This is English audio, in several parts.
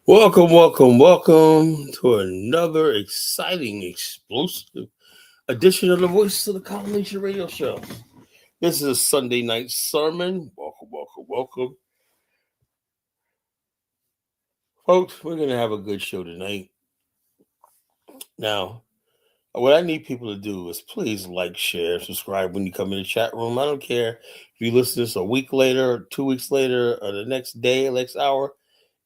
Welcome to another exciting, explosive edition of the Voice of the Combination Radio Show. This is a Sunday night sermon. Welcome. Folks, we're going to have a good show tonight. Now, what I need people to do is please like, share, subscribe when you come in the chat room. I don't care if you listen to this a week later, 2 weeks later, or the next day, next hour.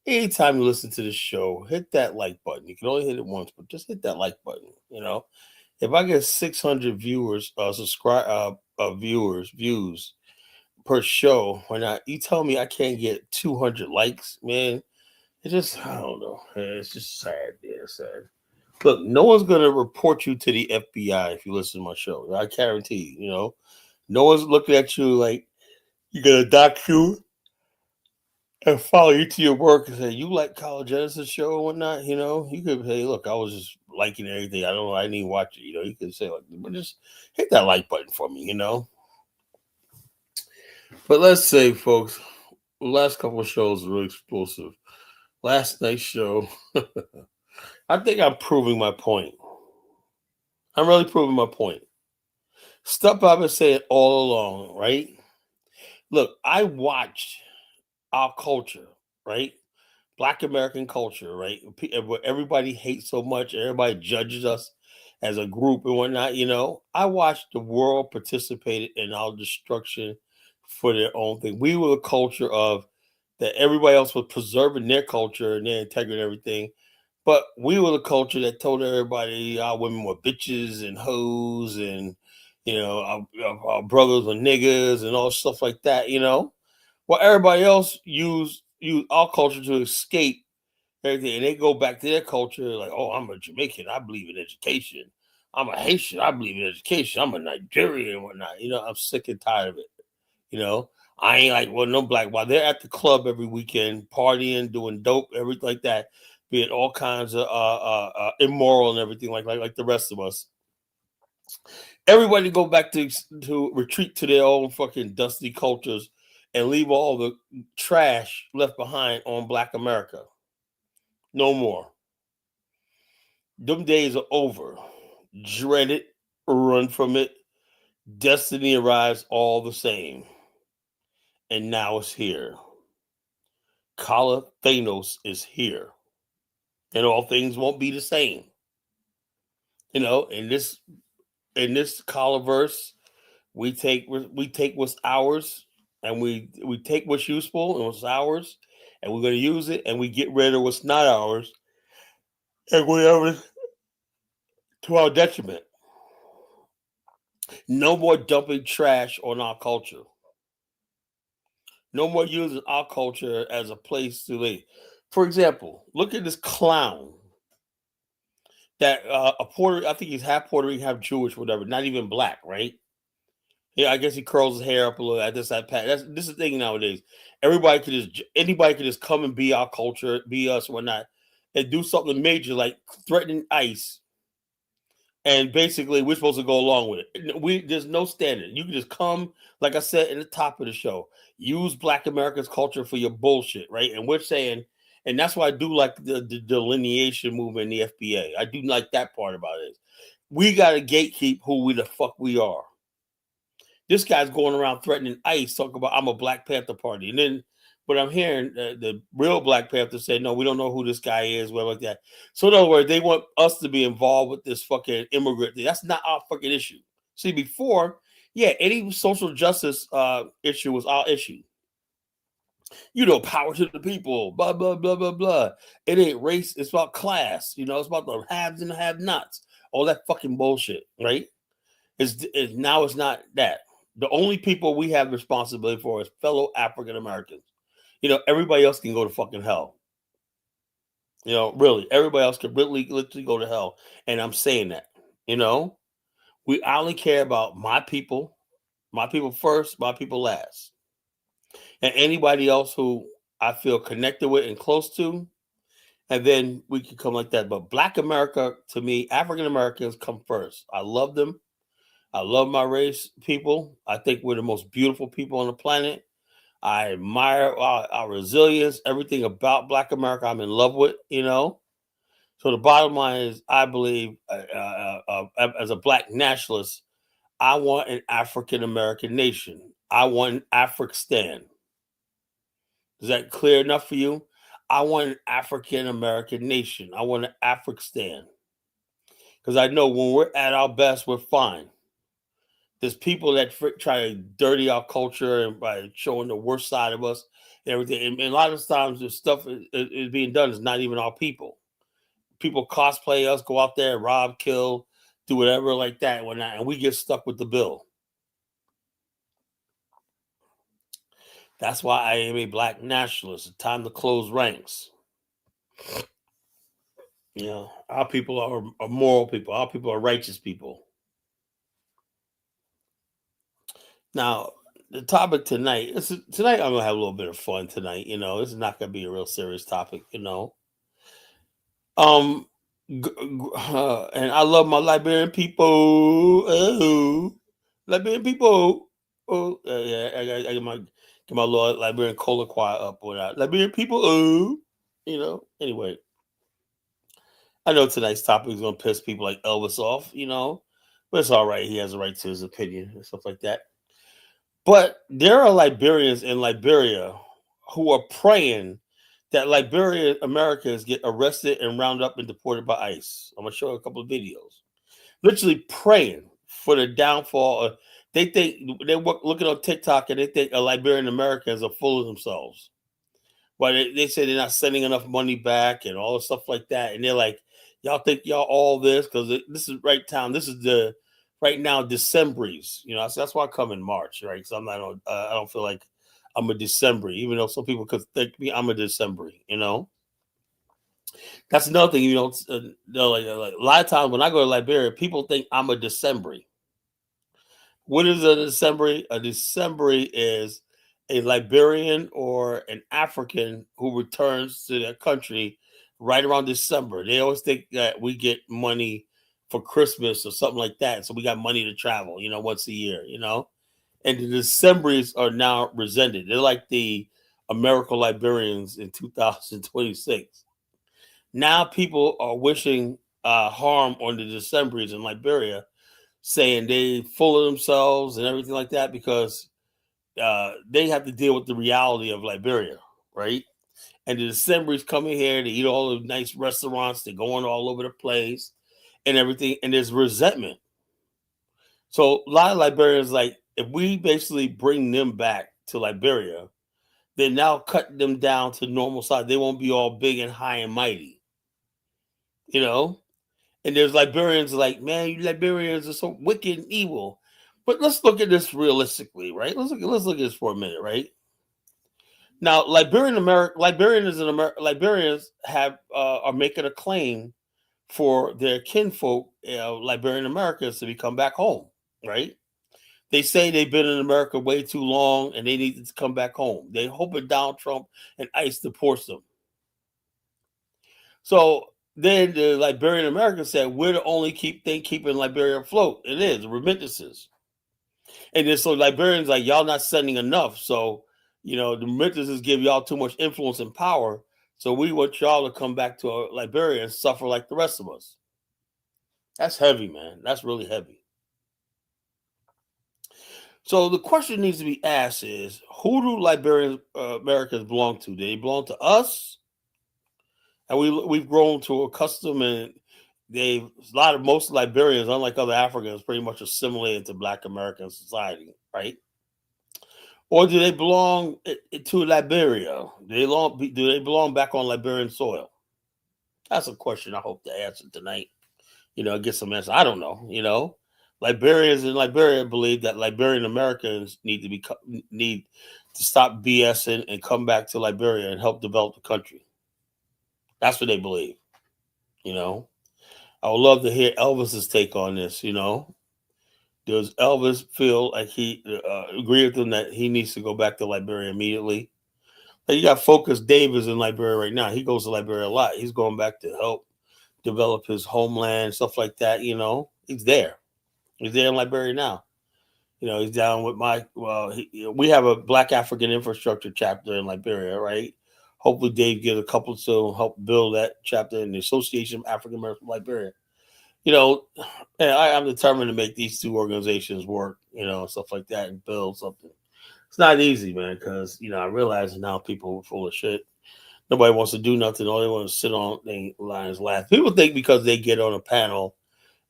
Anytime you listen to this show, hit that like button. You can only hit it once, but just hit that like button. If I get 600 views per show, why not? You tell me I can't get 200 likes, man. I don't know. It's just sad. Yeah, it's sad. Look, no one's gonna report you to the FBI if you listen to my show. I guarantee you. No one's looking at you like you're gonna dox you and follow you to your work and say, you like College Genesis show or whatnot, you could say, look, I was just liking everything. I don't know, I didn't even watch it, you could say, like, but just hit that like button for me, But let's say, folks, the last couple of shows were really explosive. Last night's show, I think I'm proving my point. I'm really proving my point. Stuff I've been saying all along, right? Look, I watched our culture, right? Black American culture, right? Where everybody hates so much, everybody judges us as a group and whatnot. I watched the world participate in our destruction for their own thing. We were a culture of that everybody else was preserving their culture and their integrity and everything. But we were the culture that told everybody our women were bitches and hoes and, our brothers were niggas and all stuff like that, Well, everybody else used our culture to escape everything, and they go back to their culture like, oh, I'm a Jamaican, I believe in education. I'm a Haitian, I believe in education. I'm a Nigerian and whatnot. I'm sick and tired of it. I ain't like, well, no black. While they're at the club every weekend, partying, doing dope, everything like that, being all kinds of immoral and everything like the rest of us. Everybody go back to retreat to their own fucking dusty cultures and leave all the trash left behind on Black America. No more. Them days are over. Dread it, run from it. Destiny arrives all the same. And now it's here. Kala Thanos is here. And all things won't be the same. In this Kalaverse, we take what's ours and we take what's useful and what's ours, and we're going to use it, and we get rid of what's not ours and whatever to our detriment. No more dumping trash on our culture. No more using our culture as a place to live. For example, look at this clown that I think he's half Puerto Rican, half Jewish, whatever, not even black, right? Yeah, I guess he curls his hair up a little. This is the thing nowadays. Anybody could just come and be our culture, be us, whatnot, and do something major like threatening ICE. And basically, we're supposed to go along with it. There's no standard. You can just come, like I said in the top of the show, use Black America's culture for your bullshit, right? And we're saying, and that's why I do like the delineation movement in the FBA. I do like that part about it. We got to gatekeep who the fuck we are. This guy's going around threatening ICE, talking about I'm a Black Panther party. And then but I'm hearing the real Black Panther say, no, we don't know who this guy is, whatever like that. So in other words, they want us to be involved with this fucking immigrant thing. That's not our fucking issue. See, before, any social justice issue was our issue. Power to the people, blah, blah, blah, blah, blah. It ain't race. It's about class. It's about the haves and the have-nots. All that fucking bullshit, right? Now it's not that. The only people we have responsibility for is fellow African Americans. Everybody else can go to fucking hell. Really, everybody else can really literally go to hell. And I'm saying that, I only care about my people first, my people last. And anybody else who I feel connected with and close to, and then we can come like that. But Black America, to me, African Americans come first. I love them. I love my race people. I think we're the most beautiful people on the planet. I admire our resilience, everything about Black America. I'm in love with, So the bottom line is, I believe, as a Black nationalist, I want an African American nation. I want an Afrikstan. Is that clear enough for you? I want an African American nation. I want an Afrikstan. Because I know when we're at our best, we're fine. There's people that try to dirty our culture and by showing the worst side of us and everything. And a lot of times the stuff is being done is not even our people. People cosplay us, go out there, rob, kill, do whatever like that and whatnot, and we get stuck with the bill. That's why I am a Black nationalist. It's time to close ranks. Our people are moral people. Our people are righteous people. Now, the topic tonight, tonight I'm going to have a little bit of fun tonight. This is not going to be a real serious topic, and I love my Liberian people. Oh, Liberian people. Oh, yeah, I get my little Liberian cola choir up with that. Liberian people. Oh, anyway. I know tonight's topic is going to piss people like Elvis off, but it's all right. He has a right to his opinion and stuff like that. But there are Liberians in Liberia who are praying that Liberian Americans get arrested and rounded up and deported by ICE. I'm going to show you a couple of videos. Literally praying for the downfall. They think they're looking on TikTok and they think Liberian Americans are full of themselves. But they say they're not sending enough money back and all the stuff like that. And they're like, y'all think y'all all this? Because this is right time. This is the right now Decembers. So that's why I come in March, right? Because I don't feel like I'm a December, even though some people could think me I'm a December. That's another thing. Like a lot of times when I go to Liberia, people think I'm a December. What is a December? A December is a Liberian or an African who returns to their country right around December. They always think that we get money for Christmas or something like that. So we got money to travel, once a year, And the Decembers are now resented. They're like the American Liberians in 2026. Now people are wishing harm on the Decembers in Liberia, saying they full of themselves and everything like that because they have to deal with the reality of Liberia, right? And the Decembers coming here to eat all the nice restaurants, they're going all over the place and everything, and there's resentment. So a lot of Liberians, like, if we basically bring them back to Liberia, they now cut them down to normal size. They won't be all big and high and mighty, And there's Liberians like, man, you Liberians are so wicked and evil. But let's look at this realistically, right? Let's look at this for a minute, right? Now, Liberians have are making a claim for their kinfolk, Liberian Americans, to come back home, right? They say they've been in America way too long and they need to come back home. They hoping Donald Trump and ICE deports them. So then the Liberian Americans said, we're the only thing keeping Liberia afloat. It is remittances. And then so Liberians like, y'all not sending enough. So, the remittances give y'all too much influence and power. So we want y'all to come back to Liberia and suffer like the rest of us. That's heavy, man. That's really heavy. So the question needs to be asked is, who do Liberian Americans belong to? Do they belong to us? And we've grown to accustom and most Liberians, unlike other Africans, pretty much assimilated to Black American society, right? Or do they belong to Liberia? Do they belong back on Liberian soil? That's a question I hope to answer tonight. Get some answer. I don't know. Liberians in Liberia believe that Liberian Americans need to stop BSing and come back to Liberia and help develop the country. That's what they believe. I would love to hear Elvis's take on this. Does Elvis feel like he agree with him that he needs to go back to Liberia immediately? Like, you got Focus Davis in Liberia right now. He goes to Liberia a lot. He's going back to help develop his homeland, stuff like that. He's there. He's there in Liberia now. He's down with we have a Black African Infrastructure chapter in Liberia, right? Hopefully, Dave get a couple to help build that chapter in the Association of African Americans Liberia. You know, and I'm determined to make these two organizations work, stuff like that, and build something. It's not easy, man, because I realize now people are full of shit. Nobody wants to do nothing. All they want to sit on their lines laugh. People think because they get on a panel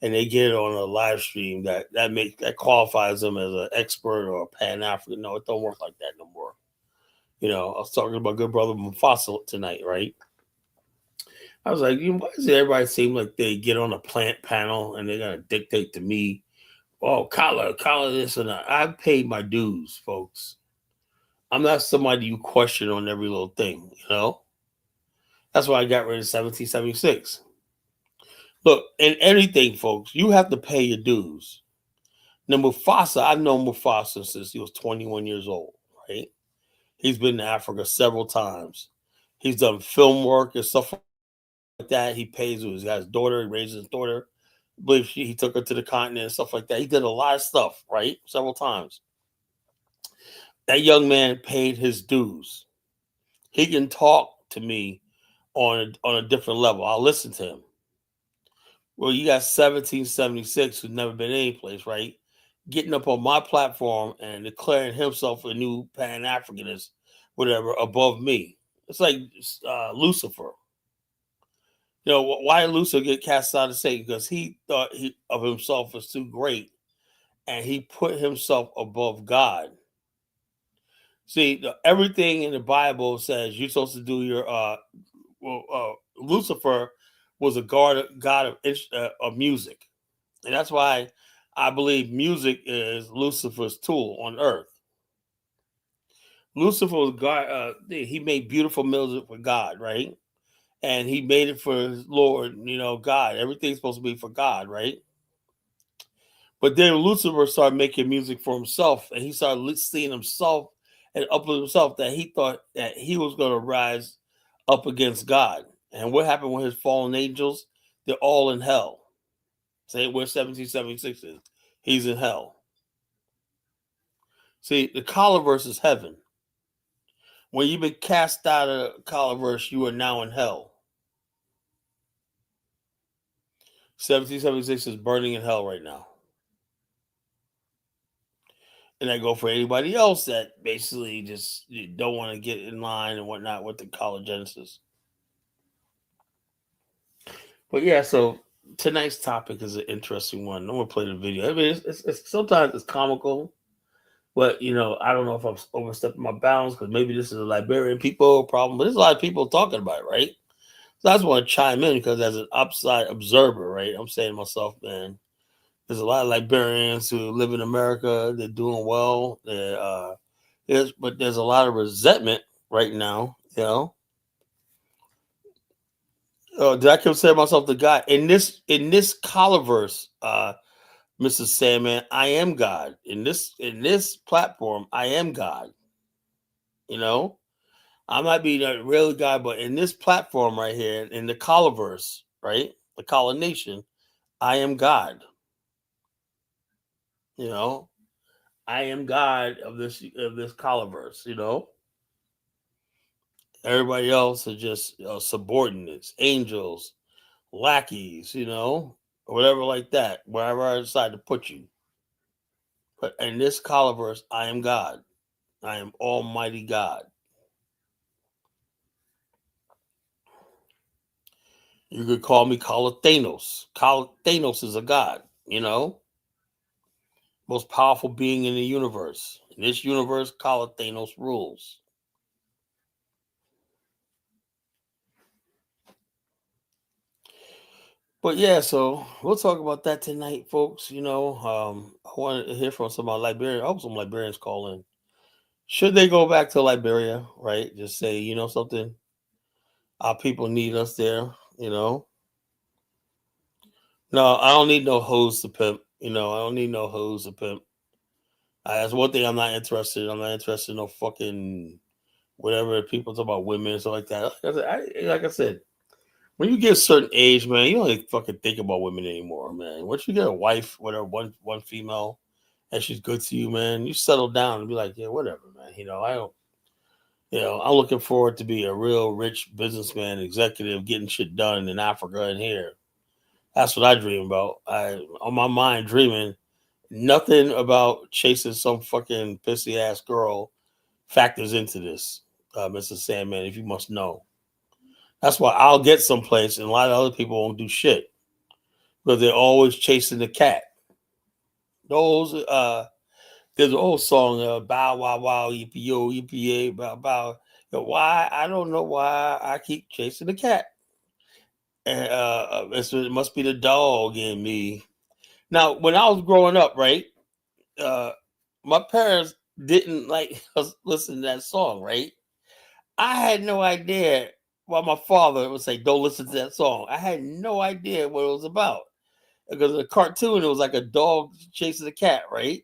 and they get on a live stream that qualifies them as an expert or a Pan African. No, it don't work like that no more. I was talking about good brother Mufasa tonight, right? I was like, why does everybody seem like they get on a plant panel and they're gonna dictate to me? Oh, collar this and that. I paid my dues, folks. I'm not somebody you question on every little thing. That's why I got rid of 1776. Look, in anything, folks, you have to pay your dues. Now, Mufasa, I've known Mufasa since he was 21 years old, right? He's been to Africa several times. He's done film work and stuff like that. He pays. He's got his daughter. He raised his daughter. I believe he took her to the continent and stuff like that. He did a lot of stuff, right? Several times. That young man paid his dues. He can talk to me on a different level. I'll listen to him. Well, you got 1776 who's never been anyplace, right? Getting up on my platform and declaring himself a new Pan-Africanist, whatever, above me. It's like Lucifer. Why did Lucifer get cast out of Satan? Because he thought of himself as too great, and he put himself above God. See, everything in the Bible says you're supposed to do your. Lucifer was a god of music, and that's why I believe music is Lucifer's tool on earth. Lucifer was God. He made beautiful music for God, right? And he made it for his Lord, God. Everything's supposed to be for God, right? But then Lucifer started making music for himself, and he started seeing himself and uplift himself that he thought that he was going to rise up against God. And what happened with his fallen angels? They're all in hell. Say where 1776 is. He's in hell. See, the collarverse is heaven. When you've been cast out of the collarverse, you are now in hell. 1776 is burning in hell right now. And I go for anybody else that basically just don't want to get in line and whatnot with the collar genesis. But yeah, so tonight's topic is an interesting one. I'm gonna play the video. I mean, it's sometimes it's comical, but I don't know if I'm overstepping my bounds because maybe this is a Liberian people problem. But there's a lot of people talking about it, right? So I just want to chime in because as an outside observer, right, I'm saying to myself, man, there's a lot of Liberians who live in America. They're doing well. But there's a lot of resentment right now. Did I consider myself the guy in this collarverse, Mrs. Sandman? I am God in this platform. I am God. I might be the real guy, but in this platform right here, in the collarverse, right, the collar nation, I am God. I am God of this collarverse. Everybody else are just subordinates, angels, lackeys, whatever like that. Wherever I decide to put you. But in this collarverse, I am God. I am Almighty God. You could call me Thanos. Thanos is a god. Most powerful being in the universe. In this universe, Thanos rules. But yeah, so we'll talk about that tonight, folks. I wanted to hear from some of my Liberians. I hope some Liberians call in. Should they go back to Liberia, right? Just say, something? Our people need us there, No, I don't need no hoes to pimp. I don't need no hoes to pimp. That's one thing I'm not interested in. I'm not interested in no fucking whatever people talk about women and stuff like that. Like I said, when you get a certain age, man, you don't fucking think about women anymore, man. Once you get a wife, whatever, one female, and she's good to you, man, you settle down and be like, yeah, whatever, man. I don't. I'm looking forward to be a real rich businessman, executive, getting shit done in Africa and here. That's what I dream about. I on my mind dreaming nothing about chasing some fucking pissy ass girl factors into this, Mr. Sandman. If you must know, that's why I'll get someplace, and a lot of other people won't do shit because they're always chasing the cat. Those there's an old song, bow wow wow EPO EPA bow bow. Why I don't know why I keep chasing the cat. And it must be the dog in me. Now, when I was growing up, right, uh, my parents didn't like us listen to that song, right? I had no idea why my father would say, "Don't listen to that song." I had no idea what it was about because the cartoon it was like a dog chasing a cat, right?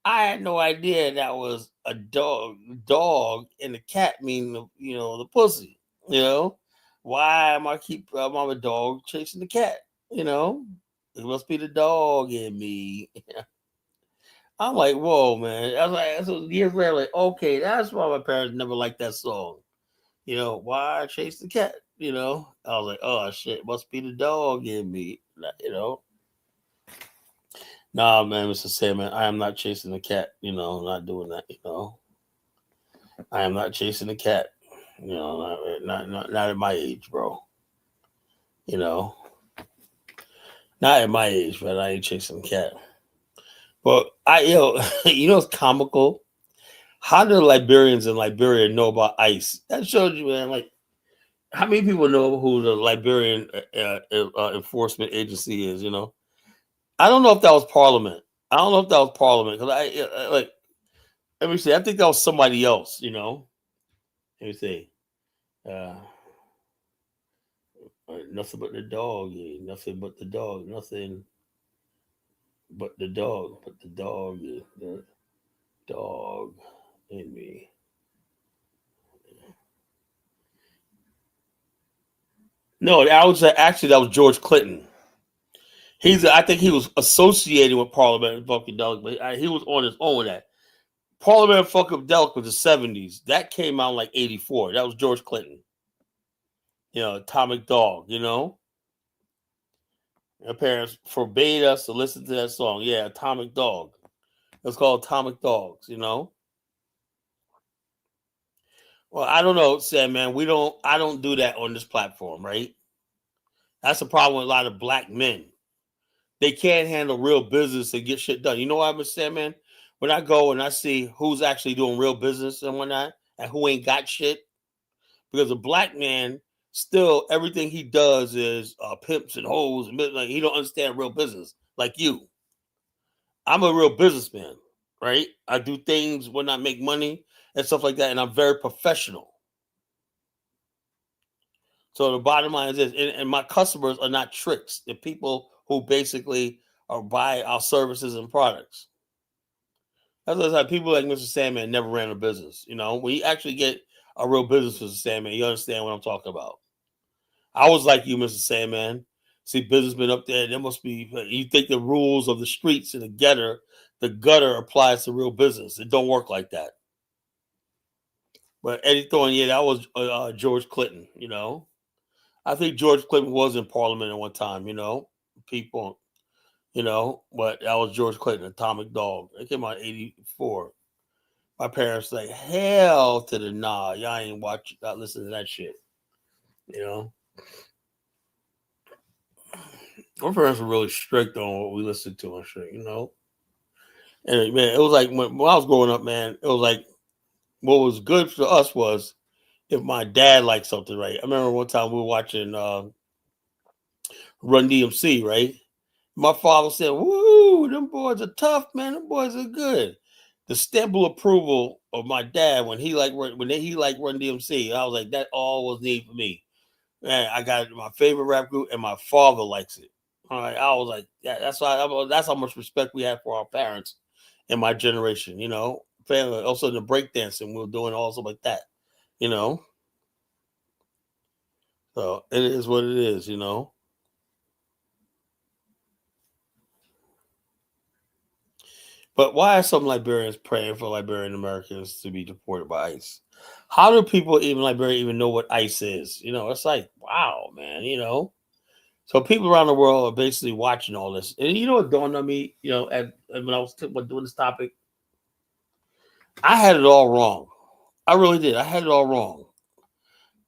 I had no idea that was a dog, and the cat mean the pussy. You know, why am I keep I'm a dog chasing the cat? You know, it must be the dog in me. I'm like, whoa, man. I was like, so years later, like, okay, that's why my parents never liked that song. Why I chase the cat? I was like, oh shit, must be the dog in me. Nah, man, Mr. Sandman, I am not chasing the cat. I'm not doing that. I am not chasing the cat. Not at my age, bro. You know, not at my age, but I ain't chasing the cat. But it's comical. How do Liberians in Liberia know about ICE? That shows you, man. Like, how many people know who the Liberian enforcement agency is? I don't know if that was Parliament. I don't know if that was Parliament because like. Let me see. I think that was somebody else. Let me see. Uh, nothing but the dog. Nothing but the dog. Nothing but the dog. But the dog. The dog in me. No, that was George Clinton. I think he was associated with Parliament and Funkadelic, but he was on his own with that. Parliament and Funkadelic was the 70s. That came out in like 84. That was George Clinton. Atomic Dog, Our parents forbade us to listen to that song. Yeah, Atomic Dog. It's called Atomic Dogs. Well, I don't know, Sam, man. I don't do that on this platform, right? That's the problem with a lot of black men. They can't handle real business and get shit done. You know what I'm saying, man? When I go and I see who's actually doing real business and whatnot, and who ain't got shit, because a black man still everything he does is pimps and hoes, and like he don't understand real business like you. I'm a real businessman, right? I do things when I make money and stuff like that, and I'm very professional. So the bottom line is this, and my customers are not tricks. They're people who basically are buy our services and products. That's why people like Mr. Sandman never ran a business. When you actually get a real business, Mr. Sandman, you understand what I'm talking about. I was like you, Mr. Sandman. See businessmen up there, there must be. You think the rules of the streets and the gutter applies to real business. It don't work like that. But Eddie Thorne, yeah, that was George Clinton. I think George Clinton was in Parliament at one time. People, but that was George Clinton, Atomic Dog. It came out in '84. My parents like, hell to the nah, y'all ain't not listen to that shit. You know, my parents were really strict on what we listened to and shit. And man, it was like when I was growing up, man, it was like what was good for us was if my dad liked something, right? I remember one time we were watching Run DMC, right? My father said, "Woo, them boys are tough, man. Them boys are good." The stamp of approval of my dad when he liked Run DMC, I was like, that all was needed for me. Man, I got my favorite rap group, and my father likes it. All right, I was like, yeah, that's how much respect we have for our parents in my generation. Family. Also the breakdancing, we were doing also like that. You know, so it is what it is. But why are some Liberians praying for Liberian Americans to be deported by ICE? How do people even Liberia even know what ICE is? It's like, wow, man. So people around the world are basically watching all this. And you know what dawned on me, when I was doing this topic? I had it all wrong. I really did. I had it all wrong.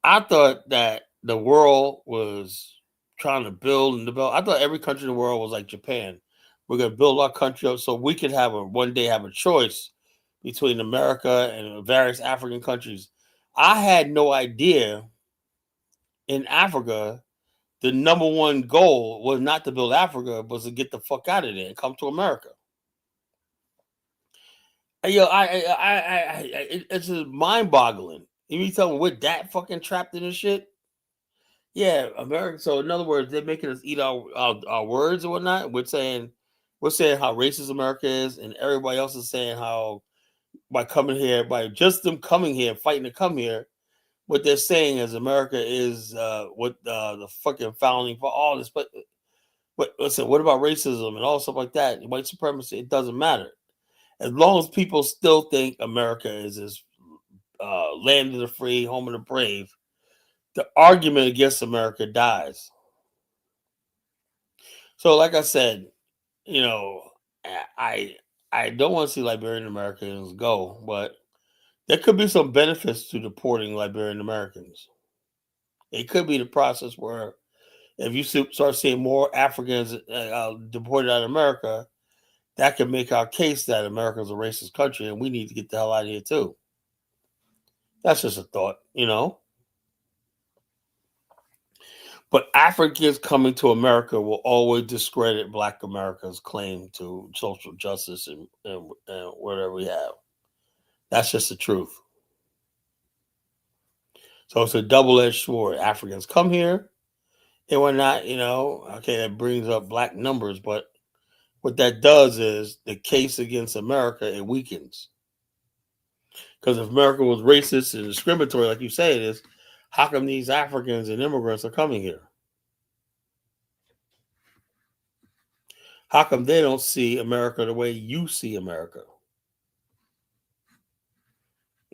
I thought that the world was trying to build and develop. I thought every country in the world was like Japan. We're going to build our country up so we could one day have a choice between America and various African countries. I had no idea in Africa, the number one goal was not to build Africa, but to get the fuck out of there and come to America. And, it's just mind-boggling. You tell me we're that fucking trapped in this shit? Yeah, America. So in other words, they're making us eat our words and whatnot. We're saying how racist America is, and everybody else is saying how by just them coming here, fighting to come here, what they're saying is America is what the fucking founding for all this. But listen, what about racism and all stuff like that? White supremacy, it doesn't matter. As long as people still think America is this land of the free, home of the brave, the argument against America dies. So, like I said, I don't want to see Liberian Americans go, but there could be some benefits to deporting Liberian Americans. It could be the process where if you start seeing more Africans deported out of America, that could make our case that America is a racist country and we need to get the hell out of here too. That's just a thought, But Africans coming to America will always discredit Black America's claim to social justice and whatever we have. That's just the truth. So it's a double-edged sword. Africans come here and we're not, okay, that brings up Black numbers, but what that does is the case against America, it weakens. Because if America was racist and discriminatory, like you say it is, how come these Africans and immigrants are coming here? How come they don't see America the way you see America?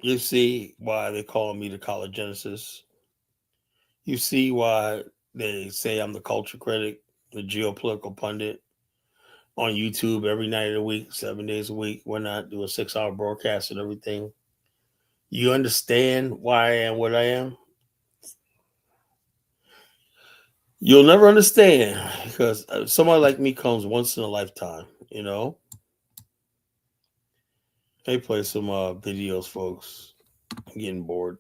You see why they call me the college genesis. You see why they say I'm the culture critic, the geopolitical pundit on YouTube every night of the week, 7 days a week. We're not doing a 6-hour broadcast and everything. You understand why I am what I am? You'll never understand because somebody like me comes once in a lifetime, Let me play some videos, folks. I'm getting bored.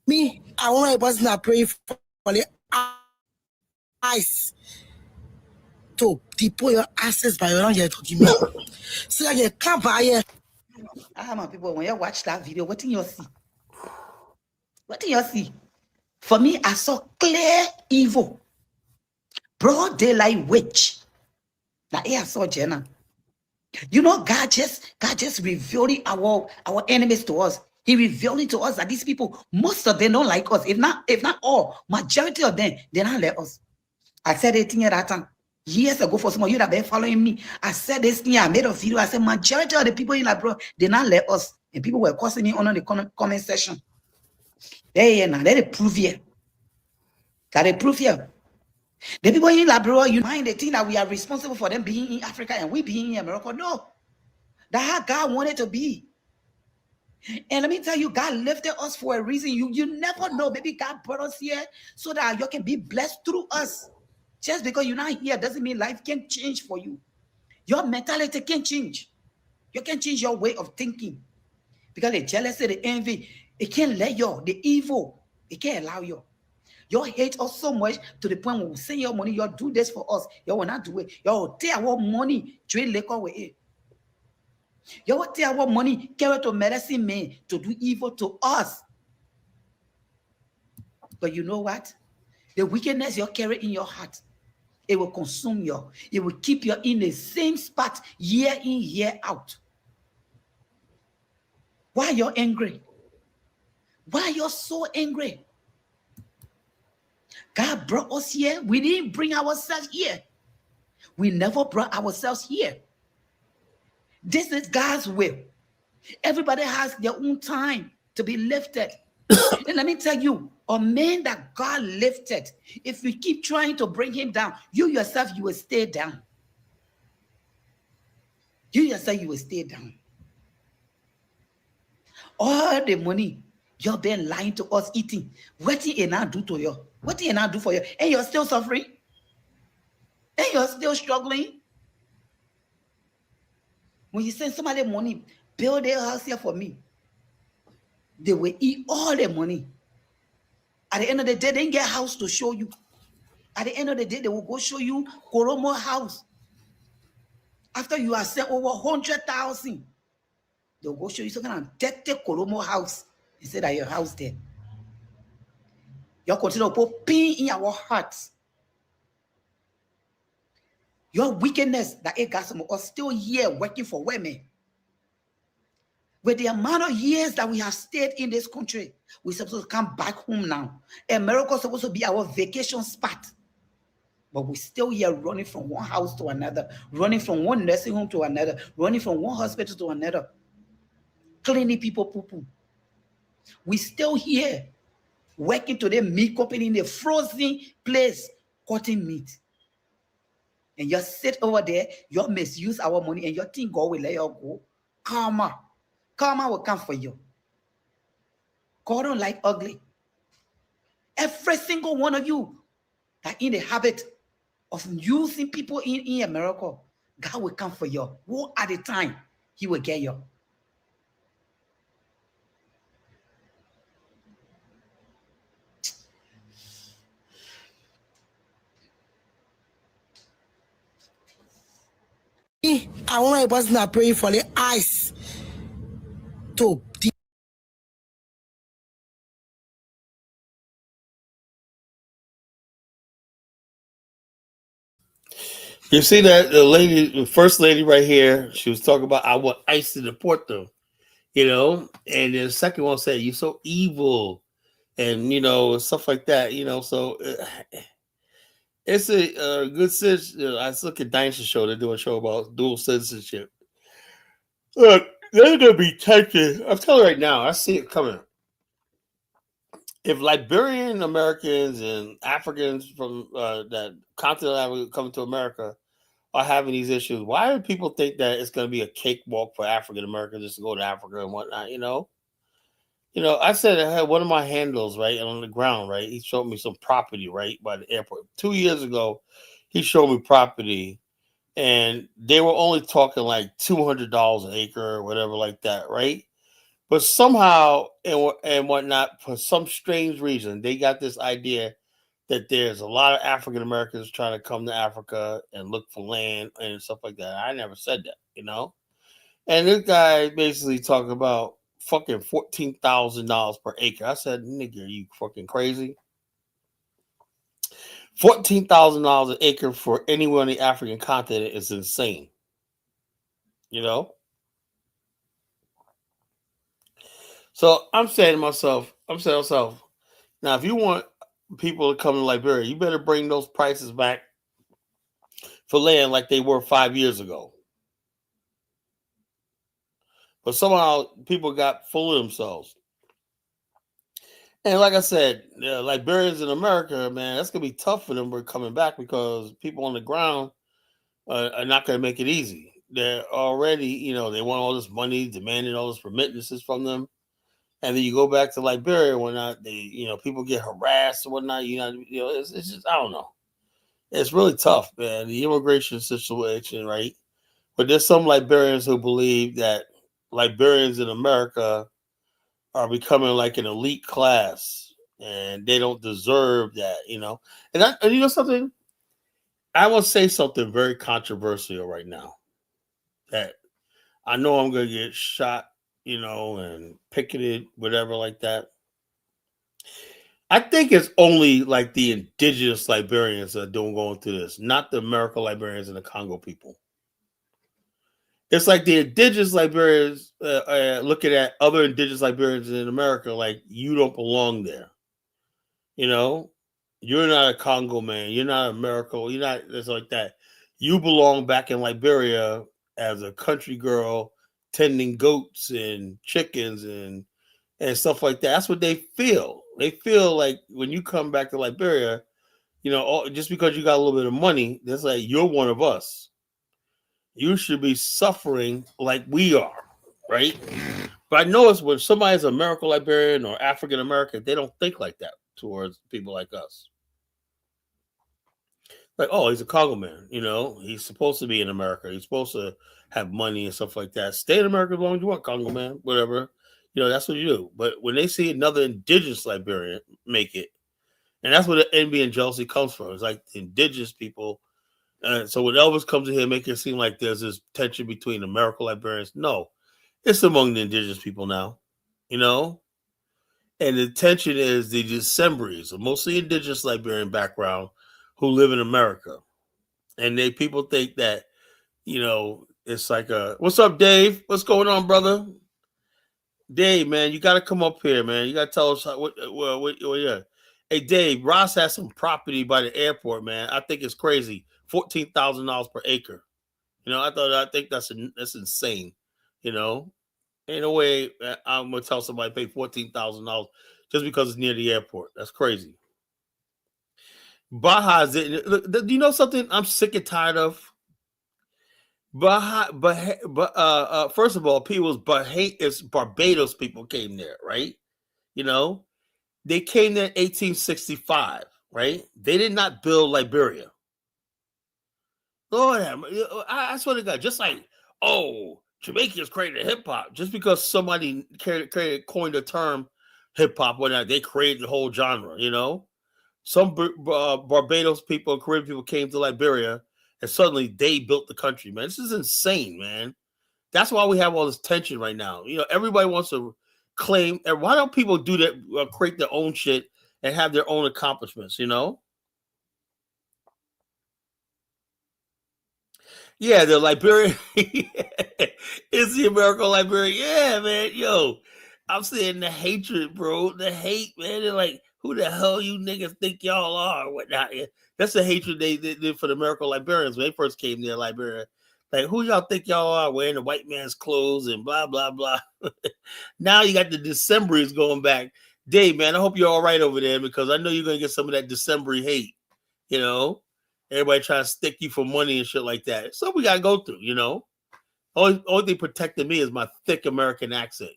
Me, I want a person to pray for the eyes to deploy your access by your own yet to me. So you can't buy it. My people, when you watch that video, what do you see? What do you see? For me, I saw clear evil, broad daylight witch. Now, I saw Jenna. God just revealing our enemies to us. He revealing to us that these people, most of them don't like us. If not all, majority of them, they don't let us. I said it at that time. Years ago, for some of you that have been following me, I said this thing, I made a video. I said, majority of the people in Liberian, they not let us. And people were cursing me on the comment section. Now, let it prove here. That they prove here. The people in Liberia, you mind they think that we are responsible for them being in Africa and we being in America. No. That's how God wanted to be. And let me tell you, God lifted us for a reason. You never know. Maybe God brought us here so that you can be blessed through us. Just because you're not here doesn't mean life can change for you. Your mentality can change. You can change your way of thinking. Because the jealousy, the envy, it can't let you. The evil, it can't allow you. You hate us so much to the point when we send your money, you do this for us. You will not do it. You will take our money, trade liquor with it. You will take our money, carry to medicine man to do evil to us. But you know what? The wickedness you carry in your heart, it will consume you. It will keep you in the same spot year in, year out. Why are you angry? Why are you so angry? God brought us here. We didn't bring ourselves here. We never brought ourselves here. This is God's will. Everybody has their own time to be lifted. And let me tell you, a man that God lifted, if you keep trying to bring him down, you yourself, you will stay down. You yourself, you will stay down. All the money you've been lying to us eating, what did it not do to you? What did it not do for you? And you're still suffering? And you're still struggling? When you send somebody money, build their house here for me, they will eat all the money. At the end of the day, they didn't get a house to show you. At the end of the day, they will go show you Koromo house. After you have sent over 100,000, they'll go show you some kind of dirty Koromo house and say that your house there. You continue to put pain in your hearts. Your wickedness that it got some of us still here working for women. With the amount of years that we have stayed in this country, we're supposed to come back home now. America is supposed to be our vacation spot. But we're still here running from one house to another, running from one nursing home to another, running from one hospital to another, cleaning people poo-poo. We're still here working to the meat company in the frozen place, cutting meat. And you sit over there, you misuse our money, and you think God will let you go. Karma will come for you. God don't like ugly. Every single one of you that in the habit of using people in America, God will come for you. One at a time, he will get you. I want a person that pray for the eyes to You see that the first lady right here, she was talking about I want ICE to deport them, and the second one said you're so evil, and stuff like that, So it's a good citizen. I look at Dynasty Show; they're doing a show about dual citizenship. Look, they're gonna be tempted. I'm telling you right now, I see it coming. If Liberian Americans and Africans from that continent Africa coming to America are having these issues, why do people think that it's going to be a cakewalk for African Americans just to go to Africa and whatnot? I said I had one of my handles right on the ground, right. He showed me some property right by the airport 2 years ago. He showed me property, and they were only talking like $200 an acre or whatever like that, right? But somehow and whatnot, for some strange reason, they got this idea that there's a lot of African Americans trying to come to Africa and look for land and stuff like that. I never said that. And this guy basically talking about fucking $14,000 per acre. I said, nigga, are you fucking crazy? $14,000 an acre for anywhere on the African continent is insane. So I'm saying to myself, now if you want people to come to Liberia, you better bring those prices back for land like they were 5 years ago. But somehow people got full of themselves. And like I said, Liberians in America, man, that's gonna be tough for them. We're coming back because people on the ground are not gonna make it easy. They're already, they want all this money, demanding all this remittances from them, and then you go back to Liberia, whatnot. People get harassed and whatnot. It's just I don't know. It's really tough, man. The immigration situation, right? But there's some Liberians who believe that Liberians in America are becoming like an elite class, and they don't deserve that. And you know something? I will say something very controversial right now. That I know I'm going to get shot, and picketed, whatever, like that. I think it's only like the indigenous Liberians that are going through this, not the American Liberians and the Congo people. It's like the indigenous Liberians looking at other indigenous Liberians in America like you don't belong there. You're not a Congo man. You're not America. You're not. It's like that. You belong back in Liberia as a country girl tending goats and chickens and stuff like that. That's what they feel. They feel like when you come back to Liberia, just because you got a little bit of money, that's like you're one of us. You should be suffering like we are, right? But I notice when somebody's American Liberian or African American, they don't think like that towards people like us. Like, oh, he's a Congo man, he's supposed to be in America. He's supposed to have money and stuff like that. Stay in America as long as you want, Congo man, whatever. That's what you do. But when they see another indigenous Liberian make it, and that's where the envy and jealousy comes from. It's like the indigenous people. So when Elvis comes in here, making it seem like there's this tension between American Liberians. No, it's among the indigenous people now, And the tension is the Decembries, mostly indigenous Liberian background, who live in America. And people think that, it's like what's up, Dave? What's going on, brother? Dave, man, you got to come up here, man. You got to tell us yeah. Hey, Dave, Ross has some property by the airport, man. I think it's crazy. $14,000 per acre. I think that's insane. Ain't no way I'm gonna tell somebody to pay $14,000 just because it's near the airport. That's crazy. Baja's it. Do you know something I'm sick and tired of? Baja, but first of all, it's Barbados people came there, right? They came there in 1865, right? They did not build Liberia. Lord, I swear to God, just like, Jamaicans created hip hop, just because somebody coined the term hip hop, whatnot, they created the whole genre, Some Barbados people, Caribbean people came to Liberia, and suddenly they built the country, man. This is insane, man. That's why we have all this tension right now. Everybody wants to claim, and why don't people do that, create their own shit and have their own accomplishments, Yeah, the Liberian is the American Liberian. Yeah, man. Yo, I'm seeing the hatred, bro. The hate, man. They're like, who the hell you niggas think y'all are? Or whatnot. That's the hatred they did for the American Liberians when they first came to Liberia. Like, who y'all think y'all are wearing the white man's clothes and blah, blah, blah. Now you got the Decembers going back. Dave, man, I hope you're all right over there because I know you're going to get some of that December hate, Everybody trying to stick you for money and shit like that. So we got to go through, Only thing protecting me is my thick American accent,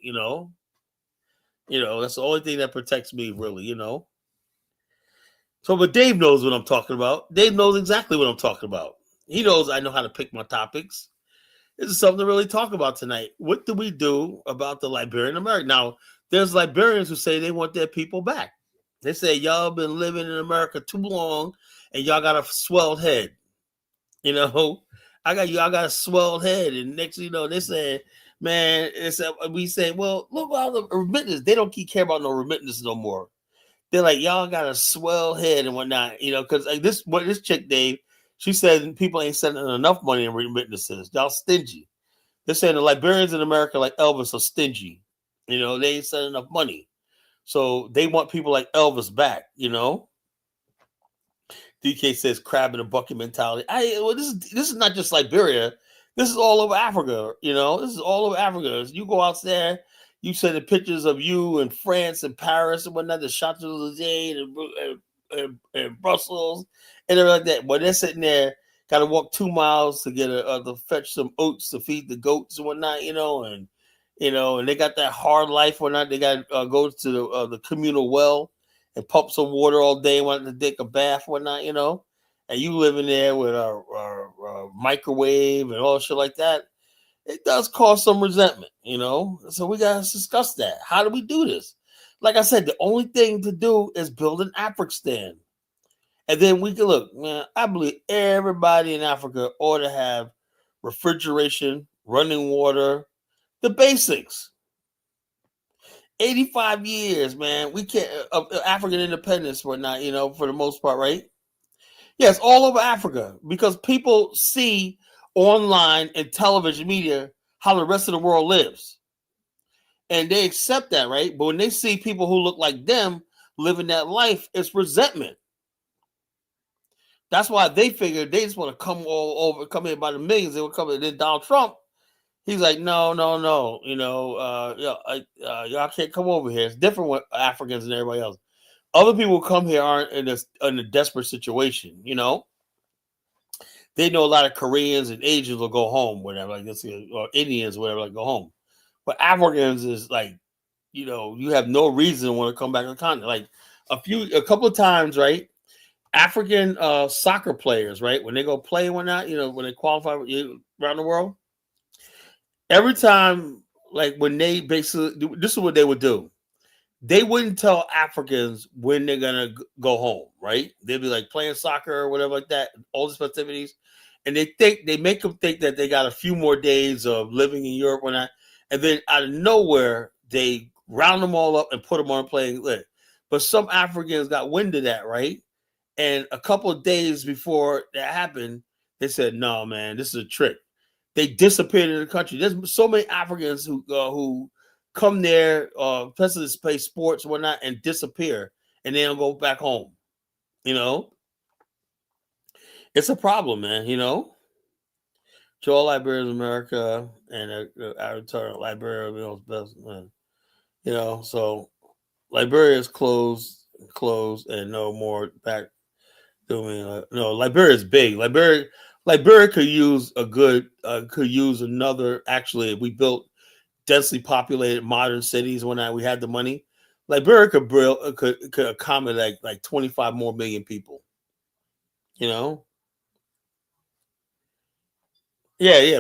That's the only thing that protects me, really, So, but Dave knows what I'm talking about. Dave knows exactly what I'm talking about. He knows I know how to pick my topics. This is something to really talk about tonight. What do we do about the Liberian American? Now, there's Liberians who say they want their people back. They say y'all been living in America too long and y'all got a swelled head. Y'all got a swelled head. And next, they say, man, we say, well, look about the remittance. They don't care about no remittance no more. They're like, y'all got a swelled head and whatnot, because like this chick, Dave, she said people ain't sending enough money in remittances. Y'all stingy. They're saying the Liberians in America, like Elvis, are stingy. They ain't sending enough money. So they want people like Elvis back, DK says crab in a bucket mentality. This is not just Liberia. This is all over Africa, This is all over Africa. You go out there, you send the pictures of you in France and Paris and whatnot, the Champs-Élysées and Brussels and everything like that. But they're sitting there, got to walk 2 miles to get to fetch some oats to feed the goats and whatnot, and they got that hard life or not. They got to go to the communal well and pump some water all day, wanting to take a bath, whatnot, and you living there with a microwave and all shit like that. It does cause some resentment, So we gotta discuss that. How do we do this? Like I said, the only thing to do is build an Afghanistan. And then we can look, man, I believe everybody in Africa ought to have refrigeration, running water, the basics. 85 years, man. We can't of African independence, whatnot, for the most part, right? Yes, all over Africa, because people see online and television media how the rest of the world lives. And they accept that, right? But when they see people who look like them living that life, it's resentment. That's why they figured they just want to come in by the millions. They would come in. Then Donald Trump, he's like, no. Y'all can't come over here. It's different with Africans and everybody else. Other people who come here aren't in a desperate situation, They know a lot of Koreans and Asians will go home, whatever, like this, or Indians, whatever, like go home. But Africans is like, you have no reason to want to come back to the continent. Like a couple of times, right? African soccer players, right? When they go play and whatnot, when they qualify around the world, every time, like when they basically, this is what they would do. They wouldn't tell Africans when they're going to go home, right? They'd be like playing soccer or whatever like that, all these festivities. And they make them think that they got a few more days of living in Europe or not. And then out of nowhere, they round them all up and put them on a plane. But some Africans got wind of that, right? And a couple of days before that happened, they said, no, man, this is a trick. They disappeared in the country. There's so many Africans who come there, especially to play sports and whatnot, and disappear, and they don't go back home. It's a problem, man. To all Liberians in America and I return Liberia, best, man. So Liberia is closed, and no more back doing. No, Liberia is big. Liberia could use another. Actually, if we built densely populated modern cities when we had the money, Liberia could accommodate like 25 more million people. Yeah.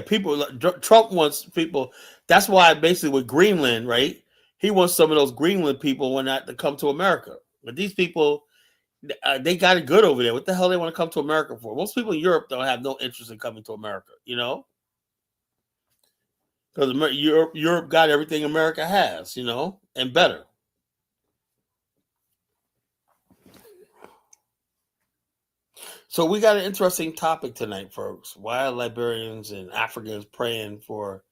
People. Trump wants people. That's why basically with Greenland, right? He wants some of those Greenland people to come to America. But these people, they got it good over there. What the hell they want to come to America for? Most people in Europe don't have no interest in coming to America. Because Europe got everything America has, and better. So we got an interesting topic tonight, folks. Why are Liberians and Africans praying for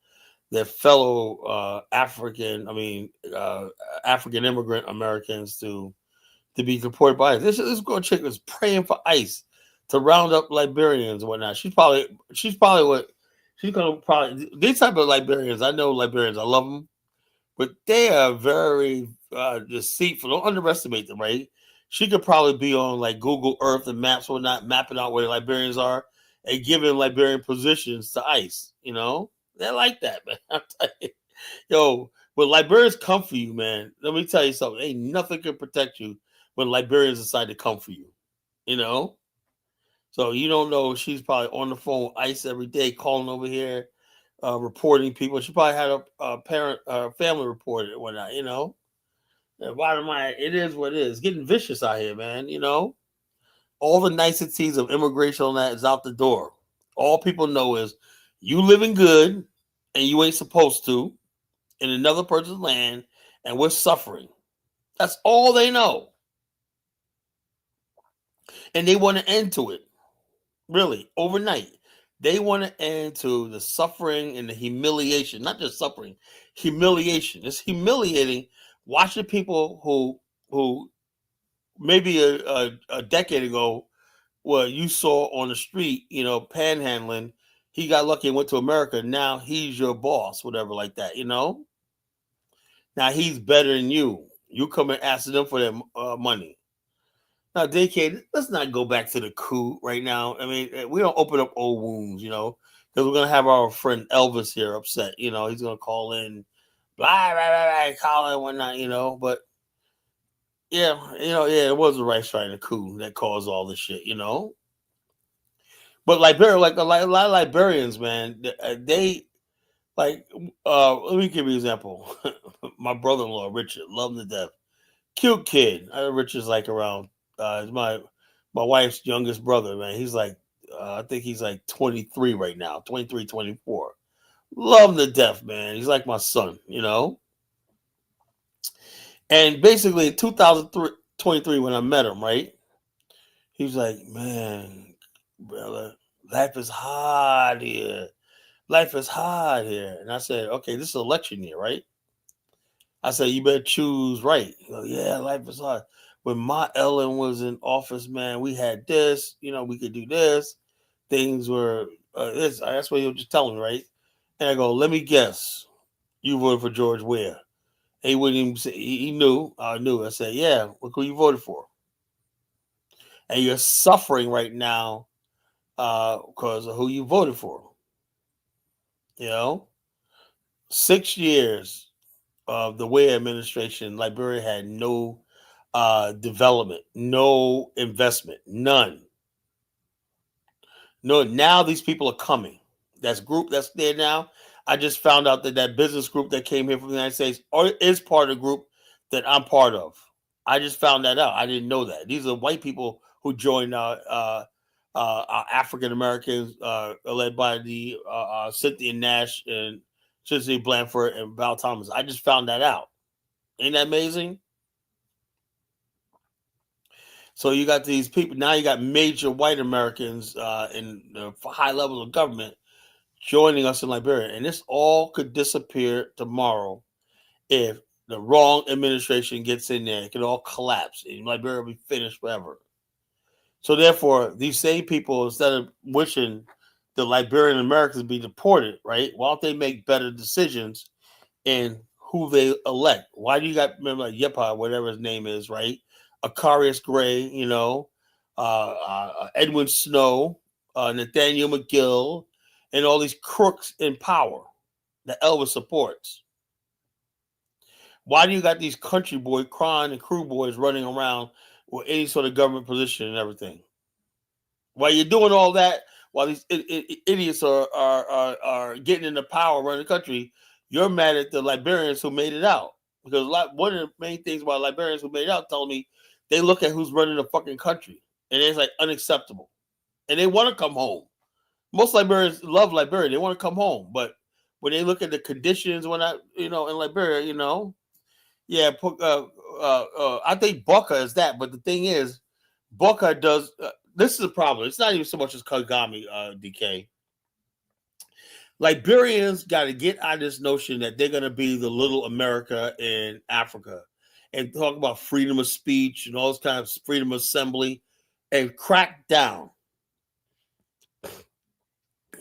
their fellow African immigrant Americans to be deported by ICE? This girl chick was praying for ICE to round up Liberians and whatnot. She's probably these type of Liberians. I know Liberians. I love them, but they are very deceitful. Don't underestimate them, right? She could probably be on like Google Earth and maps or not, mapping out where the Liberians are and giving Liberian positions to ICE. They're like that, man. I'm telling you. Yo, when Liberians come for you, man, let me tell you something. Ain't nothing can protect you when Liberians decide to come for you. So you don't know, she's probably on the phone with ICE every day, calling over here, reporting people. She probably had a family reported and whatnot, The bottom line, it is what it is. It's getting vicious out here, man, All the niceties of immigration on that is out the door. All people know is you living good and you ain't supposed to in another person's land, and we're suffering. That's all they know. And they want to end to it. Really, overnight. They want to end to the suffering and the humiliation. Not just suffering, humiliation. It's humiliating watching people who maybe a decade ago, well, you saw on the street, panhandling. He got lucky and went to America. Now he's your boss, whatever like that, Now he's better than you. You come and ask them for their money. Now, DK, let's not go back to the coup right now. I mean, we don't open up old wounds, because we're gonna have our friend Elvis here upset. He's gonna call in, blah blah blah, blah call in whatnot. But yeah, it was the right side of the coup that caused all this shit, But Liberia, like a lot of Liberians, man, they like. Let me give you an example. My brother-in-law, Richard, love him to death. Cute kid. Richard's like around. He's my wife's youngest brother, man. He's like, I think he's like 23 right now, 23, 24. Love him to death, man. He's like my son, And basically, in 2023, when I met him, right, he was like, man, brother, life is hard here. Life is hard here. And I said, okay, this is election year, right? I said, you better choose right. He goes, yeah, life is hard. When Ma Ellen was in office, man, we had this, we could do this. Things were this. That's what he was just telling me, right? And I go, let me guess. You voted for George Weah. And he wouldn't even say, he knew. I knew. I said, yeah, look who you voted for. And you're suffering right now because of who you voted for. 6 years of the Weah administration, Liberia had no development, no investment, none. No, now these people are coming. That's group that's there now. I just found out that business group that came here from the United States is part of the group that I'm part of. I just found that out. I didn't know that. These are white people who joined African Americans led by the Cynthia Nash and Cicely Blanford and Val Thomas. I just found that out. Ain't that amazing? So you got these people, now you got major white Americans in the high levels of government joining us in Liberia. And this all could disappear tomorrow if the wrong administration gets in there. It could all collapse and Liberia will be finished forever. So therefore, these same people, instead of wishing the Liberian Americans be deported, right? Why don't they make better decisions in who they elect? Why do you got, remember, like Yepa, whatever his name is, right? Akarius Gray, Edwin Snow, Nathaniel McGill, and all these crooks in power that Elvis supports. Why do you got these country boy, crime and crew boys running around with any sort of government position and everything? While you're doing all that, while these idiots are getting into power, running the country, you're mad at the Liberians who made it out. Because one of the main things about Liberians who made it out told me they look at who's running the fucking country, and it's like unacceptable. And they want to come home. Most Liberians love Liberia. They want to come home. But when they look at the conditions in Liberia, yeah, I think Booker is that. But the thing is, Booker does, this is a problem. It's not even so much as Kagame, DK. Liberians got to get out of this notion that they're going to be the little America in Africa and talk about freedom of speech and all this kind of freedom of assembly and crack down.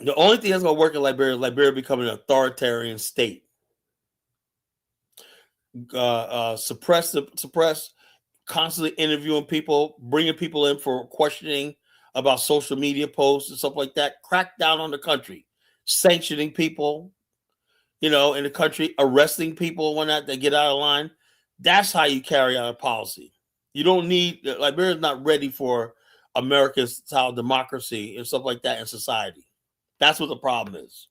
The only thing that's going to work in Liberia is Liberia becoming an authoritarian state. Suppress, constantly interviewing people, bringing people in for questioning about social media posts and stuff like that. Crack down on the country. Sanctioning people, in the country, arresting people and whatnot that get out of line. That's how you carry out a policy. You don't need, Liberia's not ready for American style democracy and stuff like that in society. That's what the problem is.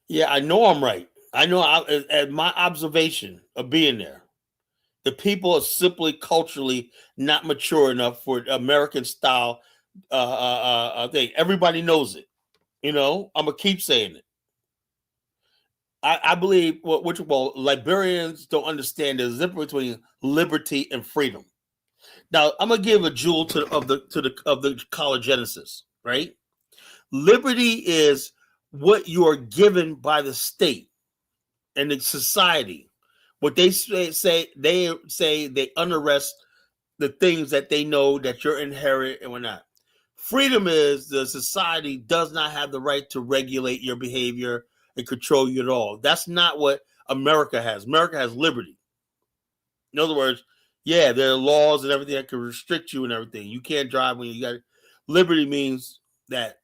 Yeah, I know I'm right. I know at my observation of being there, the people are simply culturally not mature enough for American style thing. Everybody knows it. I'm gonna keep saying it. I believe Liberians don't understand the difference between liberty and freedom. Now I'm gonna give a jewel of the college Genesis, right? Liberty is what you are given by the state and the society. What they say they under arrest the things that they know that you're inherent and whatnot. Freedom is the society does not have the right to regulate your behavior and control you at all. That's not what America has. America has liberty. In other words, yeah, there are laws and everything that can restrict you and everything. You can't drive when you got liberty means that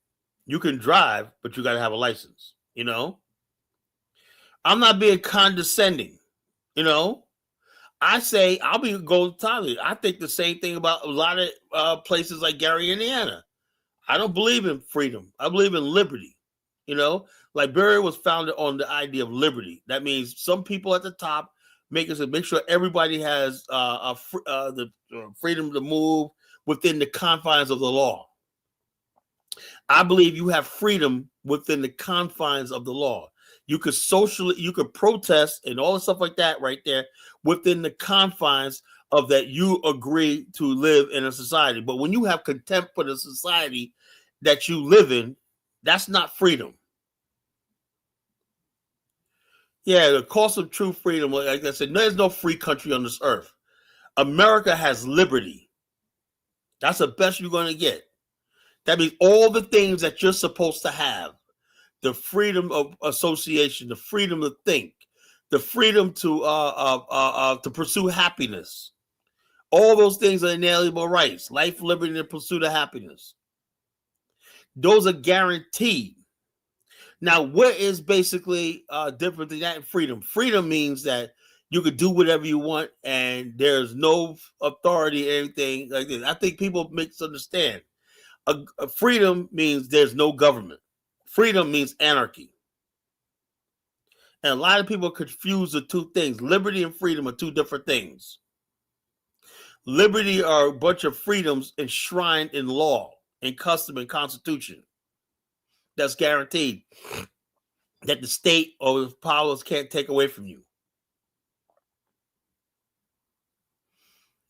you can drive, but you got to have a license. You know, I'm not being condescending. You know, I say I'll be going to I think the same thing about a lot of places like Gary, Indiana. I don't believe in freedom. I believe in liberty. You know, Liberia was founded on the idea of liberty. That means some people at the top make sure everybody has the freedom to move within the confines of the law. I believe you have freedom within the confines of the law. You could you could protest and all the stuff like that right there within the confines of that you agree to live in a society. But when you have contempt for the society that you live in, that's not freedom. Yeah, the cost of true freedom, like I said, there's no free country on this earth. America has liberty. That's the best you're going to get. That means all the things that you're supposed to have. The freedom of association, the freedom to think, the freedom to pursue happiness. All those things are inalienable rights. Life, liberty, and the pursuit of happiness. Those are guaranteed. Now, what is basically different than that in freedom? Freedom means that you could do whatever you want and there's no authority or anything like this. I think people misunderstand. A freedom means there's no government. Freedom means anarchy. And a lot of people confuse the two things. Liberty and freedom are two different things. Liberty are a bunch of freedoms enshrined in law, in custom, and constitution. That's guaranteed. That the state or the powers can't take away from you.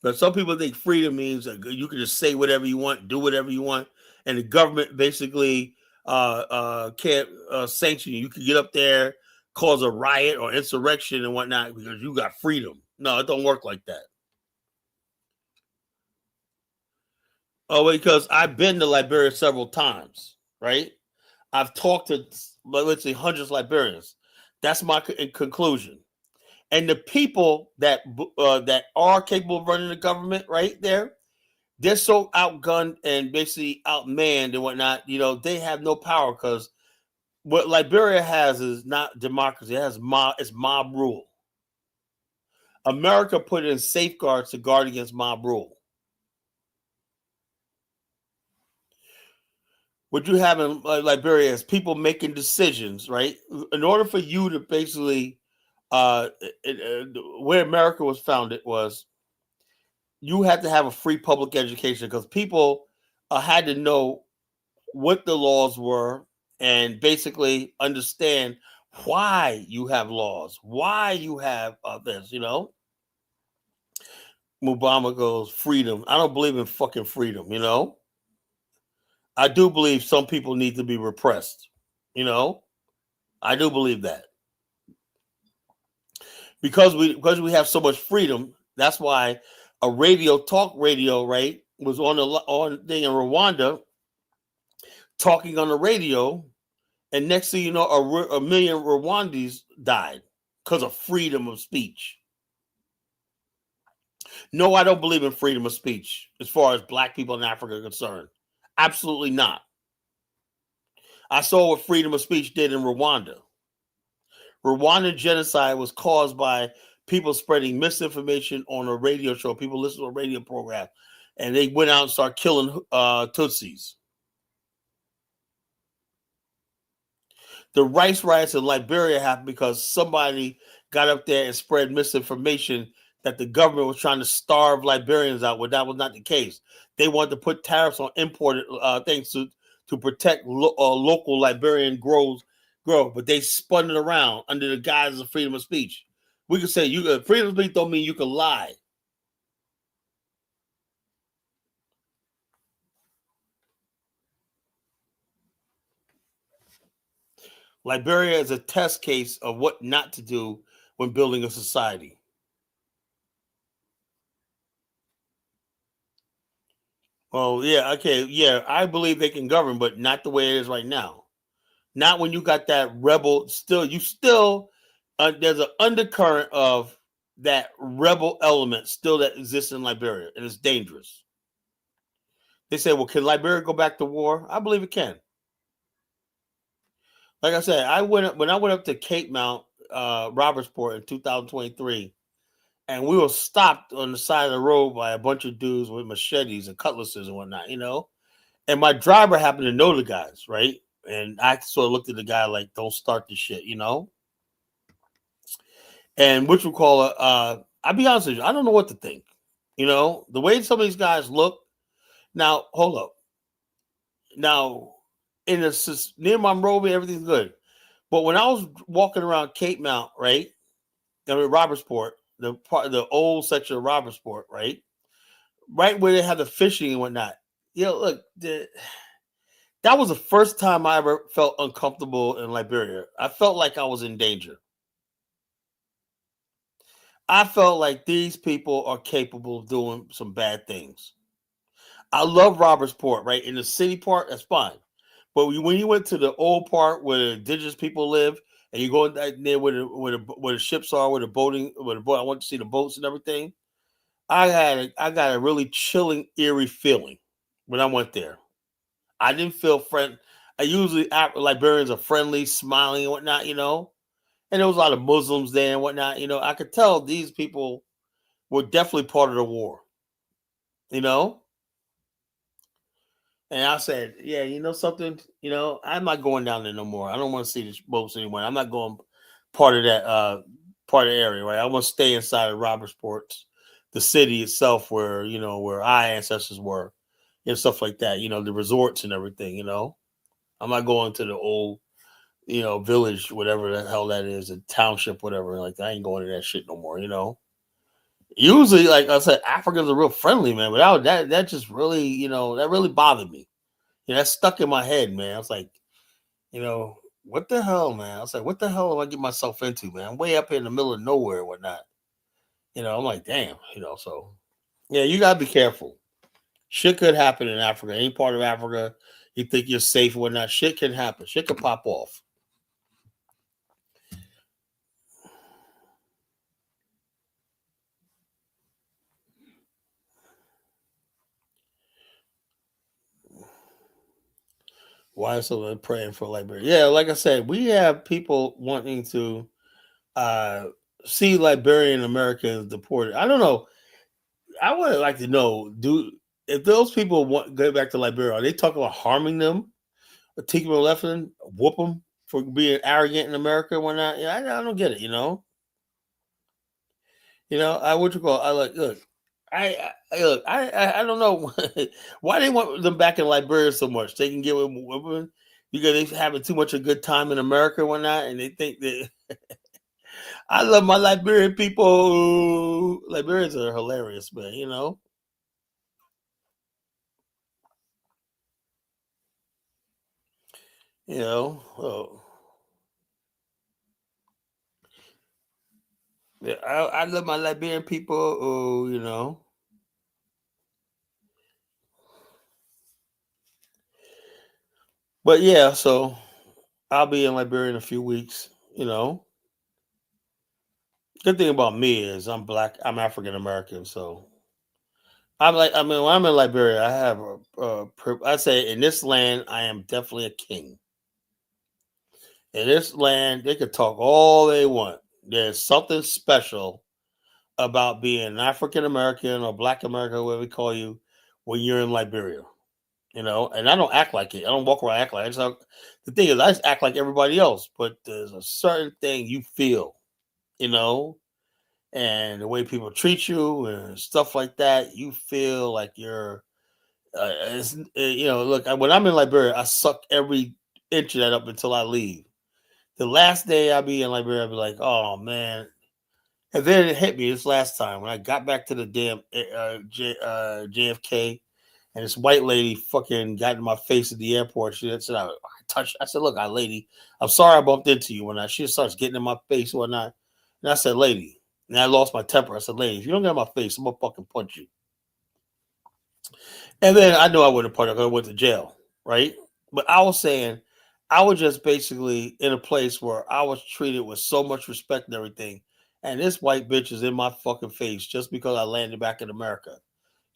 But some people think freedom means that you can just say whatever you want, do whatever you want, and the government basically can't sanction you. You can get up there, cause a riot or insurrection and whatnot because you got freedom. No, it don't work like that. Oh, because I've been to Liberia several times, right? I've talked to, let's say, hundreds of Liberians. That's my conclusion. And the people that are capable of running the government, right there, they're so outgunned and basically outmanned and whatnot. You know, they have no power because what Liberia has is not democracy. It has it's mob rule. America put in safeguards to guard against mob rule. What you have in Liberia is people making decisions, right? In order for you to basically, where America was founded was you had to have a free public education because people had to know what the laws were and basically understand why you have laws, why you have this, you know. Mubama goes, freedom. I don't believe in fucking freedom, you know. I do believe some people need to be repressed, you know. I do believe that. Because we have so much freedom, that's why a talk radio, right, was on thing in Rwanda talking on the radio, and next thing you know, a million Rwandese died because of freedom of speech. No, I don't believe in freedom of speech as far as black people in Africa are concerned. Absolutely not. I saw what freedom of speech did in Rwanda. Rwandan genocide was caused by people spreading misinformation on a radio show. People listen to a radio program, and they went out and started killing Tutsis. The rice riots in Liberia happened because somebody got up there and spread misinformation that the government was trying to starve Liberians out. Well, that was not the case. They wanted to put tariffs on imported things to protect local Liberian grow, but they spun it around under the guise of freedom of speech. We could say freedom of speech don't mean you can lie. Liberia is a test case of what not to do when building a society. Oh yeah, okay, yeah. I believe they can govern, but not the way it is right now. Not when you got that rebel. There's an undercurrent of that rebel element still that exists in Liberia, and it's dangerous. They say, well, can Liberia go back to war? I believe it can. Like I said, when I went up to Cape Mount, Robertsport in 2023, and we were stopped on the side of the road by a bunch of dudes with machetes and cutlasses and whatnot, And my driver happened to know the guys, right? And I sort of looked at the guy like, "Don't start this shit," And which we call it. I'll be honest with you, I don't know what to think. The way some of these guys look. Now, hold up. Now, near Monrovia, everything's good. But when I was walking around Cape Mount, right, Robertsport, the old section of Robertsport, right where they had the fishing and whatnot. Look, that was the first time I ever felt uncomfortable in Liberia. I felt like I was in danger. I felt like these people are capable of doing some bad things. I love Robertsport, right? In the city part, that's fine. But when you went to the old part where the indigenous people live, and you go there where the ships are, where the boat, I went to see the boats and everything. I got a really chilling, eerie feeling when I went there. I didn't feel friend. I usually Liberians are friendly, smiling and whatnot, And there was a lot of Muslims there and whatnot, I could tell these people were definitely part of the war, And I said, yeah, something, I'm not going down there no more. I don't want to see the boats anymore. I'm not going part of that part of the area, right? I want to stay inside of Robertsport, the city itself, where where our ancestors were, and stuff like that. The resorts and everything. I'm not going to the old, village, whatever the hell that is, a township, whatever. Like I ain't going to that shit no more. Usually, like I said, Africans are real friendly, man. Without that just really, that really bothered me. That stuck in my head, man. I was like, what the hell, man? I was like, what the hell am I getting myself into, man? I'm way up here in the middle of nowhere and whatnot. I'm like, damn, so yeah, you gotta be careful. Shit could happen in Africa. Any part of Africa, you think you're safe or whatnot. Shit can happen. Shit can pop off. Why is someone praying for Liberia? Yeah, like I said, we have people wanting to uh see Liberian Americans deported. I don't know. I would like to know, if those people want go back to Liberia, are they talking about harming them, or taking them left and whoop them for being arrogant in America and whatnot? Yeah, I don't get it. I what you call. I like look. I don't know why they want them back in Liberia so much. They can get with because they're having too much a good time in America and whatnot, and they think that I love my Liberian people. Liberians are hilarious, man. Oh, yeah, I love my Liberian people. Oh. But yeah, so I'll be in Liberia in a few weeks. Good thing about me is I'm black. I'm African American, so when I'm in Liberia, I have I say in this land, I am definitely a king. In this land, they could talk all they want. There's something special about being an African American or Black American, whatever we call you, when you're in Liberia. And I don't act like it. I don't walk around act like it. The thing is, I just act like everybody else, but there's a certain thing you feel, you know, and the way people treat you and stuff like that, you feel like you're, look, when I'm in Liberia, I suck every inch of that up until I leave. The last day I'll be in Liberia, I'll be like, oh man. And then it hit me this last time when I got back to the damn JFK, and this white lady fucking got in my face at the airport. She said, I touched. I said, look, lady, I'm sorry I bumped into you. When she starts getting in my face or whatnot, and I said, lady, and I lost my temper. I said, lady, if you don't get in my face, I'm gonna fucking punch you. And then I know I wouldn't party because I went to jail, right? But I was saying I was just basically in a place where I was treated with so much respect and everything. And this white bitch is in my fucking face just because I landed back in America.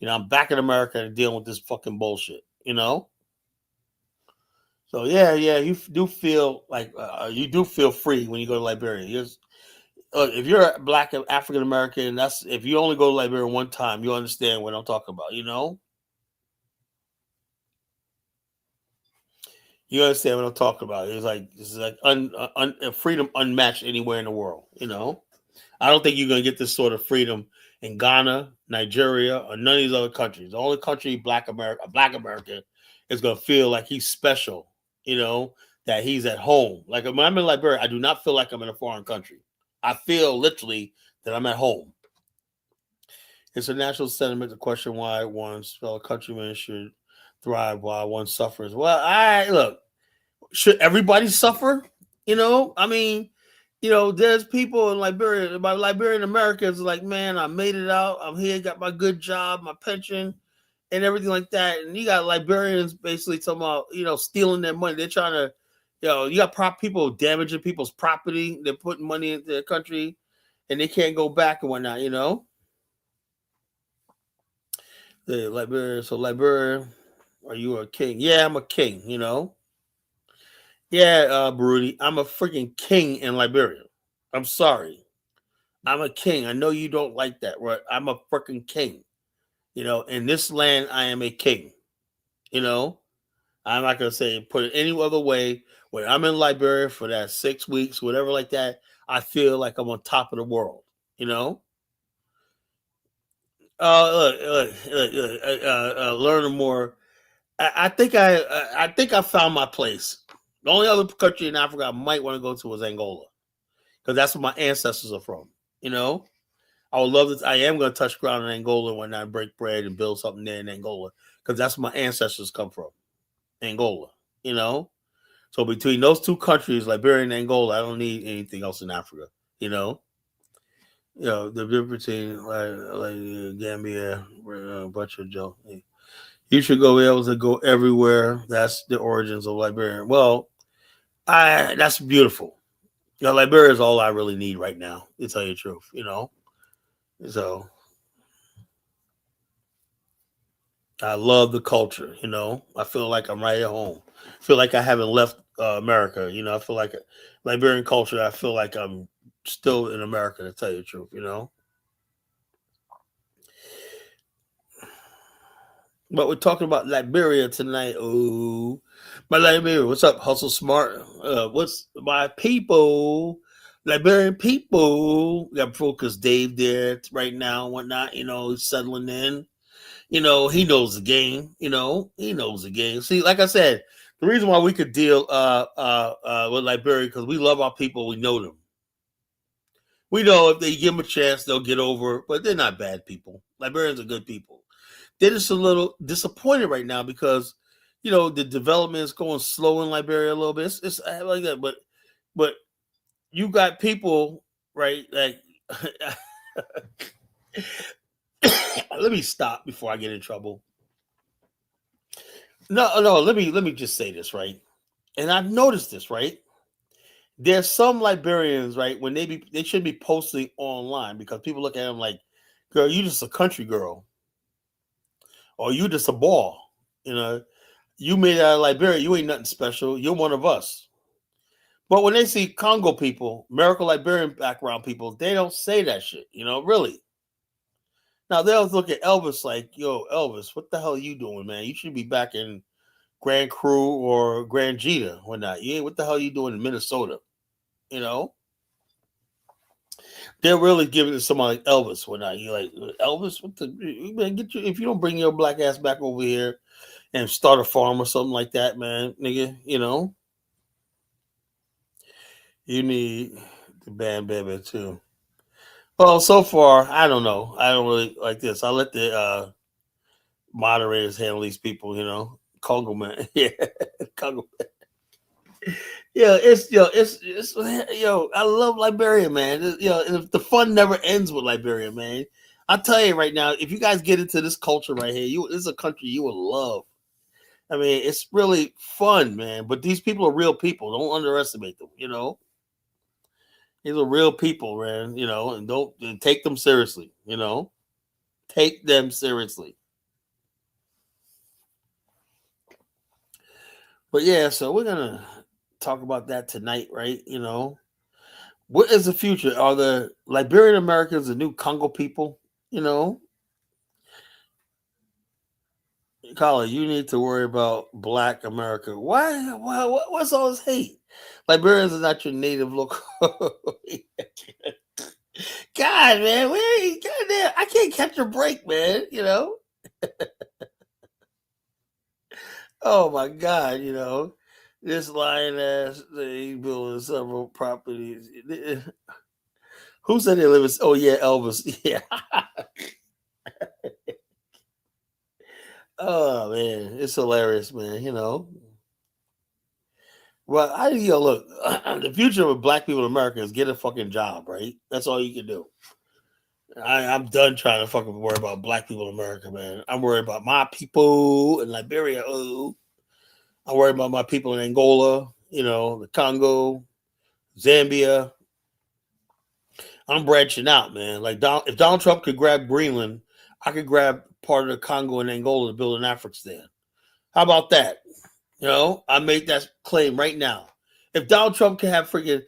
I'm back in America and dealing with this fucking bullshit. So yeah, you do feel like you do feel free when you go to Liberia. If you're a Black African American, that's if you only go to Liberia one time, you understand what I'm talking about. You understand what I'm talking about. It's like freedom unmatched anywhere in the world. I don't think you're gonna get this sort of freedom in Ghana, Nigeria, or none of these other countries. The only country Black American is gonna feel like he's special. That he's at home. Like when I'm in Liberia, I do not feel like I'm in a foreign country. I feel literally that I'm at home. It's a natural sentiment to question why one's fellow countrymen should thrive while one suffers. Well, look. Should everybody suffer? There's people in Liberia, my Liberian Americans, like, man, I made it out. I'm here, got my good job, my pension, and everything like that. And you got Liberians basically talking about, stealing their money. They're trying to, you got people damaging people's property. They're putting money into their country, and they can't go back and whatnot. The Liberia. So Liberia, are you a king? Yeah, I'm a king. Yeah, Baruti, I'm a freaking king in Liberia. I'm sorry. I'm a king. I know you don't like that, right? I'm a freaking king. In this land, I am a king. I'm not going to say put it any other way. When I'm in Liberia for that 6 weeks, whatever like that, I feel like I'm on top of the world. Learning more. I think I found my place. The only other country in Africa I might want to go to is Angola, because that's where my ancestors are from. I would love to. I am going to touch ground in Angola when I break bread and build something there in Angola, because that's where my ancestors come from, Angola. So between those two countries, Liberia and Angola, I don't need anything else in Africa. The difference between like Gambia, a bunch of Joe. You should be able to go everywhere. That's the origins of Liberia. Well, that's beautiful. Liberia is all I really need right now, to tell you the truth, So I love the culture, I feel like I'm right at home. I feel like I haven't left America, I feel like Liberian culture, I feel like I'm still in America, to tell you the truth, But we're talking about Liberia tonight. Oh, my Liberia, what's up, Hustle Smart? What's my people? Liberian people. We got Focus Dave there right now and whatnot. He's settling in. He knows the game. He knows the game. See, like I said, the reason why we could deal with Liberia, because we love our people. We know them. We know if they give them a chance, they'll get over. But they're not bad people. Liberians are good people. They're just a little disappointed right now because, the development is going slow in Liberia a little bit. It's like that, but you got people, right? Like, let me stop before I get in trouble. No. Let me just say this, right? And I've noticed this, right? There's some Liberians, right? When they should be posting online because people look at them like, girl, you just a country girl. Or you just a ball, you made out of Liberia, you ain't nothing special. You're one of us. But when they see Congo people, American Liberian background people, they don't say that shit, really. Now they'll look at Elvis like, yo, Elvis, what the hell are you doing, man? You should be back in Grand Cru or Grand Jita or not. What the hell are you doing in Minnesota? They're really giving it to somebody like Elvis or not. You're like, Elvis, man, if you don't bring your black ass back over here and start a farm or something like that, man, nigga, you need the band baby too. Well, so far, I don't know. I don't really like this. I let the moderators handle these people, Congo man. Yeah, Congo man. Yeah, it's I love Liberia, man. The fun never ends with Liberia, man. I'll tell you right now, if you guys get into this culture right here, this is a country you will love. I mean, it's really fun, man. But these people are real people. Don't underestimate them, you know? These are real people, man, you know, and don't take them seriously, you know? Take them seriously. But yeah, so we're going to talk about that tonight, right? You know? What is the future? Are the Liberian Americans the new Congo people? You know? Colin, you need to worry about Black America. Why? What's all this hate? Liberians are not your native local. God, man, goddamn, I can't catch a break, man. You know? Oh my God, you know, this lying ass they building several properties. Who said they live in? Oh yeah, Elvis. Yeah. Oh man, it's hilarious, man. You know. Well, look. The future of Black people in America is get a fucking job, right? That's all you can do. I'm done trying to fucking worry about Black people in America, man. I'm worried about my people in Liberia. Oh, I'm worried about my people in Angola, you know, the Congo, Zambia. I'm branching out, man. Like if Donald Trump could grab Greenland, I could grab part of the Congo and Angola to build an Afghanistan. How about that? You know, I made that claim right now. If Donald Trump can have freaking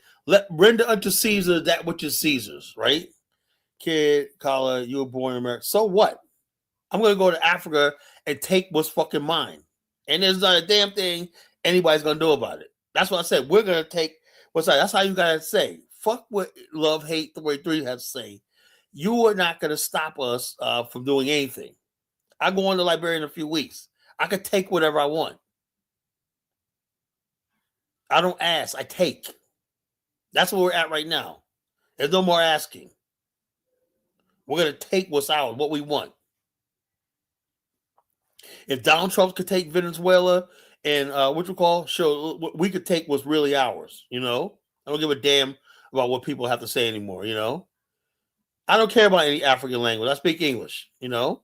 render unto Caesar that which is Caesar's, right? Kid, Kala, you were born in America. So what? I'm gonna go to Africa and take what's fucking mine. And there's not a damn thing anybody's gonna do about it. That's what I said. We're gonna take what's that? That's how you gotta say. Fuck what love, hate, the way 3 has to say. You are not gonna stop us from doing anything. I go on to Liberia in a few weeks. I could take whatever I want. I don't ask, I take. That's where we're at right now. There's no more asking. We're gonna take what's ours, what we want. If Donald Trump could take Venezuela and we could take what's really ours, you know? I don't give a damn about what people have to say anymore, you know? I don't care about any African language. I speak English, you know?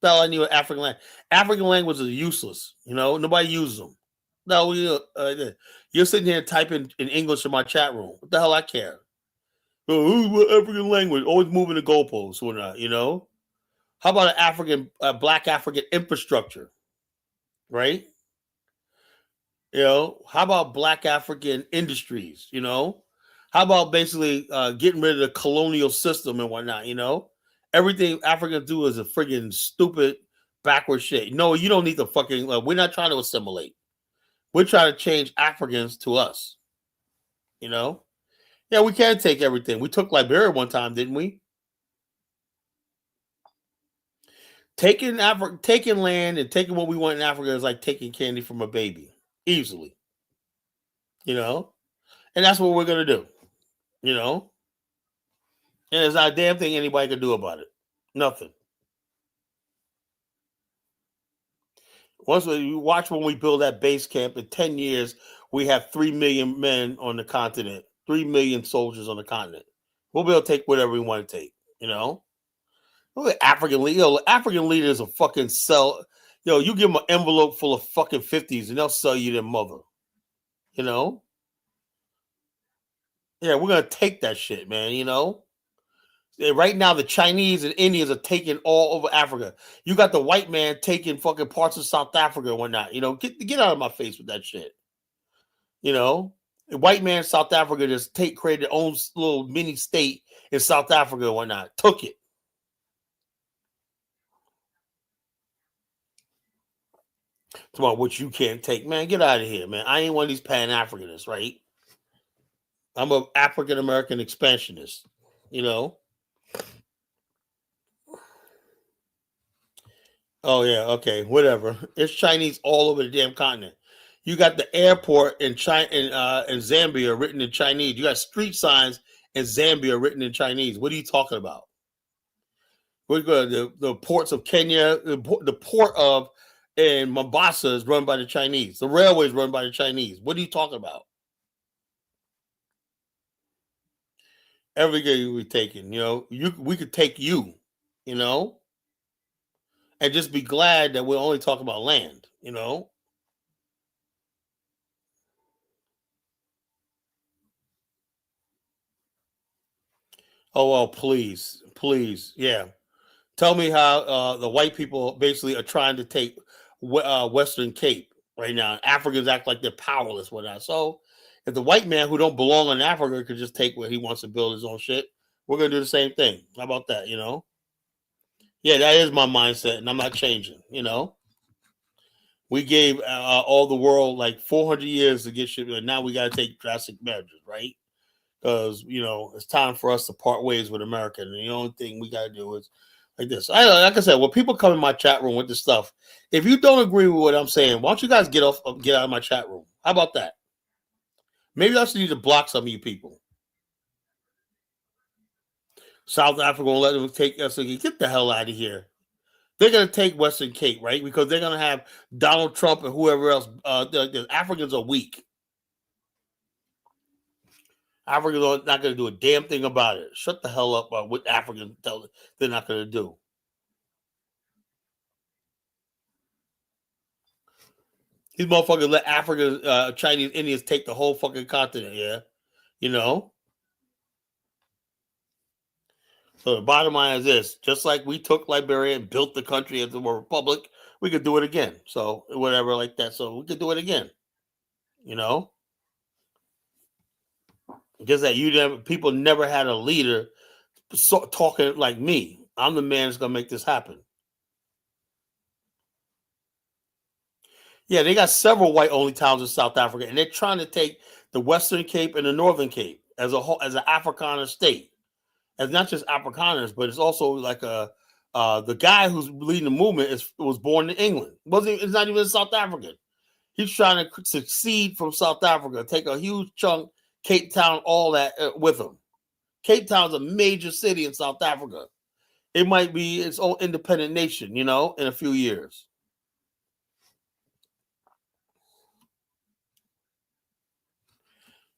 That's all I knew African language. African languages are useless, you know? Nobody uses them. No, you're sitting here typing in English in my chat room. What the hell I care? What African language? Always moving the goalposts or not, you know? How about an Black African infrastructure, right? You know, how about Black African industries, you know? How about basically getting rid of the colonial system and whatnot, you know? Everything Africans do is a friggin' stupid, backward shit. No, you don't need to fucking, we're not trying to assimilate. We're trying to change Africans to us, you know? Yeah, we can't take everything. We took Liberia one time, didn't we? Taking land and taking what we want in Africa is like taking candy from a baby, easily. You know, and that's what we're gonna do. You know, and there's not a damn thing anybody can do about it. Nothing. Once you watch when we build that base camp in 10 years, we have 3 million men on the continent, 3 million soldiers on the continent. We'll be able to take whatever we want to take. You know. African leaders will fucking sell. You give them an envelope full of fucking 50s and they'll sell you their mother. You know? Yeah, we're gonna take that shit, man. You know? Right now, the Chinese and Indians are taking all over Africa. You got the white man taking fucking parts of South Africa and whatnot. You know, get out of my face with that shit. You know? The white man in South Africa just created their own little mini state in South Africa and whatnot. Took it. It's about what you can't take, man. Get out of here, man. I ain't one of these Pan-Africanists, right? I'm an African American expansionist, you know. Oh yeah, okay, whatever. It's Chinese all over the damn continent. You got the airport in China in Zambia written in Chinese. You got street signs in Zambia written in Chinese. What are you talking about? We're going the ports of Kenya, the port of in Mombasa is run by the Chinese. The railway is run by the Chinese. What are you talking about? Everything we taken, we could take you, and just be glad that we're only talking about land, Oh well, please, yeah. Tell me how the white people basically are trying to take Western Cape right now. Africans act like they're powerless with that. So if the white man who don't belong in Africa could just take where he wants to build his own shit, we're gonna do the same thing. How about that? Yeah, that is my mindset, and I'm not changing. We gave all the world like 400 years to get shit, and now we got to take drastic measures, right? Because it's time for us to part ways with America, and the only thing we got to do is like this. Like I said, when people come in my chat room with this stuff, if you don't agree with what I'm saying, why don't you guys get out of my chat room? How about that? Maybe I should need to block some of you people. South Africa won't let them take us. Get the hell out of here. They're going to take Western Cape, right? Because they're going to have Donald Trump and whoever else. The Africans are weak. Africans are not going to do a damn thing about it. Shut the hell up about what Africans tell they're not going to do. These motherfuckers let Africa, Chinese, Indians take the whole fucking continent, yeah? So the bottom line is this. Just like we took Liberia and built the country into a republic, we could do it again. So whatever like that. So we could do it again. Just that people never had a leader talking like me. I'm the man that's going to make this happen. Yeah, they got several white-only towns in South Africa, and they're trying to take the Western Cape and the Northern Cape as a whole, as an Afrikaner state. It's not just Afrikaners, but it's also like the guy who's leading the movement was born in England. It's not even South African. He's trying to succeed from South Africa, take a huge chunk, Cape Town, all that with him. Cape Town's a major city in South Africa. It might be its own independent nation, in a few years.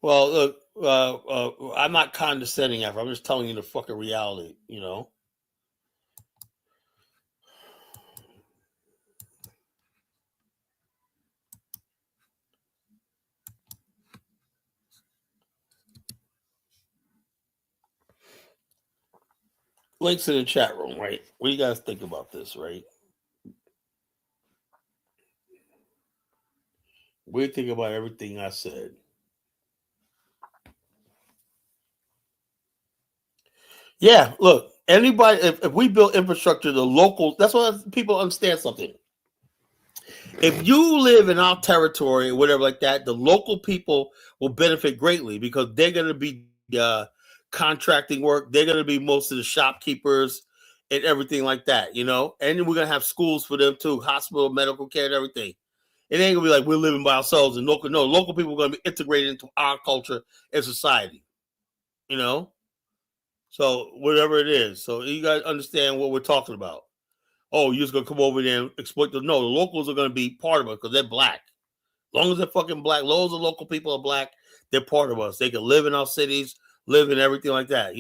Well, look, I'm not condescending ever. I'm just telling you the fucking reality, Links in the chat room, right? What do you guys think about this, right? What do you think about everything I said? Yeah, look, anybody, if we build infrastructure, the local, that's why people understand something. If you live in our territory or whatever like that, the local people will benefit greatly because they're going to be contracting work. They're going to be most of the shopkeepers and everything like that, And then we're going to have schools for them too, hospital, medical care, and everything. It ain't going to be like we're living by ourselves and local people are going to be integrated into our culture and society, So whatever it is. So you guys understand what we're talking about. Oh, you're just going to come over there and exploit the locals are going to be part of it because they're black. As long as they're fucking black, as long as the local people are black, they're part of us. They can live in our cities, live in everything like that,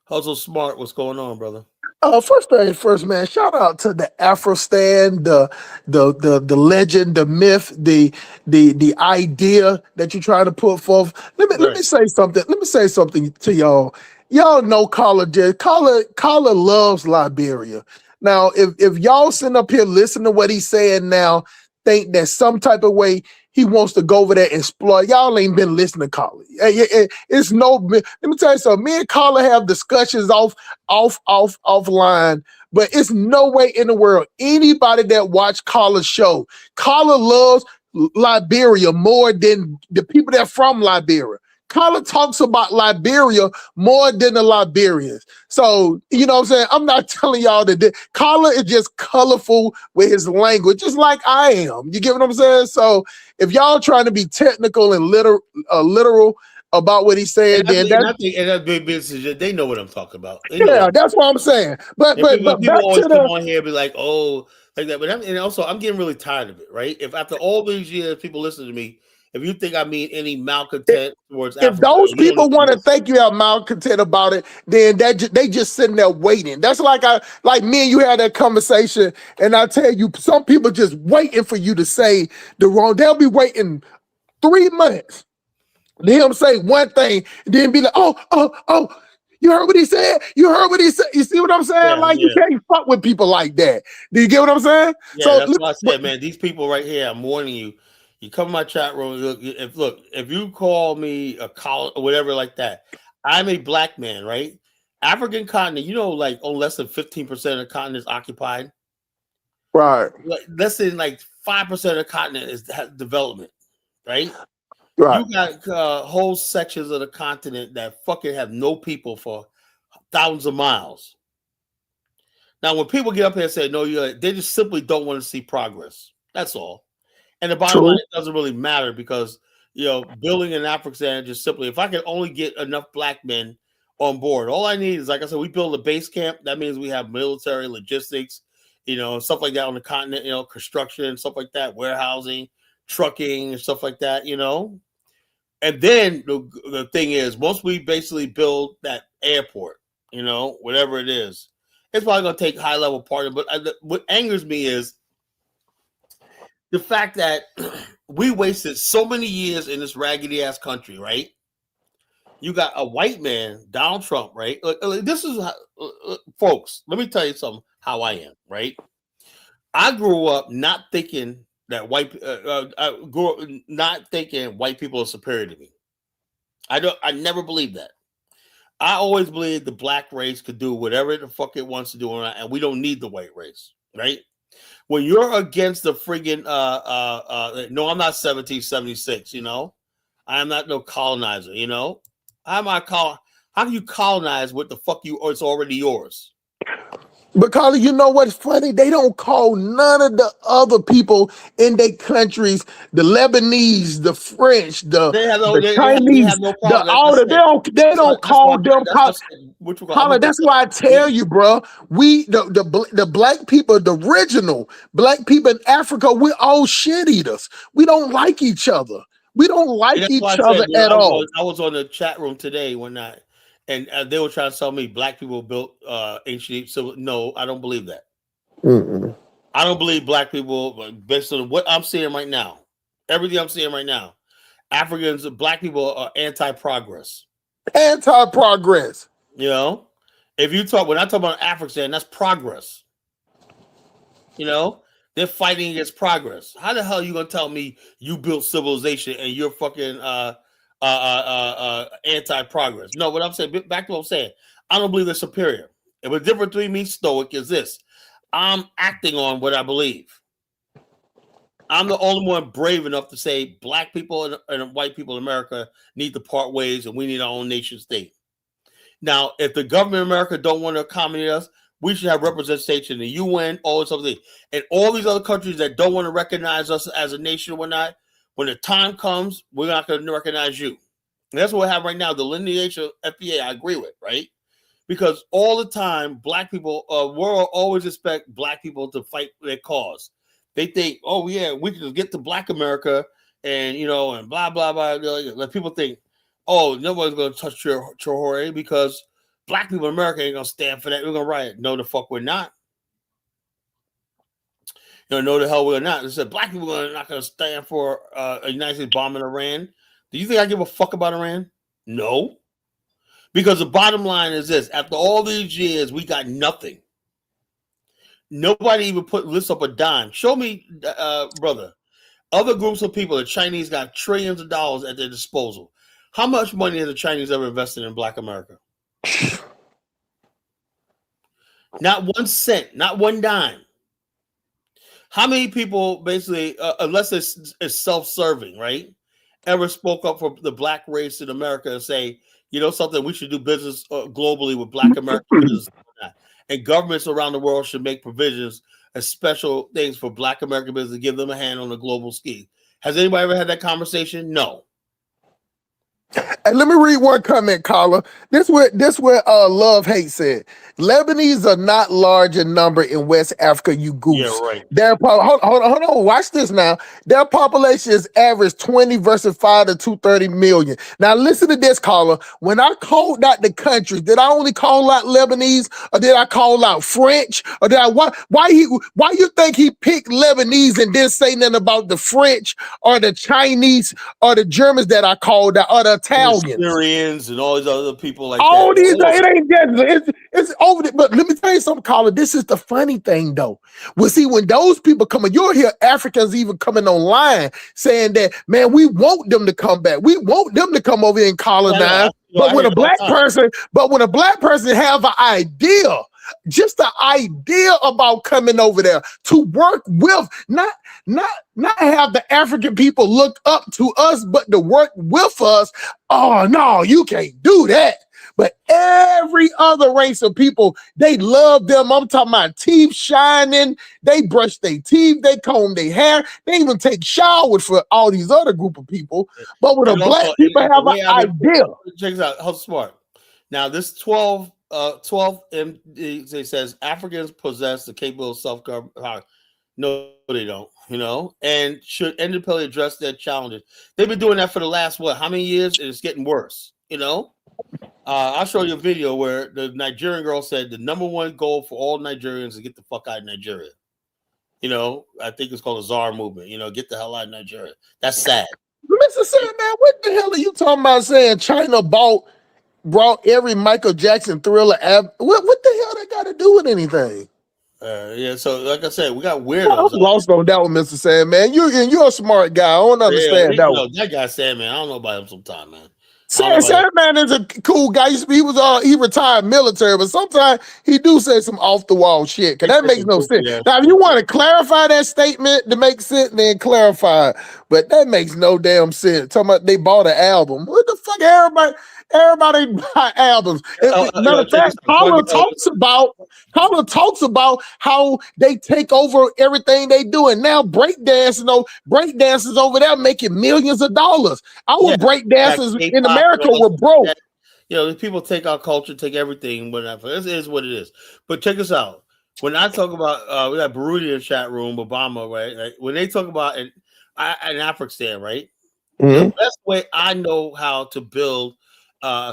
Hustle Smart, what's going on, brother? First thing first, man. Shout out to the Afrostan, the legend, the myth, the idea that you're trying to put forth. Let me say something. Let me say something to y'all. Y'all know Carla loves Liberia. Now, if y'all sitting up here listening to what he's saying now, think that some type of way he wants to go over there and exploit. Y'all ain't been listening to Carla. It's no. Let me tell you something. Me and Carla have discussions offline, but it's no way in the world anybody that watch Carla's show. Carla loves Liberia more than the people that are from Liberia. Carla talks about Liberia more than the Liberians. So, you know what I'm saying? I'm not telling y'all that Carla is just colorful with his language, just like I am. You get what I'm saying? So if y'all trying to be technical and literal about what he's saying, they know what I'm talking about. That's what I'm saying. But people always come on here and be like, oh, like that. But and also, I'm getting really tired of it, right? If after all these years, people listen to me, if you think I mean any malcontent towards If Africa, those you don't people even want to listen. think you have malcontent about it, then they just sitting there waiting. That's like me and you had that conversation, and I tell you, some people just waiting for you to say the wrong. They'll be waiting 3 months. Him say one thing, then be like, oh. You heard what he said? You heard what he said? You see what I'm saying? Yeah, Like, you yeah. can't fuck with people like that. Do you get what I'm saying? Yeah, So, that's why I said, man, these people right here, I'm warning you. You come in my chat room. If you call me a college or whatever like that, I'm a black man, right? African continent, like on less than 15% of the continent is occupied. right, Like less than like 5% of the continent has development, right? right. You got whole sections of the continent that fucking have no people for thousands of miles. Now, when people get up here and say no, they just simply don't want to see progress. That's all. And the bottom line, True. it doesn't really matter because building in Africa just simply, if I can only get enough black men on board, all I need is, like I said, we build a base camp. That means we have military logistics, stuff like that on the continent, construction, stuff like that, warehousing, trucking, and stuff like that, And then the thing is, once we basically build that airport, whatever it is, it's probably going to take high level part of it. But what angers me is the fact that we wasted so many years in this raggedy ass country, right? You got a white man, Donald Trump, right? This is folks. Let me tell you something. How I am, right? I grew up not thinking that I grew up not thinking white people are superior to me. I never believed that. I always believed the black race could do whatever the fuck it wants to do, and we don't need the white race, right? When you're against the friggin' no, I'm not 1776, I am not no colonizer, how do you colonize what the fuck or it's already yours? Because you know what's funny? They don't call none of the other people in their countries, the Lebanese, the French, the They have Chinese, no the problem. all the they don't call them I'm gonna That's why I tell you, bro. We the black people, the original black people in Africa, we're all shit eaters. We don't like each other. We don't like that's why I each said other at all. I was on the chat room today and they were trying to tell me black people built ancient. So no, I don't believe that. Mm-mm. I don't believe black people, based on what I'm seeing right now, everything I'm seeing right now, black people are anti-progress. Anti-progress. If you when I talk about African, that's progress. They're fighting against progress. How the hell are you gonna tell me you built civilization and you're fucking anti-progress? No, what I'm saying, back to what I'm saying, I don't believe they're superior. And the difference between me stoic is this: I'm acting on what I believe. I'm the only one brave enough to say black people and white people in America need to part ways and we need our own nation state. Now, if the government of America don't want to accommodate us, we should have representation in the UN, all this other thing. And all these other countries that don't want to recognize us as a nation or whatnot, when the time comes, we're not going to recognize you. And that's what we have right now. The lineage of FBA, I agree with, right? Because all the time, black people, we'll always expect black people to fight their cause. They think, oh, yeah, we can just get to black America and, and blah, blah, blah. Let people think, oh, nobody's going to touch your because black people in America ain't going to stand for that. We're going to riot. No, the fuck we're not. No, the hell we're not. They said black people are not going to stand for a United States bombing Iran. Do you think I give a fuck about Iran? No. Because the bottom line is this. After all these years, we got nothing. Nobody even lifts up a dime. Show me, brother, other groups of people, the Chinese got trillions of dollars at their disposal. How much money has the Chinese ever invested in black America? Not 1 cent, not one dime. How many people basically, unless it's self-serving, right, ever spoke up for the black race in America and say, something, we should do business globally with black American business, and governments around the world should make provisions and special things for black American business to give them a hand on the global scheme. Has anybody ever had that conversation? No. And let me read one comment, caller. This what Love Hate said. Lebanese are not large in number in West Africa, you Yeah, goose. right. Hold on. Watch this now. Their population is average 20 versus 5 to 230 million. Now listen to this, caller. When I called out the countries, did I only call out Lebanese or did I call out French? Or did I why you think he picked Lebanese and didn't say nothing about the French or the Chinese or the Germans that I called out or the Italians? Syrians and all these other people like All that. these, it ain't that. It's over there. But let me tell you something, caller. This is the funny thing, though. Well, see, when those people come, you'll hear Africans even coming online saying that, man, we want them to come back. We want them to come over here and colonize. But when a black person have an idea, just the idea about coming over there to work with, not have the African people look up to us, but to work with us. Oh no, you can't do that. But every other race of people, they love them. I'm talking about teeth shining. They brush their teeth. They comb their hair. They even take showers for all these other group of people. But when a black people have an idea. Check this out. How smart. Now, this 12 MD says Africans possess the capable of self-government. No, they don't, and should independently address their challenges. They've been doing that for the last, how many years? And it's getting worse, I'll show you a video where the Nigerian girl said the number one goal for all Nigerians is to get the fuck out of Nigeria. I think it's called the Czar movement, get the hell out of Nigeria. That's sad. Mr. Sandman, what the hell are you talking about saying China brought every Michael Jackson Thriller? What the hell that got to do with anything? So like I said, we got weirdos. I'm lost on that one, Mr. Sandman. You're a smart guy. I don't understand that one. That guy Sandman, I don't know about him sometime, man. Sandman is a cool guy. He retired military, but sometimes he do say some off the wall shit. Cause that makes no sense. Yeah. Now, if you want to clarify that statement to make sense, then clarify. But that makes no damn sense. Talking about they bought an album. What the fuck? Everybody buy albums. Matter of fact, Carla talks about how they take over everything they do, and now breakdancers over there making millions of dollars. Our breakdancers in America were broke. People take our culture, take everything, whatever. This is what it is. But check this out. When I talk about, we got Baruti in the chat room, Obama, right? Like, when they talk about an Afghanistan, right? Mm-hmm. The best way I know how to build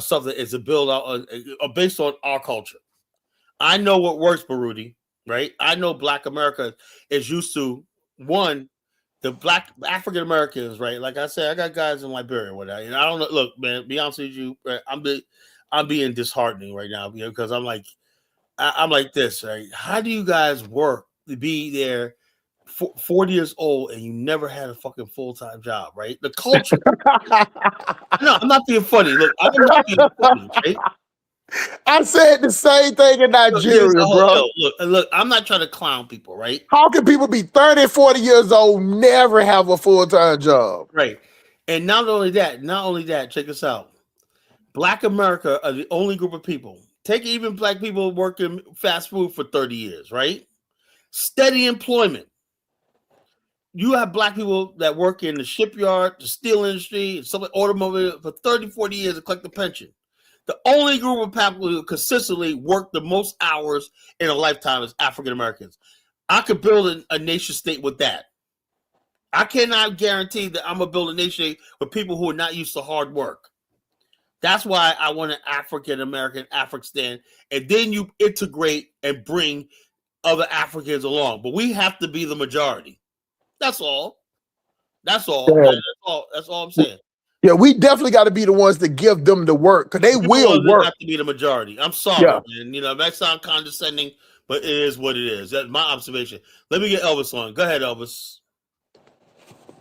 something is to build out based on our culture. I know what works, Baruti, right? I know Black America is used to the Black African Americans, right? Like I said, I got guys in Liberia, whatever. I don't know. Look, man, be honest with you, I'm being disheartening right now because I'm like this, right? How do you guys work to be there 40 years old and you never had a fucking full-time job, right? The culture. No, I'm not being funny. Look, I'm not being funny, right? I said the same thing in Nigeria, bro. Look, I'm not trying to clown people, right? How can people be 30, 40 years old, never have a full-time job? Right. And not only that, check this out. Black America are the only group of people. Take even Black people working fast food for 30 years, right? Steady employment. You have Black people that work in the shipyard, the steel industry, some automobile for 30, 40 years to collect the pension. The only group of people who consistently work the most hours in a lifetime is African Americans. I could build a nation state with that. I cannot guarantee that I'm going to build a nation state with people who are not used to hard work. That's why I want an African American, Afghanistan, and then you integrate and bring other Africans along. But we have to be the majority. That's all. That's all. Yeah. That's all I'm saying. Yeah, we definitely got to be the ones that give them the work because they will work. Have to be the majority. I'm sorry, man. That sounds condescending, but it is what it is. That's my observation. Let me get Elvis on. Go ahead, Elvis.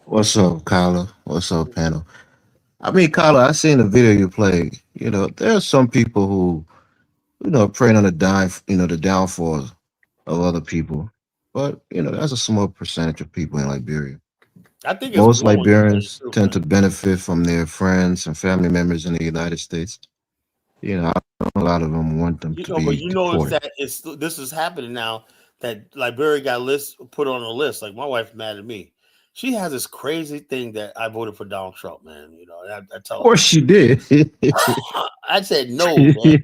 What's up, Kyla? What's up, panel? I mean, Kyla, I seen the video you played. There are some people who, preying on the downfall of other people. But, that's a small percentage of people in Liberia. I think most Liberians tend to benefit from their friends and family members in the United States. A lot of them want them to be deported. This is happening now that Liberia got put on a list. Like my wife mad at me. She has this crazy thing that I voted for Donald Trump, man. You know, I tell Of course she did. her. I said no, man.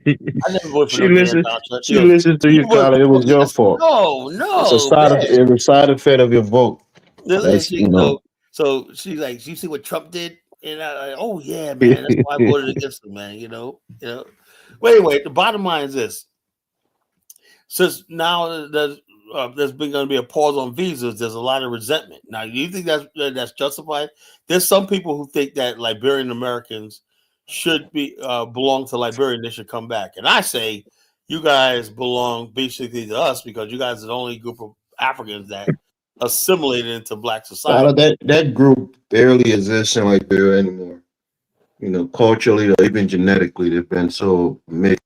I never voted for she no damn listened. Donald Trump. She She goes, listened to you you, voted Carla. for It Trump? was your I said, fault. no, It's a no, side. man. It's a side effect of your vote. And That's she you know. so she's like, you see what Trump did? And I like, oh yeah, man. That's why I voted against him, man. You know. Well, anyway, the bottom line is this: since now there's been going to be a pause on visas, there's a lot of resentment. Now, do you think that's justified? There's some people who think that Liberian Americans should be belong to Liberia and they should come back. And I say, you guys belong basically to us because you guys are the only group of Africans that assimilated into black society. Carla, that group barely exists in Liberia anymore. You know, culturally or even genetically, they've been so mixed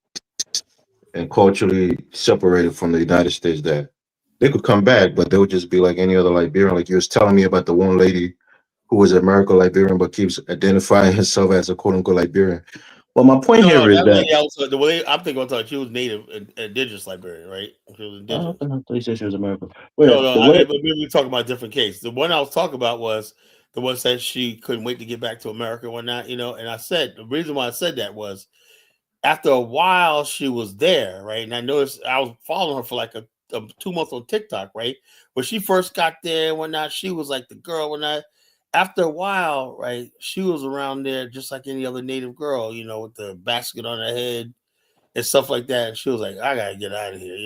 and culturally separated from the United States that they could come back, but they would just be like any other Liberian. Like you was telling me about the one lady who was American Liberian but keeps identifying herself as a quote unquote Liberian. Well, my point No, here is that that lady also the way I'm thinking about she was native indigenous Liberian, right? She was indigenous. I thought you said she was American. No, Well, no, the way maybe we talking about a different case. The one I was talking about was the one said she couldn't wait to get back to America and whatnot, and I said the reason why I said that was after a while she was there, right? And I noticed I was following her for like a 2 months on TikTok, right? When she first got there and whatnot, she was like the girl whatnot. After a while, right, she was around there just like any other native girl, with the basket on her head and stuff like that. And she was like, I gotta get out of here.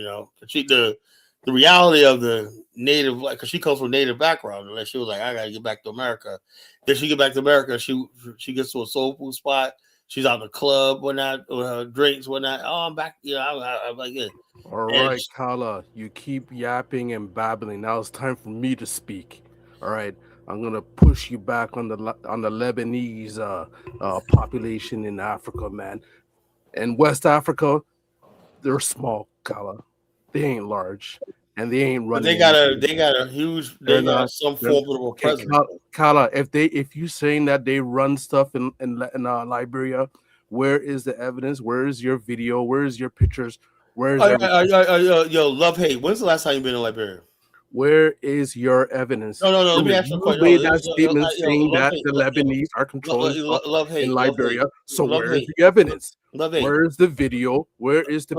The reality of the native, like, cause she comes from native background, and she was like, I gotta get back to America. Then she get back to America, she gets to a soul food spot. She's out in the club, whatnot, with her drinks, whatnot. Oh, I'm back. I'm like, yeah. All right, Kala, you keep yapping and babbling. Now it's time for me to speak. All right, I'm gonna push you back on the Lebanese population in Africa, man. In West Africa, they're small, Kala. They ain't large, and they ain't But running. they got a huge, They're they got not some they're- formidable okay, presence. Kala, if you saying that they run stuff in Liberia, where is the evidence? Where is your video? Where is your pictures? Where is everything? Yo, love hate. When's the last time you been in Liberia? Where is your evidence? No. Let me ask you a question. made that statement saying Love that hate. the Lebanese are controlling stuff Love hate. in Love Liberia. hate. So Love where is hate. the evidence? Love hate. Where is the video? Where is the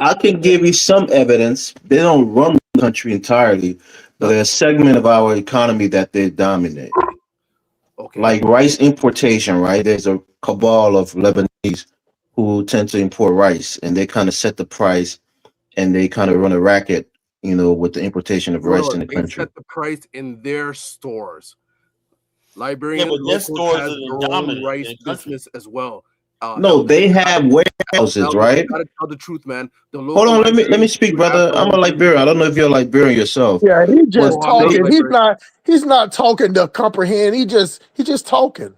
I can give you some evidence. They don't run the country entirely, but there's a segment of our economy that they dominate. Okay. Like rice importation, right? There's a cabal of Lebanese who tend to import rice, and they kind of set the price, and they kind of run a racket, with the importation of rice in the They country. set the price in their stores. Yeah, Liberian but their locals stores has are their own dominant rice in the country. business as well. No, they have warehouses, right? You gotta tell the truth, man. The Hold local on, let me Liberians speak, do have brother. their I'm own a business. Liberian. I don't know if you're a Liberian yourself. Yeah, he just Oh, I'm not talking. Liberian. He's not talking to comprehend. He just talking.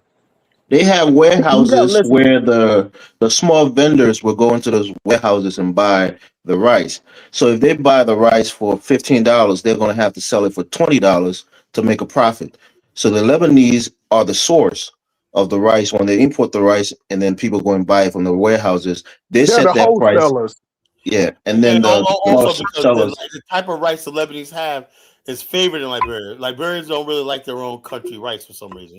They have You gotta warehouses listen. where the small vendors will go into those warehouses and buy the rice. So if they buy the rice for $15, they're going to have to sell it for $20 to make a profit. So the Lebanese are the source of the rice when they import the rice, and then people go and buy it from the warehouses. They They're the set that price, wholesalers. yeah, and then And the small also because sellers. the type of rice the Lebanese have is favored in Liberia. Liberians don't really like their own country rice for some reason.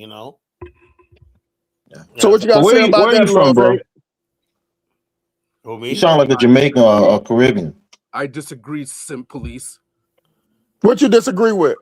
So what you So got to say about where are that, you from, love? bro? Hate? Who, You me? sound like a Jamaican or a Caribbean. I disagree, police, What you disagree with?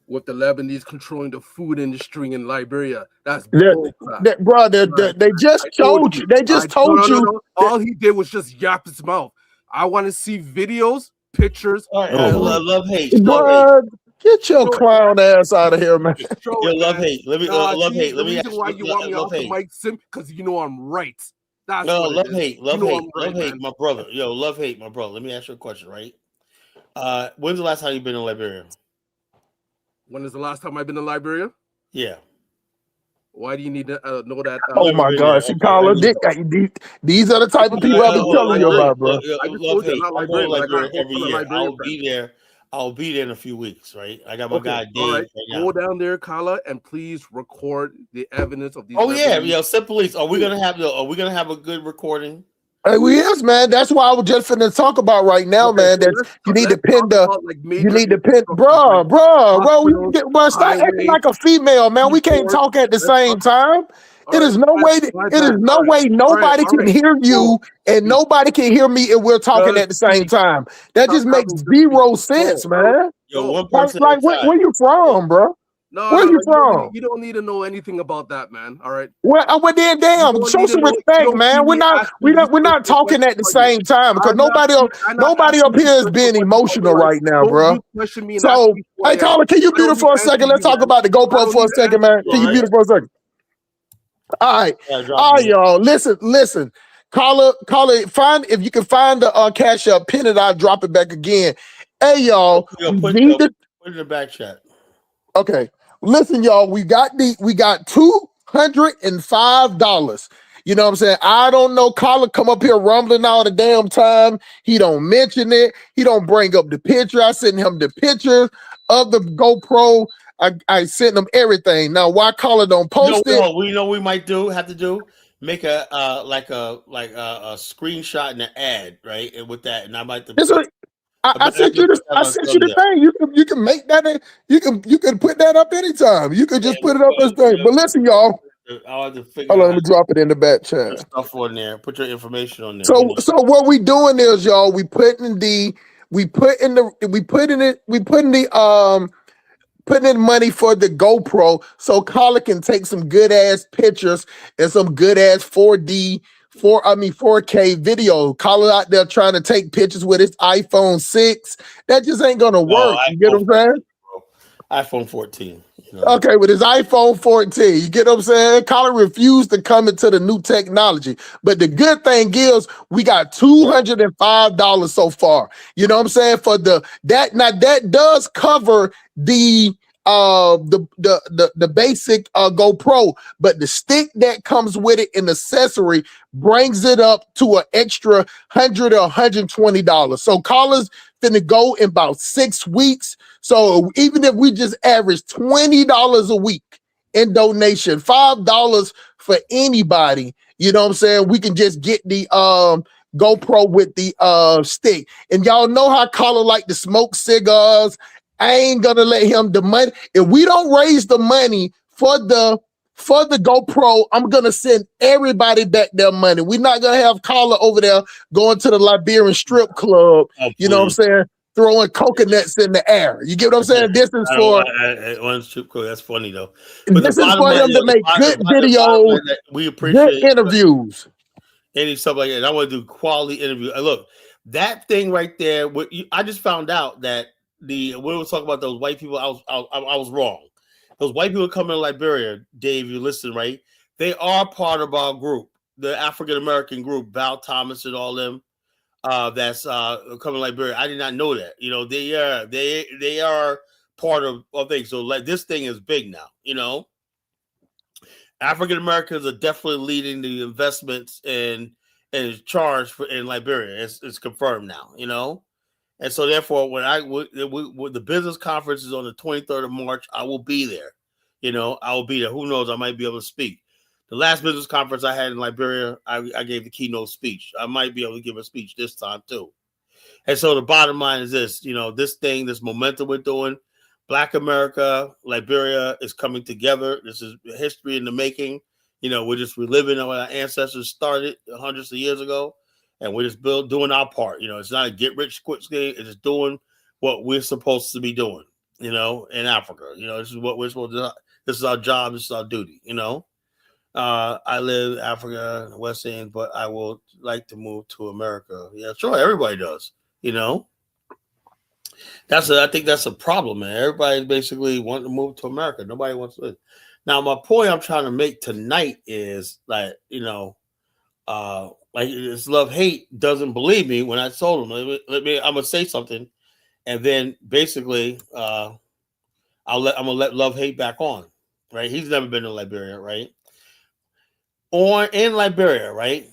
with the Lebanese controlling the food industry in Liberia. That's That, bullcrap. bro, they just I told told you. you. They just No, told no, no, you. no. All he did was just yap his mouth. I want to see videos, pictures. All right, Oh, love hate. Love hate. Bro, get your Show it. clown ass out of here, man. Show Yo, it, love man. hate. Let me Nah, love see, hate. the Let me reason ask why you. you want me Love off the hate. mic, Sim, because you know I'm right. That's No, what it love is. hate. Love you know hate. I'm right, Love hate, man. my brother. Yo, love hate, my brother. Let me ask you a question, right? When's the last time you've been in Liberia? When is the last time I've been to Liberia? Yeah. Why do you need to know that? Oh Never my been there. God, see, Carla, these are the type of people I be telling you about, bro. I just Love told you I'm hate. not I go to Liberian, but I got a Liberia whole every ton of year. Liberian friends. I'll be there in a few weeks, right? I got my Okay, guy all Dave right. right now. Go down there, Kala, and please record the evidence of these. Oh yeah, Lebanese. Sip Police. Are we gonna have a good recording? We is, man. That's why I was just finna talk about right now, Okay, man. so That you need to pin talk the. about like You major need to pin, infrastructure, like bro. hospitals, Stop acting highways, like a female, man. We can't seaports. talk at the Let's same talk. time. All right, my It is bad. no way nobody All can right. hear you Bro, and speak. nobody can hear me if we're talking Just at the same speak. time. That Stop just makes having to speak. zero sense, Bro, man. Yo, one Like, person at like a time. where you from, bro? Where you from? You don't need to know anything about that, man. All right. Well, then, You damn, don't show need to some know. You respect, don't see man. me asking these We're not personal talking questions at the on you. same time because I'm not nobody up asking here these is personal being questions about your emotional life. right now, Don't bro. you question me and ask So, me who I hey, am. Caller, can you I mute don't it need for a to answer second? Let's you, talk man. about the I GoPro don't for a need to second, answer man. you, Can you all mute right? it for a second? All right, Drop it. y'all. Listen. Caller, find if you can find the cash up, pin it out, drop it back again. Hey, y'all, we need to. Put it in the back chat. Okay. Listen, y'all, we got $205. You know what I'm saying? I don't know. Colin come up here rumbling all the damn time. He don't mention it. He don't bring up the picture. I sent him the picture of the GoPro. I sent him everything. Now, why Colin don't post it? We know we might have to do make a a screenshot and an ad, right? And with that, and I might I sent you the thing. You can make that. You can put that up anytime. You could just put it up as thing. But listen, y'all. I'll have to figure Hold on, out let me drop it in the back chat. stuff on there. Put your information on there. So what we doing is, y'all, we putting money for the GoPro so Carla can take some good ass pictures and some good ass 4K video. Carla out there trying to take pictures with his iPhone 6. That just ain't gonna work. You get what I'm saying? iPhone 14. Okay, with his iPhone 14, you get what I'm saying? Colin refused to come into the new technology. But the good thing is we got $205 so far. You know what I'm saying? For that does cover the basic GoPro, but the stick that comes with it and accessory brings it up to an extra $100 or $120. So Colin's finna go in about 6 weeks. So even if we just average $20 a week in donation, $5 for anybody, you know what I'm saying? We can just get the GoPro with the stick. And y'all know how Colin like to smoke cigars. I ain't gonna let him the money. If we don't raise the money for the GoPro, I'm gonna send everybody back their money. We're not gonna have Colin over there going to the Liberian strip club. You know what I'm saying? Throwing coconuts in the air. You get what I'm saying? This is for That's funny though. But this is for him to make good videos, We appreciate good interviews. Any stuff like that. I want to do quality interview. Look, that thing right there. I just found out that we were talking about those white people. I was wrong. Those white people coming to Liberia, Dave. You listen, right? They are part of our group, the African American group, Val Thomas and all them. That's coming to Liberia. I did not know that. You know, they are part of things. So like this thing is big now. You know, African Americans are definitely leading the investments and charge in Liberia. It's confirmed now. You know, and so therefore, when the business conference is on the 23rd of March, I will be there. You know, I will be there. Who knows? I might be able to speak. The last business conference I had in Liberia, I gave the keynote speech. I might be able to give a speech this time too. And so the bottom line is this, you know, this momentum we're doing, Black America, Liberia is coming together. This is history in the making. You know, we're just reliving what our ancestors started hundreds of years ago. And we're just doing our part. You know, it's not a get rich quick scheme. It's just doing what we're supposed to be doing, you know, in Africa. You know, this is what we're supposed to do. This is our job. This is our duty, you know. I live in Africa, the West End, but I would like to move to America. Yeah, sure. Everybody does, you know. I think that's a problem, man. Everybody basically wants to move to America. Nobody wants to. Now, my point I'm trying to make tonight is like, you know, like this love hate doesn't believe me when I told him. I'm gonna say something, and then basically, I'm gonna let love hate back on. Right? He's never been to Liberia, right? In Liberia, right?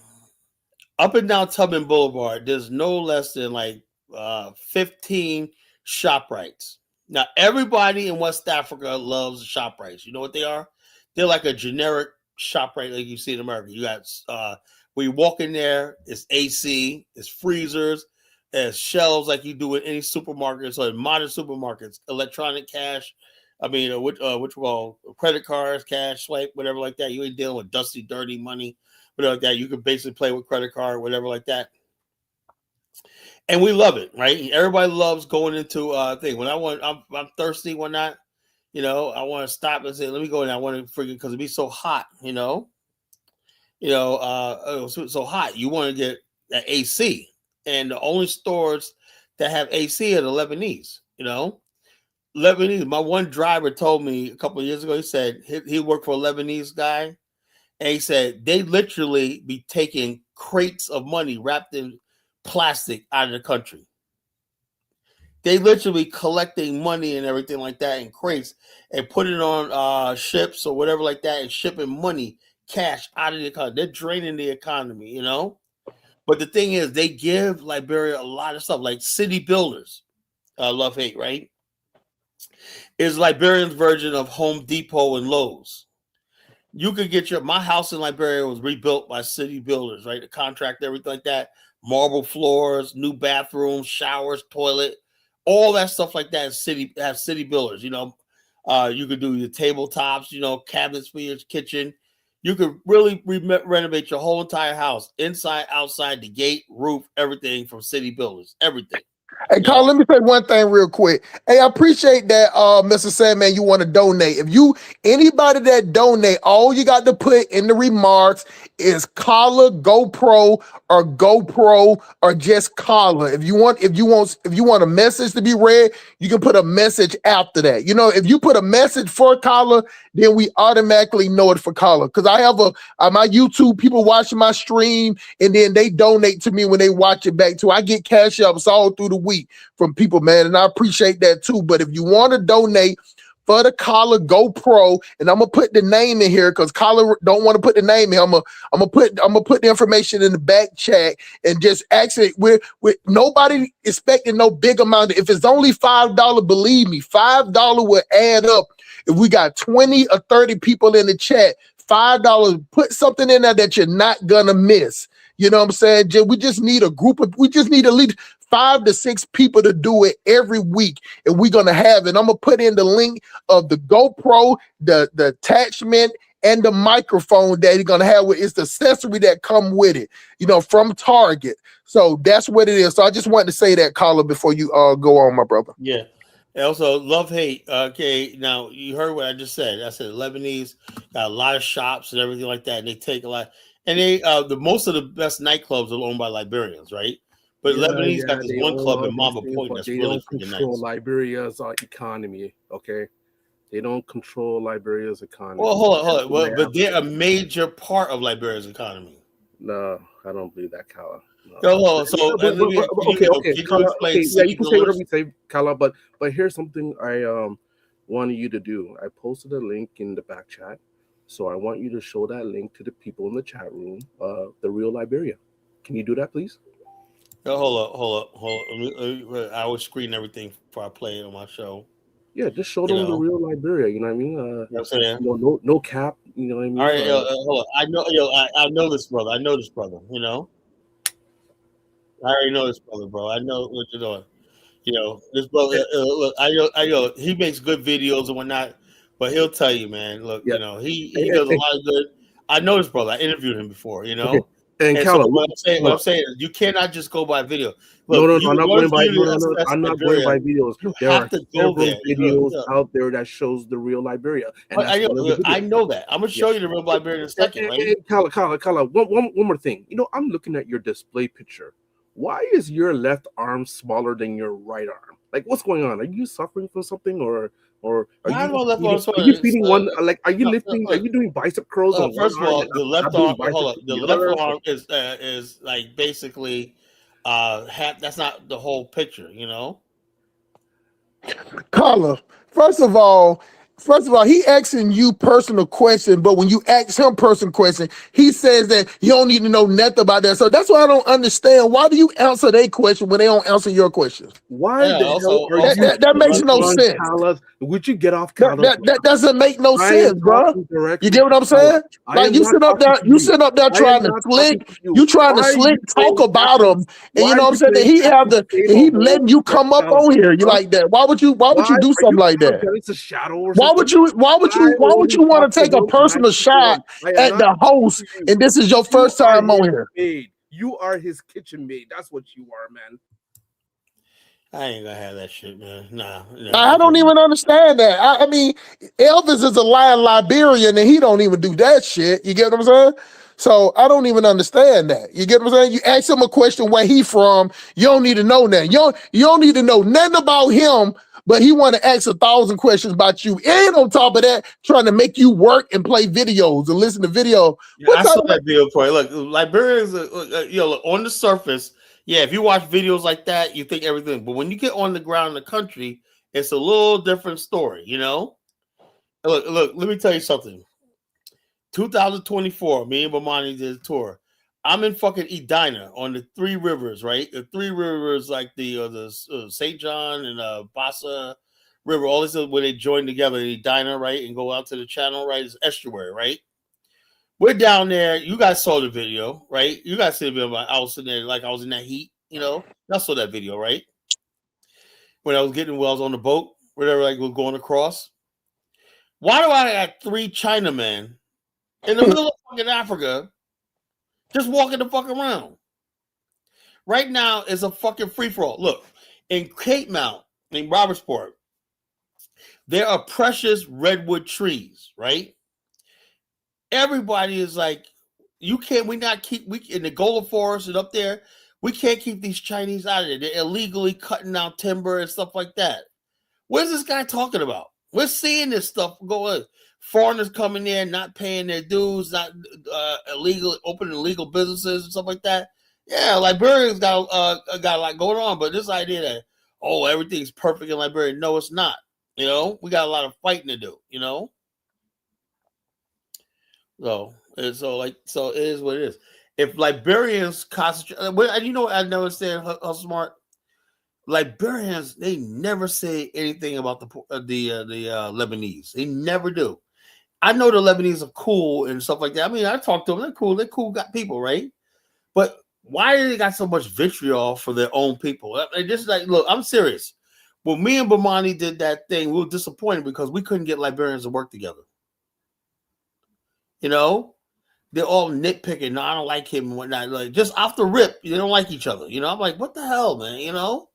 Up and down Tubman Boulevard, there's no less than like 15 ShopRites. Now, everybody in West Africa loves ShopRites. You know what they are? They're like a generic ShopRite like you see in America. You got When you walk in there, it's AC, it's freezers, it's shelves like you do in any supermarkets or in modern supermarkets, electronic cash. I mean, what you call credit cards, cash, swipe, whatever like that. You ain't dealing with dusty, dirty money, whatever like that. You can basically play with credit card, whatever like that. And we love it, right? Everybody loves going into thing. When I'm thirsty one night, I want to stop and say, let me go in. I want to freaking because it be so hot, so hot. You want to get that AC, and the only stores that have AC are the Lebanese. Lebanese. My one driver told me a couple of years ago. He said he worked for a Lebanese guy, and he said they literally be taking crates of money wrapped in plastic out of the country. They literally collecting money and everything like that in crates and putting it on ships or whatever like that and shipping money, cash out of the economy. They're draining the economy, But the thing is, they give Liberia a lot of stuff, like city builders. Love hate, right? Is Liberian's version of Home Depot and Lowe's. You could get my house in Liberia was rebuilt by city builders, right? The contract, everything like that, marble floors, new bathrooms, showers, toilet, all that stuff like that. City builders, you could do your tabletops, cabinets for your kitchen. You could really renovate your whole entire house, inside, outside, the gate, roof, everything from city builders, everything. Hey, Carl, let me say one thing real quick. Hey, I appreciate that, Mr. Sandman, you want to donate. Anybody that donate, all you got to put in the remarks is collar, GoPro, or just collar. If you want a message to be read, you can put a message after that. If you put a message for collar, then we automatically know it for collar. Because I have my YouTube people watching my stream, and then they donate to me when they watch it back too. I get cash ups all through the week from people, man, and I appreciate that too. But if you want to donate for the collar GoPro, and I'm gonna put the name in here because collar don't want to put the name in. I'm gonna put the information in the back chat and just actually with nobody expecting no big amount. If it's only $5, believe me, $5 will add up. If we got 20 or 30 people in the chat, $5, put something in there that you're not gonna miss. You know what I'm saying? We just need we just need at least 5 to 6 people to do it every week, and we're gonna have it. I'm gonna put in the link of the GoPro, the attachment, and the microphone that you're gonna have with it's the accessory that come with it, from Target. So that's what it is. So I just wanted to say that, Carla, before you go on, my brother. Yeah. And also, love hate. Okay, now you heard what I just said. I said Lebanese got a lot of shops and everything like that, and they take a lot. And they most of the best nightclubs are owned by Liberians, right? But Lebanese got this one club in Mama Point that's really freaking nice. They don't control Liberia's economy, okay? They don't control Liberia's economy. Well, hold on. Well, but they're a major part of Liberia's economy. No, I don't believe that, Kala. No. So okay. Yeah, you can say whatever you say, Kala. But here's something I wanted you to do. I posted a link in the back chat, so I want you to show that link to the people in the chat room. The real Liberia. Can you do that, please? No, hold up. I would screen everything before I play it on my show. Yeah, just show them the real Liberia. You know what I mean? You know what I'm saying? No cap. You know what I mean? All right, hold on. I know this brother. I already know this brother, bro. I know what you're doing. This brother. Look, I know he makes good videos and whatnot, but he'll tell you, man. Look, he does a lot of good. I know this brother. I interviewed him before. Okay. And Kala, so what I'm saying is you cannot just go by video. Look, I'm not going by videos. There are several videos out there that shows the real Liberia. And I know that. I'm gonna show you the real Liberia in a second. Right? Kala, one more thing. I'm looking at your display picture. Why is your left arm smaller than your right arm? Like, what's going on? Are you suffering from something, or are you feeding one? Like, are you lifting? Are you doing bicep curls? First of all, the left arm. The left arm is like basically that's not the whole picture, Carla, first of all, First of all, he asking you personal question, but when you ask him personal question, he says that you don't need to know nothing about that. So that's why I don't understand. Why do you answer their question when they don't answer your questions? Why Yeah, the hell are you That makes no on sense. Kala? Would you get off Kala? That doesn't make no I am sense, bro. talking directly You get what I'm to Kala. saying? I Like am you not sit up talking there, to you sit up there I am trying to not slick. talking to you. You trying to Why are you slick talk playing about him, and why you know are what I'm you saying? That playing he have active the, game and he on letting you come up on here. You like that? Why would you Why do are something you like that? against a shadow or Why something? would you want to take a personal shot I am at not the host, you. and this is your You first are time on his here? maid. You are his kitchen maid. That's what you are, man. I ain't gonna have that shit, man. Nah. I don't even understand that. I mean, Elvis is a lying Liberian, and he don't even do that shit. You get what I'm saying? So I don't even understand that. You get what I'm saying? You ask him a question where he from, you don't need to know that. You don't need to know nothing about him, but he want to ask 1,000 questions about you. And on top of that, trying to make you work and play videos and listen to video. Yeah, I saw that video for you. Look, Liberians, look, on the surface, yeah, if you watch videos like that, you think everything. But when you get on the ground in the country, it's a little different story, you know? Look, let me tell you something. 2024, me and Bomani did a tour. I'm in fucking Edina on the Three Rivers, right? The Three Rivers, like the St. John and Bassa River, all this is where they join together in Edina, right? And go out to the channel, right? It's estuary, right? We're down there. You guys saw the video, right? You guys see the video. I was sitting there like I was in that heat, you know? Y'all saw that video, right? When I was on the boat, whatever, like was going across. Why do I got 3 Chinamen in the middle of fucking Africa just walking the fuck around? Right now is a fucking free-for-all. Look, in Cape Mount, in Robertsport, there are precious redwood trees, right? Everybody is like, we in the Gola Forest and up there, we can't keep these Chinese out of there. They're illegally cutting down timber and stuff like that. What is this guy talking about? We're seeing this stuff go on. Foreigners coming in, not paying their dues, not opening illegal businesses and stuff like that. Yeah, Liberians got a lot going on, but this idea that everything's perfect in Liberia, no, it's not. You know, we got a lot of fighting to do. You know, so it is what it is. If Liberians concentrate, and you know what I never understand how smart Liberians, they never say anything about the Lebanese. They never do. I know the Lebanese are cool and stuff like that. I mean, I talk to them. They're cool. They're cool got people, right? But why do they got so much vitriol for their own people? Just like, look, I'm serious. When me and Bomani did that thing, we were disappointed because we couldn't get Liberians to work together. You know, they're all nitpicking. No, I don't like him and whatnot. Like, just off the rip, they don't like each other. You know, I'm like, what the hell, man? You know,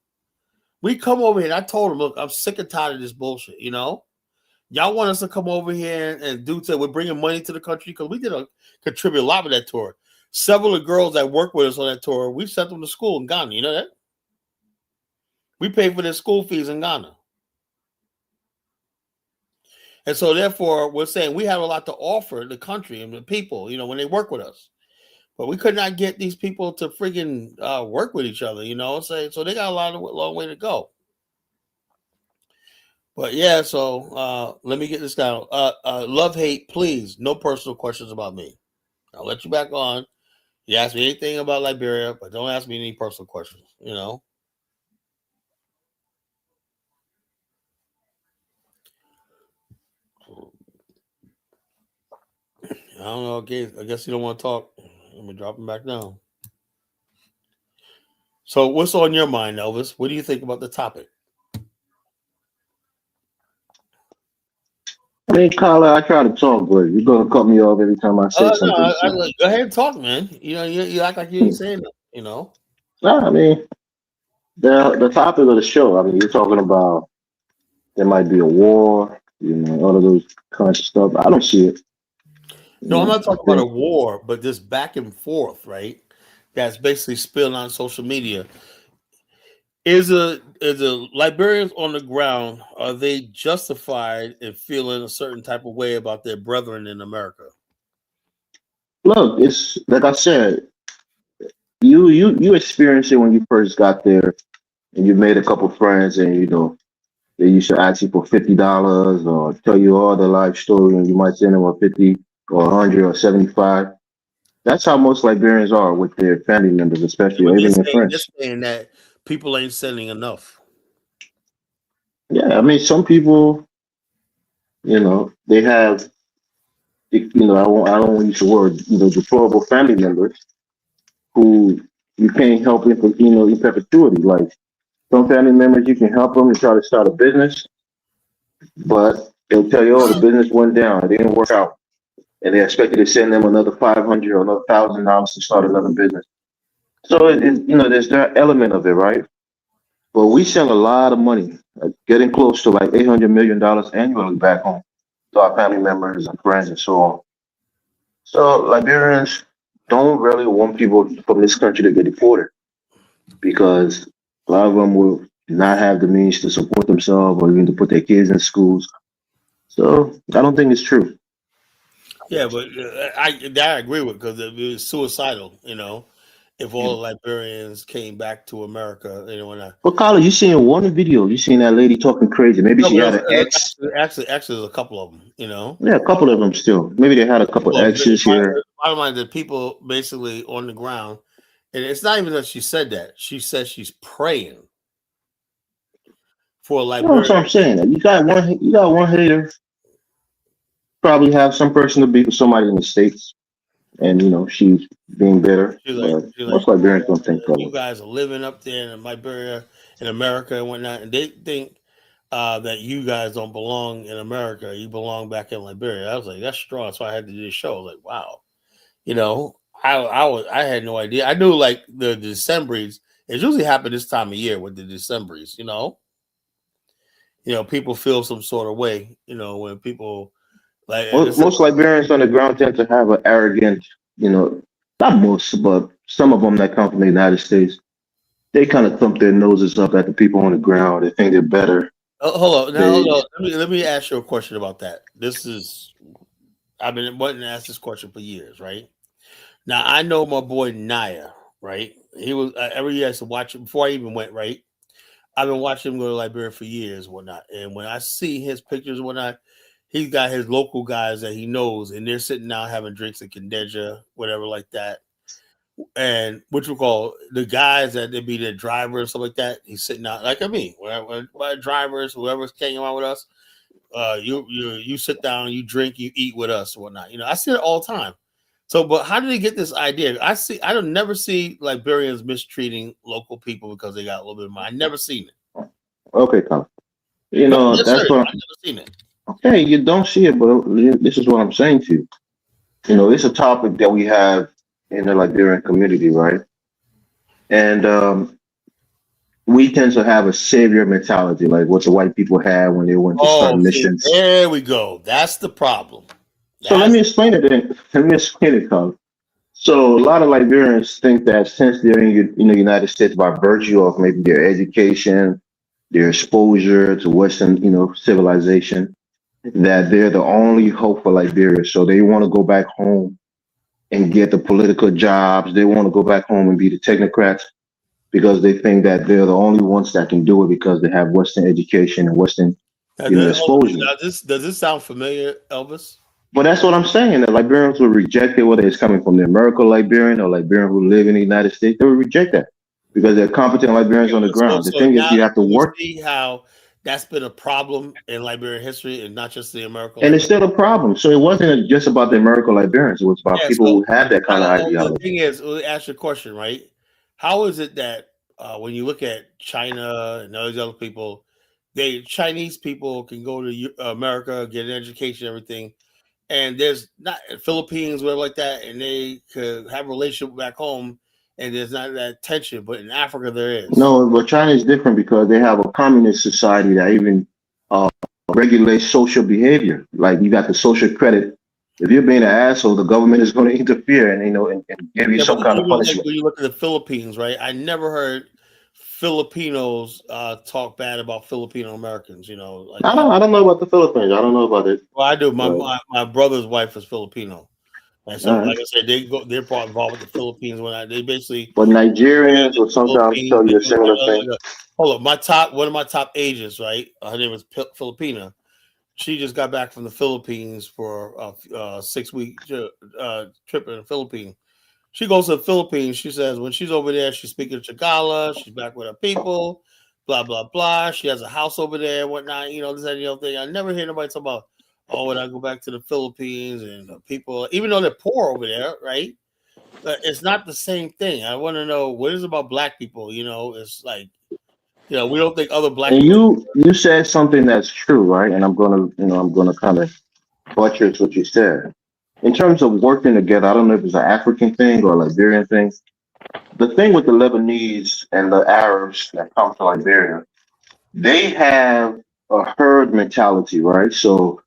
we come over here. And I told him, look, I'm sick and tired of this bullshit. You know, y'all want us to come over here and do we're bringing money to the country because we did contribute a lot with that tour. Several of the girls that work with us on that tour, we sent them to school in Ghana. You know that? We paid for their school fees in Ghana. And so, therefore, we're saying we have a lot to offer the country and the people, you know, when they work with us. But we could not get these people to friggin' work with each other, you know. So they got a long way to go. But, yeah, so let me get this down. Love, hate, please, no personal questions about me. I'll let you back on. You ask me anything about Liberia, but don't ask me any personal questions, you know. I don't know. Okay, I guess you don't want to talk. Let me drop him back down. So, what's on your mind, Elvis? What do you think about the topic? I mean, Carla, I try to talk, but you're gonna cut me off every time I say something. No, go ahead and talk, man. You know, you act like you ain't saying nothing. You know. I mean, the topic of the show. I mean, you're talking about there might be a war, you know, all of those kinds of stuff. I don't see it. No, I'm not talking about a war, but this back and forth, right? That's basically spilling on social media. Is the Liberians on the ground, are they justified in feeling a certain type of way about their brethren in America? Look, it's like I said, you experienced it when you first got there, and you made a couple friends, and you know, They used to ask you for $50 or tell you all the life story, and you might send them a 50 or 100 or 75. That's how most Liberians are with their family members, especially, But or even their they're friends. saying that people ain't sending enough. Yeah, I mean, some people, they have, I don't want to use the word, deplorable family members who you can't help in perpetuity. Like some family members, you can help them and try to start a business, but they'll tell you, oh, the business went down, it didn't work out, and they expect you to send them another 500 or another $1,000 to start another business. So there's that element of it, right? But we send a lot of money, getting close to like $800 million annually back home to our family members and friends and so on. So Liberians don't really want people from this country to get deported because a lot of them will not have the means to support themselves or even to put their kids in schools. So I don't think it's true. Yeah, but I agree with because it was suicidal. If all the Liberians came back to America, when I But Carla, you seen one video, you seen that lady talking crazy. Maybe no, she but had an ex. actually, there's a couple of them. Yeah, a couple of them still. Maybe they had a couple Well, exes here. bottom line, the people basically on the ground, and it's not even that she said that. She said she's praying for You know what Liberia. I'm saying? You got one hater, probably have some person to be with somebody in the States, and she's being bitter. But She's like, most Liberians don't think that you way. guys are living up there in Liberia, in America, and whatnot, and they think that you guys don't belong in America. You belong back in Liberia. I was like, that's strong. So I had to do this show. I was like, wow. I had no idea. I knew like the Decembries. It usually happen this time of year with the Decembries. People feel some sort of way. When people like Most Liberians on the ground tend to have an arrogant, not most, but some of them that come from the United States, they kind of thump their noses up at the people on the ground. They think they're better. hold on now. They, Hold on. Let me ask you a question about that. I've been wanting to ask this question for years, right? Now I know my boy Naya, right? He was every year I used to watch him before I even went, right? I've been watching him go to Liberia for years, whatnot. And when I see his pictures, whatnot, he's got his local guys that he knows, and they're sitting down having drinks at Kendeja, whatever like that. And what you call the guys that they be the drivers, stuff like that. He's sitting out like me, whatever drivers, whoever's hanging around with us. You sit down, you drink, you eat with us, whatnot. I see it all the time. So, but how did they get this idea? I don't never see Liberians mistreating local people because they got a little bit of money. I never seen it. okay, Colin. No, yes, sir. That's what. I never seen it. Okay, you don't see it, but this is what I'm saying to you. It's a topic that we have in the Liberian community, right? And we tend to have a savior mentality, like what the white people had when they went to start Oh, see, missions. there we go. That's the problem. So let That's me explain it then. Let me explain it, Colin. So a lot of Liberians think that since they're in the United States by virtue of maybe their education, their exposure to Western, civilization, that they're the only hope for Liberia. So they want to go back home and get the political jobs. They want to go back home and be the technocrats because they think that they're the only ones that can do it because they have Western education and Western, hold on. exposure. Now, does this sound familiar, Elvis? But that's what I'm saying. The Liberians will reject it, whether it's coming from the American Liberian or Liberian who live in the United States. They will reject that because they're competent Liberians on the So, ground. The so thing is, now you have to you work, see how that's been a problem in Liberian history, and not just the American and it's Liberian. still a problem. So it wasn't just about the American Liberians; it was about Yeah. people So who had that kind of the ideology. thing is, let me ask you a question, right? How is it that when you look at China and all these other people, Chinese people can go to America, get an education, everything, and there's not Philippines, whatever like that, and they could have a relationship back home, and there's not that tension. But in Africa, there is. No, but China is different because they have a communist society that even uh, regulates social behavior. Like you got the social credit. If you're being an asshole, the government is going to interfere and and give you Yeah, but some kind of even like punishment. when you look at the Philippines, right? I never heard Filipinos talk bad about Filipino Americans. Like I that. don't know about the Philippines. I don't know about it, Well, I do. My, but my my brother's wife is Filipino, And so, like I said, they're part involved with the Philippines when they basically. But Nigerians will sometimes tell you a similar thing. Hold up, one of my top agents, right? Her name is Filipina. She just got back from the Philippines for a 6-week trip in the Philippines. She goes to the Philippines. She says when she's over there, she's speaking Tagalog. She's back with her people. Blah blah blah. She has a house over there, and whatnot. You know, this and the other thing. I never hear nobody talk about. Oh, when I go back to the Philippines and people, even though they're poor over there, right? But it's not the same thing. I want to know what is it about black people. You know, it's like, you know, we don't think other black And people. you said something that's true, right? And I'm gonna kind of buttress what you said. In terms of working together, I don't know if it's an African thing or a Liberian thing. The thing with the Lebanese and the Arabs that come to Liberia, they have a herd mentality, right? So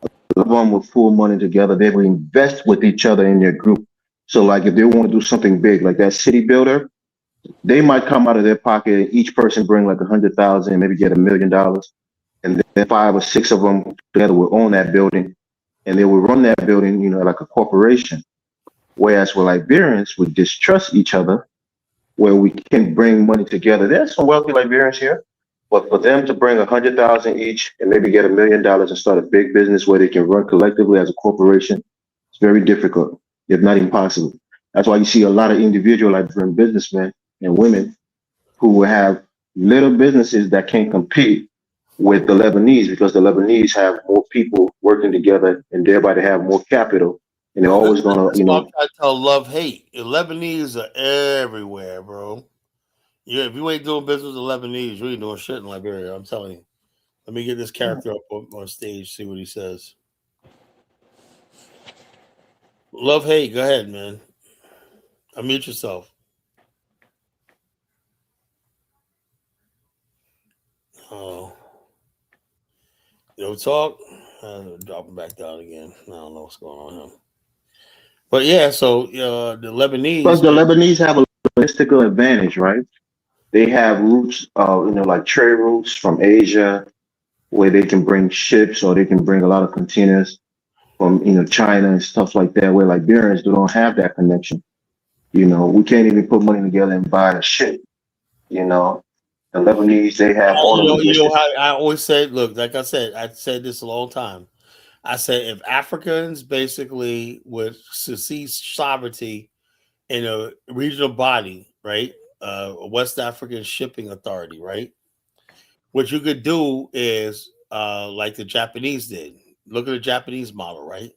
a lot of them will pool money together. They will invest with each other in their group. So like if they want to do something big, like that city builder, they might come out of their pocket. Each person bring like 100,000, maybe get $1 million, and then 5 or 6 of them together will own that building, and they will run that building, like a corporation. Whereas with Liberians, we distrust each other, where we can bring money together. There's some wealthy Liberians here, but for them to bring 100,000 each and maybe get $1 million and start a big business where they can run collectively as a corporation, it's very difficult, if not impossible. That's why you see a lot of individual Liberian businessmen and women who have little businesses that can't compete with the Lebanese, because the Lebanese have more people working together and thereby they have more capital, and they're always gonna, That's what I'm trying to tell love hate. The Lebanese are everywhere, bro. Yeah, if you ain't doing business with the Lebanese, you ain't doing shit in Liberia. I'm telling you. Let me get this character up on stage, see what he says. Love hate, go ahead, man. Unmute yourself. Oh, talk. Dropping back down again. I don't know what's going on here. But yeah, so the Lebanese. Plus, the Lebanese have a logistical advantage, right? They have routes, like trade routes from Asia, where they can bring ships or they can bring a lot of containers from, China and stuff like that. Where Liberians don't have that connection. We can't even put money together and buy a ship. The Lebanese, they have all the logistics. How I always say, look, like I said this a long time. I said if Africans basically would secede sovereignty in a regional body, right? A West African Shipping Authority, right? What you could do is like the Japanese did. Look at the Japanese model, right?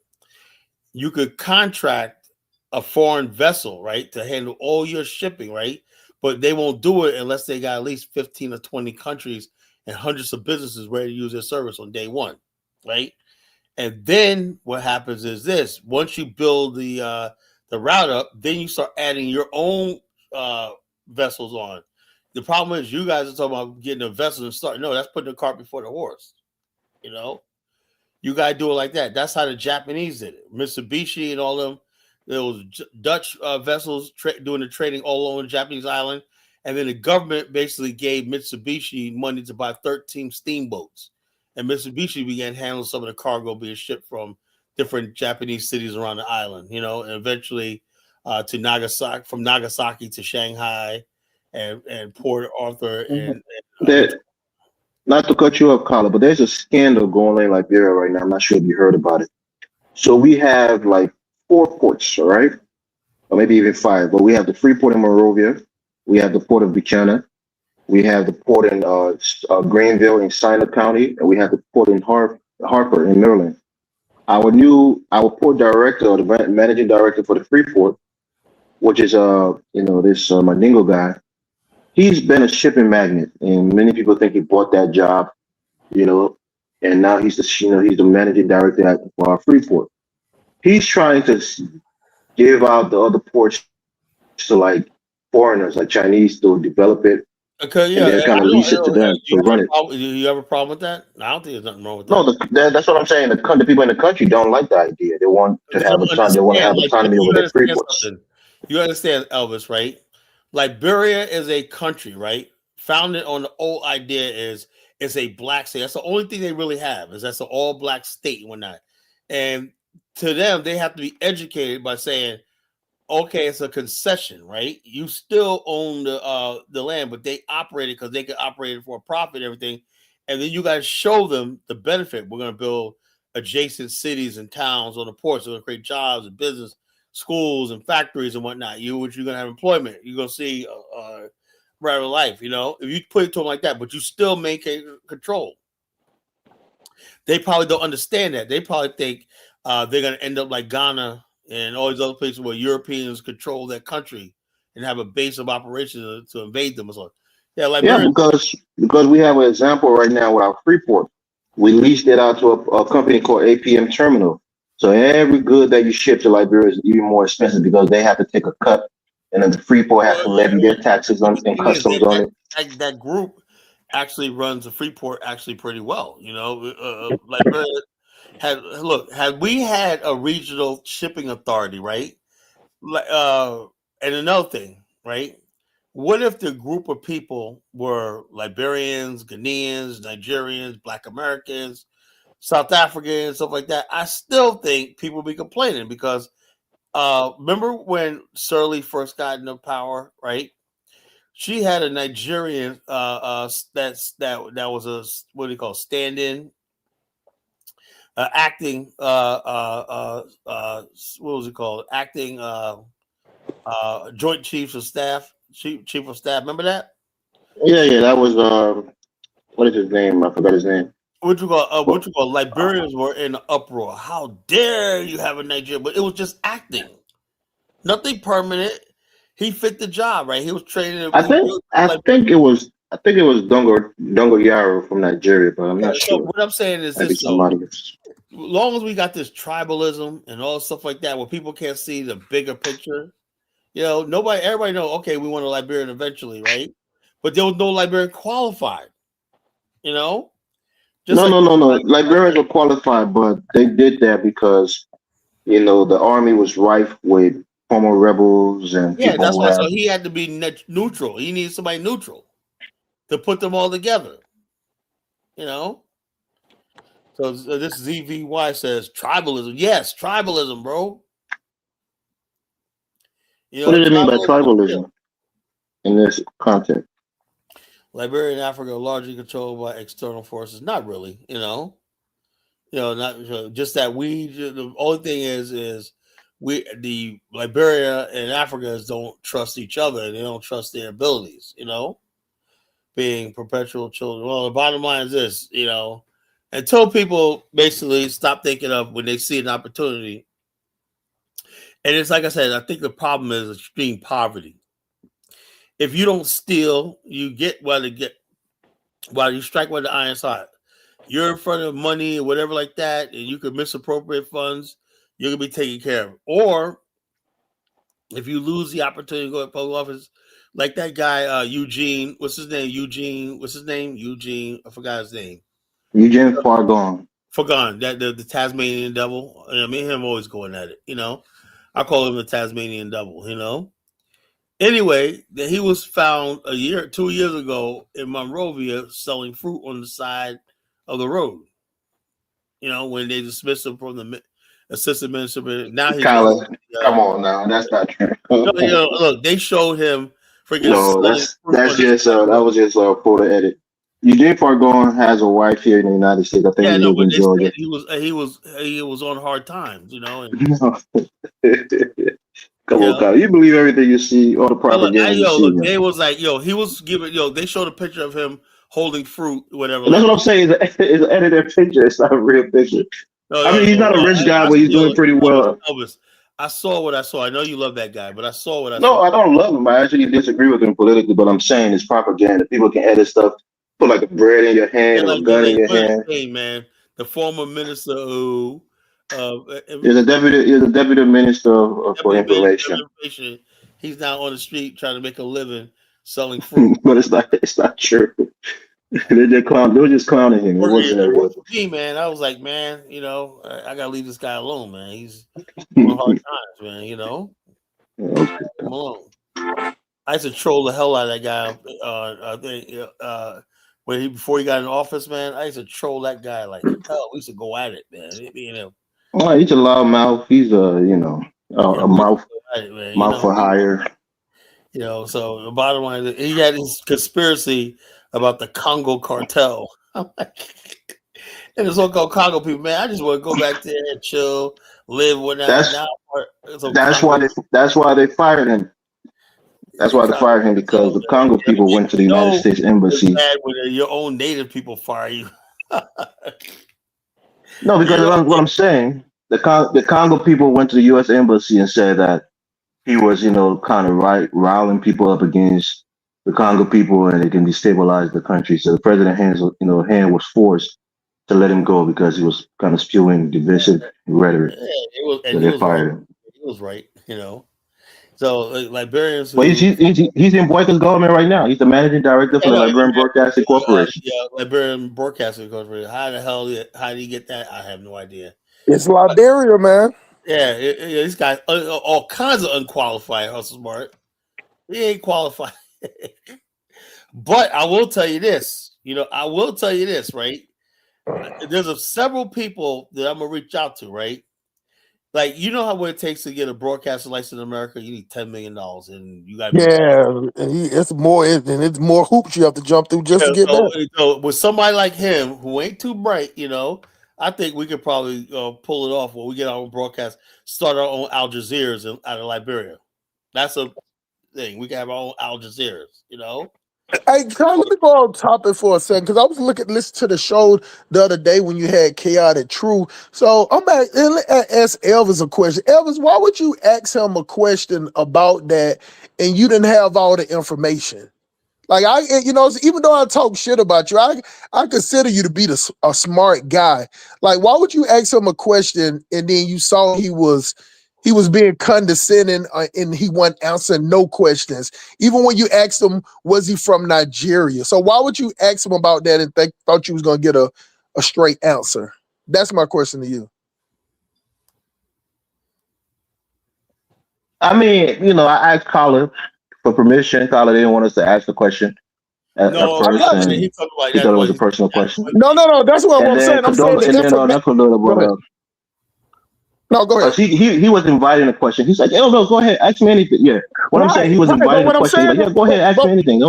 You could contract a foreign vessel, right, to handle all your shipping, right? But they won't do it unless they got at least 15 or 20 countries and hundreds of businesses ready to use their service on day one, right? And then what happens is this: once you build the route up, then you start adding your own vessels on. The problem is you guys are talking about getting a vessel and start. No, that's putting the cart before the horse. You got to do it like that. That's how the Japanese did it. Mitsubishi and all them. There was Dutch vessels doing the trading all over the Japanese island. And then the government basically gave Mitsubishi money to buy 13 steamboats. And Mitsubishi began handling some of the cargo being shipped from different Japanese cities around the island, and eventually to Nagasaki, from Nagasaki to Shanghai and Port Arthur. Not to cut you off, Carla, but there's a scandal going on in Liberia right now. I'm not sure if you heard about it. So we have 4 ports, all right? Or maybe even 5, but we have the free port in Monrovia. We have the port of Buchanan. We have the port in Greenville in Sinai County, and we have the port in Harper in Maryland. Our port director, or the managing director for the free port, which is this Mandingo guy. He's been a shipping magnate, and many people think he bought that job, and now he's the managing director at Freeport. He's trying to give out the other ports to foreigners, like Chinese, to develop it. Okay, yeah, and then kind of lease it to them to run it. Do you have a problem with that? I don't think there's nothing wrong with No, that. that's what I'm saying. The people in the country don't like the idea. They want to have autonomy. They want to have autonomy over their free ports. You understand, Elvis, right? Liberia is a country, right? Founded on the old idea it's a black state. That's the only thing they really have, is that's an all black state and whatnot. And to them, they have to be educated by saying, okay, it's a concession, right? You still own the land, but they operate it because they can operate it for a profit and everything. And then you got to show them the benefit. We're going to build adjacent cities and towns on the ports. We're going to create jobs and business, schools and factories and whatnot. You're going to have employment. You're going to see regular life, you know, if you put it to them like that, but you still maintain control. They probably don't understand that. They probably think they're going to end up like Ghana and all these other places where Europeans control that country and have a base of operations to invade them or something. Yeah, Yeah, Liberians. because we have an example right now with our Freeport. We leased it out to a company called APM Terminal. So every good that you ship to Liberia is even more expensive because they have to take a cut, and then the Freeport has to levy their taxes The on and thing is customs on it. that group actually runs the Freeport actually pretty well. You know, Liberia had we had a regional shipping authority, right? And another thing, right? What if the group of people were Liberians, Ghanaians, Nigerians, Black Americans, South Africans, stuff like that? I still think people would be complaining because remember when Shirley first got into power, right? She had a Nigerian that was a what do you call stand-in acting what was it called acting joint chiefs of staff chief of staff. Remember that? Yeah, yeah, that was what is his name? I forgot his name. What But you call Liberians were in uproar. How dare you have a Nigerian? But it was just acting, nothing permanent. He fit the job, right? He was training. I He think built I like think it was Dongo Yaro from Nigeria, but I'm yeah. not So sure. what I'm saying is Maybe this though. somebody else. As long as we got this tribalism and all stuff like that, where people can't see the bigger picture, you know, everybody know. Okay, we want a Liberian eventually, right? But there was no Liberian qualified, you know, just No, like no, no, no. Liberians were qualified, but they did that because the army was rife with former rebels and yeah, people that's who why. So had. he had to be neutral. He needed somebody neutral to put them all together, you know. So this ZVY says tribalism. Yes, tribalism, bro. You What know, did it mean by tribalism is real. tribalism in this context? Liberia and Africa are largely controlled by external forces. Not really, you know. Not just that we. The only thing is we the Liberia and Africa don't trust each other. They don't trust their abilities. You know, being perpetual children. Well, the bottom line is this. You know, until people basically stop thinking of when they see an opportunity. And it's like I said, I think the problem is extreme poverty. If you don't steal, you get while you strike while the iron's hot. You're in front of money or whatever like that, and you could misappropriate funds, you're gonna be taken care of. Or if you lose the opportunity to go to public office, like that guy Eugene, what's his name? Eugene, I forgot his name. Eugene Fargon. Forgone, that the Tasmanian devil. I mean, him always going at it. I call him the Tasmanian devil. Anyway, that he was found 2 years ago in Monrovia selling fruit on the side of the road. When they dismissed him from the assistant minister. Now he's running. Kyla, come on now, that's not true. No, look, they showed him freaking No, selling fruit that's on the just side of the that road. was just a photo edit. Eugene Fargon has a wife here in the United States. I think Yeah, he no, lives but in they said Georgia. he was on hard times, and Come you on, know. Kyla. You believe everything you see, all the But look, propaganda you see, look, man. they was like, he was giving, they showed a picture of him holding fruit, whatever, And that's like what I'm that. saying. It's an edited picture. It's not a real picture. No, I no, mean, he's no, not a no. rich guy, I but he's doing still, pretty well. Elvis, I saw what I saw. I know you love that guy, but I saw what I saw. No, I don't love him. I actually disagree with him politically, but I'm saying it's propaganda. People can edit stuff, put like a bread in your Yeah, hand or a they're gun in like, your what is hand. his name, man? The former minister who, uh, He's a deputy minister for deputy minister information, of information, he's now on the street trying to make a living selling fruit. but it's not true. They were just clowning him. It wasn't a It real worked for me, man. I was like, man, I gotta leave this guy alone, man. He's on hard times, man. Okay. Leave him alone. I used to troll the hell out of that guy. I think before he got in office, man. I used to troll that guy like hell. We used to go at it, man. Me and him. Well, he's a loud mouth. He's a Right, man. mouth for hire. So the bottom line is he had his conspiracy about the Congo cartel. I'm like, and it's all called Congo people, man. I just want to go back there and chill, live whatnot. That's So that's Congo, why they fired him. That's why they Congo fired him because the man. Congo people went to the United States It's embassy. bad when your own native people fire you. No, because what I'm saying, the Congo people went to the U.S. embassy and said that he was, kind of riling people up against the Congo people, and it can destabilize the country. So the president hand was forced to let him go because he was kind of spewing divisive rhetoric. So they fired him. He was right. So Liberians Well, he's in Boyka's government right now. He's the managing director for the Liberian Broadcasting Corporation. Liberian Broadcasting Corporation. How the hell? How did he get that? I have no idea. It's Liberia, man. Yeah, this guy all kinds of unqualified hustle smart. He ain't qualified. But I will tell you this. Right? There's several people that I'm gonna reach out to, right? Like, what it takes to get a broadcasting license in America? You need $10 million, and you got it's more hoops you have to jump through just to get that. So with somebody like him who ain't too bright, I think we could probably pull it off when we get our own broadcast, start our own Al Jazeera's out of Liberia. That's a thing. We can have our own Al Jazeera's, Hey, Carl, let me go on topic for a second because I was listening to the show the other day when you had Chaotic True. So I'm going to ask Elvis a question. Elvis, why would you ask him a question about that and you didn't have all the information? Like, even though I talk shit about you, I consider you to be a smart guy. Like, why would you ask him a question and then you saw he was being condescending and he wasn't answering no questions? Even when you asked him, was he from Nigeria? So why would you ask him about that and thought you was going to get a straight answer? That's my question to you. I mean, I asked Colin for permission. Colin didn't want us to ask the question at first, and he thought it was a personal question. No, that's what I'm saying. I'm saying no, go ahead. He was inviting a question. He's like, "Oh no, go ahead, ask me anything." Yeah, I'm saying, he was inviting a question. Like, yeah, go ahead, ask me anything.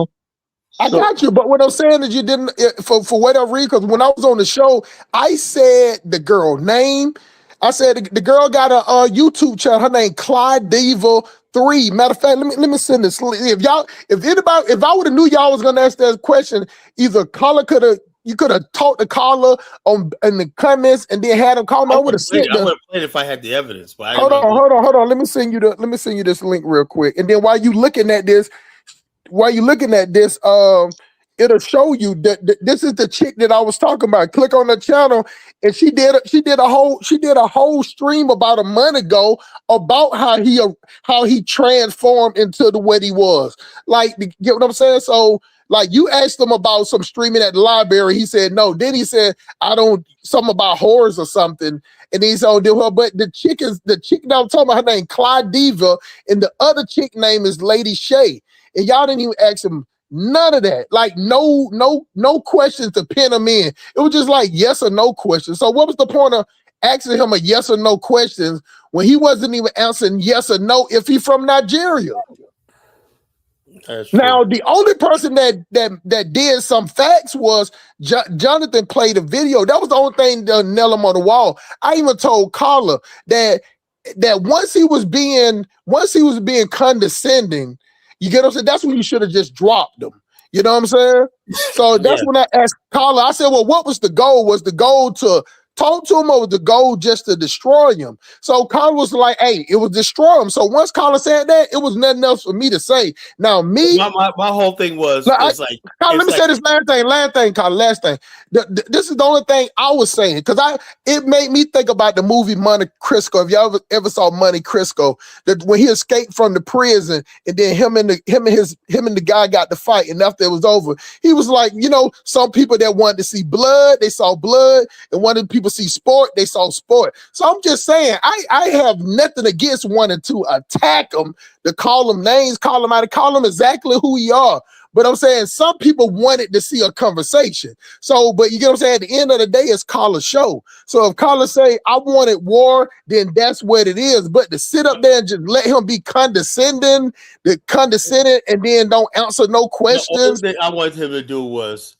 I got you, but what I'm saying is you didn't, for whatever reason, because when I was on the show, I said the girl name. I said the girl got a YouTube channel. Her name Clyde Diva 3. Matter of fact, let me send this. If I would have knew y'all was gonna ask that question, either you could have talked to Carla in the comments and then had him call me. I would have sent I would have played if I had the evidence. But hold on. Let me send you this link real quick. And then while you looking at this, it'll show you that this is the chick that I was talking about. Click on the channel, and she did a whole stream about a month ago about how he transformed into what he was. Like, you get what I'm saying? So, like, you asked him about some streaming at the library, he said no. Then he said something about whores or something, and he's on her. But the chick that I'm talking about, her name Clyde Diva, and the other chick name is Lady Shay. And y'all didn't even ask him none of that. Like, no questions to pin him in. It was just like yes or no questions. So what was the point of asking him a yes or no questions when he wasn't even answering yes or no if he's from Nigeria? Now, the only person that did some facts was Jonathan played a video. That was the only thing that nailed him on the wall. I even told Carla that once he was being condescending, you get what I'm saying? That's when you should have just dropped him. You know what I'm saying? So that's when I asked Carla, I said, well, what was the goal? Was the goal to talk to him or was the goal just to destroy him? So Carla was like, hey, it was destroy him. So once Carla said that, it was nothing else for me to say. Now, my whole thing was, Carla, let me say this last thing, Carla, last thing. This is the only thing I was saying, because it made me think about the movie Monte Cristo. If y'all ever saw Monte Cristo, that when he escaped from the prison and then him and the guy got the fight, and after it was over, he was like, some people that wanted to see blood, they saw blood, and wanted people see sport, they saw sport. So I'm just saying, I have nothing against wanting to attack them, to call them names, call them out, call them exactly who he are. But I'm saying some people wanted to see a conversation. So, but you get what I'm saying? At the end of the day, it's Carla's show. So if Carla say, I wanted war, then that's what it is. But to sit up there and just let him be condescending, and then don't answer no questions. The only thing I wanted him to do was,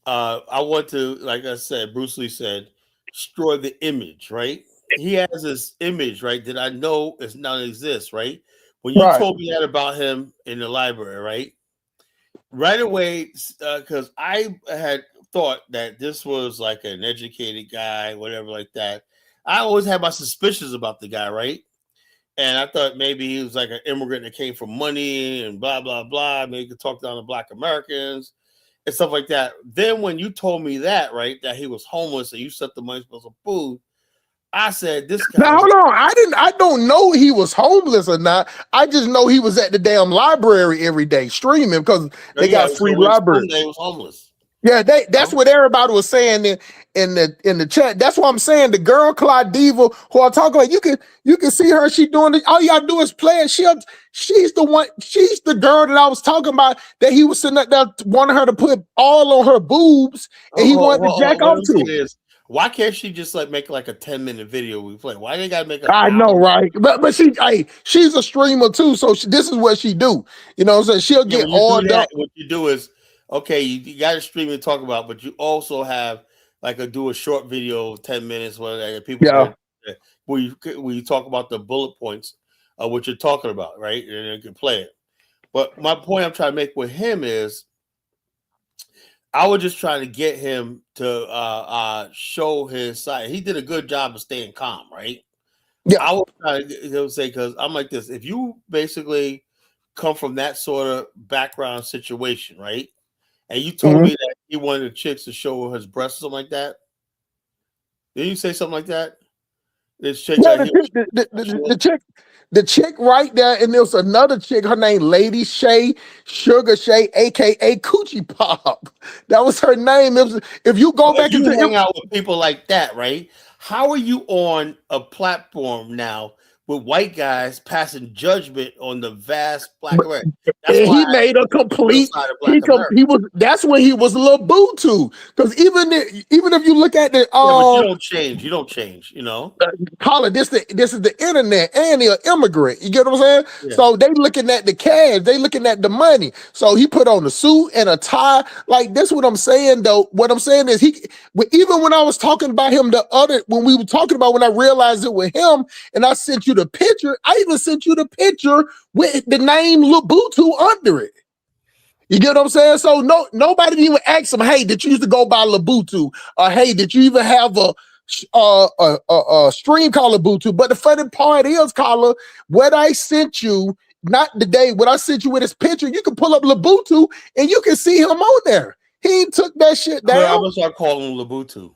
I want to, like I said, Bruce Lee said, destroy the image, right? He has this image, right, that I know is not exist, right? When you told me that about him in the library, right away, because I had thought that this was like an educated guy, whatever like that. I always had my suspicions about the guy, right? And I thought maybe he was like an immigrant that came for money and blah, blah, blah. Maybe he could talk down to Black Americans and stuff like that. Then when you told me that, right, that he was homeless and you set the money for some food, I said, this guy. Now, hold on. I don't know he was homeless or not. I just know he was at the damn library every day streaming because they got free library. He was homeless. Yeah, that's what everybody was saying in the chat. That's what I'm saying. The girl Claudiva, who I'm talking about, you can see her. She doing it. All you gotta do is play it. She's the one. She's the girl that I was talking about. That he was sitting up there wanting her to put all on her boobs, and he wanted to jack off to. Why can't she just like make like a 10-minute video we play? Why they gotta make a? I know, right? But she's a streamer too, so this is what she do. You know what I'm saying? She'll get all up. What you do is, okay, you got to stream and talk about, but you also have like do a short video, 10 minutes, where people where you talk about the bullet points of what you're talking about, right? And you can play it. But my point I'm trying to make with him is, I was just trying to get him to show his side. He did a good job of staying calm, right? Yeah. I was trying to say, because I'm like this: if you basically come from that sort of background situation, right? And you told me that he wanted the chicks to show his breasts or something like that. Did you say something like that? This chick, the chick right there, and there's another chick, her name Lady Shay, Sugar Shay, aka Coochie Pop. That was her name. If you go back and hang out with people like that, right? How are you on a platform now with white guys passing judgment on the vast Black American? He made a complete. That's when he was a little boo too. Because even if you look at the, but you don't change. You don't change. You know, Carla, this is the internet, and they're an immigrant. You get what I'm saying? Yeah. So they looking at the cash. They looking at the money. So he put on a suit and a tie. Like that's what I'm saying. Though what I'm saying is even when I was talking about him when we were talking about when I realized it was him, and I sent you the picture. I even sent you the picture with the name Labutu under it. You get what I'm saying? So nobody even asked him, hey, did you used to go by Labutu? Or hey, did you even have a stream called Labutu? But the funny part is, Carla, what I sent you, not the day, what I sent you with his picture, you can pull up Labutu and you can see him on there. He took that shit down. I'm gonna start calling him Labutu.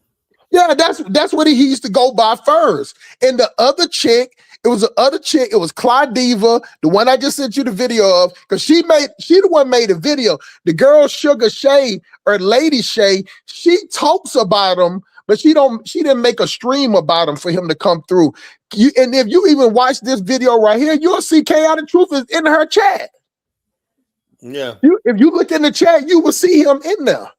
Yeah, that's what he used to go by first. And the other chick, it was Claudiva, the one I just sent you the video of, because she the one made a video. The girl Sugar Shay or Lady Shay, she talks about him, but she didn't make a stream about him for him to come through. And if you even watch this video right here, you'll see Chaotic Truth is in her chat. Yeah. If you look in the chat, you will see him in there.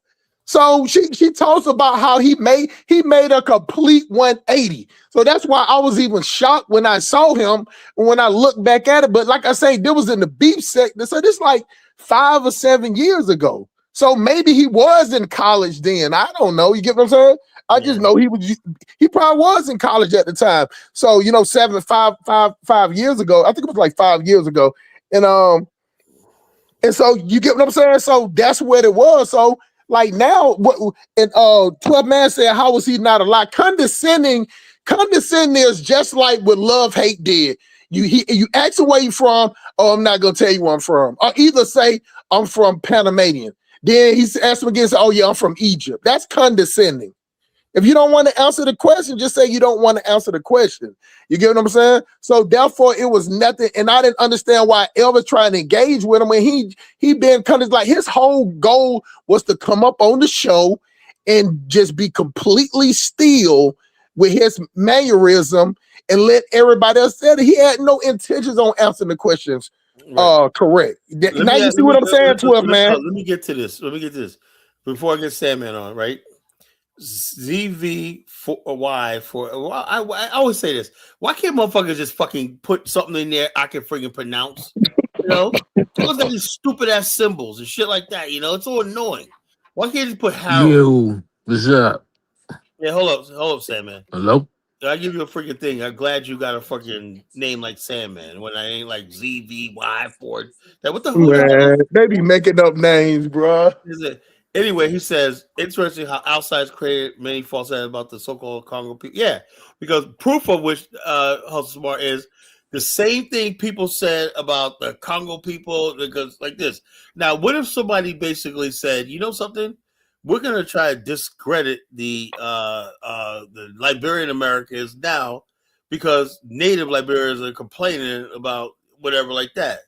So she talks about how he made a complete 180. So that's why I was even shocked when I saw him when I looked back at it. But like I say, there was in the beef sector. So this like 5 or 7 years ago. So maybe he was in college then. I don't know. You get what I'm saying? I just know he probably was in college at the time. So 5 years ago. I think it was like 5 years ago. And so you get what I'm saying? So that's what it was. So like now, 12 Man said, how was he not alive? Condescending is just like what Love Hate did. You ask him where you from, oh, I'm not gonna tell you where I'm from. Or either say, I'm from Panamanian. Then he asked him again, say, oh yeah, I'm from Egypt. That's condescending. If you don't want to answer the question, just say you don't want to answer the question. You get what I'm saying? So therefore, it was nothing, and I didn't understand why Elvis trying to engage with him when he been kind of like his whole goal was to come up on the show and just be completely still with his mannerism and let everybody else say that he had no intentions on answering the questions. Right. Correct. Let Now me you let see me what I'm saying, 12 man. let me get to this. Let me get to this before I get Sandman on. Right. ZV for Y for I always say this. Why can't motherfuckers just fucking put something in there I can freaking pronounce? You know, they always got these stupid ass symbols and shit like that. You know, it's so annoying. Why can't you just put Harold? Yo, what's up? Yeah, hold up, Sandman. Hello? I give you a freaking thing. I'm glad you got a fucking name like Sandman when I ain't like ZVY Ford. That what the who the hell Man, they be making up names, bruh. is it? Anyway, he says interesting how outsiders created many false ideas about the so-called Congo people. Yeah, because proof of which Hustle Smart is the same thing people said about the Congo people. Because like this. Now, what if somebody basically said, you know something? We're gonna try to discredit the Liberian Americans now because Native Liberians are complaining about whatever like that.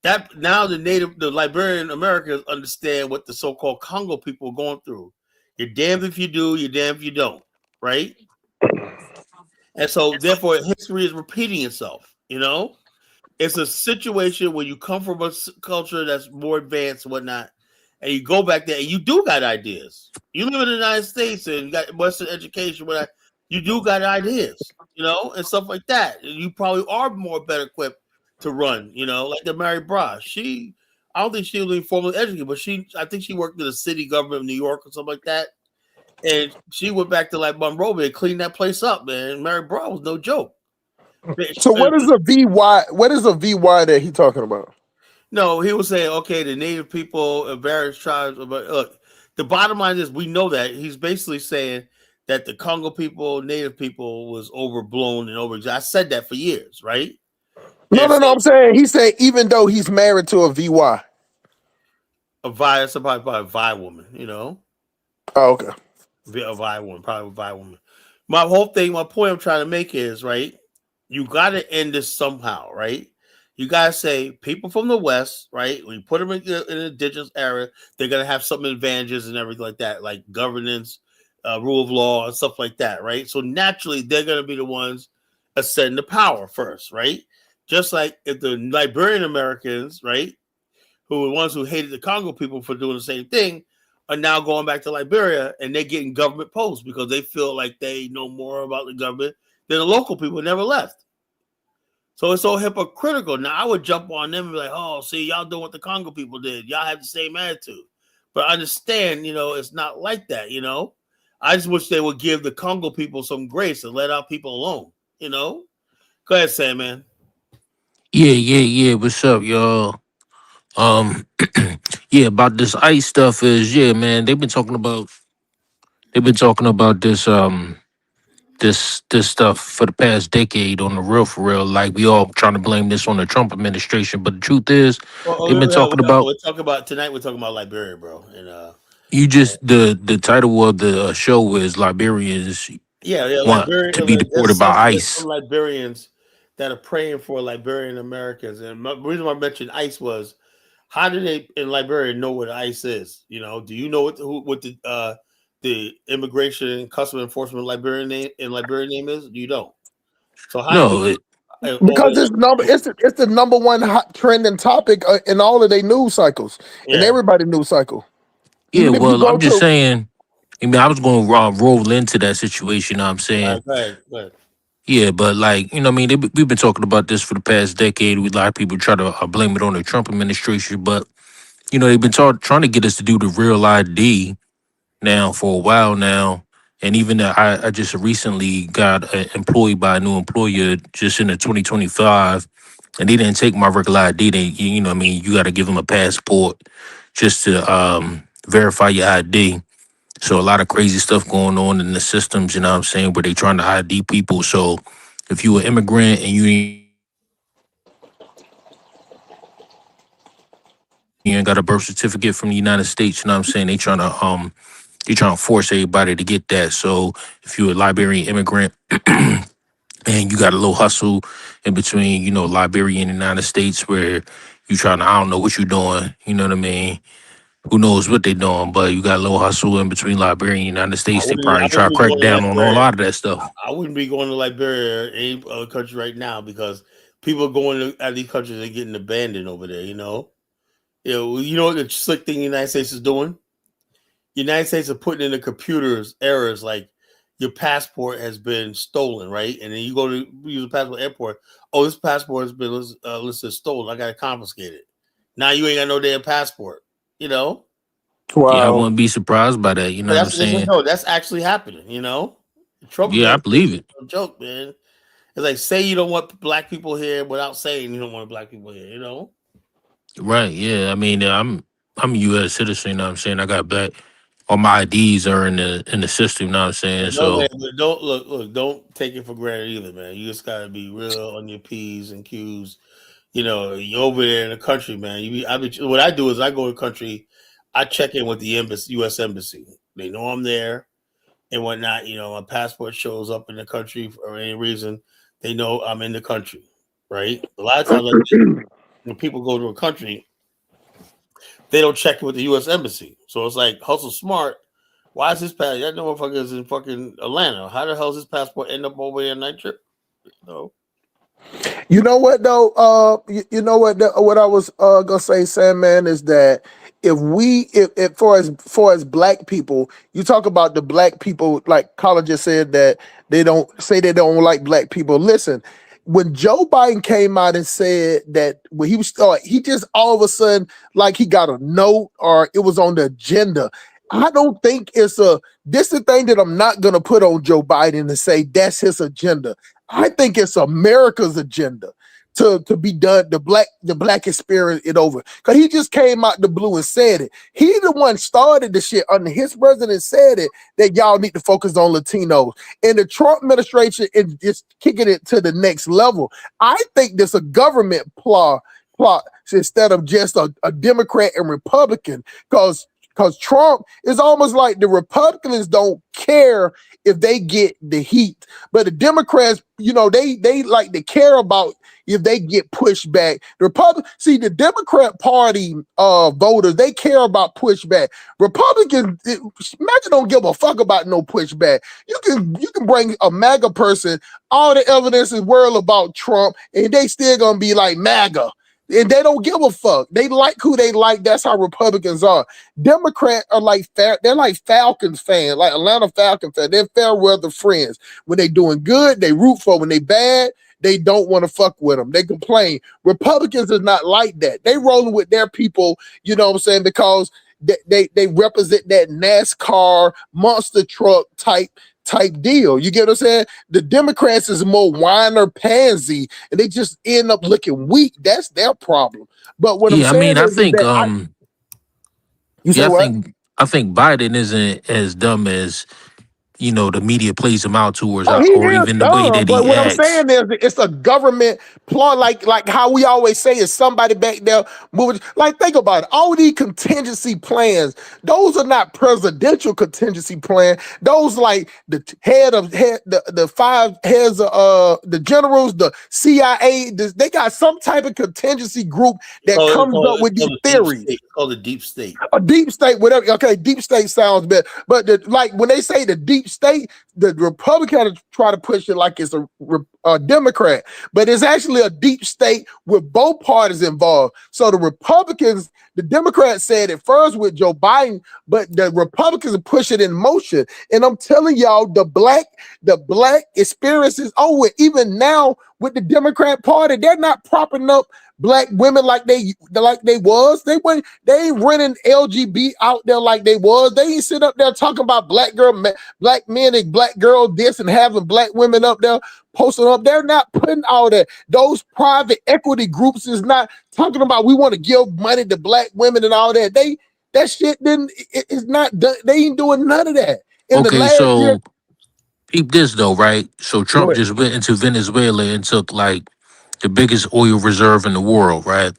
That now the Liberian Americans understand what the so-called Congo people are going through. You're damned if you do, you're damned if you don't, right? And so therefore history is repeating itself, you know? It's a situation where you come from a culture that's more advanced and whatnot, and you go back there and you do got ideas. You live in the United States and you got Western education, whatnot, you do got ideas, you know, and stuff like that. And you probably are more better equipped to run, you know, like the Mary Bra. I don't think she was even formally educated, but I think she worked in the city government of New York or something like that. And she went back to like Monrovia and cleaned that place up, man. Mary Bra was no joke. So what is a VY? What is a VY that he talking about? No, he was saying, okay, the native people of various tribes. But look, the bottom line is we know that he's basically saying that the Congo people, native people, was overblown and over. I said that for years, right? No, And no, no. I'm saying he said even though he's married to a VY. somebody probably a Vi woman, you know, Oh, okay. a Vi woman, probably a Vi woman. My whole thing, my point I'm trying to make is right. You got to end this somehow, right? You got to say people from the West, right? When you put them in the indigenous area, they're going to have some advantages and everything like that, like governance, rule of law, and stuff like that, right? So naturally, they're going to be the ones ascend to power first, right? Just like if the Liberian Americans, right, who were the ones who hated the Congo people for doing the same thing, are now going back to Liberia and they're getting government posts because they feel like they know more about the government than the local people who never left. So it's so hypocritical. Now I would jump on them and be like, "Oh, see, y'all doing what the Congo people did. Y'all have the same attitude." But I understand, you know, it's not like that. You know, I just wish they would give the Congo people some grace and let our people alone. You know, go ahead, Sam, man. Yeah. What's up, y'all? Um, yeah, about this ICE stuff is yeah, man. They've been talking about this stuff for the past decade on the real for real. Like we all trying to blame this on the Trump administration, but the truth is, they've been talking about We're talking about tonight. We're talking about Liberia, bro, and you just the title of the show is Liberians yeah, want to be deported by there's ICE. some Liberians that are praying for Liberian Americans, and the reason why I mentioned ICE was how do they in Liberia know what ICE is? You know, do you know what the Immigration and Custom Enforcement Liberian name is? You don't. So how do No, you? Because it's the number one hot trending topic in all of their news cycles, in Yeah, everybody news cycle. yeah. Even if you Well, go I'm just to saying. I mean, I was going to roll into that situation. You know what I'm saying. go ahead, go ahead. Yeah, but like you know, what I mean, we've been talking about this for the past decade. We a lot of people try to blame it on the Trump administration, but you know, they've been trying to get us to do the real ID now for a while now. And even I just recently got employed by a new employer just in the 2025, and they didn't take my regular ID. They, you know, what I mean, you got to give them a passport just to verify your ID. So a lot of crazy stuff going on in the systems, you know what I'm saying, where they trying to ID people. So if you an immigrant and you ain't got a birth certificate from the United States, you know what I'm saying, they trying to force everybody to get that. So if you're a Liberian immigrant and you got a little hustle in between, you know, Liberia and the United States where you trying to, I don't know what you're doing, you know what I mean? Who knows what they doing, but you got a little hustle in between Liberia and the United States. They I probably try wouldn't to be crack going to down on a Liberia. lot of that stuff. I wouldn't be going to Liberia or any other country right now because people going to out of these countries are getting abandoned over there. You know what the slick thing the United States is doing. The United States are putting in the computers errors like your passport has been stolen, right? And then you go to use a passport airport. Oh, this passport has been listed stolen. I got to confiscate it. Now you ain't got no damn passport. You know. Yeah, I Wow. wouldn't be surprised by that. You know what I'm saying? That's actually happening. You know. The Trump Yeah, I believe administration it. is no joke, man. It's like say you don't want black people here without saying you don't want black people here. You know. Right. Yeah. I mean, I'm a U.S. citizen. You know what I'm saying? I got black. All my IDs are in the system. You know what I'm saying? No, man, So but don't take it for granted either, man. You just gotta be real on your P's and Q's. You know, you're over there in the country, man. What I do is I go to the country, I check in with the embassy, U.S. embassy. They know I'm there and whatnot. You know, my passport shows up in the country for any reason. They know I'm in the country, right? A lot of times, when people go to a country, they don't check it with the U.S. embassy. So it's like hustle smart. Why is his passport? That motherfucker is in fucking Atlanta. How the hell is his passport end up over there in Nigeria? No. You know what though? You know what? What I was gonna say, Sandman, is that if far as black people, you talk about the black people, like Colin just said that they don't like black people. Listen, when Joe Biden came out and said that when he just all of a sudden like he got a note or it was on the agenda. I don't think this is the thing that I'm not gonna put on Joe Biden and say that's his agenda. I think it's America's agenda to be done. The black experience it over because he just came out the blue and said it. He the one started the shit under his president said it that y'all need to focus on Latinos. And the Trump administration is just kicking it to the next level. I think there's a government plot instead of just a Democrat and Republican because Trump is almost like the Republicans don't care if they get the heat, but the Democrats, they like to care about if they get pushed back. The Democrat Party voters, they care about pushback. Republicans, imagine don't give a fuck about no pushback. You can bring a MAGA person all the evidence in the world about Trump, and they still gonna be like MAGA. And they don't give a fuck. They like who they like. That's how Republicans are. Democrats are they're like Falcons fans, like Atlanta Falcons fans. They're fair weather friends. When they doing good, they root for. When they bad, they don't want to fuck with them. They complain. Republicans is not like that. They rolling with their people, you know what I'm saying, because they represent that NASCAR monster truck type deal. You get what I'm saying? The Democrats is more whiner pansy and they just end up looking weak. That's their problem. But what I'm yeah, I saying mean, I is think that you say yeah, what? I think Biden isn't as dumb as the media plays him out to, Oh, he or is even the way dumb, that but he what I'm acts. saying is that it's a government plot, like how we always say is somebody back there moving. Like, think about it. All these contingency plans, those are not presidential contingency plan. Those like the the five heads of the generals, the CIA, they got some type of contingency group that comes up with these theories. It's called the deep state. A deep state, whatever. Okay, deep state sounds better. But when they say the deep state, the Republicans try to push it like it's a Democrat, but it's actually a deep state with both parties involved. So the Democrats said it first with Joe Biden, but the Republicans are pushing it in motion. And I'm telling y'all, the black experience is over. Even now with the Democrat Party, they're not propping up black women like they was. They ain't running LGBT out there like they was. They ain't sit up there talking about black men and black girl this and having black women up there posting up. They're not putting all that. Those private equity groups is not talking about we want to give money to black women and all that. That shit it's not done. They ain't doing none of that. In the Okay, last year, so peep this though, right? So go Trump ahead. just went into Venezuela and took like the biggest oil reserve in the world, right?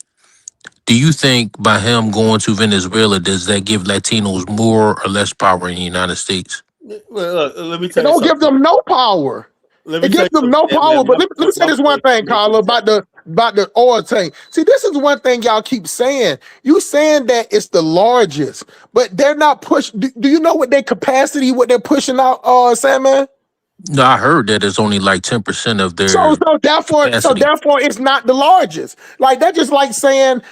Do you think by him going to Venezuela, does that give Latinos more or less power in the United States? Well, look, let me It tell you don't give something. them no power. Let me It tell gives you them something, no man. power. But let me say this one thing, Carla, about the oil tank. See, this is one thing y'all keep saying. You saying that it's the largest, but they're not pushing. Do you know what their capacity, what they're pushing out, Sandman? No, I heard that it's only like 10% of So their so therefore capacity. it's not the largest. Like they're just like saying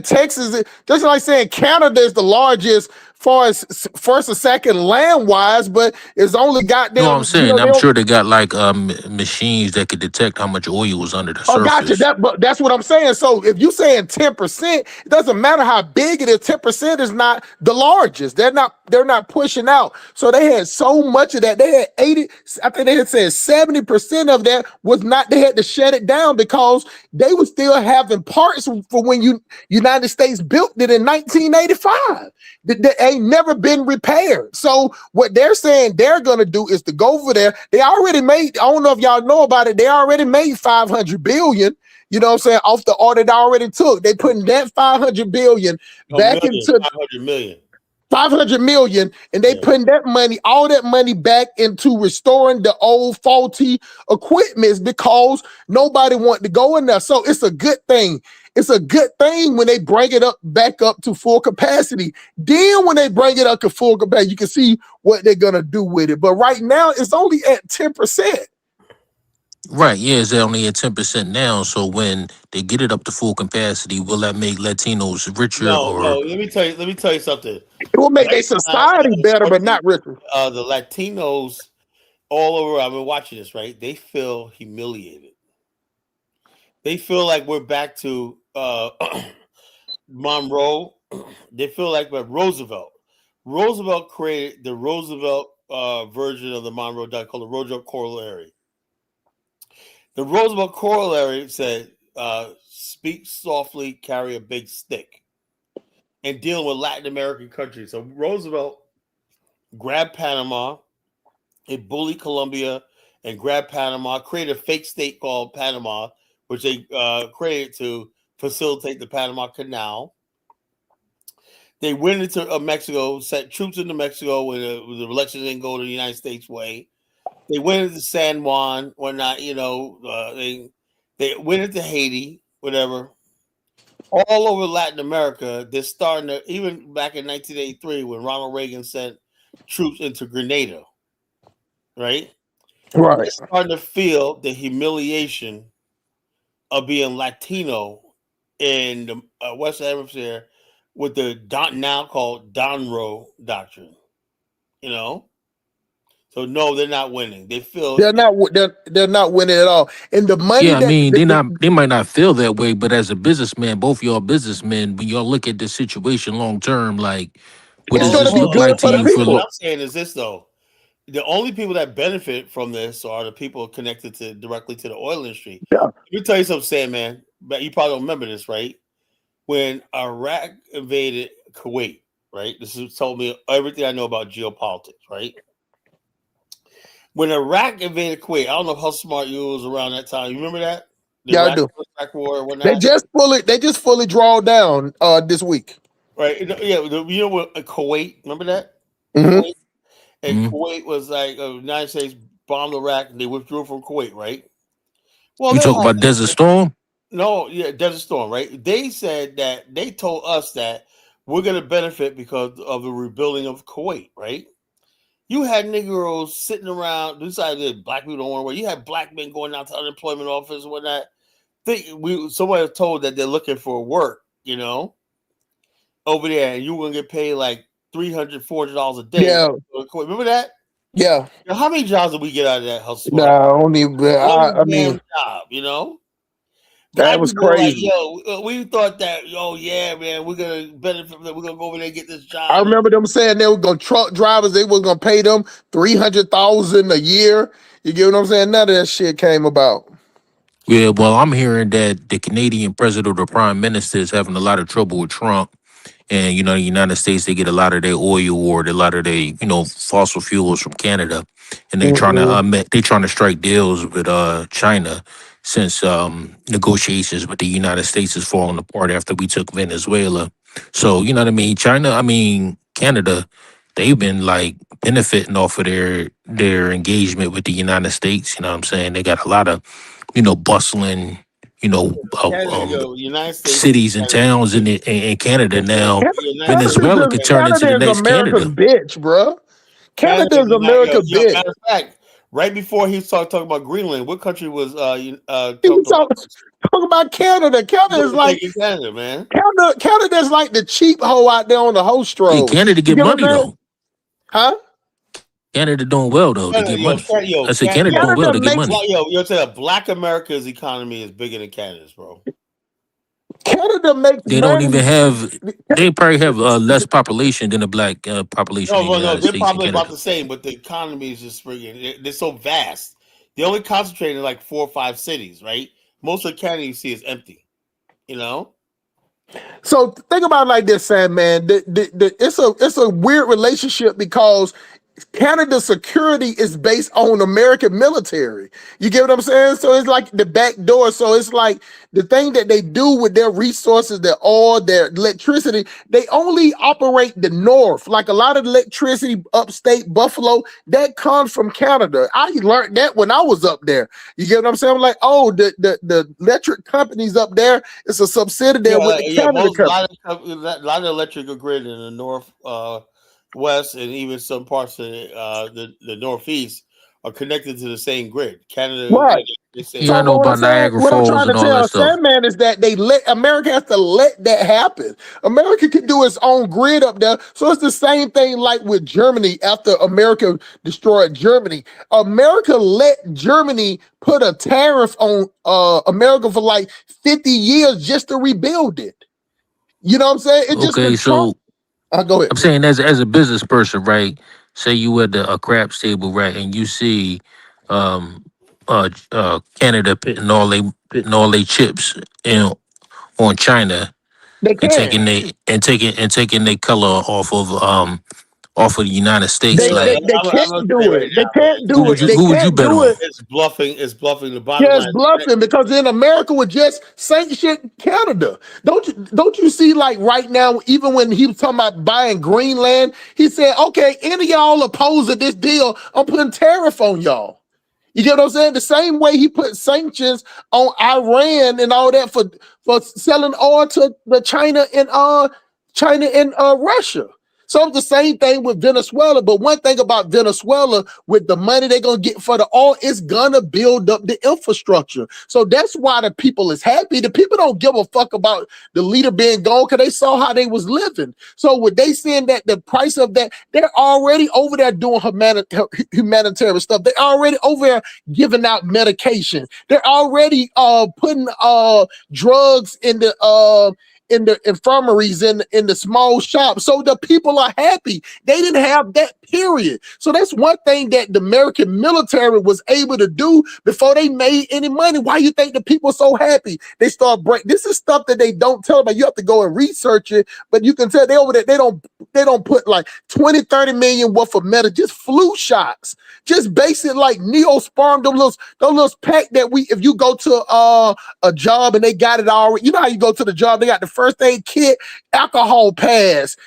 Texas, just like saying Canada is the largest far as first or second land wise, but it's only No, I'm goddamn, saying they I'm don't. sure they got like machines that could detect how much oil was under the Oh, gotcha. surface. But that's what I'm saying. So if you saying 10%, it doesn't matter how big it is. 10% is not the largest. They're not pushing out. So they had so much of that. They had 80. I think they had said 70% of that was not. They had to shut it down because they were still having parts for when United States built it in 1985. That ain't never been repaired. So what they're saying they're gonna do is to go over there. They already made. I don't know if y'all know about it. They already made 500 billion. You know what I'm saying? Off the order they already took. They putting that 500 billion back into 500 million. 500 million, and they putting that money, all that money back into restoring the old faulty equipment because nobody wanted to go in there. So it's a good thing. It's a good thing when they bring it up back up to full capacity. Then when they bring it up to full capacity, you can see what they're gonna do with it. But right now, it's only at 10%. Right, yeah, it's only at 10% now. So when they get it up to full capacity, will that make Latinos richer No, or no. Let me tell you something. It will make their Right now, society better, but not richer. the Latinos all over. I've been watching this. Right, they feel humiliated. They feel like we're back to Monroe. They feel like we're Roosevelt. Roosevelt created the Roosevelt version of the Monroe Doctrine called the Roosevelt Corollary. The Roosevelt Corollary said, "Speak softly, carry a big stick," and dealing with Latin American countries. So Roosevelt grabbed Panama, it bullied Colombia, and grabbed Panama, created a fake state called Panama, which they created to facilitate the Panama Canal. They went into Mexico, sent troops into Mexico when the elections didn't go the United States way. They went into San Juan, whatnot. They went into Haiti, whatever. All over Latin America, they're starting to, even back in 1983 when Ronald Reagan sent troops into Grenada, right? They're Right. starting to feel the humiliation of being Latino in the Western Hemisphere with the now called Donroe Doctrine, you know? So no, they're not winning. They feel They're not winning at all. And the money yeah, I that mean, they might not feel that way, but as a businessman, both y'all businessmen, when y'all look at this situation long term, like what it's does going to this be look good like to for the you for what people. I'm saying is this though. The only people that benefit from this are the people connected directly to the oil industry. Yeah, Let me tell you something, Sam, man. But you probably don't remember this, right? When Iraq invaded Kuwait, right? This has told me everything I know about geopolitics, right? When Iraq invaded Kuwait, I don't know how smart you was around that time. You remember that? The yeah, I do. Iraq war or They whatnot? just fully draw down this week. Right? Yeah, you know what? Kuwait, remember that? Hmm. Kuwait? And Mhm. Kuwait was like, the United States bombed Iraq and they withdrew from Kuwait, right? Well, You they talk don't like about Desert Storm? no, yeah, Desert Storm, right? They said that they told us that we're going to benefit because of the rebuilding of Kuwait, right? You had Negroes sitting around. Decided black people don't want to work. You had black men going out to unemployment office and whatnot. Somebody was told that they're looking for work, over there, and you were going to get paid like $300, $400 a day. Yeah, Remember that? yeah. How many jobs did we get out of that? How smart? Nah, only. One I damn mean, job. that Black was people were like, crazy. yo, we thought that, oh yeah, man, we're gonna benefit from that. We're gonna go over there and get this I job. remember them saying they were gonna truck drivers. They was gonna pay them 300,000 a year. You get what I'm saying? None of that shit came about. Yeah, well, I'm hearing that the Canadian president or the prime minister is having a lot of trouble with Trump. And the United States, they get a lot of their oil or a lot of their fossil fuels from Canada, and Mm-mm. they trying to strike deals with China since negotiations with the United States is falling apart after we took Venezuela. So you know what I mean. Canada, they've been like benefiting off of their engagement with the United States. You know what I'm saying? They got a lot of bustling you know uh, Canada, um, United States and cities and Canada. towns in Canada now. United States Canada, Venezuela is could turn into the Canada is next America's Canada. bitch, bro. Canada Canada is is America's bitch. matter of fact, Right before he started talking about Greenland, what country was He was talking about Canada. Canada is like taking Canada, man? Canada's like the cheap hoe out there on the host Hey, road. Canada You get get what money I'm saying? though. Huh? Canada doing well though. They Canada, get money. I said Canada, Canada doing well. They get makes money. you're saying Black America's economy is bigger than Canada's, bro. Canada makes They don't money. even have. They probably have less population than the black population in the United They're States and probably about Canada. the same, but the economy is just friggin'. They're so vast. They only concentrate in like 4 or 5 cities, right? Most of Canada you see is empty. You know. So think about it like this, Sam, man. It's a weird relationship because Canada's security is based on American military. You get what I'm saying? So it's like the back door. So it's like the thing that they do with their resources, their oil, their electricity, they only operate the north. Like a lot of electricity upstate Buffalo, that comes from Canada. I learned that when I was up there. You get what I'm saying? I'm like, oh, the electric companies up there, it's a subsidiary with the Canada company. A lot of electrical grid in the north, west, and even some parts of the northeast are connected to the same grid. Canada, Right. Yeah, I So know what I'm about saying, Niagara what I'm Falls trying to and all that tell stuff. Sandman is that America has to let that happen. America can do its own grid up there. So it's the same thing like with Germany after America destroyed Germany. America let Germany put a tariff on America for like 50 years just to rebuild it. You know what I'm saying? It's just Okay, the Trump. so Go ahead. I'm saying as a business person, right? Say you at a craps table, right, and you see um Canada putting all they chips in on China They and can. taking their color off of the United States. They Like can't I'm gonna say do right it. They now, can't man, do it. They who would you can't bet do on? it. it's bluffing. It's bluffing. The bottom Just line. bluffing because then America would just sanction Canada. Don't you see like right now, even when he was talking about buying Greenland, he said, okay, any of y'all opposed to this deal, I'm putting tariff on y'all. You get what I'm saying? The same way he put sanctions on Iran and all that for selling oil to the China and Russia. So it's the same thing with Venezuela. But one thing about Venezuela, with the money they're gonna get for the oil, it's gonna build up the infrastructure. So that's why the people is happy. The people don't give a fuck about the leader being gone because they saw how they was living. So with they seeing that the price of that, they're already over there doing humanitarian stuff. They're already over there giving out medication. They're already putting drugs in the infirmaries in the small shops. So the people are happy. They didn't have that period. So that's one thing that the American military was able to do before they made any money. Why you think the people are so happy? They start this is stuff that they don't tell about. You have to go and research it, but you can tell they over there, they don't put like 20, 30 million worth of just flu shots. Just basic like Neosporin, those little pack that if you go to a job and they got it already, you know how you go to the job, they got the first aid kit, alcohol pads,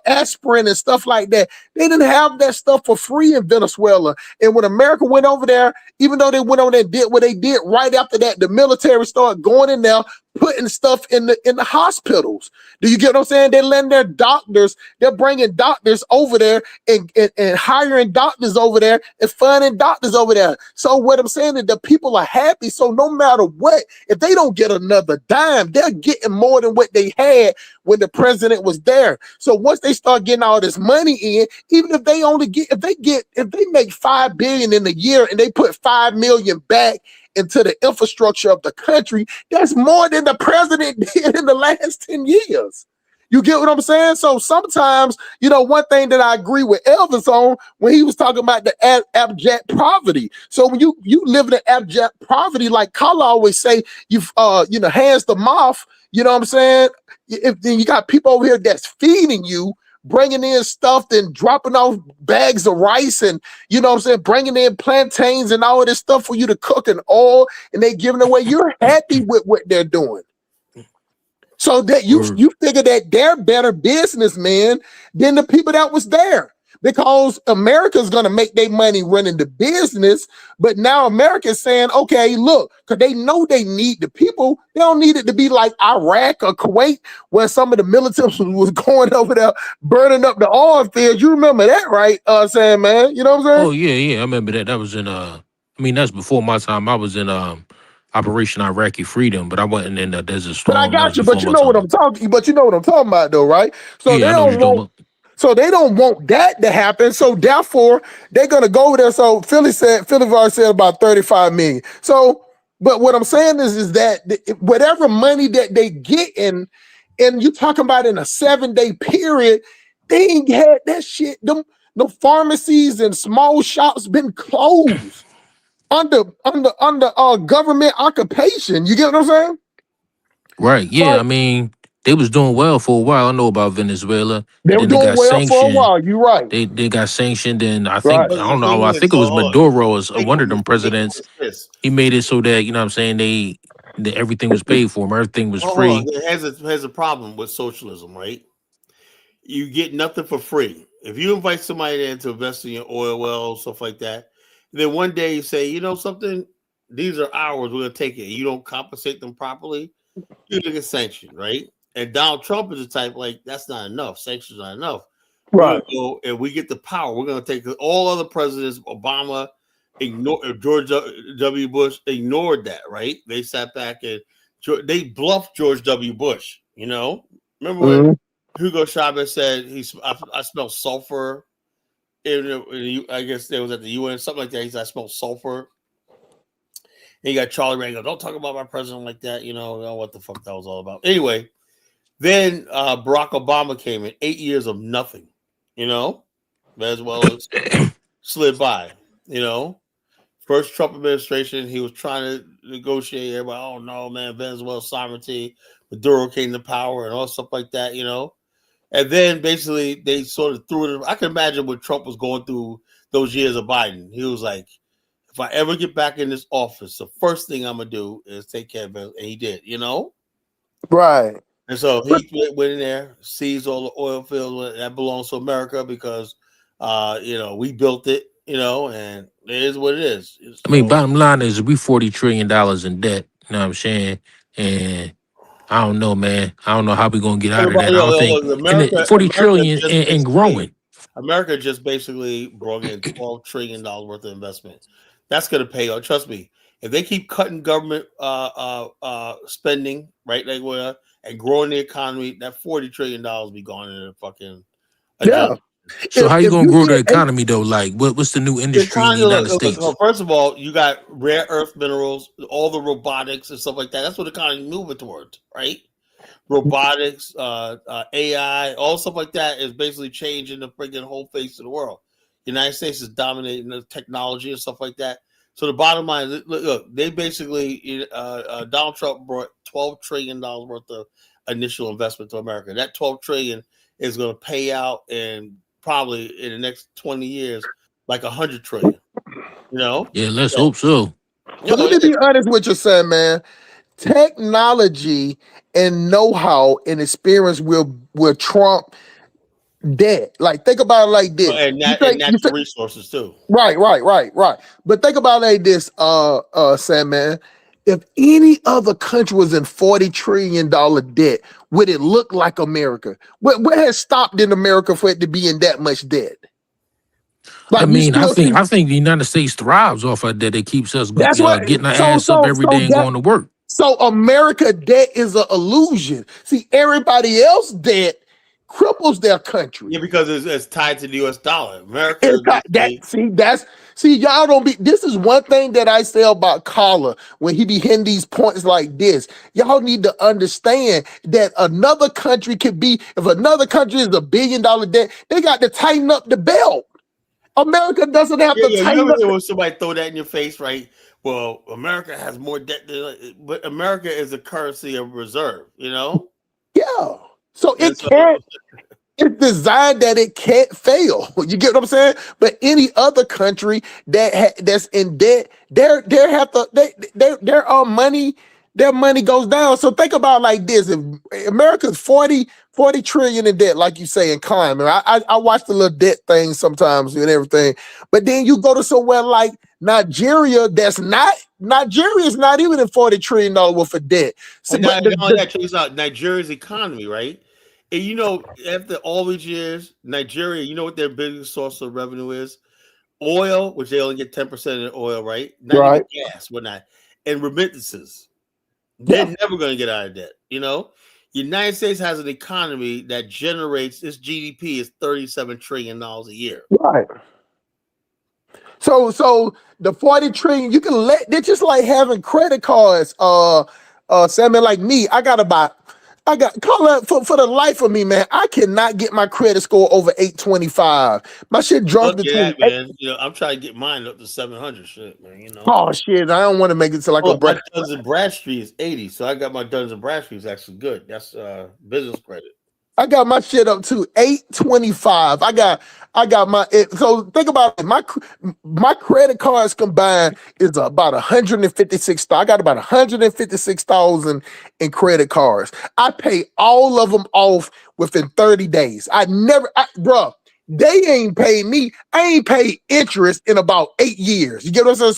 aspirin and stuff like that. They didn't have that stuff for free in Venezuela. And when America went over there, even though they went over there and did what they did, right after that, the military started going in there, putting stuff in the hospitals. Do you get what I'm saying? They're letting their doctors, they're bringing doctors over there and hiring doctors over there and funding doctors over there. So what I'm saying is the people are happy. So no matter what, if they don't get another dime, they're getting more than what they had when the president was there. So once they start getting all this money in, even if they make $5 billion in a year and they put $5 million back into the infrastructure of the country, that's more than the president did in the last 10 years. You get what I'm saying? So sometimes, one thing that I agree with Elvis on when he was talking about the abject poverty. So when you live in abject poverty, like Carla always say, hands to mouth, you know what I'm saying? If then you got people over here that's feeding you, bringing in stuff and dropping off bags of rice and, bringing in plantains and all of this stuff for you to cook and oil, and they giving away. You're happy with what they're doing. So that you figure that they're better businessmen than the people that was there. because America's going to make their money running the business. But now America's saying, okay, look, because they know they need the people. They don't need it to be like Iraq or Kuwait, where some of the militants was going over there burning up the oil fields. You remember that, right? Saying, man, you know what I'm saying? Oh yeah, I remember that. That was in I mean, that's before my time. I was in Operation Iraqi Freedom, but I wasn't in Desert But I Storm. That was got you. before But you my know what time. I'm talking. But you know what I'm talking about, though, right? So they Yeah, I know what don't you're talking want. about. So they don't want that to happen. So therefore, they're gonna go over there. So Philly already said about 35 million. So, but what I'm saying is that whatever money that they get in, and you talking about in a 7-day period, they ain't had that shit. Them the pharmacies and small shops been closed under government occupation. You get what I'm saying? Right. Yeah. Like I mean, they was doing well for a while. I know about Venezuela, they and were then they doing got well for a sanctioned. while. You right, They got sanctioned, and I think right. But I the don't know. thing I is, think it was Maduro as take one of them, them take them presidents. this. He made it so that I'm saying that everything was paid for, everything was Hold free. on. Has a problem with socialism, right? You get nothing for free. If you invite somebody in to invest in your oil wells, stuff like that, then one day you say, you know something, these are ours, we're gonna take it. You don't compensate them properly, you're gonna get sanctioned, right? And Donald Trump is the type like that's not enough. Sanctions not enough. We're gonna Right. go and we get the power. We're gonna take all other presidents. Obama, George W. Bush ignored that, right? They sat back and they bluffed George W. Bush. You know, remember when Mhm. Hugo Chavez said I smell sulfur. I guess it was at the UN, something like that. He said I smell sulfur. And you got Charlie Reagan. Don't talk about my president like that. You know what the fuck that was all about. Anyway, then Barack Obama came in, 8 years of nothing. You know, Venezuela slid by. You know, first Trump administration, he was trying to negotiate. Everybody, oh no, man, Venezuela sovereignty. Maduro came to power and all stuff like that. You know, and then basically they sort of threw it. I can imagine what Trump was going through those years of Biden. He was like, if I ever get back in this office, the first thing I'm gonna do is take care of it. And he did, you know. Right. And so he went in there, seized all the oil fields that belongs to America because, we built it, and it is what it is. I mean, So bottom line is we $40 trillion in debt. You know what I'm saying? And I don't know, man. I don't know how we gonna get out of that. I don't think look, and the America, 40 trillion and growing. America just basically brought in $12 trillion worth of investment. That's going to pay off. Trust me. If they keep cutting government spending, right, like and growing the economy, that $40 trillion be gone in a fucking a Yeah. generation. So how you If gonna you grow the get eight, economy though? Like what's the new The industry in the economy, United States? first of all, you got rare earth minerals, all the robotics and stuff like that. That's what the economy is moving towards, right? Robotics, AI, all stuff like that is basically changing the freaking whole face of the world. The United States is dominating the technology and stuff like that. So the bottom line is, look, they basically Donald Trump brought $12 trillion worth of initial investment to America. That 12 trillion is going to pay out in probably in the next 20 years like 100 trillion. You know, Yeah, let's hope so. so let me be honest with you, son, man. Technology and know-how and experience will trump debt. Like, think about it like this. and You that and think you natural think resources too. right. But think about it like this, Sam, man. If any other country was in $40 trillion debt, would it look like America? What has stopped in America for it to be in that much debt? I Like you mean, still see I think the United States thrives off of that. It keeps us that's what getting our so ass up so every so day and that going to work. so America debt is an illusion. See, everybody else debt cripples their country. Yeah, because it's tied to the U.S. dollar. America It's is got that basically y'all don't be this is one thing that I say about Collar when he be hitting these points like this. Y'all need to understand that another country could be if another country is $1 billion debt, they got to tighten up the belt. America doesn't have to You tighten ever up. hear when somebody throw that in your face, right? Well, America has more debt but America is a currency of reserve, you know? Yeah. So And it so can't. It's designed that it can't fail. You get what I'm saying? But any other country that's in debt, their money their money goes down. So think about like this: if America's 40 trillion in debt, like you say, and climbing. I watch the little debt thing sometimes and everything, but then you go to somewhere like Nigeria, Nigeria is not even in $40 trillion worth of debt. So, And but that checks out Nigeria's economy, right? And you know, after all these years, Nigeria, you know what their biggest source of revenue is? Oil, which they only get 10% of the oil, right? Not right, even gas, whatnot, and remittances. yeah, They're never going to get out of debt. You know, the United States has an economy that generates its GDP is $37 trillion a year. right. So the 40 trillion, you can they're just like having credit cards. Salmon, like me, I got call that for the life of me, man. I cannot get my credit score over 825. My shit dropped Look at between that, man. You know, I'm trying to get mine up to 700 shit, man. You know. Oh shit, I don't want to make it to like a My break. Duns and Bradstreet is 80, so I got my Duns and Bradstreet actually good. That's business credit. I got my shit up to 825. I got so think about it. My credit cards combined is about 156. I got about 156,000 in credit cards. I pay all of them off within 30 days. Bro, they ain't paid me. I ain't paid interest in about 8 years. You get what I'm saying?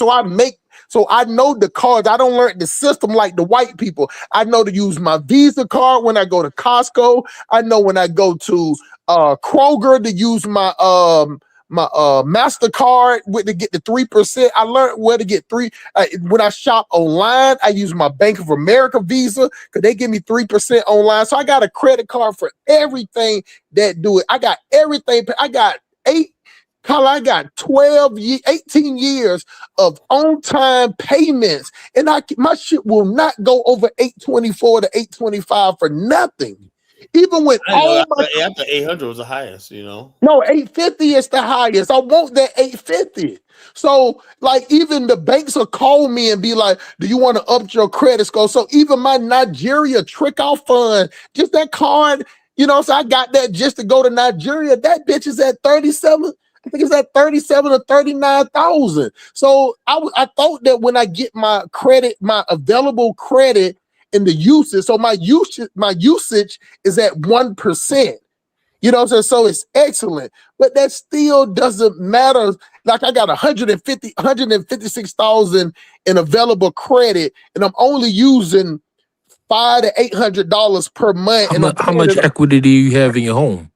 So I know the cards. I don't learn the system like the white people. I know to use my Visa card when I go to Costco. I know when I go to Kroger to use my MasterCard to get the 3%. I learned where to get when I shop online, I use my Bank of America Visa because they give me 3% online. So I got a credit card for everything that do it. I got everything. I got 18 years of on-time payments, and my shit will not go over 824 to 825 for nothing. Even when after 800 was the highest, you know. No, 850 is the highest. I want that 850. So, like, even the banks will call me and be like, do you want to up your credit score? So even my Nigeria trick-out fund, just that card, so I got that just to go to Nigeria. That bitch is at 37. I think it's at 37 or 39,000. So I thought that when I get my available credit in the usage, so my usage is at 1%. You know what I'm saying? So it's excellent, but that still doesn't matter. Like I got 156,000 in available credit, and I'm only using $500 to $800 per month. How much equity do you have in your home?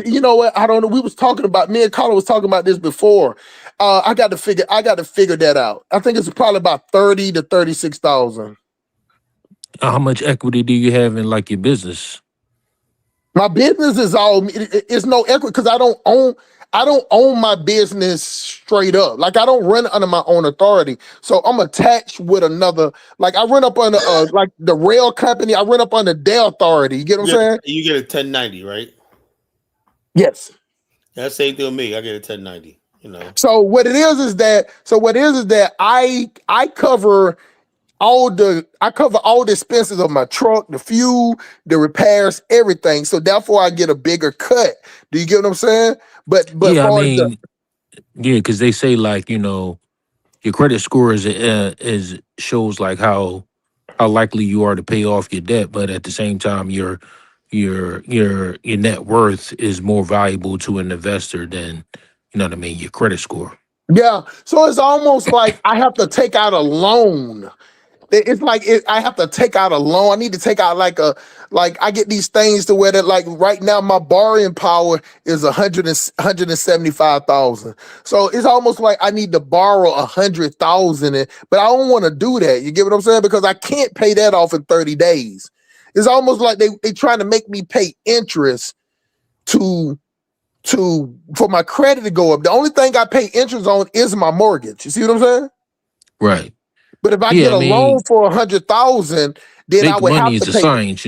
You know what? I don't know. Me and Carla was talking about this before. I got to figure that out. I think it's probably about 30 to 36,000. How much equity do you have in like your business? My business is it's no equity because I don't own my business straight up. Like I don't run under my own authority. So I'm attached with another. Like I run up under like the rail company. I run up under their authority. You get what I'm saying? You get a 1090, right? Yes. That's the same thing with me. I get a 1090. You know. So what it is that I cover all the expenses of my truck, the fuel, the repairs, everything. So therefore I get a bigger cut. Do you get what I'm saying? But yeah, because they say like, your credit score is shows like how likely you are to pay off your debt, but at the same time your net worth is more valuable to an investor than, your credit score. Yeah. So it's almost like I have to take out a loan. It's like I have to take out a loan. I need to take out like I get these things to where that like right now my borrowing power is 175,000. So it's almost like I need to borrow 100,000, but I don't want to do that. You get what I'm saying? Because I can't pay that off in 30 days. It's almost like they trying to make me pay interest for my credit to go up. The only thing I pay interest on is my mortgage. You see what I'm saying? Right. But if I get a loan for 100,000, then I would have to pay. Money is a science,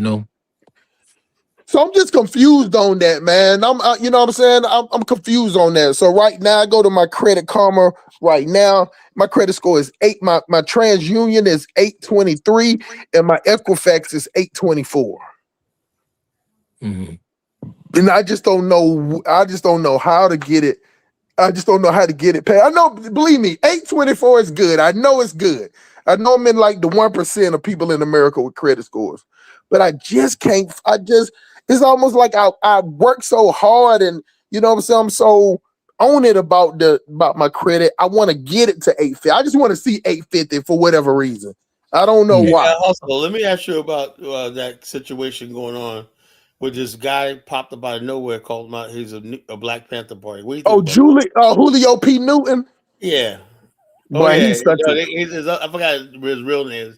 So I'm just confused on that, man. You know what I'm saying? I'm confused on that. So right now, I go to my Credit Karma. Right now, my credit score is 8. My TransUnion is 823, and my Equifax is 824. Mm-hmm. And I just don't know. I just don't know how to get it. I just don't know how to get it paid. I know, believe me, 824 is good. I know it's good. I know I'm in like the 1% of people in America with credit scores, but I just can't. It's almost like I work so hard, and you know what I'm saying. I'm so on it about my credit. I want to get it to 850. I just want to see 850 for whatever reason. I don't know Yeah. why. Also, let me ask you about that situation going on with this guy popped up out of nowhere called he's a Black Panther Party. What do you think Oh, about that? Julio P. Newton. Yeah. Oh Boy, yeah. he's such a I forgot his real name.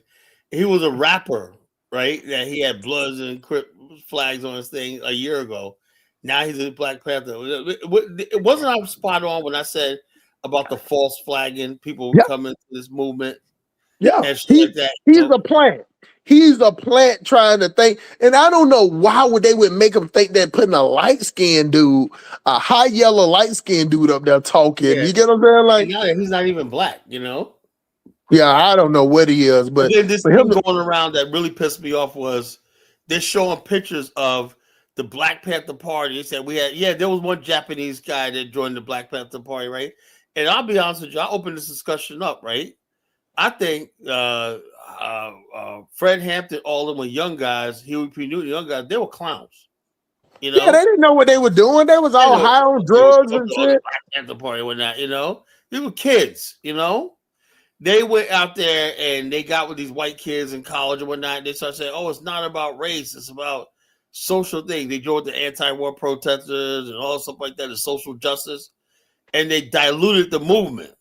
He was a rapper, right? That he had Bloods and Crip flags on his thing a year ago. Now he's a Black Panther. It wasn't I spot on when I said about the false flagging, people yeah. coming to this movement Yeah, and shit like that. he's a plant. He's a plant trying to think, and I don't know why they would make him think that putting a light skinned dude, a high yellow light skinned dude up there talking. Yeah. You get what I'm saying? Like, He's not even black, you know. yeah, I don't know what he is, But but then this for thing him, going around that really pissed me off was they're showing pictures of the Black Panther Party. They said there was one Japanese guy that joined the Black Panther Party, right? And I'll be honest with you, I opened this discussion up, right? I think Fred Hampton, all of them were young guys, Huey P. Newton, young guys, they were clowns. You know? yeah, they didn't know what they were doing. They was all high on drugs and shit. Black Panther Party or not, you know? They were kids, you know? They went out there and they got with these white kids in college and whatnot. And they started saying, "Oh, it's not about race; it's about social things." They joined the anti-war protesters and all stuff like that, and social justice, and they diluted the movement.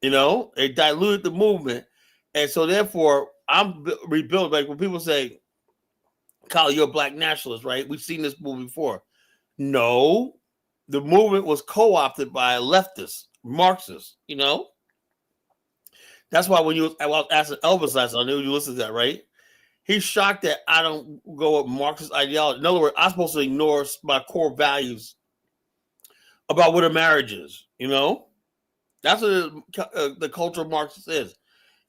You know, they diluted the movement, and so therefore, I'm rebuilding. Like when people say, "Kyle, you're a black nationalist, right?" We've seen this movie before. No, the movement was co-opted by leftists, Marxists. You know. That's why when I was asking Elvis last night, I knew you listened to that, right? He's shocked that I don't go with Marxist ideology. In other words, I'm supposed to ignore my core values about what a marriage is. You know, that's what the culture of Marxist is.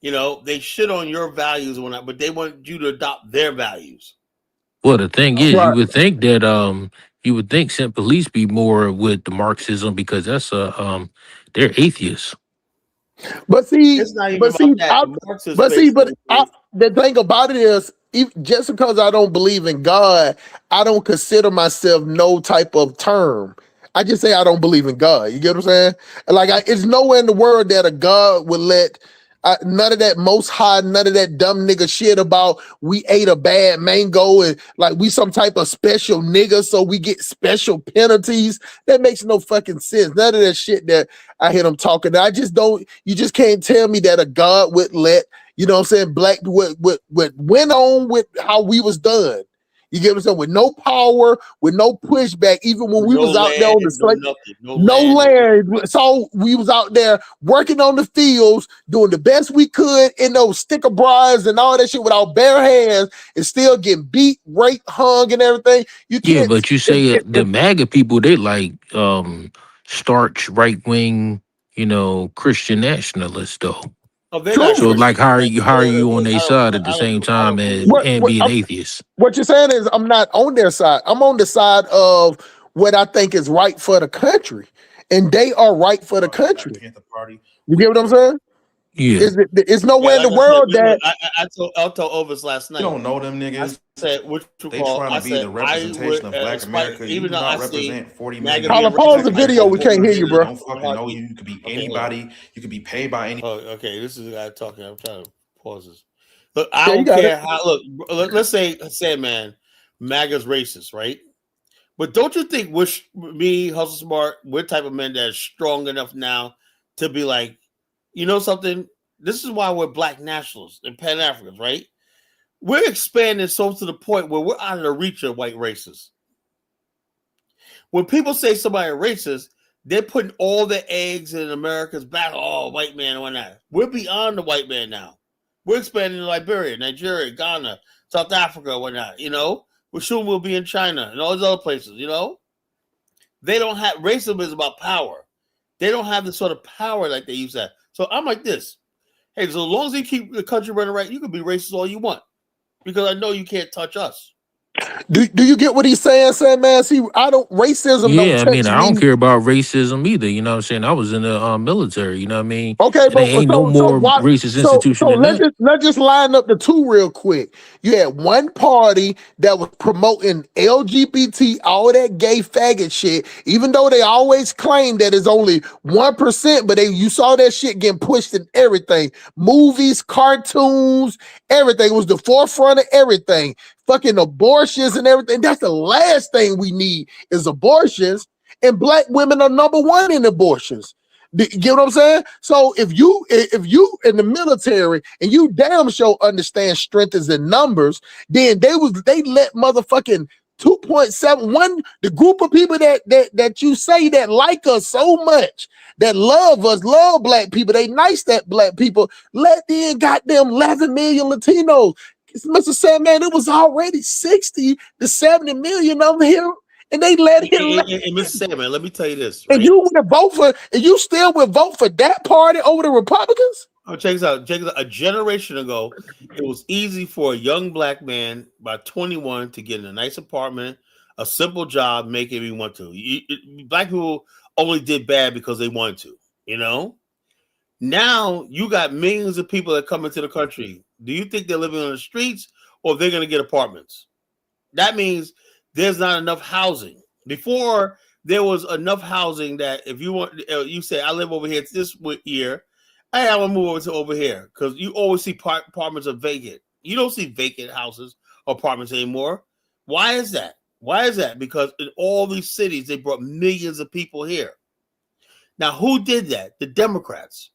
You know, they shit on your values when but they want you to adopt their values. Well, the thing is, Right. you would think St. Police be more with the Marxism because that's they're atheists. But see, It's not even about that. The Marxists basically. the thing about it is, just because I don't believe in God, I don't consider myself no type of term. I just say I don't believe in God. You get what I'm saying? Like, it's nowhere in the world that a God would let none of that most high, none of that dumb nigga shit about we ate a bad mango and like we some type of special nigga, so we get special penalties. That makes no fucking sense. None of that shit that I hear them talking. I just don't. You just can't tell me that a God would let, you know what I'm saying, black what went on with how we was done. You get what I'm saying? With no power, with no pushback, even when we No was out there land, on the no slave, nothing, no no land. land. So we was out there working on the fields, doing the best we could in those sticker bras and all that shit with our bare hands, and still getting beat, raped, hung, and everything. You Yeah, can't. but you say the MAGA people, they like starch right wing, Christian nationalists though. Oh, they're not True. So like, Christian. how are you on their side at the I same time don't and believe. and being atheists? What you're saying is I'm not on their side. I'm on the side of what I think is right for the country, and they are right for the country. You get what I'm saying? Yeah. It's nowhere Yeah, in the like I said, world remember, that I told Elvis last night. I said, "What you call?" I said, "I would aspire, even though I see MAGA Carla, being pause the racist." video. We can't hear you, bro. Okay, hold on. Oh, okay. This is the guy talking. I'm trying to pause this. Look, I Yeah, you don't got it. care how. Look, let's say, man, MAGA's racist, right? But don't you think me, Hustle Smart, we're type of men that are strong enough now to be like, you know something? This is why we're black nationalists and Pan Africans, right? We're expanding so to the point where we're out of the reach of white racists. When people say somebody racist, they're putting all the eggs in America's basket. Oh, white man and whatnot. We're beyond the white man now. We're expanding to Liberia, Nigeria, Ghana, South Africa, whatnot. You know, we soon will be in China and all these other places. You know, they don't have racism is about power. They don't have the sort of power like they used to have. So I'm like this. Hey, so as long as you keep the country running right, you can be racist all you want, because I know you can't touch us. Do you get what he's saying, man? See, racism don't Yeah, I mean, touch I don't me. care about racism either. You know what I'm saying? I was in the military. You know what I mean? Okay, And but ain't no more racist so institution than that. let's just line up the two real quick. You had one party that was promoting LGBT, all that gay faggot shit, even though they always claim that it's only 1%, but you saw that shit getting pushed in everything. Movies, cartoons, everything. It was the forefront of everything. Fucking abortions and everything. That's the last thing we need is abortions. And black women are number one in abortions. You get what I'm saying? So if you in the military and you damn sure understand strength is in numbers, then they let motherfucking 2.71, the group of people that you say that like us so much, that love us, love black people, they nice that black people, let in goddamn 11 million Latinos. Mr. Sandman, it was already 60 to 70 million over here. And they let him. And Mr. Sandman, let me tell you this, And right? you would vote for, and you still would vote for that party over the Republicans? Oh, check this out. A generation ago, it was easy for a young black man by 21 to get in a nice apartment, a simple job, make it if he want to. Black people only did bad because they wanted to, you know? Now you got millions of people that come into the country. Do you think they're living on the streets or they're going to get apartments? That means there's not enough housing. Before, there was enough housing that if you want, you say, I live over here this year, hey, I want to move over here because you always see apartments are vacant. You don't see vacant houses or apartments anymore. Why is that? Why is that? Because in all these cities, they brought millions of people here. Now, who did that? The Democrats.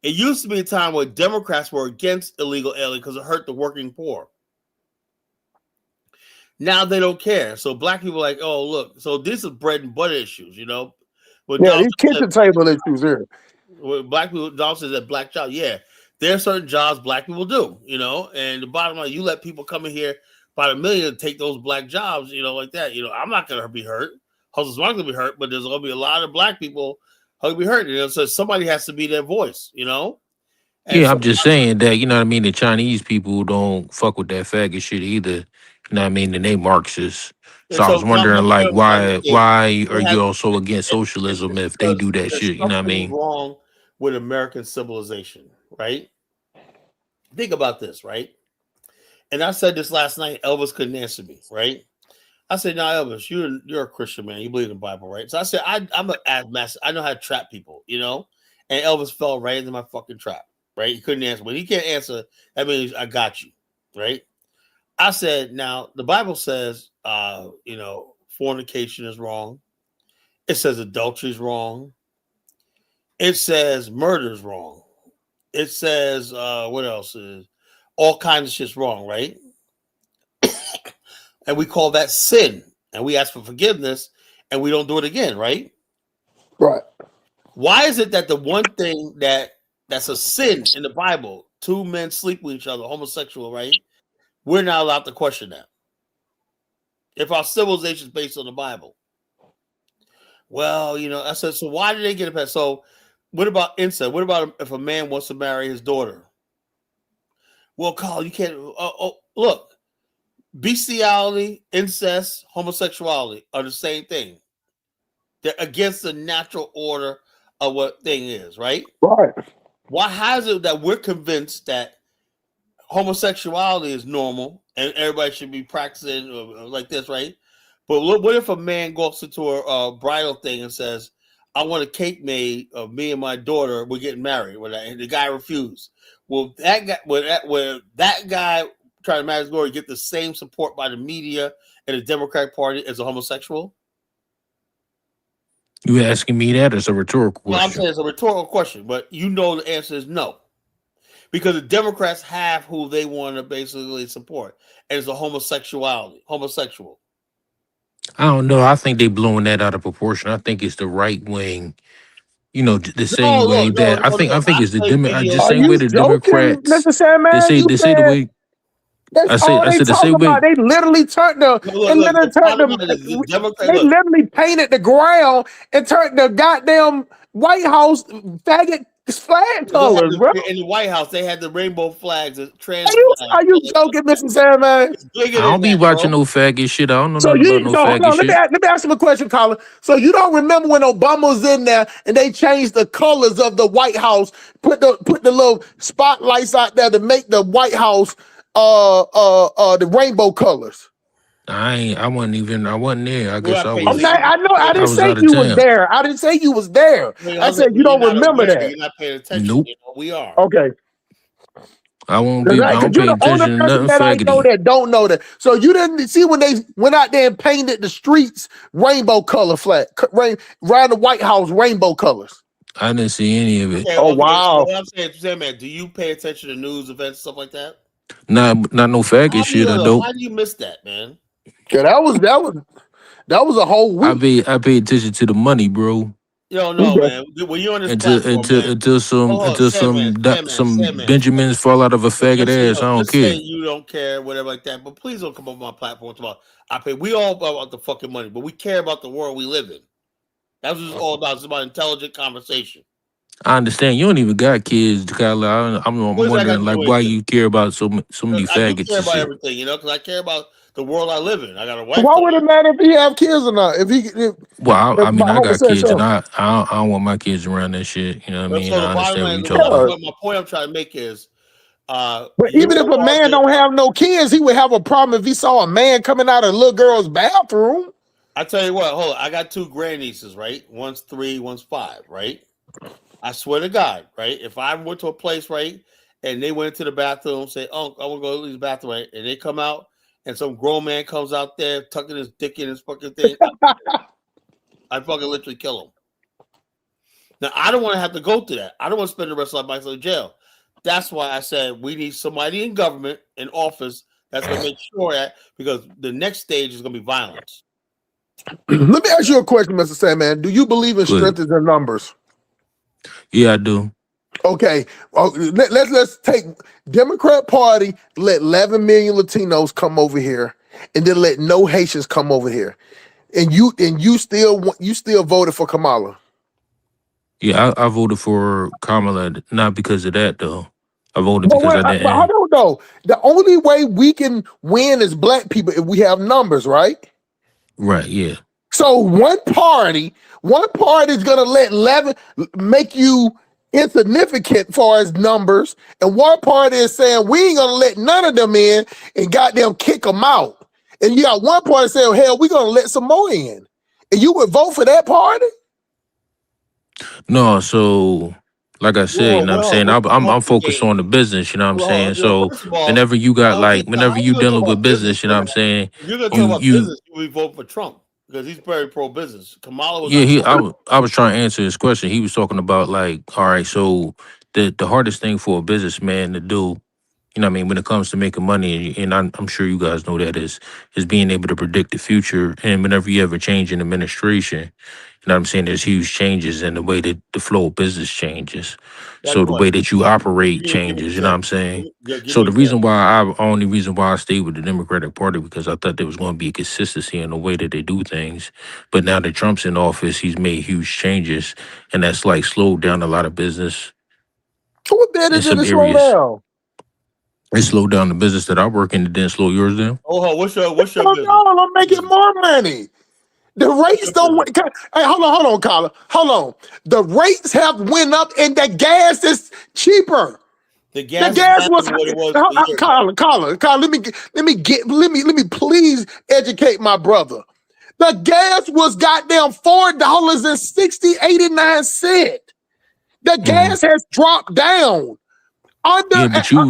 It used to be a time where Democrats were against illegal aliens because it hurt the working poor. Now they don't care. So black people are like, oh, look. So this is bread and butter issues, you know. Yeah, these kitchen table issues here. With black people, Donald says that black job. Yeah, there are certain jobs black people do, you know. And the bottom line, you let people come in here by the million and take those black jobs, you know, like that. You know, I'm not gonna be hurt. Hustlers aren't gonna be hurt, but there's gonna be a lot of black people who will be hurt. You know, so somebody has to be their voice, you know. And Yeah, so, I'm just saying that, you know what I mean? The Chinese people don't fuck with that faggot shit either. You know what I mean? And they Marxists. So I was wondering, like, why are you also against socialism if they do that shit? You know what I mean? Wrong with American civilization, right? Think about this, right? And I said this last night. Elvis couldn't answer me, right? I said, "No, Elvis, you're a Christian man. You believe in the Bible, right?" So I said, "I'm an ad master. I know how to trap people, you know." And Elvis fell right into my fucking trap, right? He couldn't answer. When he can't answer, that means I got you, right? I said, now the Bible says, you know, fornication is wrong. It says adultery is wrong. It says murder is wrong. It says what else is all kinds of shit's wrong, right? And we call that sin, and we ask for forgiveness, and we don't do it again, right? Right. Why is it that the one thing that's a sin in the Bible, two men sleep with each other, homosexual, right? We're not allowed to question that. If our civilization is based on the Bible. Well, you know, I said, so why did they get a pass? So what about incest? What about if a man wants to marry his daughter? Well, Carl, you can't. Look, bestiality, incest, homosexuality are the same thing. They're against the natural order of what thing is, right? Right. Why is it that we're convinced that homosexuality is normal and everybody should be practicing like this, right? But what if a man goes into a bridal thing and says, I want a cake made of me and my daughter, we're getting married, and the guy refused. Will that guy trying to marry his daughter get the same support by the media and the Democratic Party as a homosexual? You asking me that as a rhetorical question? Well, I'm saying it's a rhetorical question, but you know the answer is no. Because the Democrats have who they want to basically support, and it's a homosexual. I don't know. I think they blowing that out of proportion. I think it's the right wing. You know, the same way that I think it's the same way the Democrats. Mr. Sandman, They say the way. That's all they talk about. They literally turned literally painted the ground and turned the goddamn White House faggot It's flag colors, bro. In the White House, they had the rainbow flags, the trans flags. Are you joking, Mr. Sandman? It's bigger I than don't be that, watching bro. no faggot shit. I don't know So nothing about no hold faggot on. Let shit. me ask him a question, Colin. So you don't remember when Obama was in there and they changed the colors of the White House, put the little spotlights out there to make the White House the rainbow colors. I wasn't there. I We're guess not I paying I'm was not, attention. I know I didn't I was say out of you was town. there. I didn't say you was there. I said you You're don't not remember aware. that. You're not paying attention. Nope. You know, we are. Okay. I won't be. I Because don't you're pay the only attention to person nothing that I know faggoty. that don't know that. So you didn't see when they went out there and painted the streets rainbow color flag, around the White House rainbow colors. I didn't see any of it. Okay, Oh okay. So wow! what I'm saying, man, do you pay attention to news events, stuff like that? Not no faggot shit. I don't. How do you miss that, man? Yeah, that was a whole I week. pay attention to the money, bro. You don't know, man. When you're on this platform, man. Until some Sandman. Benjamins fall out of a faggot ass, I don't Just say care. you don't care, whatever like that. But please don't come up on my platform about I pay. We all about the fucking money, but we care about the world we live in. That's what it's all about. It's about intelligent conversation. I understand you don't even got kids, Kyla. I'm wondering like why you care about so many I do faggots care and about shit. everything, you know, because I care about the world I live in. I got a wife. Why would it matter if he have kids or not? Well, I mean, I got kids, and sure. I don't want my kids around that shit. You know what I mean? So I the bottom understand what line, you're talking about. my point I'm trying to make is, But even if a man don't have no kids, he would have a problem if he saw a man coming out of a little girl's bathroom. I tell you what, hold on. I got two grandnieces, right? One's 3, one's 5, right? I swear to God, right? If I went to a place, right, and they went to the bathroom, say, "Oh, I want to go to the bathroom," right? And they come out, and some grown man comes out there tucking his dick in his fucking thing, I fucking literally kill him. Now I don't want to have to go through that. I don't want to spend the rest of my life in jail. That's why I said we need somebody in government, in office, that's going to make sure that, because the next stage is going to be violence. Let me ask you a question, Mr. Sandman. Do you believe in strength is in numbers? Yeah, I do. Okay, let's take Democrat Party. Let 11 million Latinos come over here, and then let no Haitians come over here, and you still voted for Kamala. Yeah, I voted for Kamala, not because of that though. I voted because I didn't. I don't know. The only way we can win as black people if we have numbers, right? Right. Yeah. So one party is gonna let 11 make you insignificant as far as numbers, and one party is saying we ain't gonna let none of them in and goddamn kick them out. And you got one party saying, hell, we're gonna let some more in. And you would vote for that party? No, so like I said, you know what I'm saying? I'm focused on the business, you know what I'm saying? So whenever you dealing with business, you know what I'm saying? If you're gonna talk about business, we vote for Trump because he's very pro-business. Kamala was I was trying to answer his question. He was talking about like, all right, so the hardest thing for a businessman to do, you know what I mean, when it comes to making money, and I'm sure you guys know that is being able to predict the future. And whenever you ever change an administration, you know what I'm saying, there's huge changes in the way that the flow of business changes. So the way that you operate changes, you know what I'm saying? So the only reason why I stayed with the Democratic Party, because I thought there was going to be a consistency in the way that they do things. But now that Trump's in office, he's made huge changes, and that's like slowed down a lot of business. What better did it slow down? It slowed down the business that I work in. It didn't slow yours down. Oh, what's your business? I'm making more money. The rates don't went. Hey, hold on, Colin. Hold on. The rates have went up, and the gas is cheaper. The gas was what it was. Colin. Let me please educate my brother. The gas was goddamn $4.89. The gas has dropped down. But you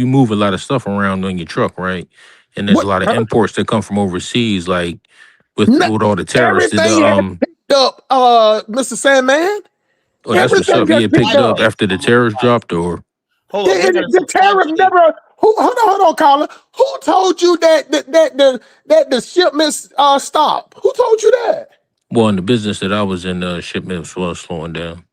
move a lot of stuff around on your truck, right? And there's a lot of imports that come from overseas, like with all the tariffs. Everything picked up, Mr. Sandman. Oh, that's what's up. Yeah, picked up after the tariffs dropped, or the tariff never. Hold on, Colin. Who told you that the shipments stopped? Who told you that? Well, in the business that I was in, shipments was slowing down.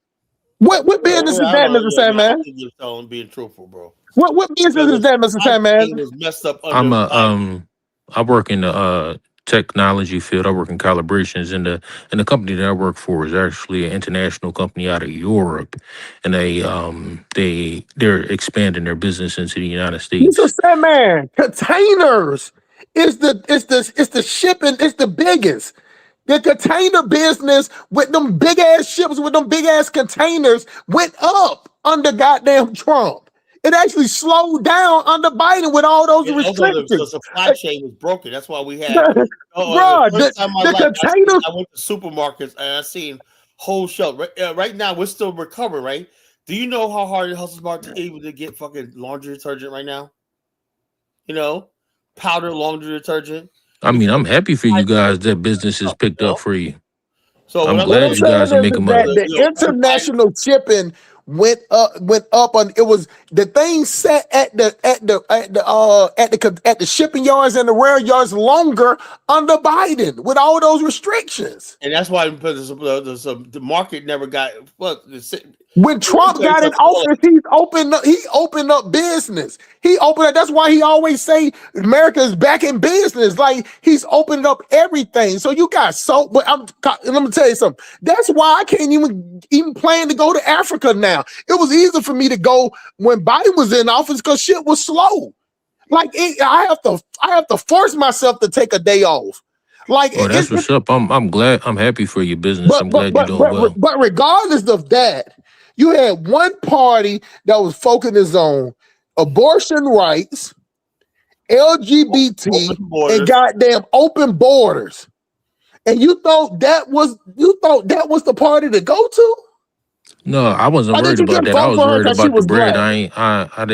What business is that, Mr. Sandman? I'm being truthful, bro. What business is that, Mr. Sandman? Was messed up I work in the technology field. I work in calibrations, and the company that I work for is actually an international company out of Europe, and they're expanding their business into the United You States. just said, man, containers it's the shipping, it's the biggest. The container business with them big ass ships with them big ass containers went up under goddamn Trump. It actually slowed down under Biden with all those Although the restrictions. supply chain was broken, that's why we had. The Bruh, first time in my the life containers. I went to supermarkets and I seen whole shelf. Right now, we're still recovering. Right? Do you know how hard it hustles about to able to get fucking laundry detergent right now? You know, powder laundry detergent. I mean, I'm Because happy for you guys that business is picked up for you. So I'm What I'm glad you guys are saying is making that money. the international shipping went up on it was the thing set at the shipping yards and the rail yards longer under Biden with all those restrictions. and that's why the market never got When Trump got in office, he opened up business. That's why he always say America is back in business. Like he's opened up everything. So you got but let me tell you something. That's why I can't even plan to go to Africa now. It was easy for me to go when Biden was in office because shit was slow. Like I have to force myself to take a day off. Like Oh, that's what's up. I'm glad. I'm happy for your business. I'm glad you're doing well. But regardless of that, you had one party that was focused on abortion rights, LGBT, and goddamn open borders. And you thought that was the party to go to? No, I wasn't Or did worried you about just that. I vote was for her worried because she about the was bread. black? I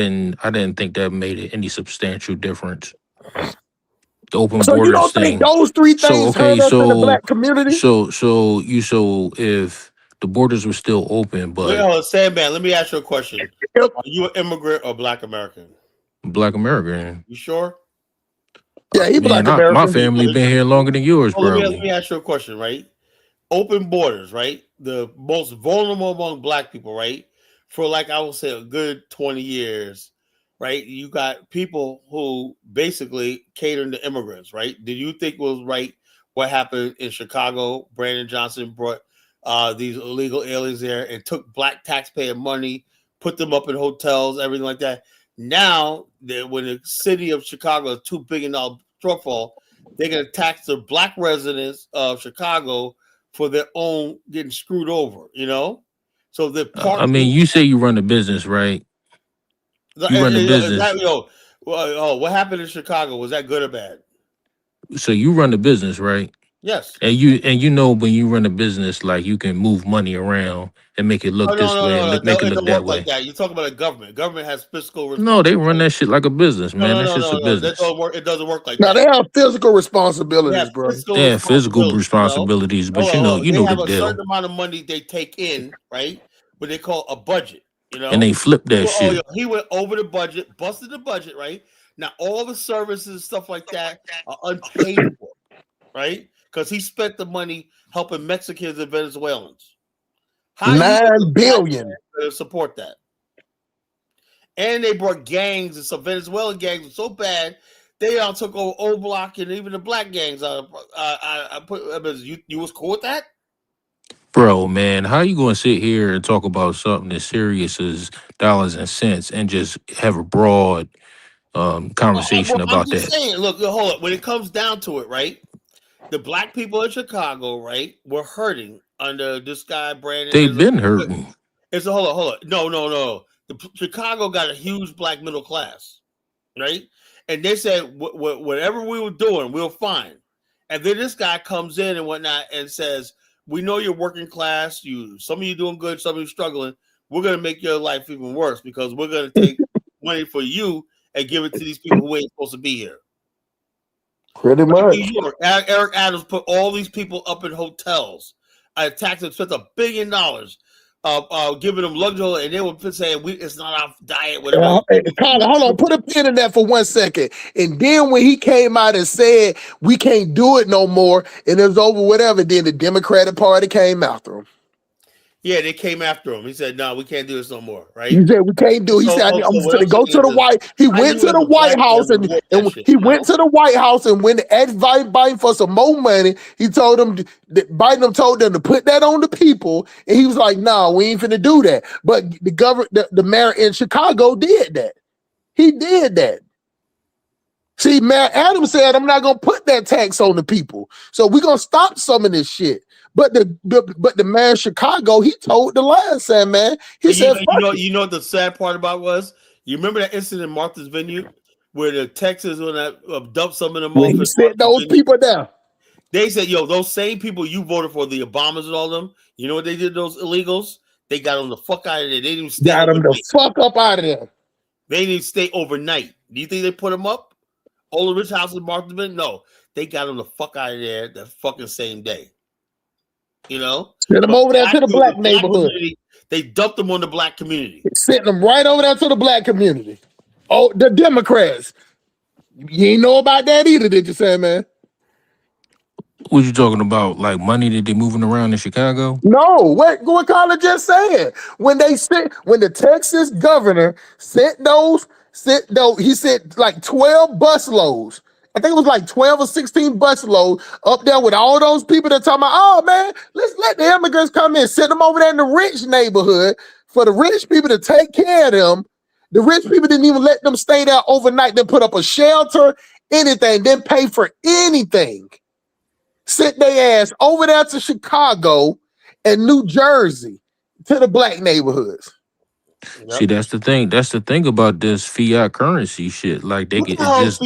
didn't think that made any substantial difference. The open So you borders don't think thing. those three So things okay, hurt us in the black community? so if the borders were still open, but Sandman, let me ask you a question. Yep. Are you an immigrant or Black American? Black American, You sure? Yeah, he Black man, my American. family been here longer than yours, Let probably. me ask you a question, right? Open borders, right? The most vulnerable among Black people, right? For like I would say a good 20 years, right? You got people who basically cater to immigrants, right? Did you think it was right what happened in Chicago? Brandon Johnson brought these illegal aliens there and took Black taxpayer money, put them up in hotels, everything like that. Now, when the city of Chicago is $2 billion shortfall, they're going to tax the Black residents of Chicago for their own getting screwed over, you know? So the part. I mean, you say you run a business, right? You run a business. What happened in Chicago? Was that good or bad? So you run a business, right? Yes. And you know when you run a business, like you can move money around and make it look this way and make it look that way. Like that. You talk about a government. Government has fiscal responsibility. No, they run that shit like a business, man. That's just a That business. don't work. It doesn't work like Now that. they have physical responsibilities, bro. They have physical responsibilities, but you know they the have a deal. certain amount of money they take in, right? What they call a budget, you know. And they flip that shit. He went over the budget, busted the budget, right? Now all the services and stuff like that are unpaid for, right? Because he spent the money helping Mexicans and Venezuelans. $9 billion to support that. And they brought gangs, and some Venezuelan gangs were so bad, they all took over O Block and even the Black gangs. You was cool with that? Bro, man, how you gonna sit here and talk about something as serious as dollars and cents and just have a broad conversation about that? Saying, look, hold up. When it comes down to it, right? The Black people in Chicago, right, were hurting under this guy Brandon. They've been hurting. It's a hold on. No. Chicago got a huge Black middle class, right? And they said whatever we were doing, we were fine. And then this guy comes in and whatnot and says, "We know you're working class. Some of you doing good, some of you struggling. We're gonna make your life even worse because we're gonna take money for you and give it to these people who ain't supposed to be here." Pretty much. Eric Adams put all these people up in hotels. I taxed them, spent $1 billion, giving them luxury, and they were saying it's not our diet. Whatever. Carla, hold on, put a pin in that for 1 second. And then when he came out and said we can't do it no more, and it was over, whatever, then the Democratic Party came after him. Yeah, they came after him. He said, "No, we can't do this no more." Right? He said we can't do. He said I'm what going to go to the White. He I went knew to as the a White black House man would want that shit, he went to the White House and when asked Biden for some more money, he told them that Biden told them to put that on the people, and he was like, "No, we ain't finna do that." But the mayor in Chicago did that. He did that. See, Mayor Adams said, "I'm not gonna put that tax on the people, so we're gonna stop some of this shit." But the mayor of Chicago, he told the lie, said, "Man, he said, you know what the sad part about was? You remember that incident in Martha's Vineyard where the Texans when I dumped some of them off he in sent Martha's those Vineyard? people down." They said, "Yo, those same people you voted for, the Obamas and all them, you know what they did? Those illegals, they got them the fuck out of there. They didn't even stay Got them the fuck up out of there. They didn't even stay overnight. Do you think they put them up? All the rich houses in Martha's Vineyard? No, they got them the fuck out of there the fucking same day. You know, sent them over there to the black neighborhood. They dumped them on the black community. Sent them right over there to the black community. Oh, the Democrats. You ain't know about that either, did you say, man? What you talking about? Like money that they moving around in Chicago? No, what Carla just said. When the Texas governor he sent like 12 bus loads. I think it was like 12 or 16 bus loads up there with all those people that talking about, oh man, let's let the immigrants come in, send them over there in the rich neighborhood for the rich people to take care of them. The rich people didn't even let them stay there overnight. They put up a shelter, anything, didn't pay for anything. Sent their ass over there to Chicago and New Jersey to the black neighborhoods. Yep. See, that's the thing. That's the thing about this fiat currency shit. Like they get it's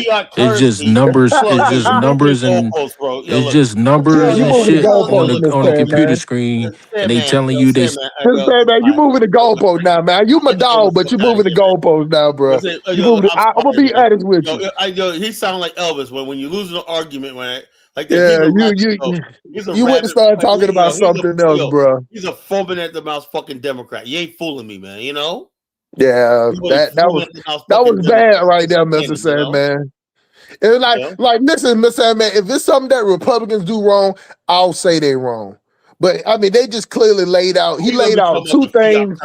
just numbers. It's just numbers and it's just numbers and shit on the computer screen, and they telling you this. Man, you moving the goalpost now, man. You my dog, but you moving the goalpost now, bro. I'm gonna be honest with you. He sound like Elvis when you lose an argument, right? Like you wouldn't start talking about something else, bro. He's a foaming at the mouth fucking Democrat. You ain't fooling me, man. You know? Yeah, that was bad right there, Mr. Sandman. And like listen, Mr. Sandman, if it's something that Republicans do wrong, I'll say they're wrong. But I mean, they just clearly laid out. He laid out two things.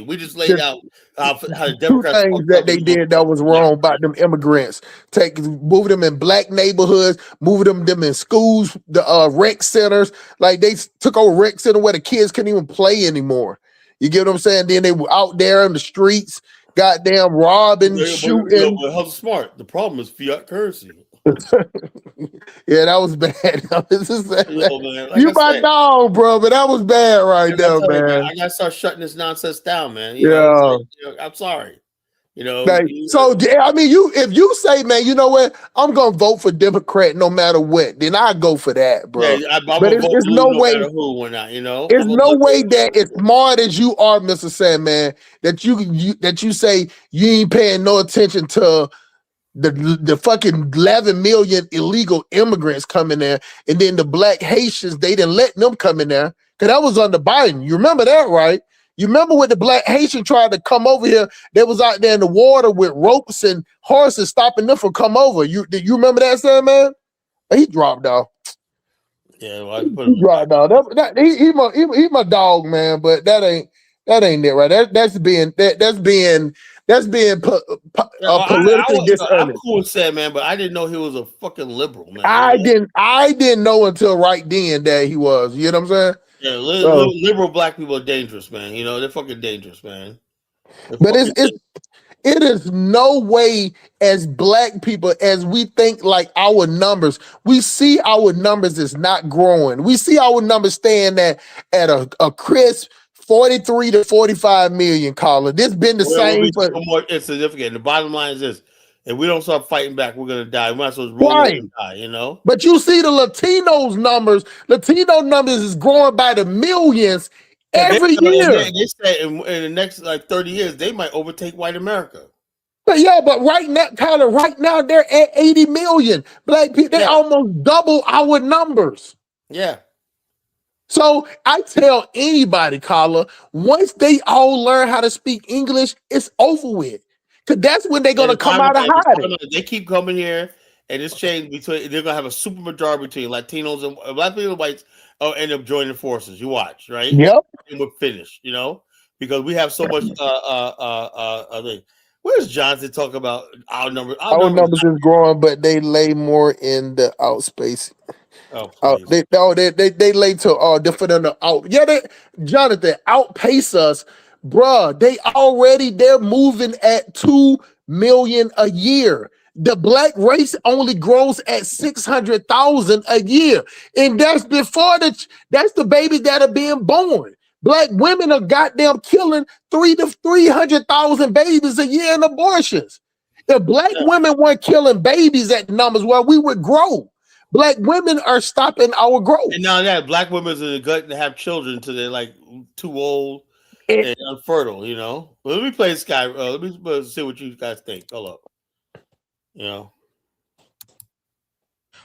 We just laid out how the two things that they did that was wrong about them immigrants. Moving them in black neighborhoods, moving them in schools, the rec centers. Like they took over rec center where the kids couldn't even play anymore. You get what I'm saying? Then they were out there in the streets, goddamn robbing, shooting. But how smart? The problem is fiat currency. Yeah, that was bad. You my dog, bro, but that was bad right there, man. I gotta start shutting this nonsense down, man. I'm sorry. So I mean, if you say, man, you know what, I'm gonna vote for Democrat no matter what, then I go for that, bro. Yeah, but it's no way. There's no way that as smart as you are, Mr. Sandman, that you say you ain't paying no attention to the fucking 11 million illegal immigrants coming there, and then the black Haitians, they didn't let them come in there because that was under Biden. You remember that, right? You remember when the black Haitian tried to come over here? They was out there in the water with ropes and horses stopping them from come over. You remember that, man? He dropped off. Yeah, well, he dropped off. He my dog, man. But that ain't it, right? That's being politically dishonest. I'm cool with that, man, but I didn't know he was a fucking liberal, man. I didn't know until right then that he was. You know what I'm saying? Yeah, liberal black people are dangerous, man. You know, they're fucking dangerous, man. But it is no way as black people as we think like our numbers. We see our numbers is not growing. We see our numbers staying at a crisp 43 to 45 million, Colin. This been the same for more insignificant. The bottom line is this: if we don't start fighting back, we're gonna die. We might as well roll over and die, you know. But you see the Latino numbers is growing by the millions every year. They said in the next 30 years, they might overtake white America. But right now they're at 80 million black people. They almost double our numbers. Yeah. So I tell anybody, Carla, once they all learn how to speak English, it's over with. Because that's when they're going to come out of hiding. They keep coming here, and it's changed between, they're going to have a super majority between Latinos and black people and whites. end up joining forces. You watch, right? Yep. And we're finished, because we have so much thing. Where's Johnson talk about our numbers? Our numbers is growing, but they lay more in the out space. Oh, please. They lay to different than the out. Yeah, Jonathan outpace us, bruh. They're moving at 2 million a year. The black race only grows at 600,000 a year, and that's that's the babies that are being born. Black women are goddamn killing 300,000 to 300,000 babies a year in abortions. If black women weren't killing babies at numbers, well, we would grow. Black women are stopping our growth. And now that black women are good to have children until they're like too old and unfertile, Well, let me play this guy. Let me see what you guys think. Hold up.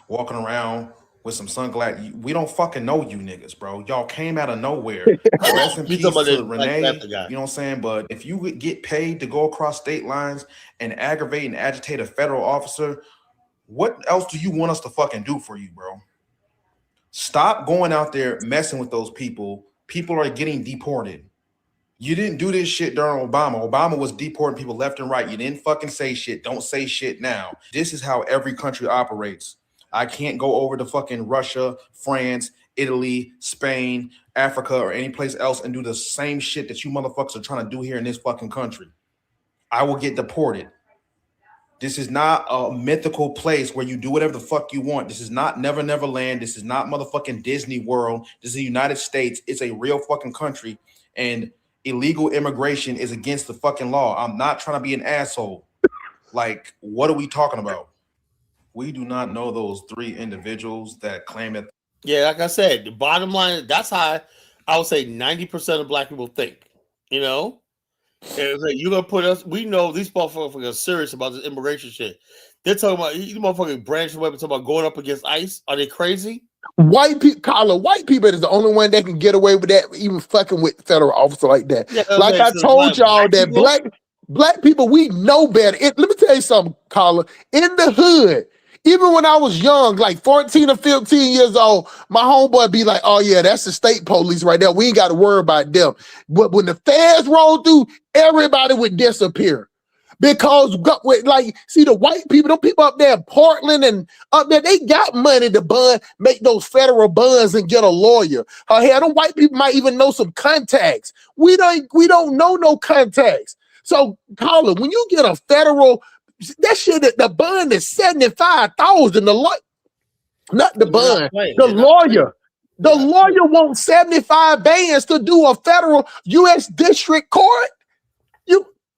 Walking around with some sunglasses. We don't fucking know you niggas, bro. Y'all came out of nowhere. Rest in peace to Renee. You know what I'm saying? But if you would get paid to go across state lines and aggravate and agitate a federal officer, what else do you want us to fucking do for you, bro? Stop going out there messing with those people. People are getting deported. You didn't do this shit during Obama. Obama was deporting people left and right. You didn't fucking say shit. Don't say shit now. This is how every country operates. I can't go over to fucking Russia, France, Italy, Spain, Africa, or any place else and do the same shit that you motherfuckers are trying to do here in this fucking country. I will get deported. This is not a mythical place where you do whatever the fuck you want. This is not Never Never Land. This is not motherfucking Disney World. This is the United States. It's a real fucking country, and illegal immigration is against the fucking law. I'm not trying to be an asshole. Like, what are we talking about? We do not know those 3 individuals that claim it. Yeah, like I said, the bottom line, that's how I would say 90% of black people think, And it's like, you're going to put us, we know these motherfuckers are serious about this immigration shit. They're talking about, you motherfucking branch weapon, talking about going up against ICE. Are they crazy? White people is the only one that can get away with that, even fucking with federal officer like that. Yeah, like I told y'all that black people, we know better. Let me tell you something, Carla. In the hood, even when I was young, like 14 or 15 years old, my homeboy be like, oh yeah, that's the state police right there. We ain't got to worry about them. But when the feds roll through, everybody would disappear. Because, see, the white people, them people up there in Portland and up there, they got money to make those federal bonds and get a lawyer. Hell, them white people might even know some contacts. We don't know no contacts. So, Carla, when you get a federal, that shit, the bond is $75,000. Not the bond, the lawyer. The lawyer wants 75 bands to do a federal U.S. district court.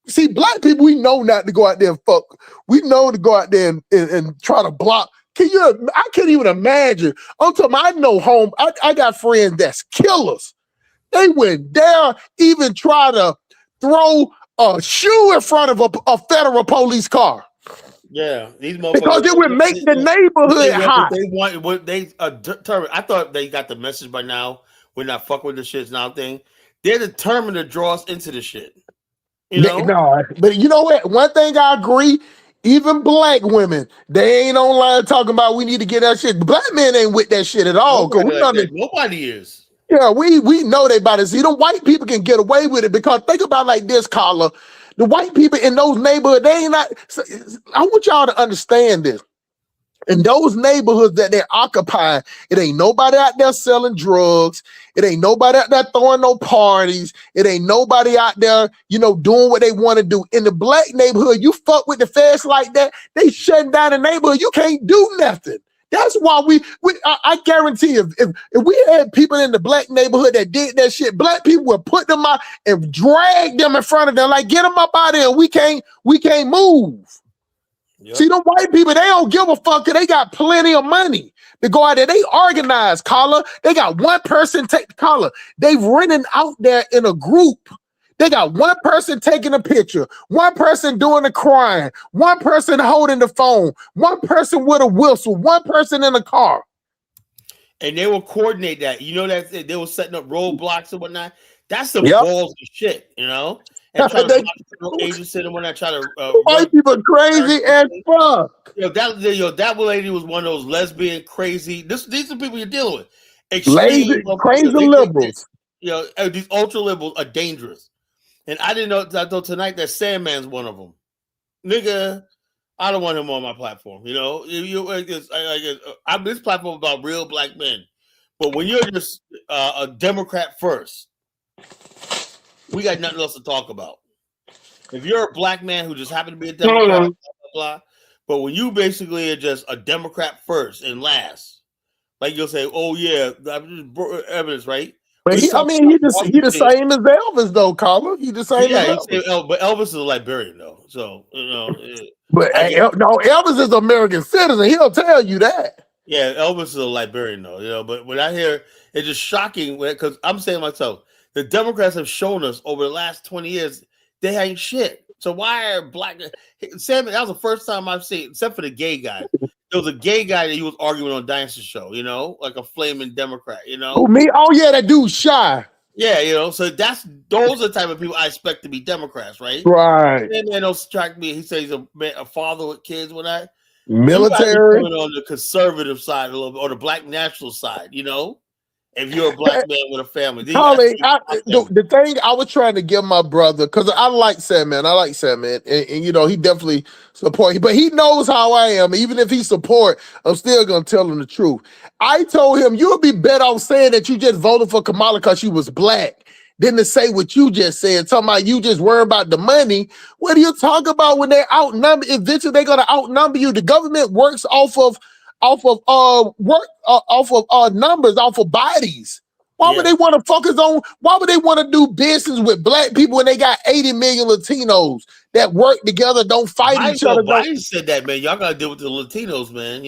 See, black people, we know not to go out there and fuck. We know to go out there and try to block. I can't even imagine. I know I got friends that's killers. They went there, even try to throw a shoe in front of a federal police car. Yeah, these motherfuckers. Because it would make the neighborhood hot. They want what they determined. I thought they got the message by now. We're not fucking with the shit now thing. They're determined to draw us into the shit. No, but you know what? One thing I agree, even black women, they ain't online talking about we need to get that shit. Black men ain't with that shit at all. Nobody is. Yeah, we know they about to see. The white people can get away with it because think about it like this, Carla. The white people in those neighborhoods, they ain't not. I want y'all to understand this. In those neighborhoods that they're occupying, it ain't nobody out there selling drugs. It ain't nobody out there throwing no parties. It ain't nobody out there, doing what they want to do. In the black neighborhood, you fuck with the feds like that, they shutting down the neighborhood. You can't do nothing. That's why I guarantee if we had people in the black neighborhood that did that shit, black people would put them out and drag them in front of them, like get them up out of there. We can't move. Yep. See, them white people, they don't give a fuck because they got plenty of money to go out there. They organize, Carla. They got one person take Carla. They running out there in a group. They got one person taking a picture, one person doing the crying, one person holding the phone, one person with a whistle, one person in a car. And they will coordinate that. That they were setting up roadblocks and whatnot. That's some balls of shit, And try to agency and when I try to white people crazy as fuck. That lady was one of those lesbian crazy. These are people you're dealing with. extreme, crazy liberals. These ultra liberals are dangerous. And I didn't know until tonight that Sandman's one of them. Nigga, I don't want him on my platform. This platform about real black men. But when you're just a Democrat first, we got nothing else to talk about. If you're a black man who just happened to be a Democrat, blah, blah, blah. But when you basically are just a Democrat first and last, like you'll say, oh yeah, evidence, right? But he the same as Elvis though, Carla. He the same as Elvis. But Elvis is a Liberian though, so But Elvis is an American citizen. He'll tell you that. Yeah, Elvis is a Liberian though, But when I hear it's just shocking because I'm saying to myself, the Democrats have shown us over the last 20 years they ain't shit. So why are black? Sam, that was the first time I've seen, except for the gay guy. There was a gay guy that he was arguing on Dynasty Show, like a flaming Democrat, Who, me? Oh yeah, that dude Shy. Yeah, so those are the type of people I expect to be Democrats, right? Right. That man don't strike me. He says he's a father with kids. Military on the conservative side a little bit, or the black national side, If you're a black man with a family, the thing I was trying to give my brother, because I like Sandman, and he definitely support, but he knows how I am. Even if he support, I'm still gonna tell him the truth. I told him you'll be better off saying that you just voted for Kamala because she was black than to say what you just said, talking about you just worry about the money. What do you talk about when they outnumber? Eventually they're gonna outnumber you. The government works off of numbers, off of bodies. Why would they want to focus on? Why would they want to do business with black people when they got 80 million Latinos that work together, don't fight each other? Biden said that, man. Y'all gotta deal with the Latinos, man.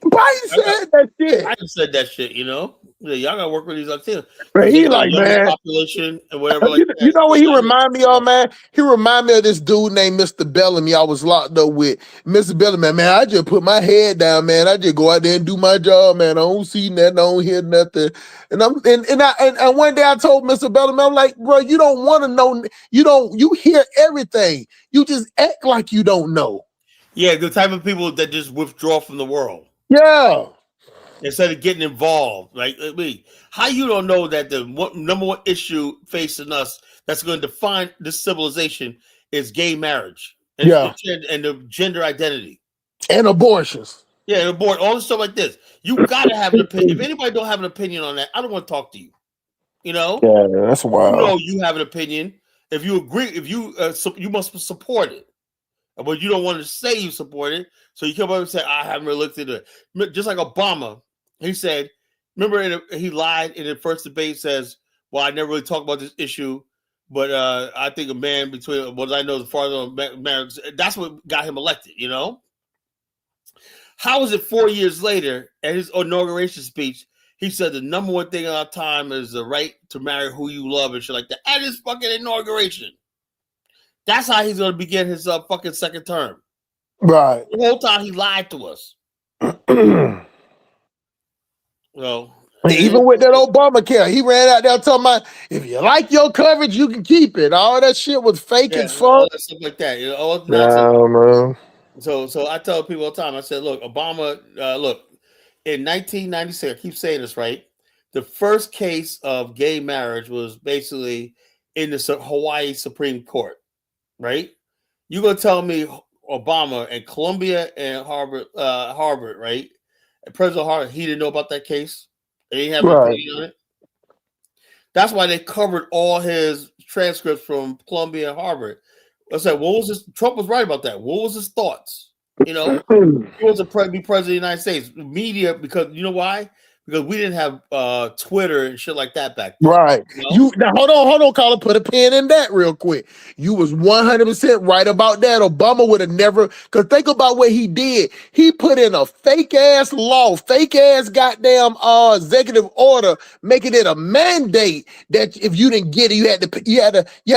Biden said that shit. Biden said that shit. Y'all gotta work with these Latinos. But he like, man, population and whatever. You know what he remind me of, man? He remind me of this dude named Mr. Bellamy. I was locked up with Mr. Bellamy. Man, I just put my head down, man. I just go out there and do my job, man. I don't see nothing, I don't hear nothing. And one day I told Mr. Bellamy, I'm like, bro, you don't want to know. You hear everything. You just act like you don't know. Yeah, the type of people that just withdraw from the world. Yeah. Instead of getting involved, how you don't know that the number one issue facing us that's going to define this civilization is gay marriage and the gender identity and abortions. Yeah, and all this stuff like this. You got to have an opinion. If anybody don't have an opinion on that, I don't want to talk to you. Yeah, that's wild. You have an opinion. If you agree, you must support it. But you don't want to say you support it, so you come up and say, I haven't really looked into it. Just like Obama, he said, remember he lied in the first debate, says, well, I never really talked about this issue, but I think a man between what I know the father of marriage, that's what got him elected, How is it 4 years later, at his inauguration speech, he said the number one thing in our time is the right to marry who you love and shit like that at his fucking inauguration. That's how he's going to begin his fucking second term. Right. The whole time he lied to us. Well, even with that Obamacare, he ran out there talking about if you like your coverage, you can keep it. All that shit was fake as fuck. All that stuff like that. All man. So I tell people all the time, I said, look, Obama, in 1996, I keep saying this, right? The first case of gay marriage was basically in the Hawaii Supreme Court. Right? You're gonna tell me Obama and Columbia and Harvard, right? And President Harvard, he didn't know about that case. They didn't have an opinion on it. That's why they covered all his transcripts from Columbia and Harvard. I said, what was this? Trump was right about that. What was his thoughts? He was a be president of the United States. Media, because you know why? Because we didn't have Twitter and shit like that back then. Right. Now hold on, Colin. Put a pin in that real quick. You was 100% right about that. Obama would have never, because think about what he did. He put in a fake ass law, fake ass goddamn executive order, making it a mandate that if you didn't get it, you had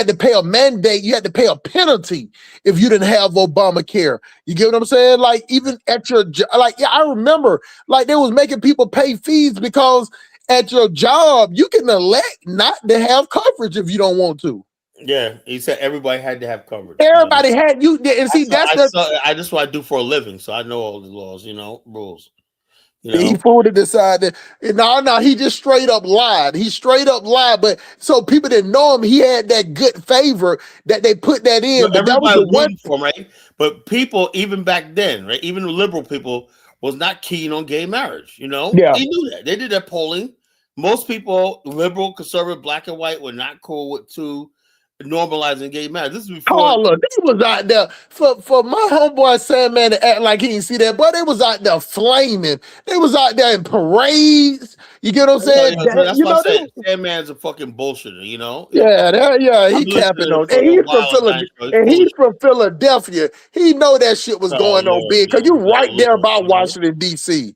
to pay a mandate, you had to pay a penalty if you didn't have Obamacare. You get what I'm saying? Like even at your I remember they was making people pay fees because at your job you can elect not to have coverage if you don't want to. Yeah, he said everybody had to have coverage. Everybody had and see that's what I do for a living, so I know all the laws, rules. You know? He fooled to decide that. No, he just straight up lied. He straight up lied. But so people didn't know him. He had that good favor that they put that in. But that was the one for him, right? But people, even back then, right? Even liberal people was not keen on gay marriage. You know, Yeah. He knew that. They did that polling. Most people, liberal, conservative, black and white, were not cool with normalizing gay marriage. This is before. Carla, they was out there for my homeboy Sandman to act like he didn't see that, but they was out there flaming. They was out there in parades. You get what I'm saying? That's why I said Sandman's a fucking bullshitter. You know? Yeah, he capping on. And he's from Philadelphia. He know that shit was going on big because you right there about Washington D.C.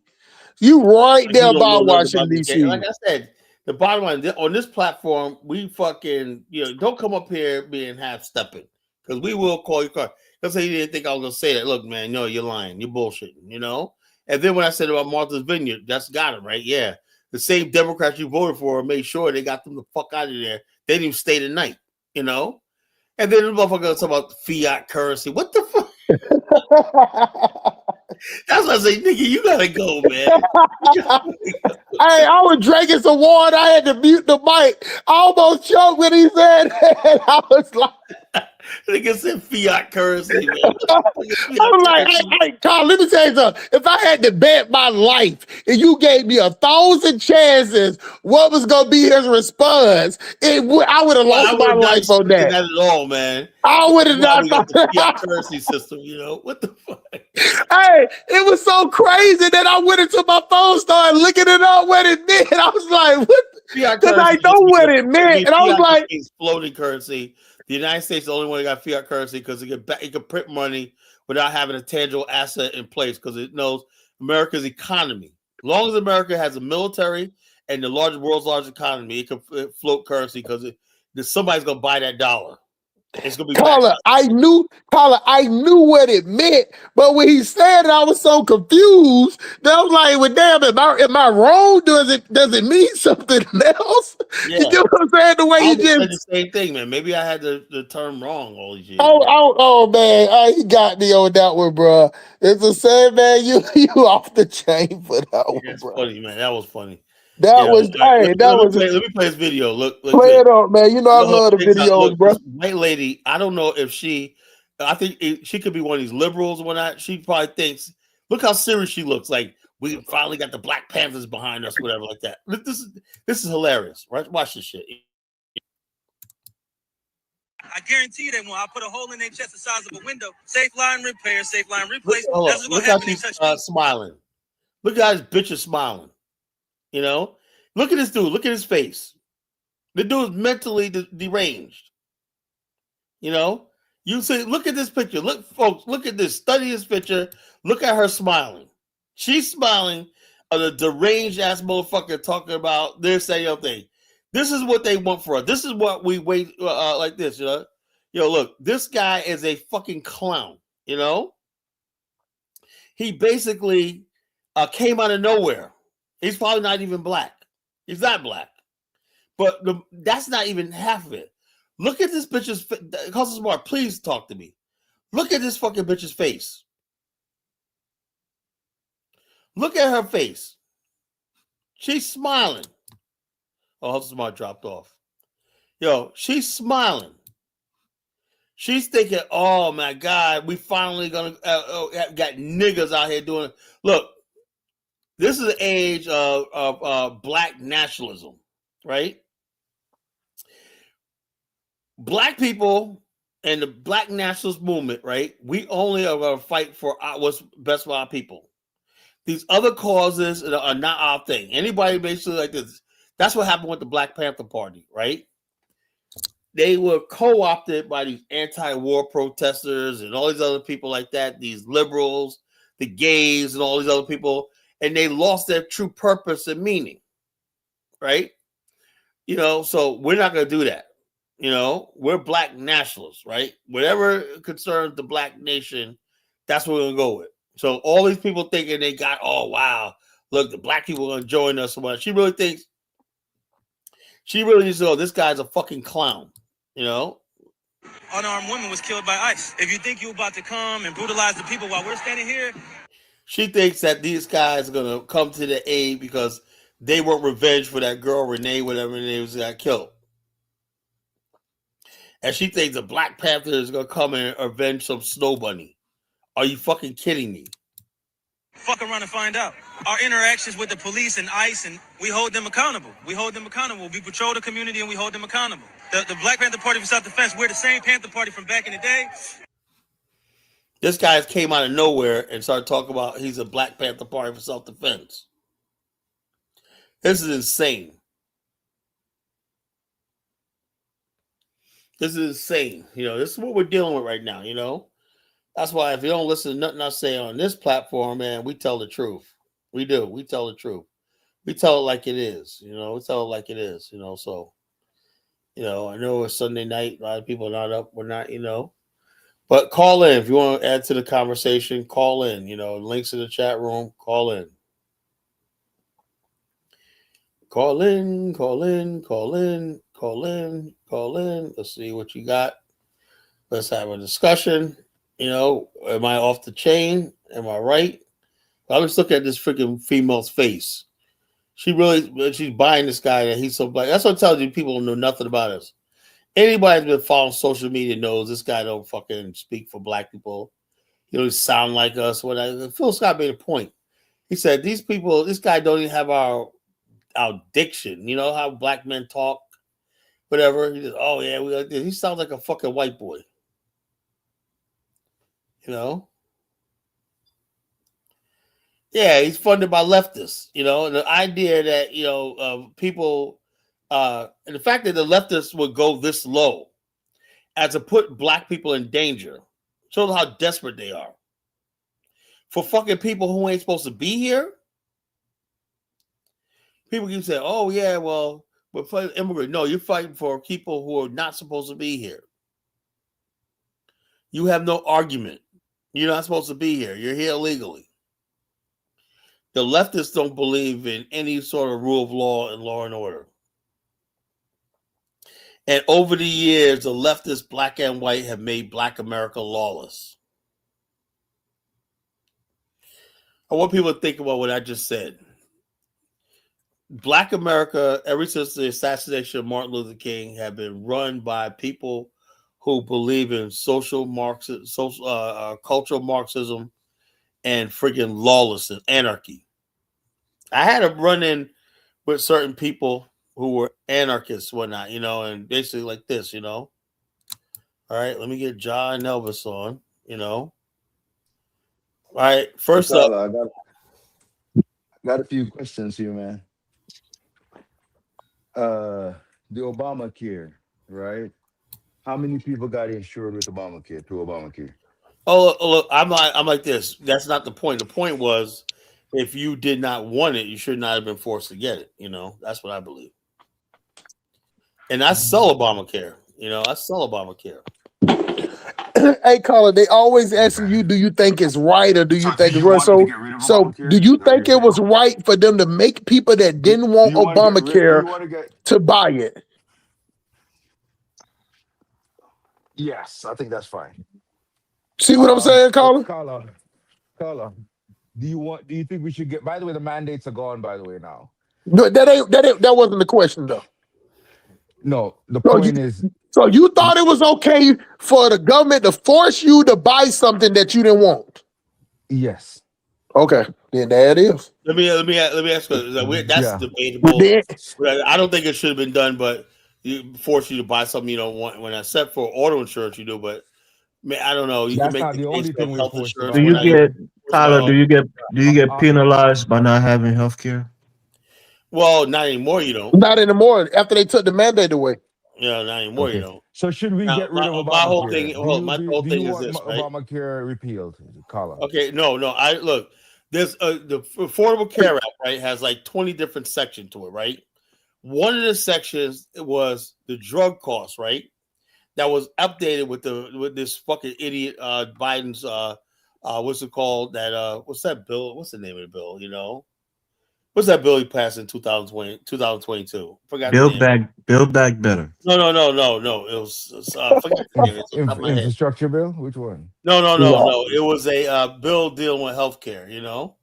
You right there about Washington D.C. Like I said. The bottom line on this platform, we fucking don't come up here being half stepping because we will call you car. Let's say you didn't think I was gonna say that. Look, man, no, you're lying, you're bullshitting, And then when I said about Martha's Vineyard, that's got it right. Yeah, the same Democrats you voted for made sure they got them the fuck out of there. They didn't even stay the night, And then the motherfucker talk about fiat currency. What the fuck? That's why I say, nigga, you gotta go, man. Hey, I was drinking some water. I had to mute the mic. I almost choked when he said that. I was like, nigga said fiat currency, man. I was like, hey, Carl, let me tell you something. If I had to bet my life and you gave me 1,000 chances, what was gonna be his response? I would have lost my life on that. Not at all, man. I would have not got the fiat currency system, What the fuck? Hey, it was so crazy that I went into my phone, started looking it up what it meant. I was like, what? Because I know what it meant. And I was like, it's floating currency. The United States is the only one that got fiat currency because it can print money without having a tangible asset in place because it knows America's economy. As long as America has a military and the world's largest economy, it can float currency because somebody's gonna buy that dollar. It's gonna be Carla, I knew what it meant, but when he said it, I was so confused that I was like, well, damn, am I wrong? Does it mean something else? Yeah. You get what I'm saying? The way I you just said the same thing, man. Maybe I had the term wrong all these years. Oh man, he got me on that one, bro. It's a sad man. You off the chain for that one, bro. Funny, man. That was funny. That was let me play this video. Look play it up, man. I love the videos, bro. White lady, I don't know if I think she could be one of these liberals or whatnot. She probably thinks, look how serious she looks. Like we finally got the Black Panthers behind us, whatever, like that. This is hilarious, right? Watch this shit. I guarantee you they won't. I'll put a hole in their chest the size of a window. Safe line repair, safe line replace. Look how she's smiling. Look how this bitch is smiling. Look at this dude. Look at his face. The dude is mentally deranged. You see, look at this picture. Look, folks, look at this. Study this picture. Look at her smiling. She's smiling at a deranged ass motherfucker talking about this, that, other thing. This is what they want for us. This is what we wait like this, look, this guy is a fucking clown, He basically came out of nowhere. He's probably not even black. He's not black. But that's not even half of it. Look at this bitch's face. Cousin Smart, please talk to me. Look at this fucking bitch's face. Look at her face. She's smiling. Oh, Cousin Smart dropped off. She's smiling. She's thinking, oh my God, we finally gonna got niggas out here doing it. Look, this is the age of black nationalism, right? Black people and the black nationalist movement, right? We only are going to fight for what's best for our people. These other causes are not our thing. Anybody basically like this. That's what happened with the Black Panther Party, right? They were co-opted by these anti-war protesters and all these other people like that, these liberals, the gays, and all these other people, and they lost their true purpose and meaning, right? So we're not going to do that. We're black nationalists, right? Whatever concerns the black nation, that's what we're going to go with. So all these people thinking they got, oh, wow, look, the black people are going to join us. She really needs to know this guy's a fucking clown, Unarmed woman was killed by ICE. If you think you're about to come and brutalize the people while we're standing here. She thinks that these guys are gonna come to the aid because they want revenge for that girl Renee, whatever her name was, got killed. And she thinks the Black Panther is gonna come and avenge some snow bunny. Are you fucking kidding me? Fuck around and find out. Our interactions with the police and ICE, and we hold them accountable. We patrol the community and we hold them accountable. The Black Panther Party for Self-Defense, we're the same Panther Party from back in the day. This guy came out of nowhere and started talking about he's a Black Panther Party for self-defense. This is insane. This is insane. This is what we're dealing with right now, That's why if you don't listen to nothing I say on this platform, man, we tell the truth. We do. We tell the truth. We tell it like it is, We tell it like it is, So, I know it's Sunday night. A lot of people are not up. We're not, But call in if you want to add to the conversation. Call in. Links in the chat room. Call in. Call in. Call in. Call in. Call in. Call in. Let's see what you got. Let's have a discussion. Am I off the chain? Am I right? I was looking at this freaking female's face. She's buying this guy that he's so black. That's what tells you people don't know nothing about us. Anybody that's been following social media knows this guy don't fucking speak for black people. He don't sound like us. Phil Scott made a point. He said, this guy don't even have our diction. You know how black men talk? Whatever. He says, oh, yeah, we like this. He sounds like a fucking white boy. Yeah, he's funded by leftists, and the idea that, people, and the fact that the leftists would go this low as to put black people in danger shows how desperate they are. For fucking people who ain't supposed to be here. People keep saying, oh, yeah, well, we're fighting immigrants. No, you're fighting for people who are not supposed to be here. You have no argument. You're not supposed to be here. You're here illegally. The leftists don't believe in any sort of rule of law and law and order. And over the years, the leftists, black and white, have made Black America lawless. I want people to think about what I just said. Black America, ever since the assassination of Martin Luther King, have been run by people who believe in cultural Marxism and freaking lawlessness, anarchy. I had a run-in with certain people who were anarchists, whatnot, and basically like this, All right, let me get John Elvis on, All right, first up. I got a few questions here, man. The Obamacare, right? How many people got insured with Obamacare, through Obamacare? Oh, look, I'm like this. That's not the point. The point was, if you did not want it, you should not have been forced to get it. That's what I believe. And I sell Obamacare. I sell Obamacare. Hey, caller, they always asking you, do you think it's right or do you think it's right? So do you think it was right for them to make people that didn't want Obamacare to buy it? Yes, I think that's fine. See what I'm saying, caller? Caller, do you think we should get? By the way, the mandates are gone. By the way, now. No, that wasn't the question though. No, the point is. So you thought it was okay for the government to force you to buy something that you didn't want? Yes. Okay, then there it is. Let me ask you. That's debatable. I don't think it should have been done, but you force you to buy something you don't want. When except for auto insurance, you do. But man, I don't know. You can make the only thing health insurance. Do you get, Tyler? Do you get penalized by not having health care? Well, not anymore. You don't. Not anymore. After they took the mandate away. Yeah, not anymore. Okay. You don't. So should we get rid of Obamacare? My whole thing. My whole thing is this, right? Obamacare repealed. Caller. Okay, no. I look. There's the Affordable Care Act, right? Has like 20 different sections to it, right? One of the sections was the drug costs, right? That was updated with this fucking idiot Biden's what's it called? What's that bill? What's the name of the bill? What's that bill he passed in 2020, 2022? Forgot the Build name. back, build back better. No. It was forgot the name. It's on top of my head. Infrastructure bill? Which one? No. Right. It was a bill dealing with healthcare. You know.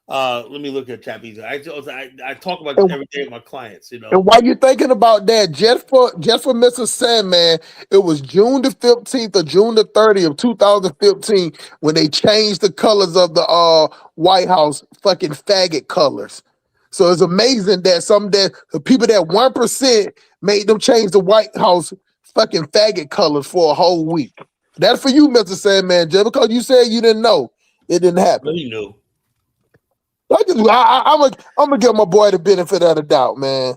Let me look at Chappie. I talk about this every day with my clients. You know. And while you're thinking about that, just for Mr. Sandman, it was June the 15th or June the 30th of 2015 when they changed the colors of the White House fucking faggot colors. So it's amazing that the people that 1% made them change the White House fucking faggot colors for a whole week. That's for you, Mr. Sandman, just because you said you didn't know it didn't happen. You knew. I'm gonna give my boy the benefit of the doubt, man.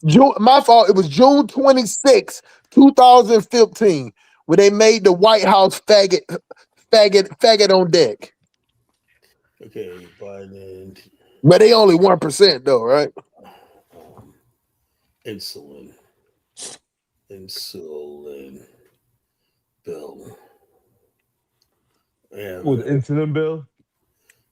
My fault. It was June 26, 2015, when they made the White House faggot on deck. Okay, Biden. But they only 1% though, right? Insulin bill. Yeah. With insulin bill?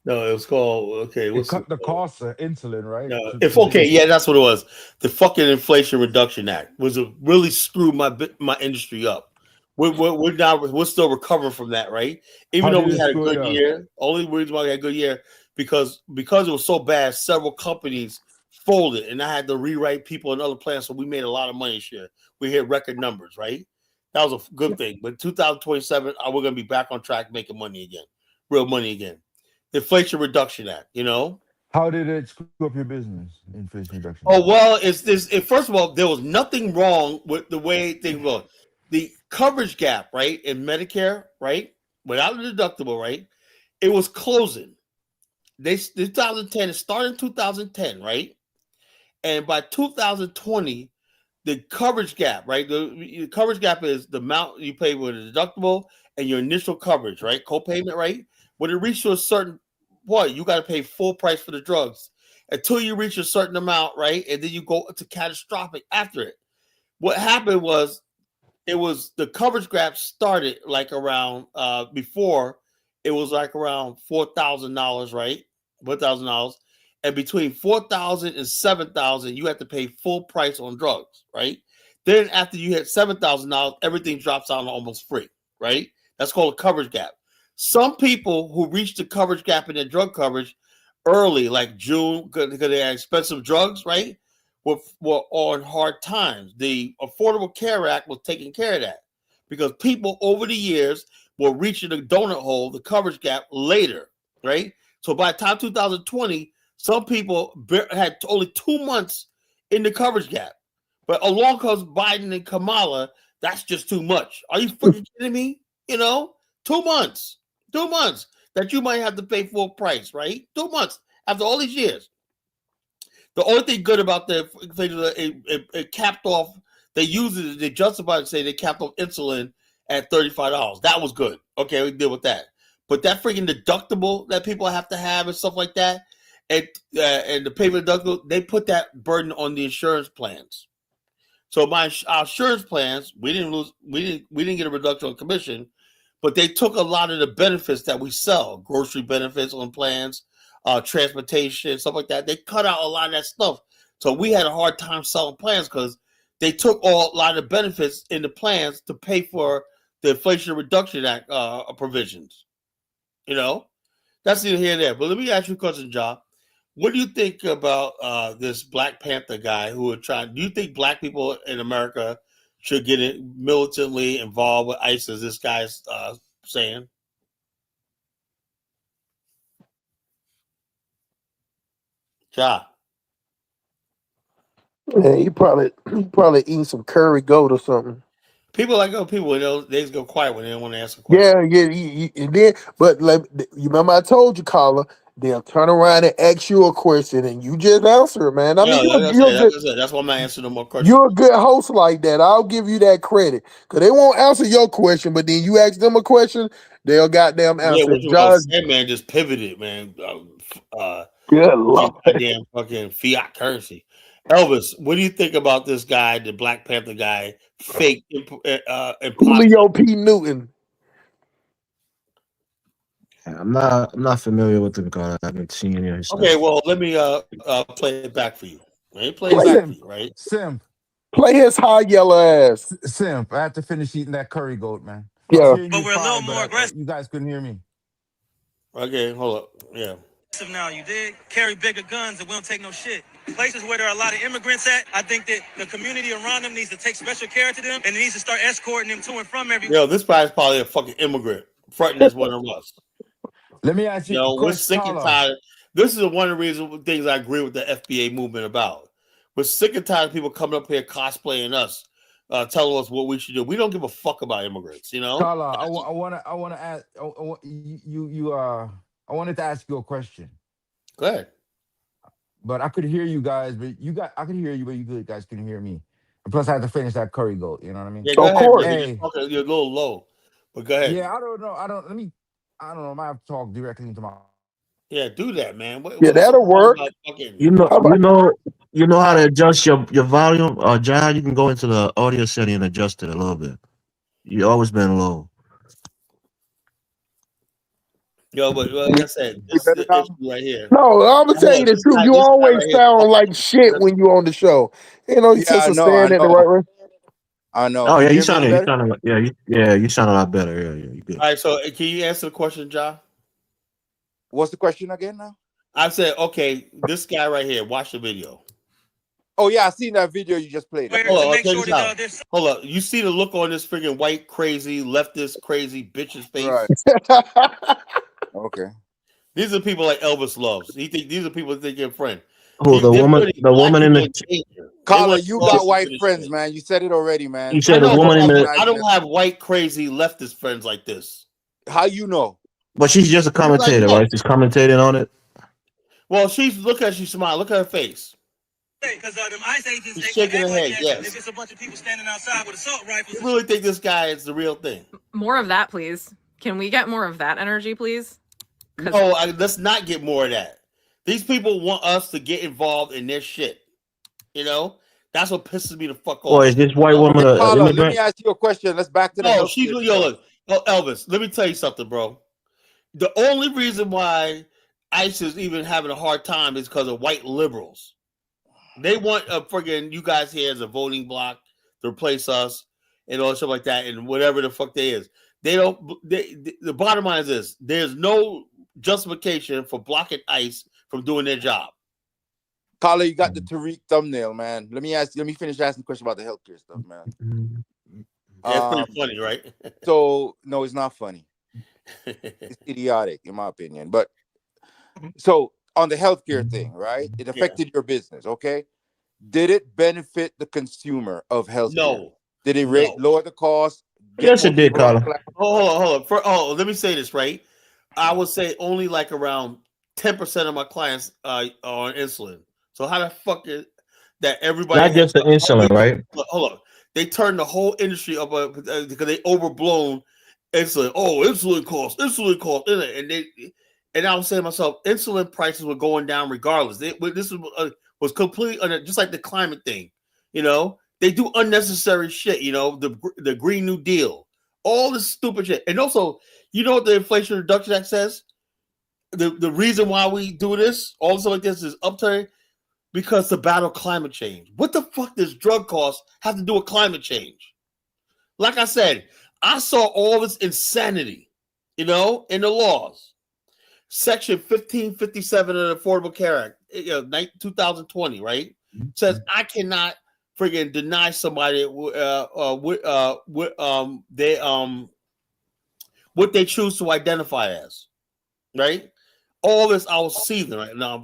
No, it was called It cut the cost of insulin, right? No, yeah, that's what it was. The fucking Inflation Reduction Act was really screwed my industry up. We're still recovering from that, right? Even though we had a good year, only reason why we had a good year because it was so bad, several companies folded, and I had to rewrite people in other plants, so we made a lot of money this year. We hit record numbers, right? That was a good thing. But 2027, we're gonna be back on track, making money again, real money again. The Inflation Reduction Act, you know. How did it screw up your business? Inflation Reduction. Oh well, first of all, there was nothing wrong with the way things were. The coverage gap, right, in Medicare, right, without the deductible, right, it was closing. 2010, it started in 2010, right, and by 2020, the coverage gap, right, the coverage gap is the amount you pay with a deductible and your initial coverage, right, co-payment, right. When it reaches a certain point, you got to pay full price for the drugs until you reach a certain amount, right? And then you go to catastrophic after it. What happened was the coverage gap started like around before it was like around $4,000, right? $4,000. And between 4,000 and 7,000, you have to pay full price on drugs, right? Then after you hit $7,000, everything drops down to almost free, right? That's called a coverage gap. Some people who reach the coverage gap in their drug coverage early, like June, because they had expensive drugs, right, were on hard times. The Affordable Care Act was taking care of that because people over the years were reaching the donut hole, the coverage gap later, right? So by the time 2020, some people had only 2 months in the coverage gap. But along comes Biden and Kamala, that's just too much. Are you freaking kidding me? You know, 2 months. 2 months that you might have to pay full price, right? 2 months after all these years. The only thing good about it capped off. They used it. They justified and say they capped off insulin at $35. That was good. Okay, we deal with that. But that freaking deductible that people have to have and stuff like that, and the payment deductible, they put that burden on the insurance plans. So our insurance plans, we didn't get a reduction on commission. But they took a lot of the benefits that we sell, grocery benefits on plans, transportation, stuff like that. They cut out a lot of that stuff. So we had a hard time selling plans because they took a lot of benefits in the plans to pay for the Inflation Reduction Act provisions. You know, that's neither here nor there. But let me ask you a question, Ja. What do you think about this Black Panther guy who are trying? Do you think black people in America should get it militantly involved with ISIS? This guy's saying. Ja. Yeah, he probably eating some curry goat or something. People they just go quiet when they don't want to answer questions. Yeah. And then, but like, you remember I told you, caller, they'll turn around and ask you a question and you just answer it, man. I mean, That's why I'm not answering no more questions. You're a good host like that. I'll give you that credit. Because they won't answer your question, but then you ask them a question, they'll goddamn answer. Man just pivoted, man. Good Lord. Goddamn fucking fiat currency. Elvis, what do you think about this guy, the Black Panther guy, fake imposter? Julio P. Newton. I'm not familiar with them, Carla. I haven't seen any of his Okay, stuff. well, let me play it back for you. Let me play Hey, it Play back it. for Simp, you, right? Simp, Play his high yellow ass. Simp. I had to finish eating that curry goat, man. I was Yeah. hearing But you we're a little fine, but more aggressive you guys couldn't hear me. Okay, hold up. Yeah. now, you dig? Carry bigger guns and we don't take no shit. Places where there are a lot of immigrants at, I think that the community around them needs to take special care to them and it needs to start escorting them to and from everywhere. Yo, this guy's probably a fucking immigrant, fronting as one of us. Let me ask you a We're question, sick and Carla. tired. This is one of the things I agree with the FBA movement about. We're sick and tired of people coming up here cosplaying us, telling us what we should do. We don't give a fuck about immigrants, you know? Carla, I wanna ask I wanted to ask you a question. Go ahead. But I could hear you guys, I could hear you, but you guys couldn't hear me. And plus I had to finish that curry goat, you know what I mean? Yeah, go Of ahead, course. man. You're just Hey, talking, you're a little low. But go ahead. yeah, I don't know. I don't know. I might have to talk directly into my Yeah, do that, man. Yeah, What's that'll wrong work. about fucking You know, How about you know how to adjust your volume. John, you can go into the audio setting and adjust it a little bit. You always been low. yo, but like I said, You this is better the now? issue right here. no, I'm gonna Now, tell you look, the truth. You this guy always right here sound talking like shit when you on the show. You know, Yeah, since I I'm know, I saying it the know, right way. I know. Oh Can yeah, you you hear me any sounded, better? you sound a lot better. Yeah, you good. All right, so can you answer the question, John? What's the question again now? I said, okay, this guy right here, watch the video. Oh yeah, I seen that video you just played. I Hold played on, it. make check sure this that out. there's Hold up. You see the look on this freaking white, crazy, leftist, crazy bitch's Right. face? Okay. These are people like Elvis loves. These are people that think they're friend. Who They're putting the black woman in people in the danger. They Carla, want to you throw got us into white this friends, shit. man. You said it already, man. you I said the know, Stop woman in the but I demonizing don't it. have white, crazy, leftist friends like this. How you know? but she's just a Because I commentator, know. right? She's commentating on it. Well, look at she smile. Look at her face. because them ICE agents, She's they can shaking act her like head. that Yes. if it's a bunch of people standing outside with assault rifles. You really think this guy is the real thing? More of that, please. Can we get more of that energy, please? No, let's not get more of that. These people want us to get involved in their shit. You know, that's what pisses me the fuck Or off. is this white You know? woman Okay, an Carla, let me immigrant? ask you a question. Let's back to the No, she's healthcare yo, stuff. look, Elvis. Let me tell you something, bro. The only reason why ICE is even having a hard time is because of white liberals. They want friggin' you guys here as a voting bloc to replace us and all stuff like that, and whatever the fuck they is. They don't. The bottom line is this: there's no justification for blocking ICE from doing their job. Carla, you got the Tariq thumbnail, man. Let me finish asking the question about the healthcare stuff, man. Yeah, it's pretty funny, right? So no, it's not funny. It's idiotic, in my opinion. But so on the healthcare thing, right? It affected your business, okay? Did it benefit the consumer of healthcare? No. Did it No. lower the cost? Yes, it did, Carla. Hold on. Let me say this, right? I would say only like around 10% of my clients are on insulin. So how the fuck is that everybody Not just the insulin, right? Hold on. They turned the whole industry up because they overblown insulin. Oh, insulin costs, and I was saying to myself, insulin prices were going down regardless. This was completely just like the climate thing. You know, they do unnecessary shit. You know, the Green New Deal, all this stupid shit, and also, you know what the Inflation Reduction Act says? The reason why we do this, all stuff like this, is upturn because to battle climate change. What the fuck does drug costs have to do with climate change? Like I said, I saw all this insanity, you know, in the laws. Section 1557 of the Affordable Care Act, 2020, right? Says I cannot friggin' deny somebody what they choose to identify as, right? All this I was seething right now,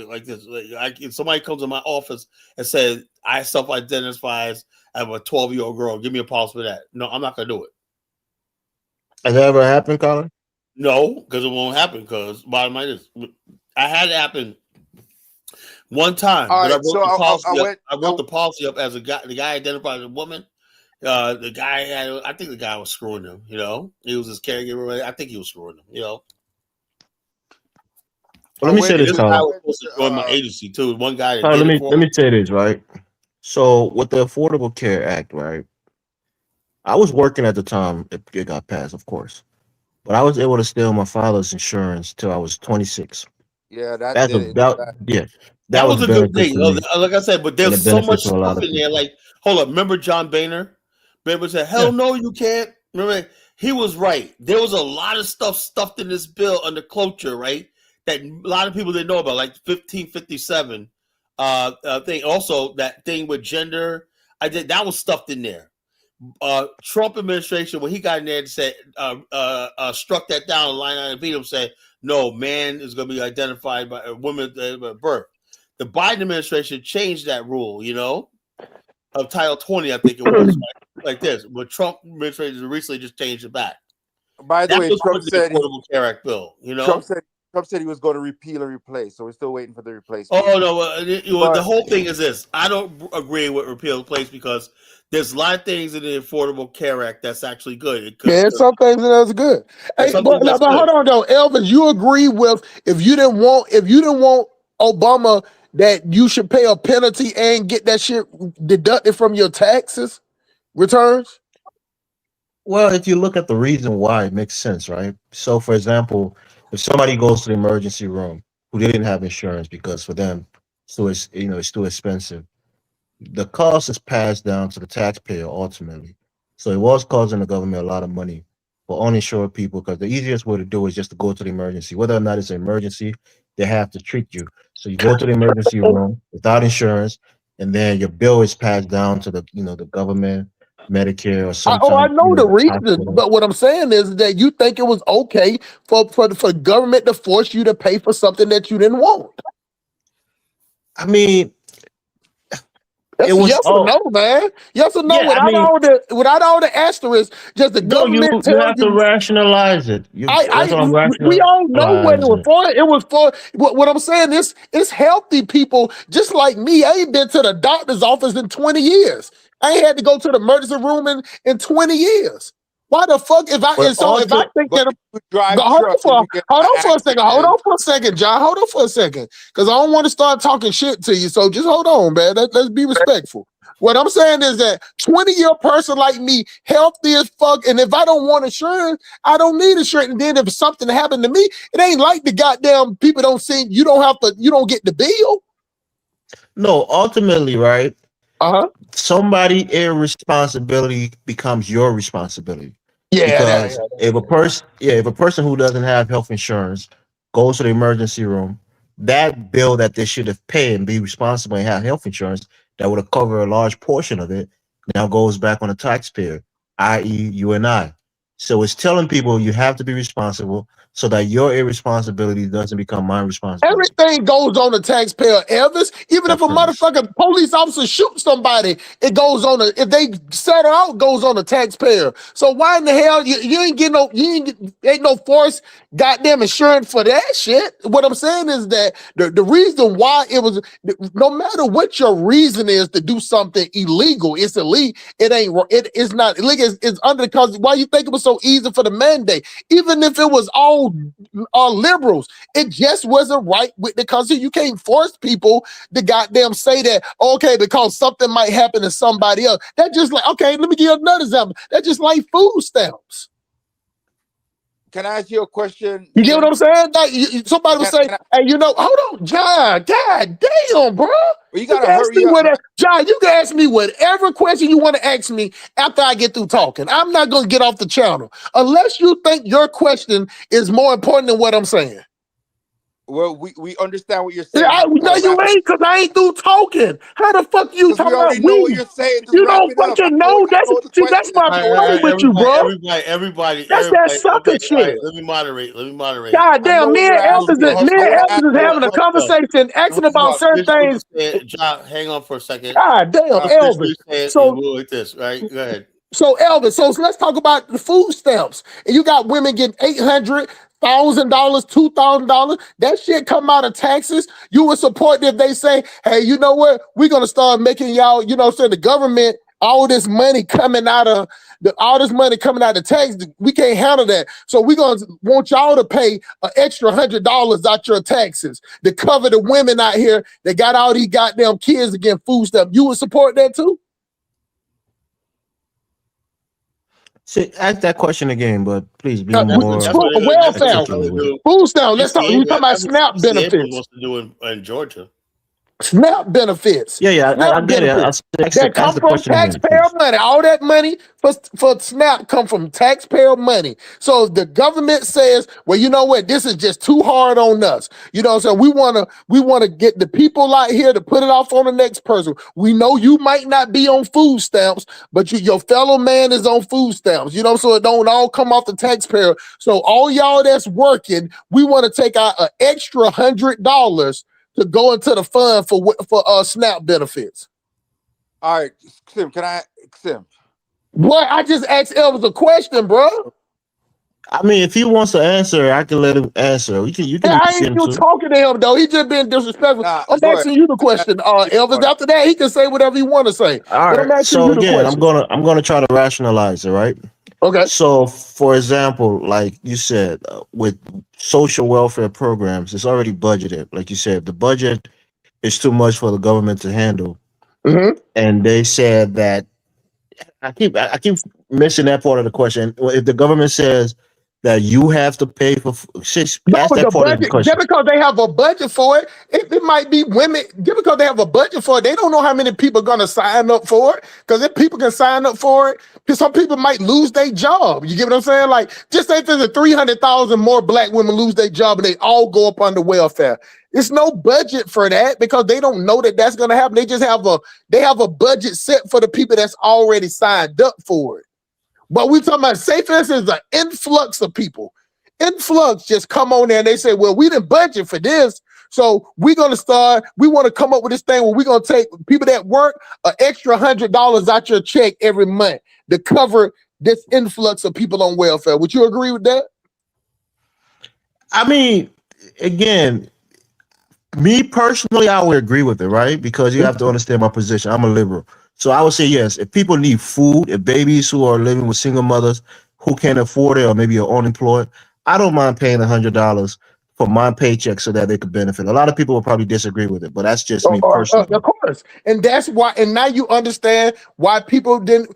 like this. Like if somebody comes to my office and says I self-identify as I'm a 12-year-old girl, give me a pause for that. No, I'm not gonna do it. Has that ever happened, Colin? No, because it won't happen. Because bottom line is, I had it happen one time, but I wrote the policy up as a guy. The guy identified as a woman. The guy I think the guy was screwing him. You know, he was his caregiver. I think he was screwing him. You know. Well, let me say this, This guy Colin. was supposed to join my agency too. One guy that Colin, did let me say this, right? So with the Affordable Care Act, right? I was working at the time it got passed, of course. but I was able to stay on my father's insurance till I was 26. Yeah, that That's did a it. that That, yeah, that That was was a a good benefit thing. to me Like I said, but and there's a so much benefit to a stuff lot of in there. people. Like, hold up, remember John Boehner? Boehner said, Yeah. "Hell no, you can't." Remember, he was right. There was a lot of stuff stuffed in this bill under cloture, right? That a lot of people didn't know about, like 1557 thing. Also, that thing with gender, that was stuffed in there. Trump administration, when he got in there and said, struck that down, line item veto, said, no, man is going to be identified by a woman at birth. The Biden administration changed that rule, of Title 20, I think it was, like this. But Trump administration recently just changed it back. by the That way, was Trump put in the said Affordable Care Act bill, Trump said he was going to repeal and replace. So we're still waiting for the replacement. Oh no! The But whole thing is this: I don't agree with repeal and replace because there's a lot of things in the Affordable Care Act that's actually good. Yeah, some things that's good. Hey, Something that's but good. hold on though, Elvis. You agree with if you didn't want Obama that you should pay a penalty and get that shit deducted from your taxes returns? Well, if you look at the reason why, it makes sense, right? So, for example, if somebody goes to the emergency room who didn't have insurance because for them, it's too expensive. The cost is passed down to the taxpayer ultimately. So it was causing the government a lot of money for uninsured people because the easiest way to do is just to go to the emergency. Whether or not it's an emergency, they have to treat you. So you go to the emergency room without insurance, and then your bill is passed down to the government, Medicare, or I sometimes know the the reason, hospital. but what I'm saying is that you think it was okay for the government to force you to pay for something that you didn't want. I mean, it That's a was yes or no, man. Yes or no, yeah. I mean, without all the asterisks, just the no, you government you tell have to you. rationalize it. That's what I'm We all know what it was rationalizing. for. It was for what I'm saying is it's healthy people just like me. I ain't been to the doctor's office in 20 years. I ain't had to go to the emergency room in 20 years. Why the fuck if But I also, think but that you drive truck and you get hold an on for a second. Hold accident. on for a second, John. Hold on for a second. Because I don't want to start talking shit to you. So just hold on, man. Let's be respectful. What I'm saying is that 20-year person like me, healthy as fuck, and if I don't want insurance, I don't need insurance. And then if something happened to me, it ain't like the goddamn people don't see you don't get the bill. no, ultimately, right? Uh-huh. Somebody irresponsibility becomes your responsibility Yeah. because if a person who doesn't have health insurance goes to the emergency room, that bill that they should have paid and be responsible and have health insurance that would have covered a large portion of it now goes back on the taxpayer, i.e., you and I. So it's telling people you have to be responsible so that your irresponsibility doesn't become my responsibility. Everything goes on the taxpayer, Elvis. Even if Of a course. motherfucking police officer shoots somebody, it goes on if they set her out, it goes on the taxpayer. So why in the hell you ain't getting ain't no force goddamn insurance for that shit? What I'm saying is that the reason why it was no matter what your reason is to do something illegal, it's illegal. It's not illegal. It's under because why you think it was so easy for the mandate? Even if it was all liberals, it just wasn't right with the country. You can't force people to goddamn say that, okay, because something might happen to somebody else. That just like, okay, let me give you another example. That's just like food stamps. Can I ask you a question? You get what I'm saying? Like, somebody would say, Can I, hey, hold on, John, god damn, bro. well, you You gotta can ask hurry me up, man. John, you can ask me whatever question you want to ask me after I get through talking. I'm not going to get off the channel unless you think your question is more important than what I'm saying. Well, we understand what you're Yeah, saying. Just no, gotta you wrap it ain't, because I ain't through talking. How the fuck you because we talking about already know what we? you're saying. Just You wrap don't it up. fucking know. I know the That's question is my All right, important. problem with you, bro. everybody. That's that sucker Okay, all right. shit. Let me moderate. God I know damn, what you're asking. Me I and want to Elvis ask is you a having a question. conversation, asking Hold about on. certain Finish what things. you said. John, hang on for a second. God damn, Finish what Elvis. you said and So we'll like this, right? Go ahead. So Elvis, so let's talk about the food stamps. And you got women getting $800, $1,000, $2,000. That shit come out of taxes. You would support if they say, hey, you know what? We're gonna start making y'all, say the government, all this money coming out of tax. We can't handle that. So we're gonna want y'all to pay an extra $100 out your taxes to cover the women out here that got all these goddamn kids again food stamps. You would support that too? See, ask that question again, but please be more welfare, articulate. food stamps. Let's talk. We talking about SNAP Abrams benefits. wants to do in Georgia. SNAP benefits. Yeah, SNAP I get it. that come from taxpayer money. All that money for SNAP come from taxpayer money. So the government says, well, you know what? This is just too hard on us. You know, so we wanna get the people out here to put it off on the next person. We know you might not be on food stamps, but your fellow man is on food stamps. You know, so it don't all come off the taxpayer. So all y'all that's working, we want to take out an extra $100 to go into the fund for SNAP benefits. All right, Sim? What? I just asked Elvis a question, bro. I mean, if he wants to answer, I can let him answer. You can. I ain't still talking to him though. He just been disrespectful. I'm asking you the question, Elvis. After that, he can say whatever he want to say. All right. So again, I'm gonna try to rationalize it, right? Okay. So, for example, like you said, with social welfare programs, it's already budgeted. Like you said, the budget is too much for the government to handle, and they said that. I keep missing that part of the question. If the government says that you have to pay for, that's that part of the question. Just because they have a budget for it, it might be women. Just because they have a budget for it, they don't know how many people are going to sign up for it. Because if people can sign up for it, because some people might lose their job. You get what I'm saying? Like, just say if there's 300,000 more black women lose their job and they all go up under welfare. There's no budget for that because they don't know that that's going to happen. They just have a budget set for the people that's already signed up for it. But we're talking about, say for instance, an influx of people. Influx just come on there and they say, well, we didn't budget for this. So we want to come up with this thing where we're going to take people that work an extra $100 out your check every month to cover this influx of people on welfare. Would you agree with that? I mean, again, me personally, I would agree with it, right? Because you have to understand my position. I'm a liberal. So I would say yes, if people need food, if babies who are living with single mothers who can't afford it or maybe are unemployed, I don't mind paying $100 for my paycheck so that they could benefit. A lot of people will probably disagree with it, but that's just me personally. Of course. And that's why, and now you understand why people don't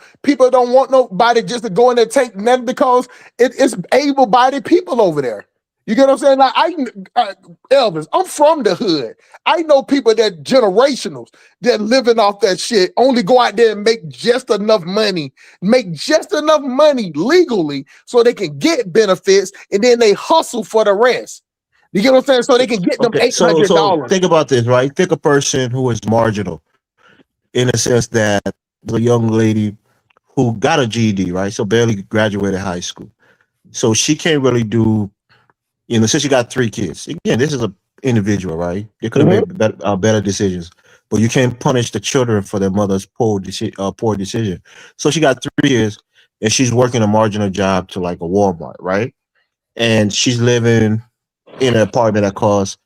want nobody just to go in there and take nothing, because it's able-bodied people over there. You get what I'm saying? Like Elvis, I'm from the hood. I know people that generationals that living off that shit only go out there and make just enough money legally so they can get benefits, and then they hustle for the rest. You get what I'm saying? So they can get them $800. So think about this, right? Think a person who is marginal in the sense that the young lady who got a GED, right? So barely graduated high school. So she can't really do, since she got 3 kids. Again, this is an individual, right? They could have made better decisions, but you can't punish the children for their mother's poor decision. So she got 3 years, and she's working a marginal job to like a Walmart, right? And she's living in an apartment that costs,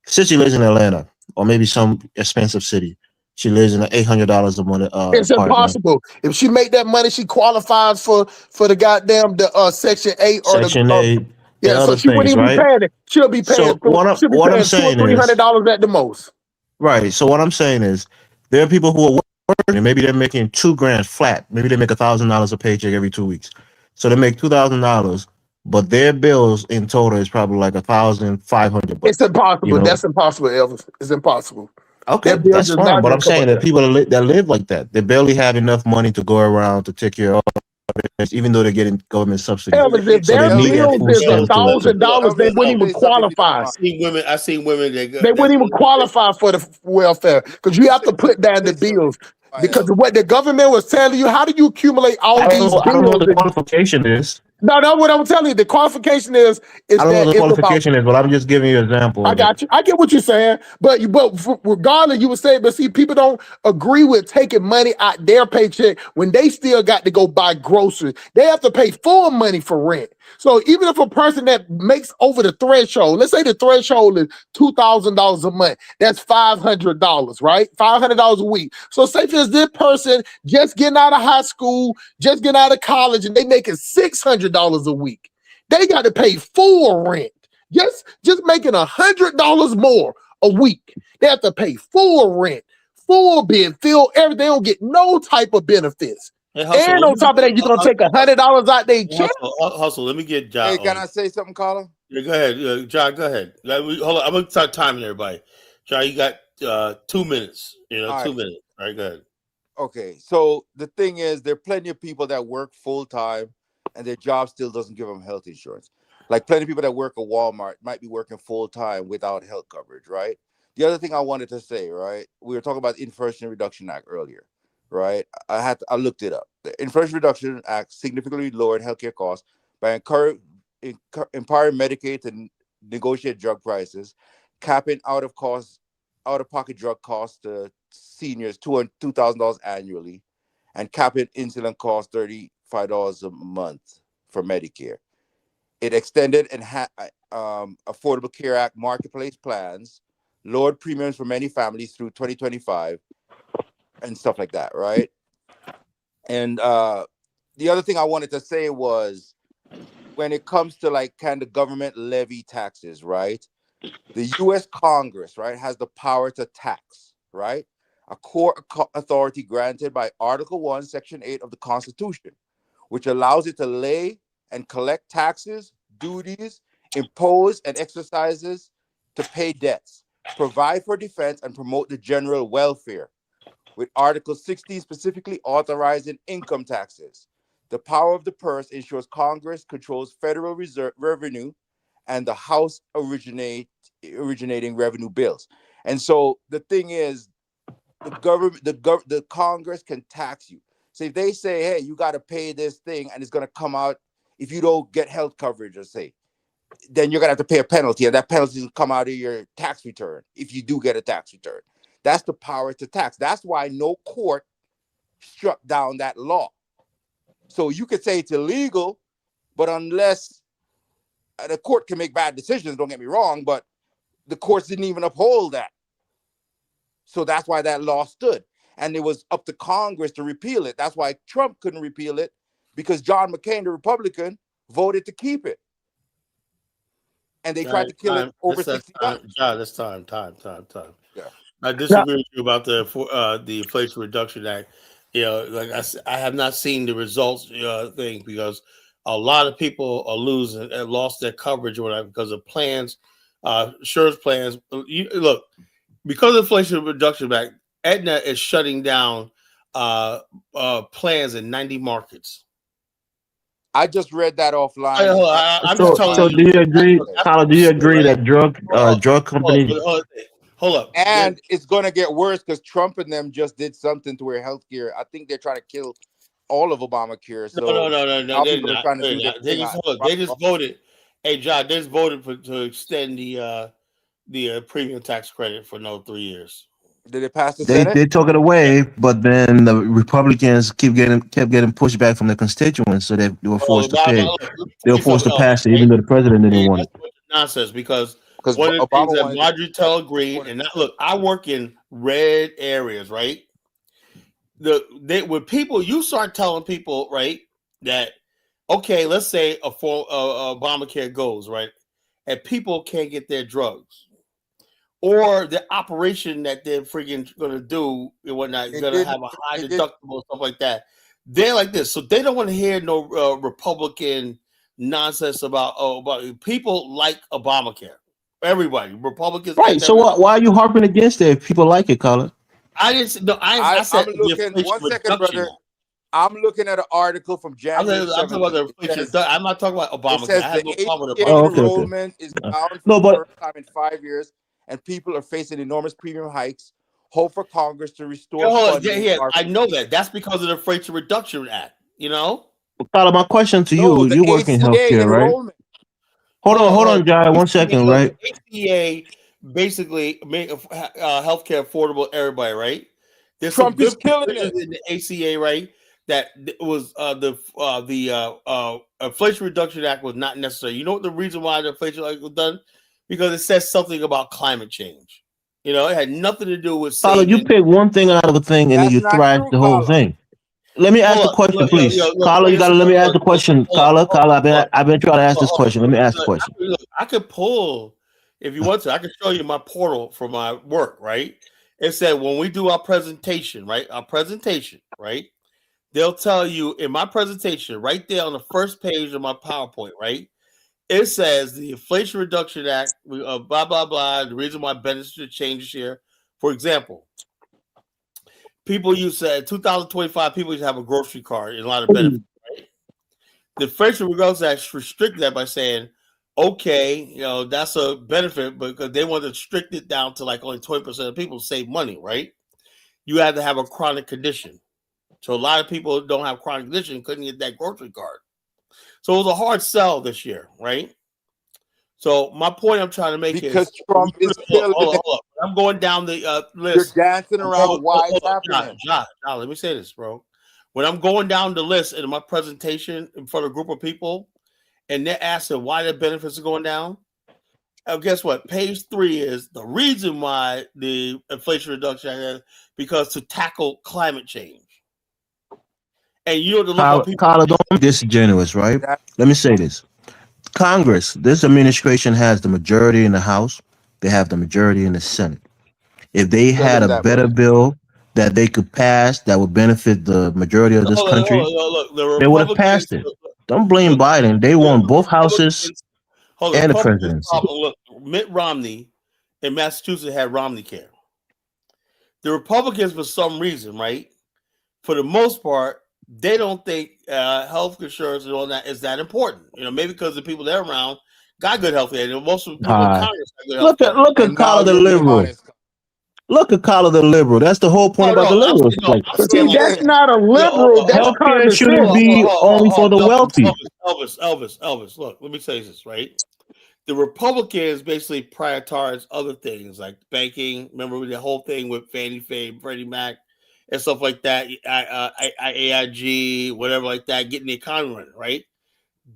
since she lives in Atlanta or maybe some expensive city, she lives in an $800 a month. It's impossible. If she make that money, she qualifies for the goddamn Section 8 or Section 8. Yeah, so she wouldn't even be paying it. She'll be paying. So what I'm saying is $200-$300 at the most. Right. So what I'm saying is, there are people who are working, and maybe they're making $2,000 flat. Maybe they make $1,000 a paycheck every 2 weeks. So they make $2,000, but their bills in total is probably like $1,500. It's impossible. That's impossible, Elvis. It's impossible. Okay, that's fine. But I'm saying that people that live like that, they barely have enough money to go around to take care of it, even though they're getting government subsidies. Elvis, if their bills is $1,000, they wouldn't even qualify. I seen women they wouldn't even qualify for the welfare, because you have to put down the bills. Because of what the government was telling you, how do you accumulate all these bills? I don't know what the qualification is. No, what I'm telling you, the qualification is I don't know what the qualification is, but I'm just giving you an example. I got you. I get what you're saying, but regardless, you would say, but see, people don't agree with taking money out their paycheck when they still got to go buy groceries. They have to pay full money for rent. So even if a person that makes over the threshold, let's say the threshold is $2,000 a month, that's $500, right? $500 a week. So say for this person just getting out of high school, just getting out of college, and they making $600 a week. They got to pay full rent. Just making $100 more a week. They have to pay full rent, full bill, everything. They don't get no type of benefits. And on top of that, you're gonna take $100 out their check. Hustle. Let me get John. Hey, can I say something, Carla? Yeah, go ahead, John. Go ahead. Hold on. I'm gonna start timing everybody. John, you got 2 minutes. 2 minutes. All right, go ahead. Okay, so the thing is, there are plenty of people that work full time, and their job still doesn't give them health insurance. Like plenty of people that work at Walmart might be working full time without health coverage, right? The other thing I wanted to say, right? We were talking about the Inflation Reduction Act earlier, right? I looked it up. The Inflation Reduction Act significantly lowered healthcare costs by empowering Medicaid to negotiate drug prices, capping out-of-pocket drug costs to seniors $2,000 annually, and capping insulin costs $35 a month for Medicare. It extended and Affordable Care Act marketplace plans, lowered premiums for many families through 2025, and stuff like that, right? And the other thing I wanted to say was, when it comes to like kind of government levy taxes, right? The U.S. Congress, right, has the power to tax, right? A core authority granted by Article 1, Section 8 of the Constitution, which allows it to lay and collect taxes, duties, impose and exercises to pay debts, provide for defense, and promote the general welfare, with Article 16 specifically authorizing income taxes. The power of the purse ensures Congress controls federal revenue and the House originating revenue bills. And so the thing is, the Congress can tax you. So if they say, hey, you got to pay this thing and it's going to come out if you don't get health coverage, or say, then you're going to have to pay a penalty, and that penalty will come out of your tax return if you do get a tax return. That's the power to tax. That's why no court struck down that law. So you could say it's illegal, but unless the court can make bad decisions, don't get me wrong, but the courts didn't even uphold that. So that's why that law stood. And it was up to Congress to repeal it. That's why Trump couldn't repeal it, because John McCain, the Republican, voted to keep it. And they tried to kill it over 60 times. John, that's time. Yeah. I disagree with you about the Inflation Reduction Act. Like I have not seen the results thing, because a lot of people are losing and lost their coverage or whatever because of plans, insurance plans. Look, because of the Inflation Reduction Act, Aetna is shutting down plans in 90 markets. I just read that offline. So do you agree, Tyler? Do you agree that drug companies? Hold up. And it's going to get worse because Trump and them just did something to where healthcare. I think they're trying to kill all of Obamacare. So no. They just voted. Hey, John, they just voted to extend the premium tax credit for another 3 years. Did it pass the Senate? They took it away, but then the Republicans kept getting pushback from the constituents, so they were forced to pay. They were forced to pass it, even though the president didn't want it. Nonsense, because one of the things that Marjorie Taylor Greene, and I work in red areas, right? When people, you start telling people, right, that okay, let's say Obamacare goes, right, and people can't get their drugs, or the operation that they're freaking going to do and whatnot is going to have a high deductible, stuff like that. They're like this. So they don't want to hear no Republican nonsense about people like Obamacare. Everybody, Republicans. Right. So why are you harping against it if people like it, Colin? I didn't. No, I said I'm looking. 1 second, brother. I'm looking at an article from January. I'm talking about the inflation. I'm not talking about Obamacare. It says I have no problem with Obamacare. Enrollment is down for the first time in 5 years, and people are facing enormous premium hikes. Hope for Congress to restore funding. I know that. That's because of the Inflation Reduction Act. Well, Colin, my question to you: you work in healthcare, right? Hold on, John. 1 second, right? ACA basically made healthcare affordable to everybody, right? There's Trump some is killing it in the ACA, right? That was the Inflation Reduction Act was not necessary. You know what the reason why the Inflation Act was done? Because it says something about climate change. It had nothing to do with. Colin, you pick one thing out of a thing and then you thrash the whole thing. Let me ask the question, please. Carla, you gotta let me ask the question. Carla, I've been trying to ask this question. Let me ask the question. I could pull, if you want to, I can show you my portal for my work, right? It said when we do our presentation, right? they'll tell you in my presentation right there on the first page of my PowerPoint, right? It says the Inflation Reduction Act, blah, blah, blah, the reason why benefits should change this year. For example, people used to, in 2025, people used to have a grocery card and a lot of benefits, right? The Inflation Reduction Act restricted that by saying, okay, that's a benefit, but because they want to restrict it down to like only 20% of people save money, right? You had to have a chronic condition. So a lot of people who don't have chronic condition couldn't get that grocery card. So it was a hard sell this year, right? So my point I'm trying to make because is Trump is killing it. I'm going down the list. You're dancing around why it's happening. John, let me say this, bro. When I'm going down the list in my presentation in front of a group of people, and they're asking why the benefits are going down, guess what? Page 3 is the reason why the Inflation Reduction Act, because to tackle climate change. And you know the look people. Carla, don't be disingenuous, right? Let me say this. Congress, this administration has the majority in the House. They have the majority in the Senate. If they had a better bill that they could pass that would benefit the majority of this country, they would have passed it. Don't blame Biden. They won both houses and the presidency. Look, Mitt Romney in Massachusetts had Romney Care. The Republicans, for some reason, right, for the most part, they don't think health insurance and all that is that important. Maybe because the people they're around got good health care. Most of the people in Congress got good health care. Look at Carla the liberal. Look at Carla the liberal. That's the whole point about the liberals. See, that's not a liberal. That's healthcare shouldn't be only for the wealthy. Elvis, look, let me say this, right? The Republicans basically prioritize other things like banking. Remember the whole thing with Fannie Mae, Freddie Mac, and stuff like that, AIG, whatever like that, getting the economy running, right?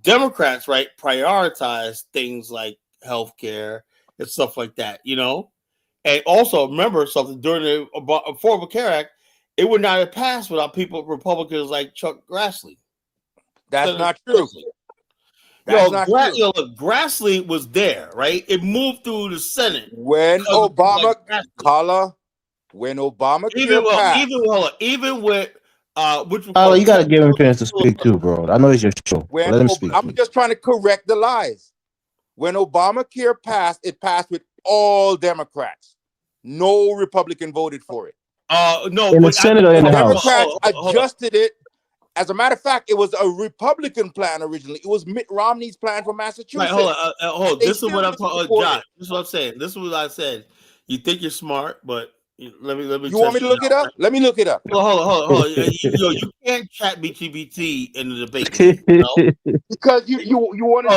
Democrats, right, prioritize things like healthcare and stuff like that, And also remember something, during the Affordable Care Act, it would not have passed without Republicans like Chuck Grassley. That's not true. Look, Grassley was there, right? It moved through the Senate. When Obama, Carla, when Obama even with you got to give him a chance to speak too, bro. I know it's your show. Let him speak. I'm just trying to correct the lies. When Obamacare passed, it passed with all Democrats. No Republican voted for it. No, in the Senate or in the House. Democrats adjusted it. As a matter of fact, it was a Republican plan originally. It was Mitt Romney's plan for Massachusetts. Right, hold on. This is what I'm talking, John. This is what I'm saying. This is what I said. You think you're smart, but let me. You want me to look it up? Right? Let me look it up. Hold on. You can't chat BTBT in the debate. Because you want to.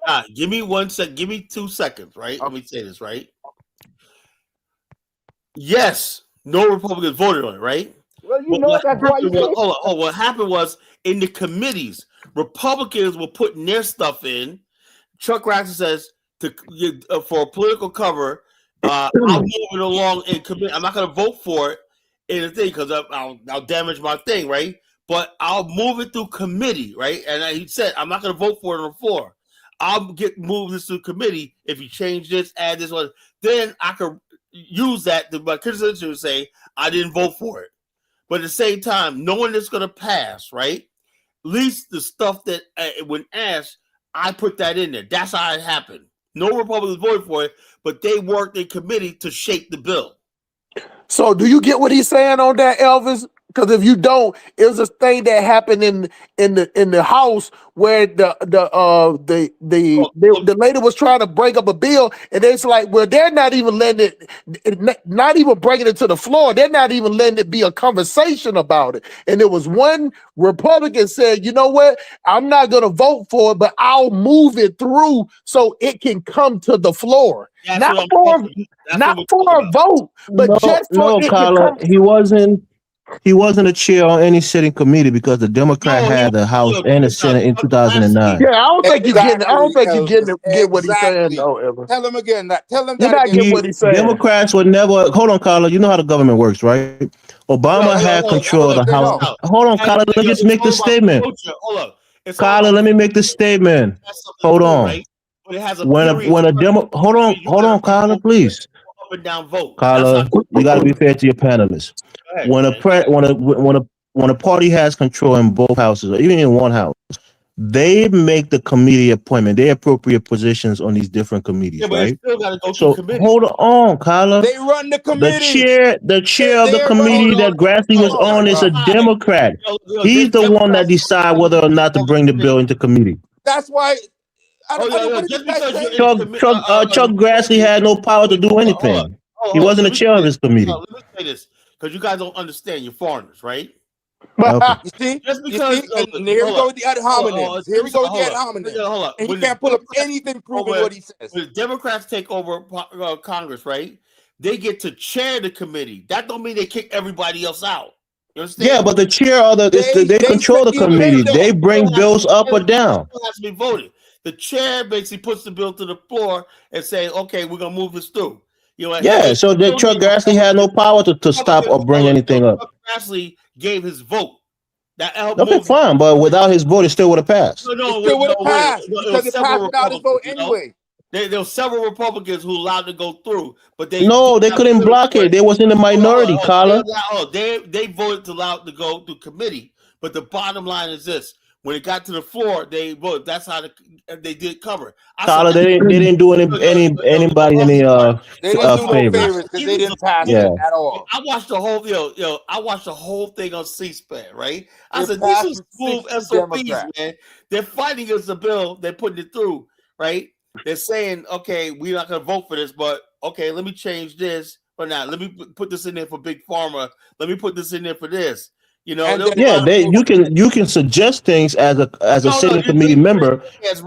John, give me 1 second. Give me 2 seconds, right? Let me say this, right? Yes, no Republicans voted on it, right? Well, that's why you hold on. What happened was in the committees, Republicans were putting their stuff in. Chuck Grassley says for political cover, I'll move it along in committee. I'm not going to vote for it in the thing because I'll damage my thing, right? But I'll move it through committee, right? And he said I'm not going to vote for it on the floor. I'll move this through committee. If you change this, add this one, then I could use that to my criticism and say I didn't vote for it. But at the same time, knowing it's going to pass, right? At least the stuff that when asked, I put that in there. That's how it happened. No Republicans voted for it, but they worked in committee to shape the bill. So do you get what he's saying on that, Elvis? Because if you don't, it was a thing that happened in the House where the lady was trying to break up a bill, and it's like, well, they're not even letting it, not even bringing it to the floor. They're not even letting it be a conversation about it. And there was one Republican said, you know what? I'm not going to vote for it, but I'll move it through so it can come to the floor. Not for a vote, but just for it Carla, to come. He wasn't a chair on any sitting committee because the Democrat had the House and the Senate in 2009. Yeah, I don't think you get what he's saying, though, Ever. Tell him again that. Tell him You're that not again. getting what he's saying. Democrats would never. Hold on, Carla. You know how the government works, right? Obama had control of the House. Hold on, Carla. Let me just make the statement. Carla, let me make the statement. Hold on. Hold on, Carla, please. and down vote. Carla, you got to be fair to your panelists. Ahead, When a party has control in both houses, or even in one house, they make the committee appointment. They appropriate positions on these different committees, but right? they still got to go So through committee. hold on, Carla. They run the The committee. chair of the committee that Grassley was on is a Democrat. He's the one that decides whether or not to bring the bill into committee. That's why. What just did because say? Chuck Grassley had no power to do anything. He wasn't the chair of his committee. Let me say this, because you guys don't understand. You're foreigners, right? Okay. You see? Just because. And here we go with the ad hominems. Here we go with the ad hominems. Hold up. And he can't pull up anything proving what he says. When the Democrats take over Congress, right? They get to chair the committee. That don't mean they kick everybody else out. You understand? Yeah, but the chair of they control the committee. They bring bills up or down. It has to be voted. The chair basically puts the bill to the floor and say, "Okay, we're gonna move this through." Yeah, so Chuck Grassley had no power to stop or bring anything up. Chuck Grassley gave his vote. That helped. Okay, fine, but without his vote, it still would have passed. No, it still would have passed because it passed without his vote anyway. There were several Republicans who allowed to go through, but they couldn't block it. They was in the minority, Carla. They voted to allow it to go through committee, but the bottom line is this: when it got to the floor, they voted. That's how they did cover. Carla, they didn't do anybody any They didn't do no favors because they didn't pass it at all. I watched the whole I watched the whole thing on C-SPAN. Right? I said passed these are smooth with SOPs, Democrats. man. They're fighting against the bill. They're putting it through. Right? They're saying, okay, we're not going to vote for this, but okay, let me change this for now. Let me put this in there for Big Pharma. Let me put this in there for this. You can suggest things as a sitting committee member,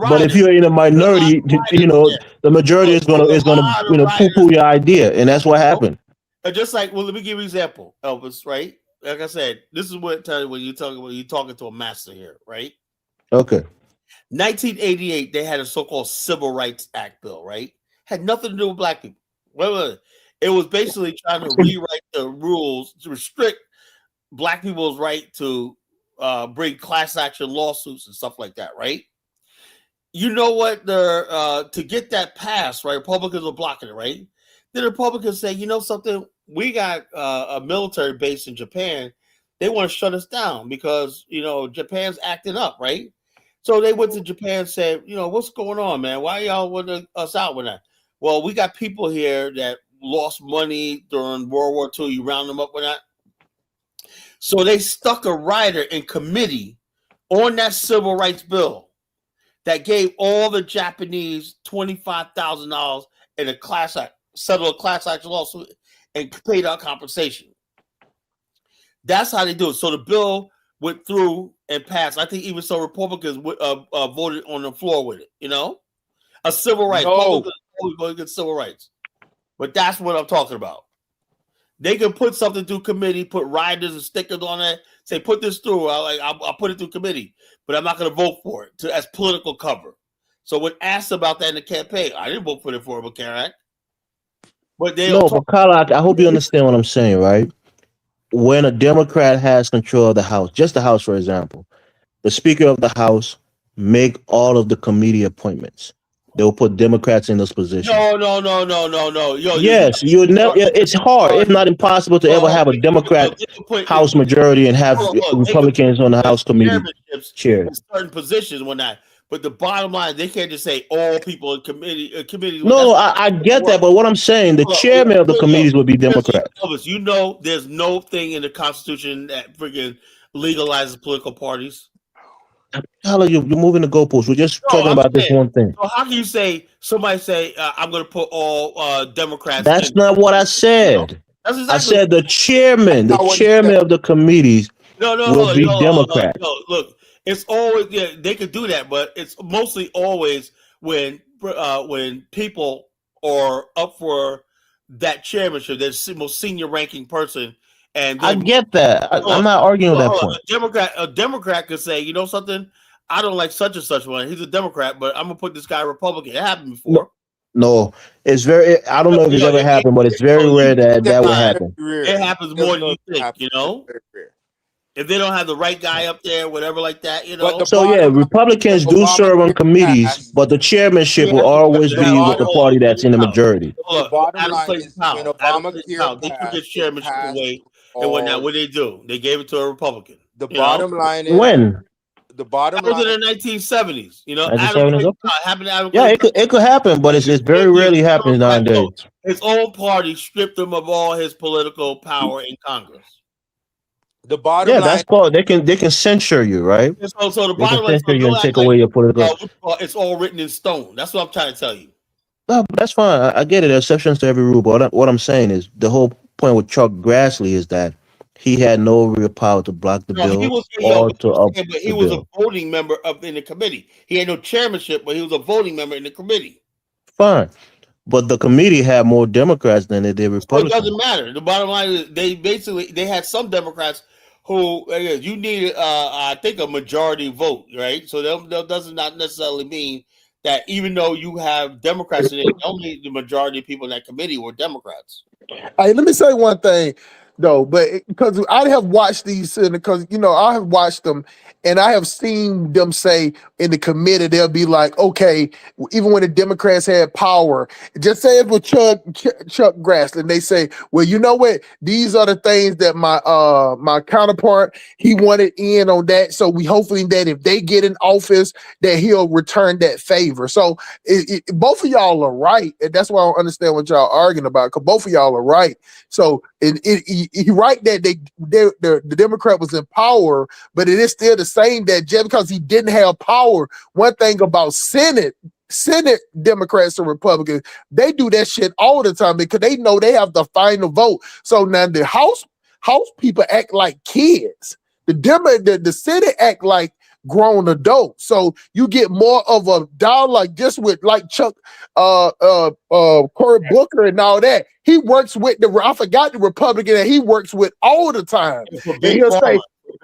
but if you're in a minority, the majority is gonna poo-poo your idea, and that's what happened. Just like, let me give you an example, Elvis. Right? Like I said, this is what I tell you when you're talking to a master here, right? Okay. 1988, they had a so-called Civil Rights Act bill, right? Had nothing to do with black people. It was basically trying to rewrite the rules to restrict black people's right to bring class action lawsuits and stuff like that, right? You know what? To get that passed, right? Republicans are blocking it, right? Then the Republicans say, you know something? We got a military base in Japan. They want to shut us down because, Japan's acting up, right? So they went to Japan and said, what's going on, man? Why y'all want us out with that? Well, we got people here that lost money during World War II. You round them up with that. So they stuck a rider in committee on that civil rights bill that gave all the Japanese $25,000 in settle a class action lawsuit and paid out compensation. That's how they do it. So the bill went through and passed. I think even so Republicans voted on the floor with it, a civil rights. Republicans always vote against civil rights. But that's what I'm talking about. They can put something through committee, put riders and stickers on it, say, put this through. I'll put it through committee, but I'm not going to vote for it as political cover. So when asked about that in the campaign, I didn't vote for the Affordable Care Act. But Carla, I hope you understand what I'm saying, right? When a Democrat has control of the House, just the House, for example, the Speaker of the House make all of the committee appointments. They'll put Democrats in those positions. No. You never. It's hard, if not impossible, to ever have a Democrat House majority and have Republicans on the House committee chair. Certain positions when that. But the bottom line, they can't just say all people in committee. No, I get that, but what I'm saying, the chairman of the committees would be Democrat. Elvis, there's no thing in the Constitution that freaking legalizes political parties. Tyler, you're moving the goalposts. We're just talking about this one thing. So how can you say somebody say I'm going to put all Democrats? That's not what I said. I said the chairman of the committees will be Democrat. Look, it's always they could do that, but it's mostly always when people are up for that chairmanship, the most senior ranking person. And I get that. I'm not arguing with that point. A Democrat could say, you know something, I don't like such and such one. He's a Democrat, but I'm gonna put this guy Republican. It happened before. No, it's very. I don't know if it's ever happened, but it's very rare that would happen. It happens more than you think. if they don't have the right guy up there, whatever like that, you But know. the So yeah, bottom line, Republicans do serve on Obamacare committees, passed. but the chairmanship will Yeah, always The be with the bottom party that's in the majority. the look, bottom Adam line Clayton is when Powell. Adam Clayton Obamacare Powell. They took passed, his it chairmanship passed away, and what now? all. What they do? They gave it to a Republican. The You know, bottom line is When? the bottom that was in line. the 1970s. You know, Adam 1970s? Clayton Okay. Powell happened to Adam Yeah, Clayton it could happen, but it very rarely happens nowadays. His own party stripped him of all his political power in Congress. The bottom Yeah, line. that's called. They can censure you, right? So the They can bottom line is, censure you and take away your political. it's all written in stone. That's what I'm trying to tell you. No, but that's fine. I get it. There are exceptions to every rule. But what I'm saying is the whole point with Chuck Grassley is that he had no real power to block the bill He was, or to up but he the was bill. a voting member in the committee. He had no chairmanship, but he was a voting member in the committee. Fine. But the committee had more Democrats than they did Republicans. So it doesn't matter. The bottom line is they had some Democrats who you needed, I think, a majority vote, right? So that does not necessarily mean that even though you have Democrats in it, only the majority of people in that committee were Democrats. Hey, let me say one thing though, but because I have watched these, because I have watched them, and I have seen them say in the committee they'll be like, okay, even when the Democrats had power, just say it with Chuck Grassley, they say, well, you know what? These are the things that my counterpart he wanted in on that. So we hopefully that if they get in office, that he'll return that favor. So both of y'all are right, and that's why I don't understand what y'all arguing about. Because both of y'all are right. So he right that the Democrat was in power, but it is still the same that just because he didn't have power, one thing about Senate Democrats and Republicans, they do that shit all the time because they know they have the final vote. So now the House people act like kids. The Senate act like grown adults. So you get more of a dialogue like this with like Chuck Cory Booker and all that. He works with I forgot the Republican that he works with all the time.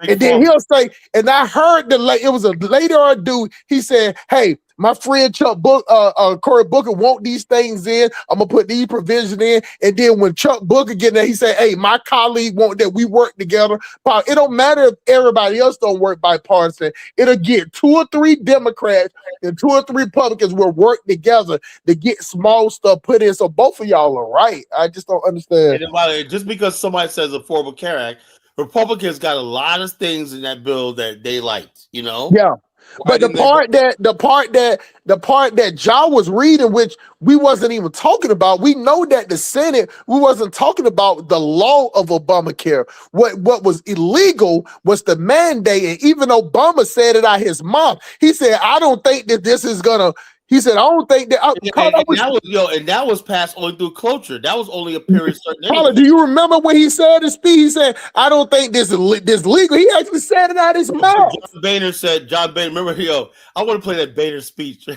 And he'll say, and I heard it was a later on dude. He said, "Hey, my friend Cory Booker want these things in. I'm gonna put these provisions in." And then when Chuck Booker get there, he said, "Hey, my colleague want that we work together." It don't matter if everybody else don't work bipartisan. It'll get 2 or 3 Democrats and 2 or 3 Republicans will work together to get small stuff put in. So both of y'all are right. I just don't understand. And just because somebody says Affordable Care Act, Republicans got a lot of things in that bill that they liked, you know? Yeah. But the part that Ja was reading, which we wasn't even talking about, we know that the Senate, we wasn't talking about the law of Obamacare. What was illegal was the mandate. And even Obama said it out his mouth. He said, I don't think that this is gonna. He said, I don't think that. That was passed only through cloture. That was only a period certain. Paula, do you remember when he said his speech? He said, I don't think this legal. He actually said it out his mouth. John Boehner, remember, I want to play that Boehner speech.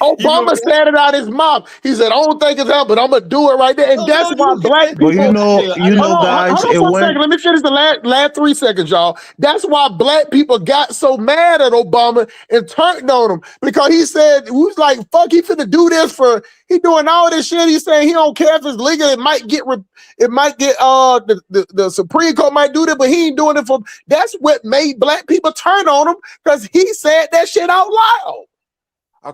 Obama said it out his mouth. He said, I don't think it's out, but I'm going to do it right there. And that's why black people. Guys, hold on for a second. Let me finish the last 3 seconds, y'all. That's why black people got so mad at Obama and turned on him because he said, we was like, fuck, he finna do this he doing all this shit. He's saying he don't care if it's legal. It might get the Supreme Court might do that, but he ain't doing it for. That's what made black people turn on him because he said that shit out loud.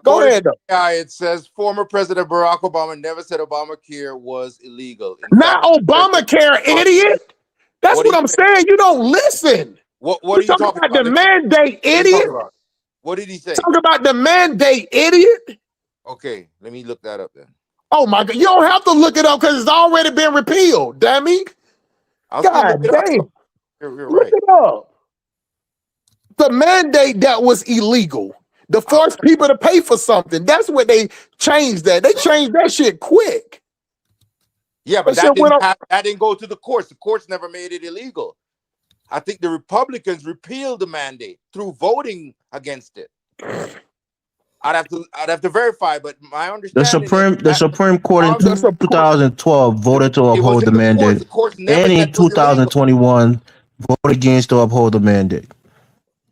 Go ahead, though. It says former President Barack Obama never said Obamacare was illegal. Not Obamacare, idiot. That's what I'm saying. You don't listen. What are you talking about? The mandate, idiot. What did he say? Talk about the mandate, idiot. Okay, let me look that up then. Oh my God, you don't have to look it up because it's already been repealed, dummy. God damn. You're look right. it up. The mandate that was illegal. To force people to pay for something. That's what they changed that. They changed that shit quick. Yeah, but that didn't go to the courts. The courts never made it illegal. I think the Republicans repealed the mandate through voting against it. I'd have to verify, but my understanding the Supreme Court in 2012 voted to uphold the mandate, and in 2021 voted against to uphold the mandate.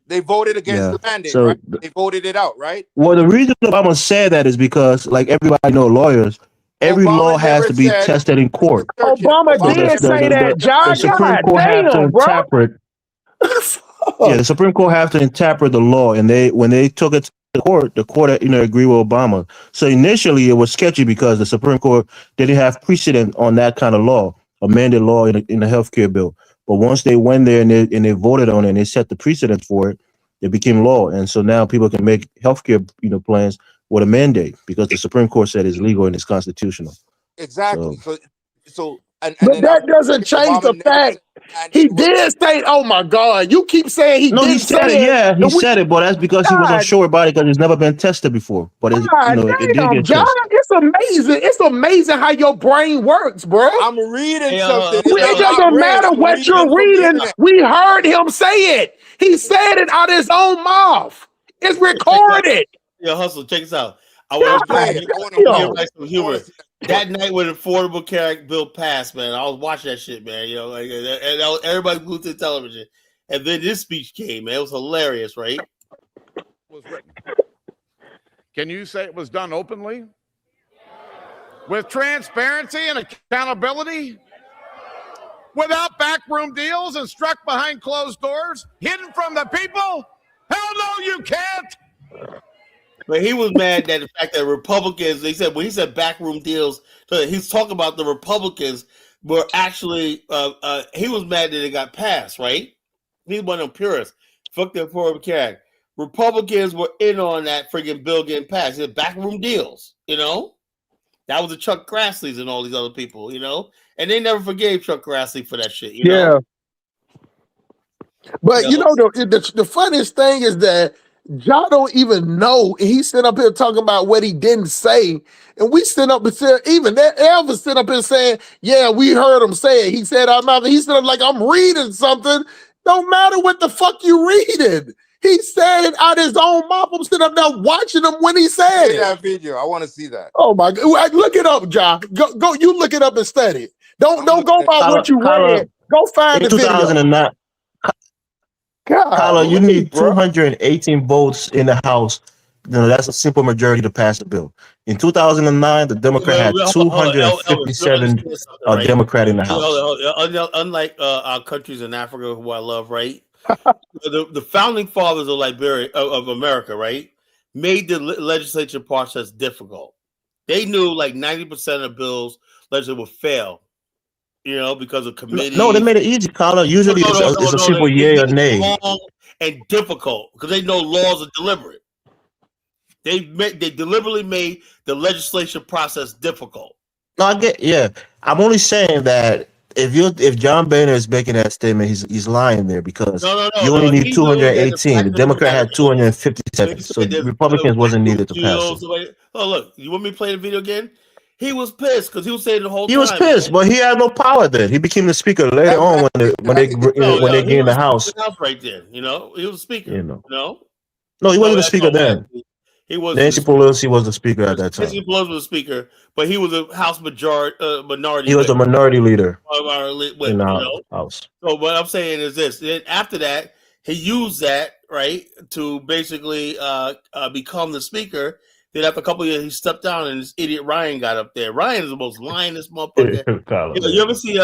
They voted against the mandate, right? They voted it out, right? Well, the reason Obama said that is because, like everybody knows, lawyers, every law has to be tested in court. Obama did say that, John. The Supreme Court has to interpret Yeah, the Supreme Court have to interpret the law, and when they took it to the court agreed with Obama. So initially, it was sketchy because the Supreme Court didn't have precedent on that kind of law, amended law in the healthcare bill. But once they went there and they voted on it and they set the precedent for it, it became law. And so now people can make healthcare plans with a mandate because the Supreme Court said it's legal and it's constitutional. Exactly. So but that doesn't change the fact he did say, "Oh my God!" You keep saying he didn't say it. Yeah, he said it, but that's because he was unsure about it because it's never been tested before. But it did get John, tested. it's amazing. It's amazing how your brain works, bro. I'm reading something. It doesn't matter what you're reading. We heard him say it. He said it out of his own mouth. It's recorded. Yo, Hustle, check this out. I want to write some humor. That night when the Affordable Care Act bill passed, man, I was watching that shit, man. And everybody glued to the television. And then this speech came, man. It was hilarious, right? Was written. Can you say it was done openly? With transparency and accountability? Without backroom deals and struck behind closed doors? Hidden from the people? Hell no, you can't! But he was mad that the fact that Republicans, they said, when he said backroom deals, so he's talking about the Republicans were actually, he was mad that it got passed, right? He's one of them purists. Fuck the Affordable Care Act. Republicans were in on that friggin' bill getting passed. He said backroom deals, That was the Chuck Grassley's and all these other people, And they never forgave Chuck Grassley for that shit, Yeah. But, the funniest thing is that John don't even know. He's sitting up here talking about what he didn't say. And we sit up and say, even that Elvis sit up here saying, yeah, we heard him say it. He said out mouth. He said, like, I'm reading something. Don't matter what the fuck you reading. He said it out his own mouth. I'm sitting up there watching him when he said it. That video. I want to see that. Oh my God. Look it up, John. Go, you look it up and study it. Don't go by what you read. Go find the video. 2009. Carla, you need 218 votes in the House. That's a simple majority to pass the bill. In 2009, the Democrat had 257 Democrat in the House. Unlike our countries in Africa, who I love, right? the founding fathers of Liberia, of America, right, made the legislature process difficult. They knew like 90% of bills legislature would fail. Because of committee. No, they made it easy, Carla. Usually it's a simple yay or nay. Long and difficult because they know laws are deliberate. They deliberately made the legislation process difficult. No, I'm only saying that if John Boehner is making that statement, he's lying there because you only need 218. The Democrat had 257, so Republicans wasn't needed to pass it. Oh, look, you want me to play the video again? He was pissed because he was saying the whole time. He was pissed, but he had no power then. He became the speaker later on when they get in the House. Right then, he was a speaker. No, he wasn't the speaker then. He was. Nancy Pelosi was the speaker at that time. Nancy Pelosi was the speaker, but he was a House minority. He was the minority leader in the House. So what I'm saying is this: then after that, he used that right to basically become the speaker. Then after a couple of years, he stepped down, and this idiot Ryan got up there. Ryan is the most lyingest motherfucker. You ever see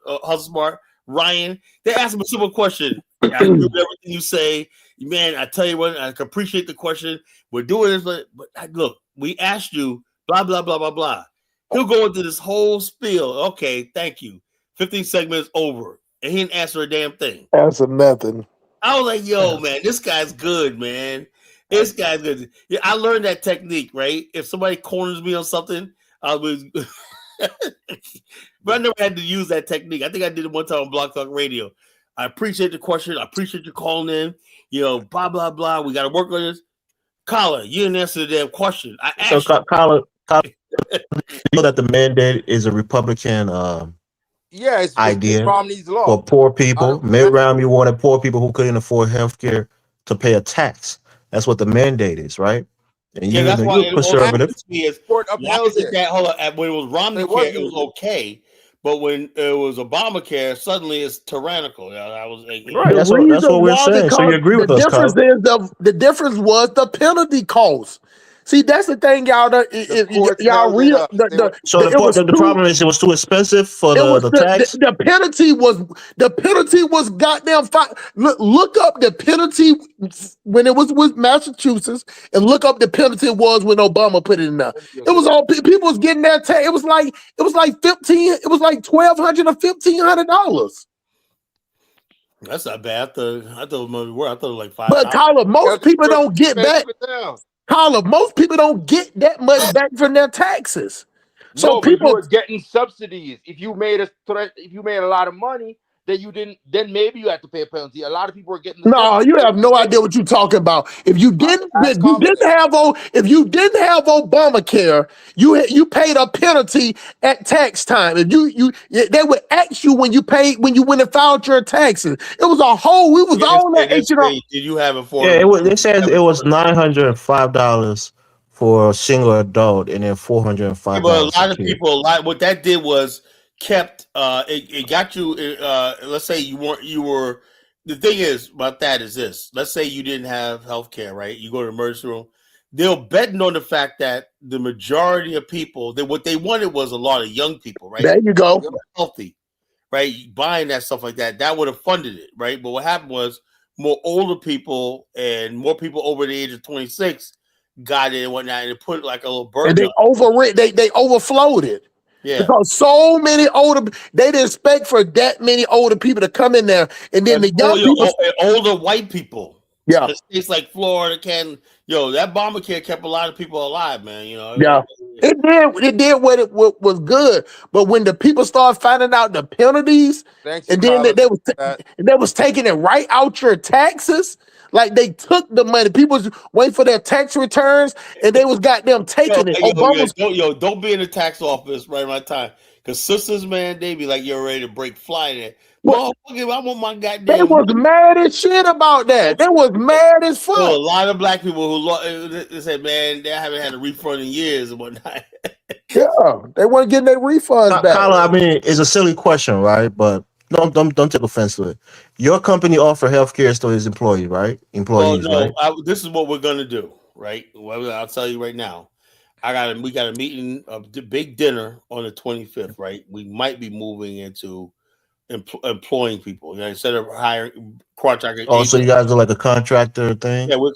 Hustle Smart Ryan? They asked him a simple question. I agree with everything you say, man. I tell you what, I can appreciate the question. We're doing this, but look, we asked you, blah blah blah blah blah. He'll go into this whole spiel. Okay, thank you. 15 segments over, and he didn't answer a damn thing. Answer nothing. I was like, yo, man, this guy's good, man. This guy's good. Yeah, I learned that technique, right? If somebody corners me on something, I was but I never had to use that technique. I think I did it one time on Block Talk Radio. I appreciate the question. I appreciate you calling in. Blah, blah, blah. We got to work on this. Carla, you didn't answer the damn question. I asked you. Carla, you know that the mandate is a Republican it's idea for poor people. Mitt Romney wanted poor people who couldn't afford health care to pay a tax. That's what the mandate is, right? And that's why you're conservative. When it was Romney care, it was okay. But when it was Obamacare, suddenly it's tyrannical. Right. That's what we're saying. So you agree with us, Carl? The difference was the penalty cost. See, that's the thing, y'all. Y'all real. So the problem is it was too expensive for the tax. The penalty was goddamn fine. Look up the penalty when it was with Massachusetts, and look up the penalty it was when Obama put it in there. It was all people was getting that tax. It was like $1,200 or $1,500. That's not bad. I thought it was more. I thought it was like $5. But Carla, most people don't get back. Carla, most people don't get that much back from their taxes. So people are getting subsidies. If you made a lot of money, then maybe you have to pay a penalty. A lot of people are getting you have no idea what you're talking about. If you didn't have Obamacare, you paid a penalty at tax time. If they would ask you when you went and filed your taxes. It was a whole. We was all that H&R. Did you have affordable? Yeah, they said it was $905 for a single adult, and then $405. But a lot of people, what that did was kept it got you. Let's say you were. The thing is about that is this. Let's say you didn't have health care, right? You go to the emergency room. They'll betting on the fact that the majority of people, what they wanted was a lot of young people, right? There you go. Healthy, right? Buying that stuff like that. That would have funded it, right? But what happened was more older people and more people over the age of 26 got it and whatnot, and it put like a little burden. And they overflowed it. Yeah. Because so many they didn't expect for that many older people to come in there, and then the young people, older white people. Yeah. States like Florida that Obamacare kept a lot of people alive, man. Yeah. It did what was good. But when the people started finding out the penalties, and then they was taking it right out your taxes. Like they took the money. People was waiting for their tax returns, and they was goddamn taking it. Don't be in the tax office right my time. Because sisters, man, they be like, you're ready to break fly in it. I want my goddamn. They was mad as shit about that. They was mad as fuck. A lot of black people who said, man, they haven't had a refund in years and whatnot. Yeah, they weren't getting their refunds back. Kyla, I mean, it's a silly question, right? But don't take offense to it. Your company offer health care to its employees, right? Right? This is what we're gonna do, right? Well, I'll tell you right now. We got a meeting, a big dinner on the 25th, right? We might be moving into employing people. Instead of hiring contract agents. Oh, so you guys are like a contractor thing? Yeah, we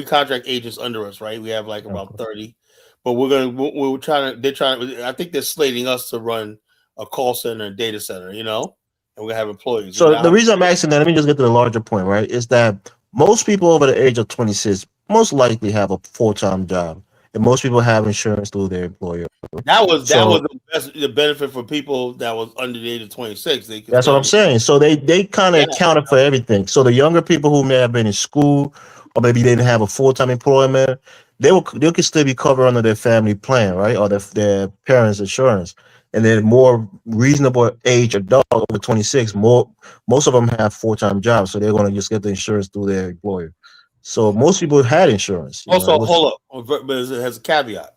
contract agents under us, right? We have like about 30, but we're trying to. I think they're slating us to run a call center and data center, and we're gonna have employees. So the reason I'm asking that, let me just get to the larger point, right? Is that most people over the age of 26 most likely have a full-time job, and most people have insurance through their employer. That was the benefit for people that was under the age of 26. That's what I'm saying. So they kind of accounted for everything. So the younger people who may have been in school, or maybe they didn't have a full-time employment, they could still be covered under their family plan, right, or their parents' insurance. And then more reasonable age adult over 26, most of them have full-time jobs, so they're going to just get the insurance through their employer. So most people had insurance. Also, hold up, but it has a caveat.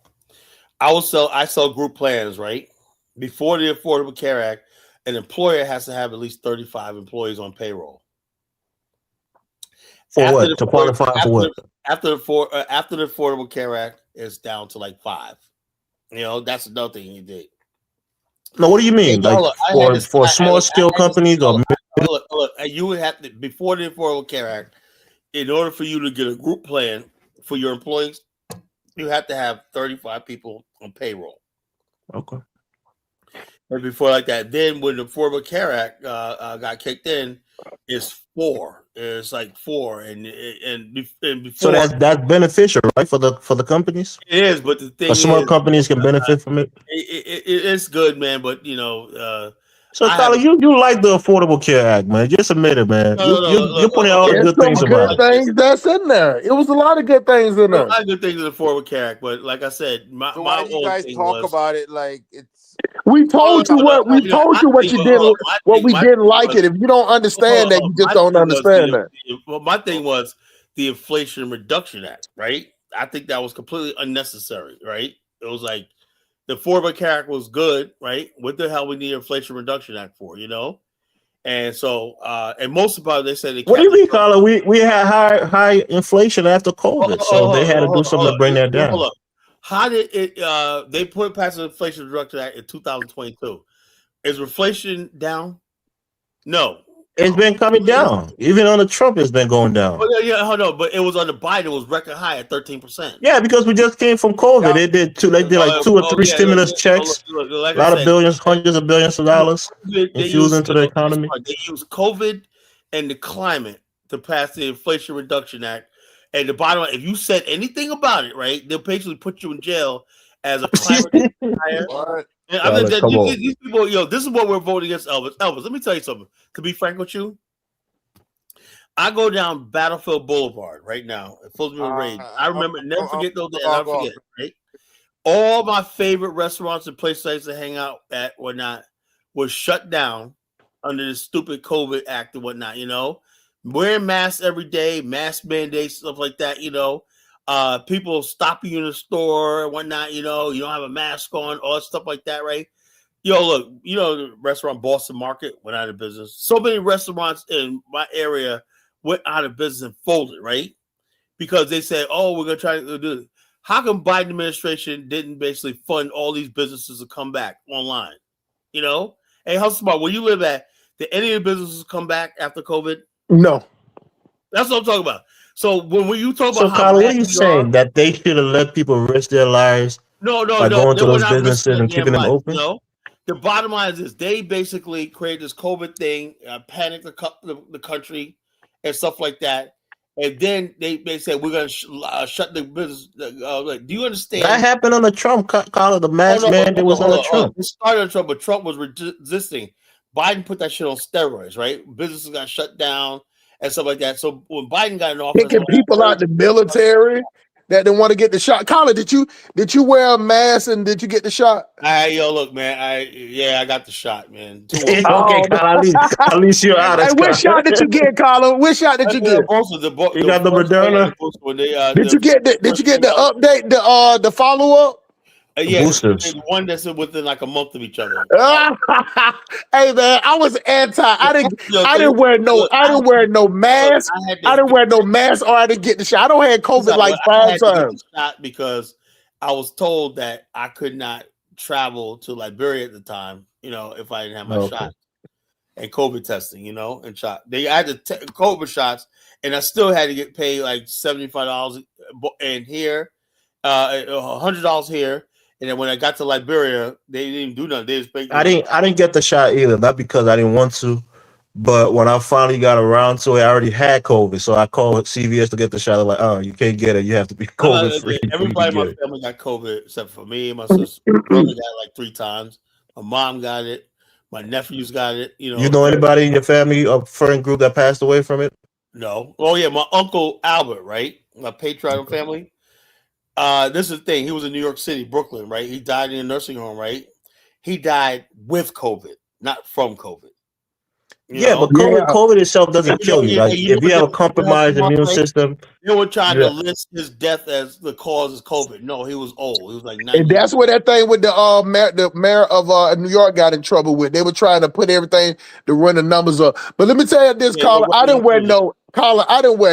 I sell group plans, right? Before the Affordable Care Act, an employer has to have at least 35 employees on payroll. For what? To qualify for what? After the Affordable Care Act, it's down to like 5. That's another thing you did. No, what do you mean? Like for small scale companies or look, you would have to, before the Affordable Care Act, in order for you to get a group plan for your employees, you have to have 35 people on payroll. Okay. And before like that, then when the Affordable Care Act got kicked in, it's 4. It's like 4, and before. So that's beneficial, right, for the companies. It is, but the thing is, small companies can benefit from it. It's good, man, but So, Tyler, you like the Affordable Care Act, man. Just admit it, man. You're putting all the good things about it. That's in there. It was a lot of good things in there. A lot of good things in the Affordable Care Act, but like I said, why do you guys talk about it like it's? We told you what you did, what we didn't like it. If you don't understand that, you just don't understand that. Well, my thing was the Inflation Reduction Act, right? I think that was completely unnecessary, right? It was like the Affordable Care Act was good, right? What the hell we need Inflation Reduction Act for, And so, and most about they said they. What do you mean, Carla? We had high inflation after COVID, so they had to do something to bring that down. Hold up. How did it? They put past the Inflation Reduction Act in 2022. Is inflation down? No. It's been coming down. Even on the Trump, it's been going down. Yeah, hold on. But it was on the Biden. It was record high at 13%. Yeah, because we just came from COVID. They did like 2 or 3 stimulus checks. Like a lot of billions, hundreds of billions of dollars infused into the economy. They used COVID and the climate to pass the Inflation Reduction Act. And the bottom line, if you said anything about it, right, they'll basically put you in jail as a climate denier. These people, this is what we're voting against, Elvis. Elvis, let me tell you something. To be frank with you, I go down Battlefield Boulevard right now. It fills me with rage. I remember, never forget those days. Never forget, right? All my favorite restaurants and places I used to hang out at, whatnot, was shut down under this stupid COVID act and whatnot. Wearing masks every day, mask mandates, stuff like that. People stopping you in the store and whatnot. You don't have a mask on, all that stuff like that, right? Look, the restaurant Boston Market went out of business. So many restaurants in my area went out of business and folded, right? Because they said, "Oh, we're gonna try to do this." How come Biden administration didn't basically fund all these businesses to come back online? Hey, how smart? Where you live at, did any of the businesses come back after COVID? No. That's what I'm talking about. So when you talk about, Carla, what are you saying? That they should have let people risk their lives? No, by going to those businesses and keeping them open? The bottom line is they basically created this COVID thing, panicked the country and stuff like that. And then they said, we're going to shut the business. Do you understand? That happened on the Trump, Carla. The mask mandate was on the Trump. It started on Trump, but Trump was resisting. Biden put that shit on steroids, right? Businesses got shut down and stuff like that. So when Biden got in office, kicking people out the military that didn't want to get the shot. Carla, did you wear a mask and did you get the shot? Look, man. I got the shot, man. Okay, Carla, at least you're out. Hey, which shot did you get, Carla? Which shot did you get? You got the Moderna. Did you get the update, the follow up? Boosters. One that's within like a month of each other. Hey man, I was anti. I didn't wear no mask. I didn't wear no mask, or I didn't get the shot. I don't have COVID like 5 times. Shot because I was told that I could not travel to Liberia at the time. If I didn't have my shot and COVID testing. And shot. They had the COVID shots, and I still had to get paid like $75 and here, $100 here. And then when I got to Liberia, they didn't even do nothing. They just paid. I didn't get the shot either. Not because I didn't want to, but when I finally got around to it, I already had COVID. So I called CVS to get the shot. They're like, "Oh, you can't get it. You have to be COVID free." Everybody in my family got COVID except for me and my sister. My brother got it like 3 times. My mom got it. My nephews got it. You know anybody in your family or friend group that passed away from it? No. Oh yeah, my uncle Albert, right? My patriarchal family. This is the thing. He was in New York City, Brooklyn, right? He died in a nursing home, right? He died with COVID, not from COVID. But COVID itself doesn't kill you. Like if you have a compromised immune system, they were trying to list his death as the cause of COVID. No, he was old. He was like 90. And that's what that thing with the mayor of New York got in trouble with. They were trying to put everything to run the numbers up. But let me tell you this, Carla. I didn't wear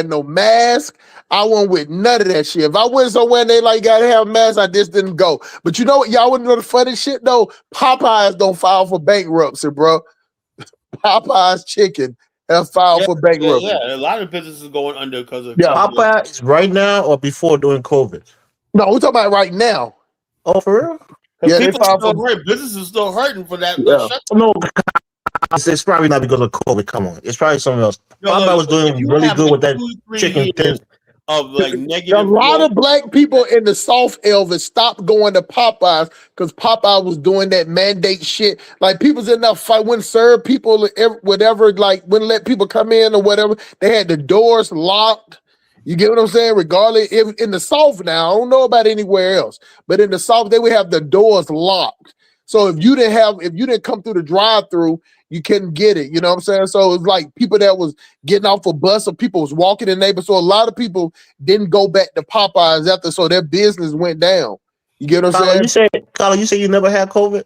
no mask. I wasn't with none of that shit. If I went somewhere and they like gotta have a mask, I just didn't go. But you know what? Y'all wouldn't know the funny shit though. Popeyes don't file for bankruptcy, bro. Popeyes chicken have filed for bankruptcy. Yeah, a lot of businesses going under because of Popeyes right now or before doing COVID? No, we're talking about right now. Oh, for real? Yeah, they filed for businesses still hurting for that. No, it's probably not because of COVID. Come on, it's probably something else. Popeye was doing really good with that chicken thing. Of like negative. A lot of black people in the South, Elvis, stopped going to Popeyes because Popeye was doing that mandate shit. Like people's in that fight, wouldn't serve people, whatever, like wouldn't let people come in or whatever. They had the doors locked. You get what I'm saying? Regardless, if in the South now, I don't know about anywhere else, but in the South, they would have the doors locked. So if you didn't come through the drive-through, you couldn't get it. You know what I'm saying? So it's like people that was getting off a bus or people was walking in neighborhoods. So a lot of people didn't go back to Popeyes after, so their business went down. You get what I'm saying? Carla, you say you never had COVID?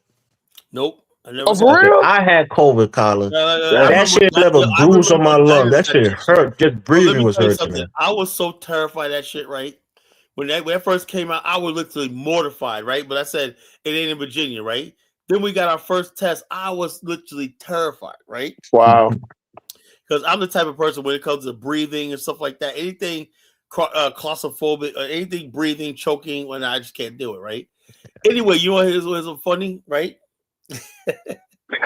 Nope. I never for had it. real? I had COVID, Colin. I That shit left a bruise on my lung. That shit hurt. Just breathing was hurting, man. I was so terrified of that shit, right? When that first came out, I was literally mortified, right? But I said it ain't in Virginia, right? Then we got our first test. I was literally terrified, right? Wow. Because I'm the type of person when it comes to breathing and stuff like that, anything claustrophobic or anything breathing, choking, when I just can't do it, right? Anyway, you know what's funny, right?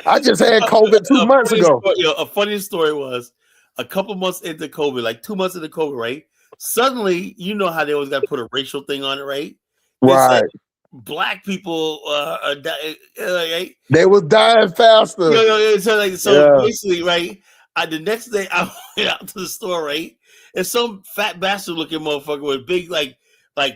I just had COVID 2 months ago. A funny story was a couple months into COVID, like 2 months into COVID, right? Suddenly, you know how they always got to put a racial thing on it, right? Right. Black people are dying. Right? They was dying faster. So basically, right? The next day, I went out to the store, right? And some fat bastard looking motherfucker with big, like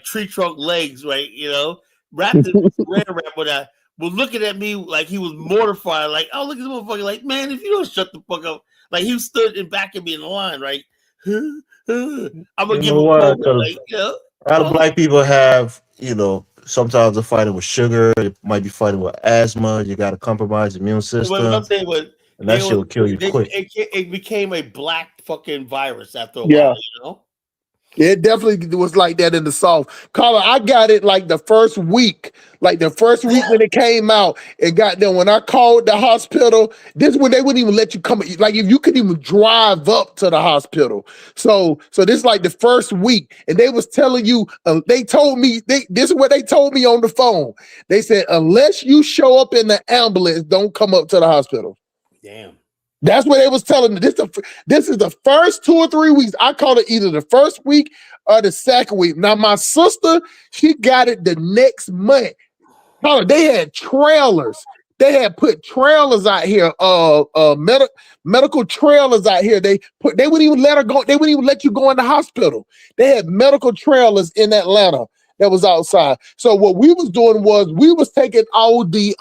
tree trunk legs, right? You know, wrapped in red wrap with that. Was looking at me like he was mortified. Like, oh, look at this motherfucker. Like, man, if you don't shut the fuck up. Like, he stood in back of me in the line, right? I'm going to give him what? Like, a lot of black people have, sometimes they're fighting with sugar. You might be fighting with asthma. You got to compromise the immune system. What I'm saying was, and that shit will kill you quick. It became a black fucking virus after a while, you know? It definitely was like that in the South. Carla, I got it like the first week when it came out. And got them when I called the hospital. This is when they wouldn't even let you come. Like if you couldn't even drive up to the hospital. So this is like the first week, and they was telling you. They told me this is what they told me on the phone. They said unless you show up in the ambulance, don't come up to the hospital. Damn. That's what they was telling me. This is the first 2 or 3 weeks. I called it either the first week or the second week. Now, my sister, she got it the next month. They had trailers. They had put trailers out here, medical trailers out here. They wouldn't even let her go. They wouldn't even let you go in the hospital. They had medical trailers in Atlanta that was outside. So what we was doing was we was taking all the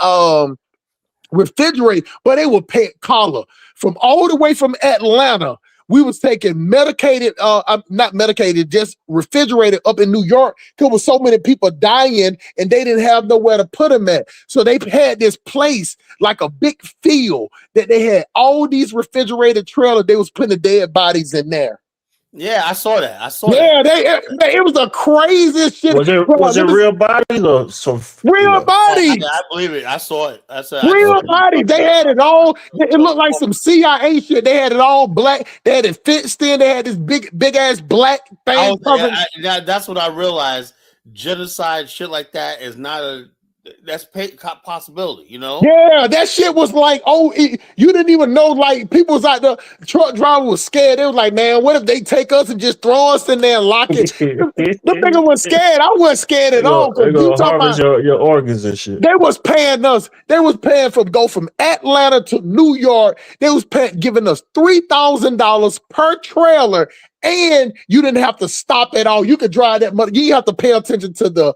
refrigerate, but they were paying collar from all the way from Atlanta. We was taking medicated, not medicated, just refrigerated up in New York because was so many people dying and they didn't have nowhere to put them at. So they had this place like a big field that they had all these refrigerated trailers. They was putting the dead bodies in there. Yeah, I saw that. It was the craziest shit. Was it real bodies or some real bodies? I believe it. I saw it. Real bodies. They had it all. It looked like some CIA shit. They had it all black. They had it fenced in. They had this big ass black thing. That's what I realized. Genocide, shit like that is not that's possibility, you know? Yeah, that shit was like, you didn't even know, like, people was out there, truck driver was scared. They was like, man, what if they take us and just throw us in there and lock it? The nigga was scared. I wasn't scared at all. They're gonna harvest your organs and shit. They was paying us. They was paying go from Atlanta to New York. They was giving us $3,000 per trailer, and you didn't have to stop at all. You could drive that money. You have to pay attention to the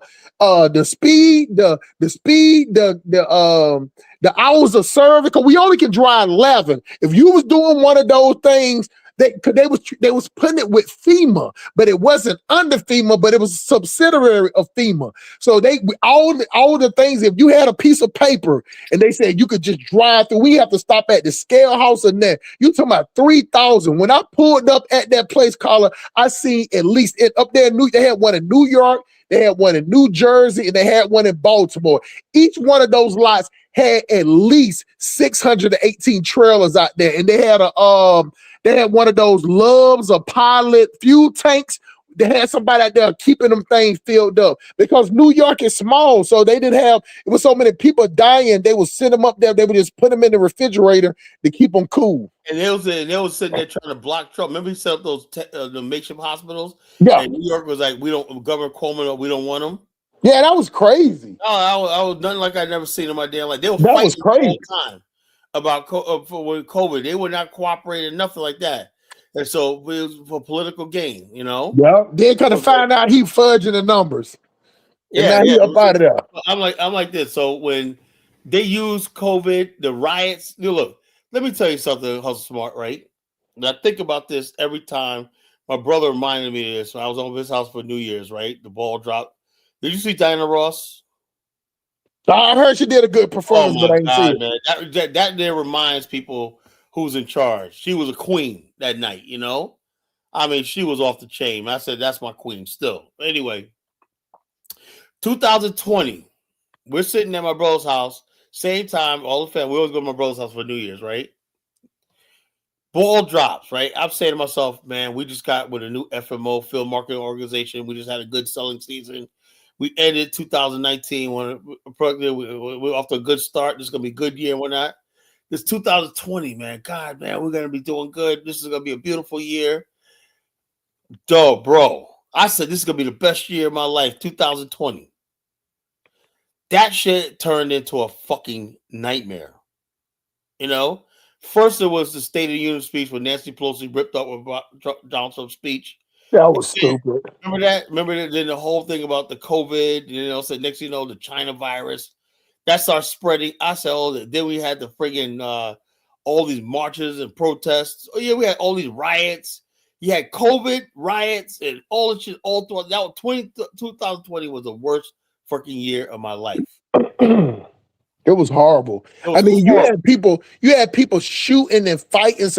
speed, the hours of service. Because we only can drive 11. If you was doing one of those things, they was putting it with FEMA, but it wasn't under FEMA, but it was a subsidiary of FEMA. So all the things, if you had a piece of paper and they said you could just drive through, we have to stop at the scale house in there. You talking about 3,000. When I pulled up at that place, Carla, I seen at least up there they had one in New York, they had one in New Jersey, and they had one in Baltimore. Each one of those lots had at least 618 trailers out there, and they had one of those Loves or Pilot fuel tanks. They had somebody out there keeping them things filled up because New York is small, so they didn't have. It was so many people dying. They would send them up there. They would just put them in the refrigerator to keep them cool. And they was sitting there trying to block Trump. Remember he set up those the makeshift hospitals. Yeah, and New York was like, Governor Cuomo, we don't want them. Yeah, that was crazy. Oh, I was nothing like I'd never seen in my damn life. They were that was crazy all the time about COVID. They would not cooperate and nothing like that. And so it was for political gain, you know. Yeah, they kind of find out he fudging the numbers. Yeah, he up out of there. I'm like this. So when they use COVID, the riots. Look, let me tell you something, Hustle Smart, right? And I think about this every time. My brother reminded me of this when I was over his house for New Year's, right? The ball dropped. Did you see Diana Ross? I heard she did a good performance, Oh but my I ain't see God, it. man. That there reminds people who's in charge. She was a queen that night, you know? I mean, she was off the chain. I said, that's my queen still. Anyway, 2020, we're sitting at my brother's house, same time, all the family. We always go to my brother's house for New Year's, right? Ball drops, right? I'm saying to myself, man, we just got with a new FMO, field marketing organization. We just had a good selling season. We ended 2019 when we're off to a good start. This is gonna be a good year and whatnot. This 2020, man, God, man, we're gonna be doing good. This is gonna be a beautiful year. Dog, bro. I said this is gonna be the best year of my life, 2020. That shit turned into a fucking nightmare. You know? First, it was the State of the Union speech when Nancy Pelosi ripped up with Donald Trump's speech. That was stupid. Remember that? Remember that? Then the whole thing about the COVID, you know, so next you know, the China virus, that starts spreading. I said, oh, then we had the friggin' all these marches and protests. Oh, yeah, we had all these riots. You had COVID, riots, and all the shit all throughout. That was 2020 was the worst fucking year of my life. It was horrible. I mean, you had people shooting and fighting.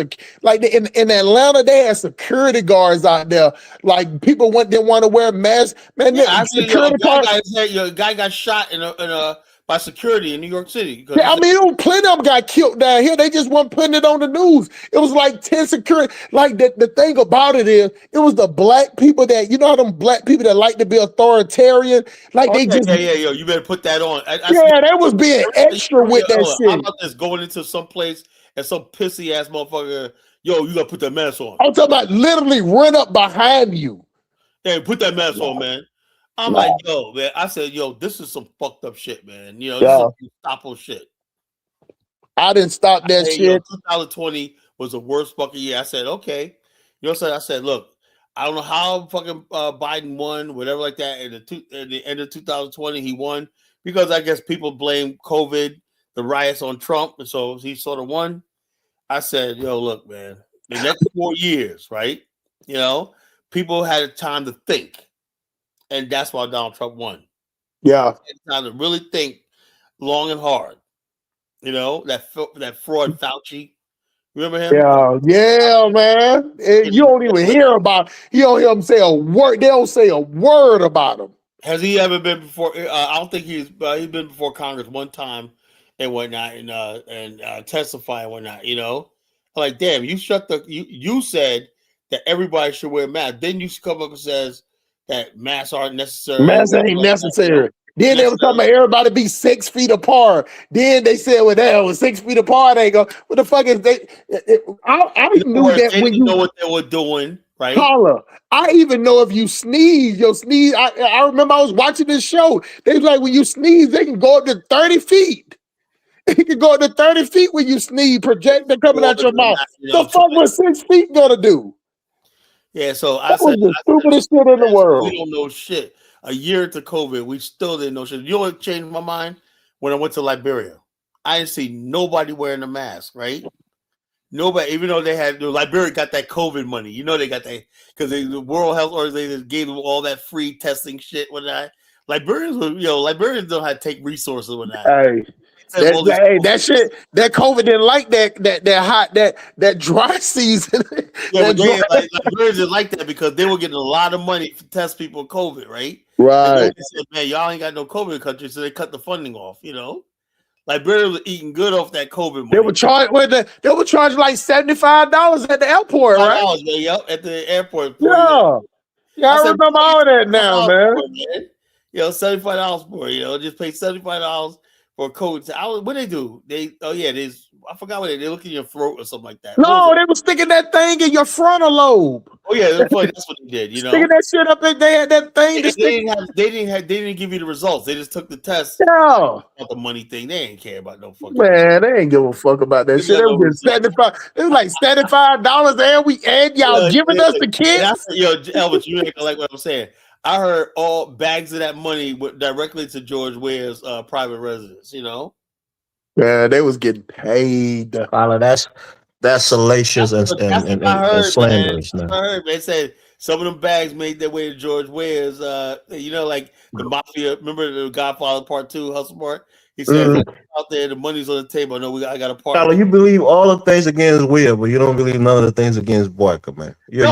Like in Atlanta, they had security guards out there. Like people didn't want to wear masks. Man, Yeah, I see security guards. a guy got shot by security in New York City. Yeah, I mean, plenty of them got killed down here. They just weren't putting it on the news. It was like 10 security. Like the thing about it is, it was the black people that, you know how them black people that like to be authoritarian? Like they just. Yeah, yo, you better put that on. They was being extra with that shit. How about this going into some place and some pissy ass motherfucker, yo, you gotta put that mask on. I'm talking about literally run up behind you. Hey, put that mask on, man. I'm like, yo, man. I said, yo, this is some fucked up shit, man. You know, this is some Gestapo shit. I didn't stop that shit. Yo, 2020 was the worst fucking year. I said, okay. You know what I'm saying? I said, look, I don't know how fucking Biden won, whatever like that. At the end of 2020, he won because I guess people blame COVID, the riots on Trump, and so he sort of won. I said, yo, look, man, the next 4 years, right? You know, people had time to think. And that's why Donald Trump won. Yeah. Time to really think long and hard. You know, that fraud Fauci. Remember him? Yeah, man. You don't even hear about. You don't hear them say a word. They don't say a word about him. Has he ever been before? I don't think he's been before Congress one time and whatnot, and testify and whatnot. You know, like damn, you said that everybody should wear masks. Then you come up and says that masks aren't necessary. Masks ain't necessary. Then they were talking about everybody be 6 feet apart. Then they said, well, that was 6 feet apart. They go, what the fuck is they? I knew that they when didn't know what they were doing, right? Paula, I even know if you sneeze, your sneeze. I remember I was watching this show. They was like, when you sneeze, they can go up to 30 feet. It can go up to 30 feet when you sneeze, projector coming out your mouth. The fuck was 6 feet gonna do? Yeah, so that was the stupidest shit in the world. We don't know shit. A year into COVID, we still didn't know shit. You know what changed my mind? When I went to Liberia, I didn't see nobody wearing a mask, right? Nobody, even though Liberia got that COVID money. You know they got that because the World Health Organization gave them all that free testing shit with that. Liberians don't know how to take resources with that. Hey. That shit, that COVID didn't like that dry season. Yeah, but Liberians didn't like that because they were getting a lot of money to test people with COVID, right? Right. And they said, man, y'all ain't got no COVID in the country, so they cut the funding off, you know? Liberians were eating good off that COVID money. They were charged like $75 at the airport, right? Yep, at the airport. Yeah. I remember all that now, man. You know, $75 for it, you know, just pay $75 for a COVID. What they do? I forgot what they look in your throat or something like that. No, they were sticking that thing in your frontal lobe. Oh yeah, that's what they did. You know, sticking that shit up in there. That thing. They didn't give you the results. They just took the test. No, about the money thing. They ain't care about no fucking. Man, they ain't give a fuck about that shit. It was like $75, and y'all giving us the kids. Yo, Elvis, you ain't gonna like what I'm saying. I heard all bags of that money went directly to George Ware's private residence. You know, yeah, they was getting paid. That's salacious and slanderous. I heard. They said Some of them bags made their way to George Ware's. You know, like the mafia. Remember the Godfather Part 2, Hustle Part? He said, "Out there, the money's on the table. No, I got a part." Tyler, you believe all the things against Will, but you don't believe none of the things against Boyka, man. You're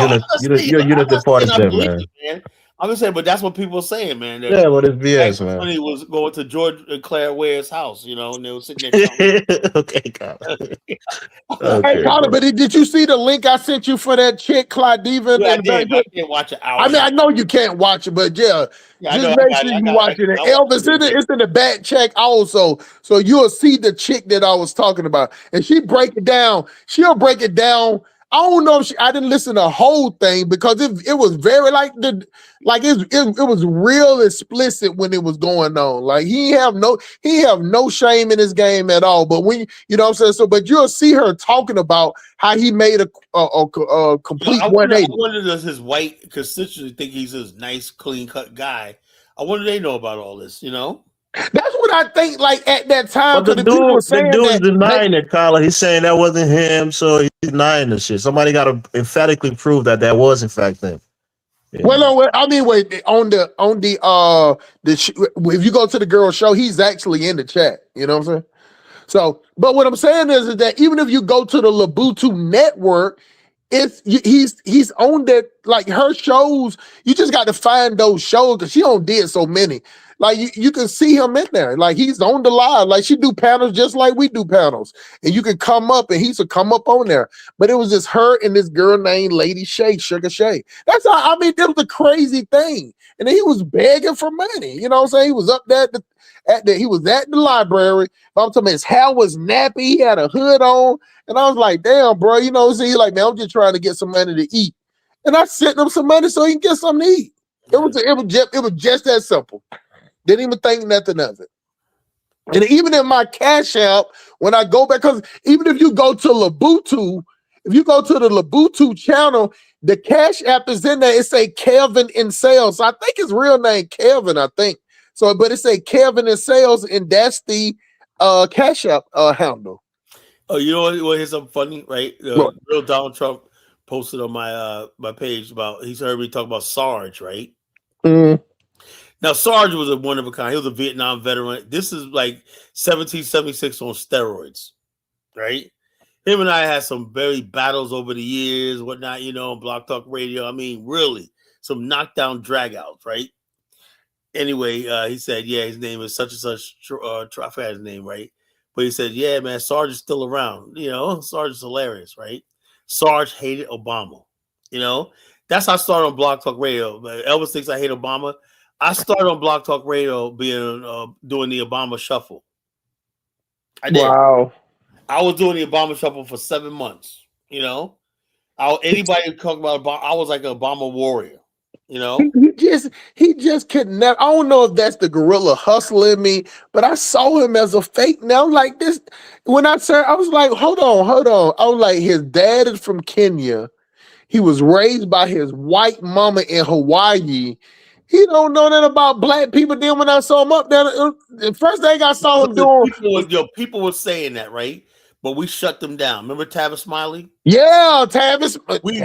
unit parties there, man. I'm just saying, but that's what people are saying, man. Yeah, but it's BS, man. Money was going to George and Claire Ware's house, you know, and they were sitting there. Okay, Colin. Hey, Colin, but did you see the link I sent you for that chick, Claudiva? Yeah, I did. I can't watch it. I mean, I know you can't watch it, but just make sure you watch it. And Elvis, it's in the back check also, so you'll see the chick that I was talking about, and she break it down. She'll break it down. I don't know if I didn't listen to the whole thing because it was very it was real explicit when it was going on. Like he have no shame in his game at all. But when you know what I'm saying, so but you'll see her talking about how he made a complete 180. I wonder does his white constituency think he's this nice, clean cut guy? I wonder they know about all this, you know? That's what I think. Like at that time, but the dude is denying it, Colin. He's saying that wasn't him, so he's denying the shit. Somebody got to emphatically prove that was in fact him. Yeah. Well, I mean, wait on the if you go to the girl's show, he's actually in the chat. You know what I'm saying? So, but what I'm saying is that even if you go to the Labutu network, he's on that, like her shows. You just got to find those shows because she don't did so many. Like you can see him in there. Like he's on the live. Like she do panels just like we do panels. And you can come up and he should come up on there. But it was just her and this girl named Lady Shay, Sugar Shay. That's how, I mean, it was a crazy thing. And then he was begging for money. You know what I'm saying? He was up there he was at the library. I'm talking about his hair was nappy. He had a hood on. And I was like, damn, bro, you know, see, like, man, I'm just trying to get some money to eat. And I sent him some money so he can get something to eat. It was just that simple. Didn't even think nothing of it. And even in my Cash App, when I go back, because even if you go to Labutu, if you go to the Labutu channel, the Cash App is in there. It say Kelvin in Sales. I think his real name Kelvin, I think. So, but it say Kelvin in Sales, and that's the Cash App handle. Oh, you know what? Here's something funny, right? Real Donald Trump posted on my my page about he's heard me talk about Sarge, right? Mm-hmm. Now, Sarge was a one of a kind. He was a Vietnam veteran. This is like 1776 on steroids, right? Him and I had some very battles over the years, whatnot, you know, on Block Talk Radio. I mean, really, some knockdown dragouts, right? Anyway, he said, yeah, his name is such and such. I forgot his name, right? But he said, yeah, man, Sarge is still around. You know, Sarge is hilarious, right? Sarge hated Obama. You know, that's how I started on Block Talk Radio. Elvis thinks I hate Obama. I started on Block Talk Radio doing the Obama Shuffle. I did. Wow. I was doing the Obama Shuffle for 7 months. You know, anybody talk about Obama, I was like an Obama warrior. You know, he just could never. I don't know if that's the gorilla hustle in me, but I saw him as a fake. Now, like this, when I said, I was like, hold on. I was like, his dad is from Kenya. He was raised by his white mama in Hawaii. He don't know that about black people. Then when I saw him up there, the first thing I saw him doing, people were saying that, right? But we shut them down. Remember Tavis Smiley? Yeah, Tavis. We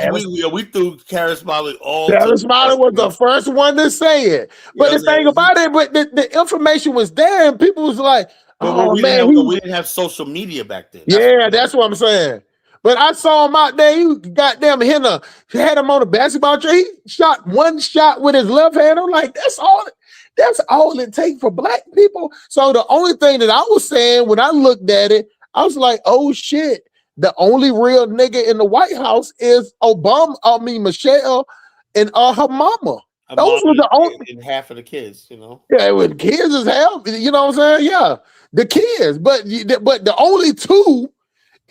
threw Tavis Smiley all. Tavis Smiley was the first one to say it. But the thing about it, but the information was there, and people was like, "Oh man, we didn't have social media back then." That's what I'm saying. But I saw him out there. He goddamn had him on a basketball tray. He shot one shot with his left hand. I'm like, that's all it takes for black people. So the only thing that I was saying when I looked at it, I was like, oh shit. The only real nigga in the White House is Michelle and her mama. Those were the only and half of the kids, you know. Yeah, with kids is half, you know what I'm saying? Yeah, the kids. But the only two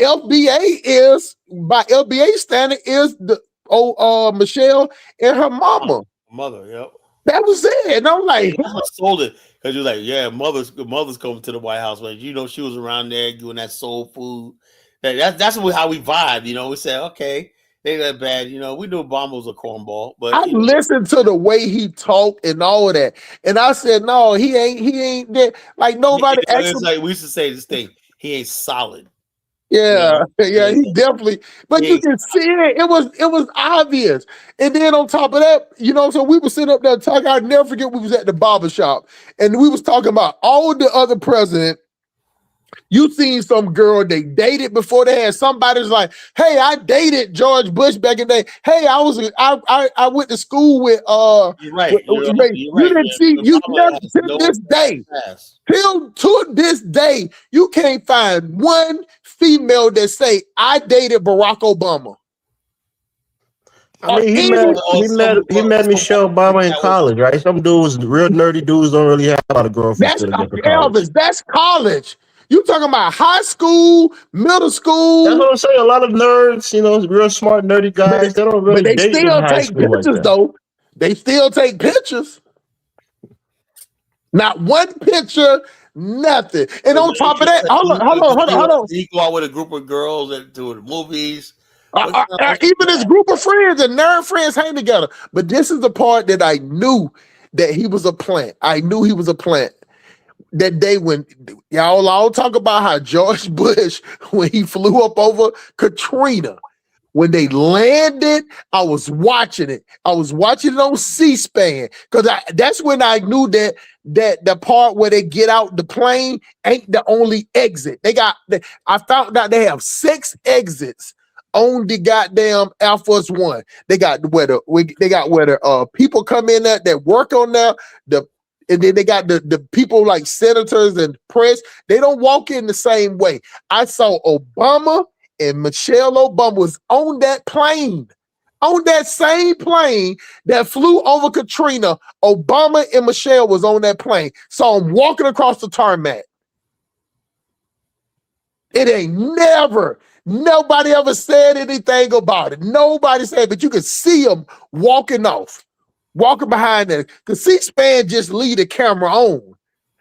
LBA is, by LBA standard, is the Michelle and her mama. Mother, yep. That was it. And I'm like, I sold it because you're like, yeah, mother's coming to the White House, but you know she was around there doing that soul food. That's how we vibe, you know. We said, okay, they ain't that bad, you know. We knew Obama was a cornball, but I listened to the way he talked and all of that, and I said, no, he ain't that. Like nobody. It's like we used to say this thing. He ain't solid. Yeah, yeah, he definitely. But you can see it. It was obvious. And then on top of that, so we were sitting up there talking. I'll never forget we was at the barber shop and we was talking about all the other presidents. You seen some girl they dated before they had somebody's like, hey, I dated George Bush back in the day. Hey, I went to school with You're right. You didn't see you never to this day. Till to this day, you can't find one female that say I dated Barack Obama. I mean, he met Michelle Obama in college, right? Some dudes, real nerdy dudes, don't really have a lot of girlfriends. That's college. You talking about high school, middle school? That's what I'm saying. A lot of nerds, real smart, nerdy guys, they don't really date in high school like that. Though. They still take pictures. Not one picture, nothing. And on top of that, hold on. You go out with a group of girls that do the movies. Even this group of friends and nerd friends hang together. But this is the part that I knew that he was a plant. I knew he was a plant. That day when y'all all talk about how George Bush, when he flew up over Katrina, when they landed, I was watching it. I was watching it on C-SPAN because that's when I knew that the part where they get out the plane ain't the only exit. I found out they have 6 exits on the goddamn Air Force One. They got where the people come in there that work on there, and then they got the people like senators and press. They don't walk in the same way. I saw Obama and Michelle Obama was on that plane, on that same plane that flew over Katrina. Obama and Michelle was on that plane. Saw them walking across the tarmac. It ain't nobody ever said anything about it. Nobody said, but you could see them walking behind them. Because C-SPAN just leave the camera on.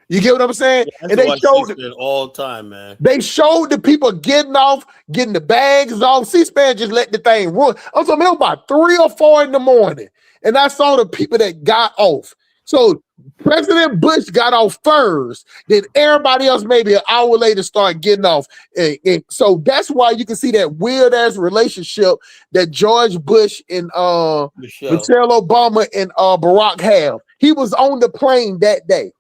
You get what I'm saying? Yeah, and they showed it all the time, man. They showed the people getting off, getting the bags off. C-SPAN just let the thing run. I was talking about 3 or 4 in the morning, and I saw the people that got off. So President Bush got off first, then everybody else maybe an hour later started getting off. And so that's why you can see that weird-ass relationship that George Bush and Michelle Obama and Barack have. He was on the plane that day.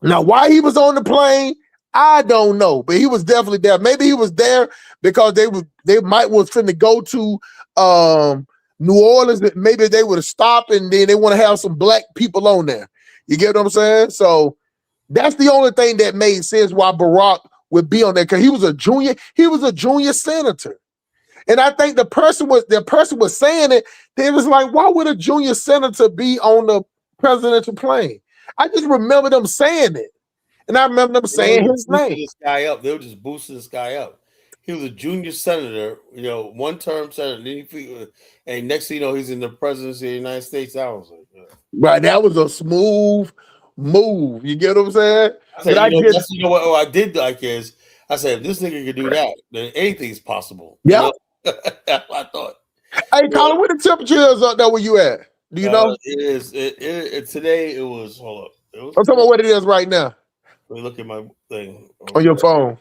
Now, why he was on the plane, I don't know, but he was definitely there. Maybe he was there because they might was finna go to New Orleans. Maybe they would have stopped and then they want to have some black people on there. You get what I'm saying? So that's the only thing that made sense why Barack would be on there, because he was a junior senator. And I think the person was saying it. They was like, why would a junior senator be on the presidential plane? I just remember them saying it. And I remember them saying his name. They were just boosting this guy up. He was a junior senator, one-term senator. And next thing you know, he's in the presidency of the United States. I was like, right, that was a smooth move. You get what I'm saying? What I did like is, I said, if this nigga can do that, then anything's possible. Yeah. That's what I thought. Hey, Colin, what the temperature is up there where you at? Do you know? Today it was, hold up. I'm talking about what it is right now. Let me look at my thing. On your phone.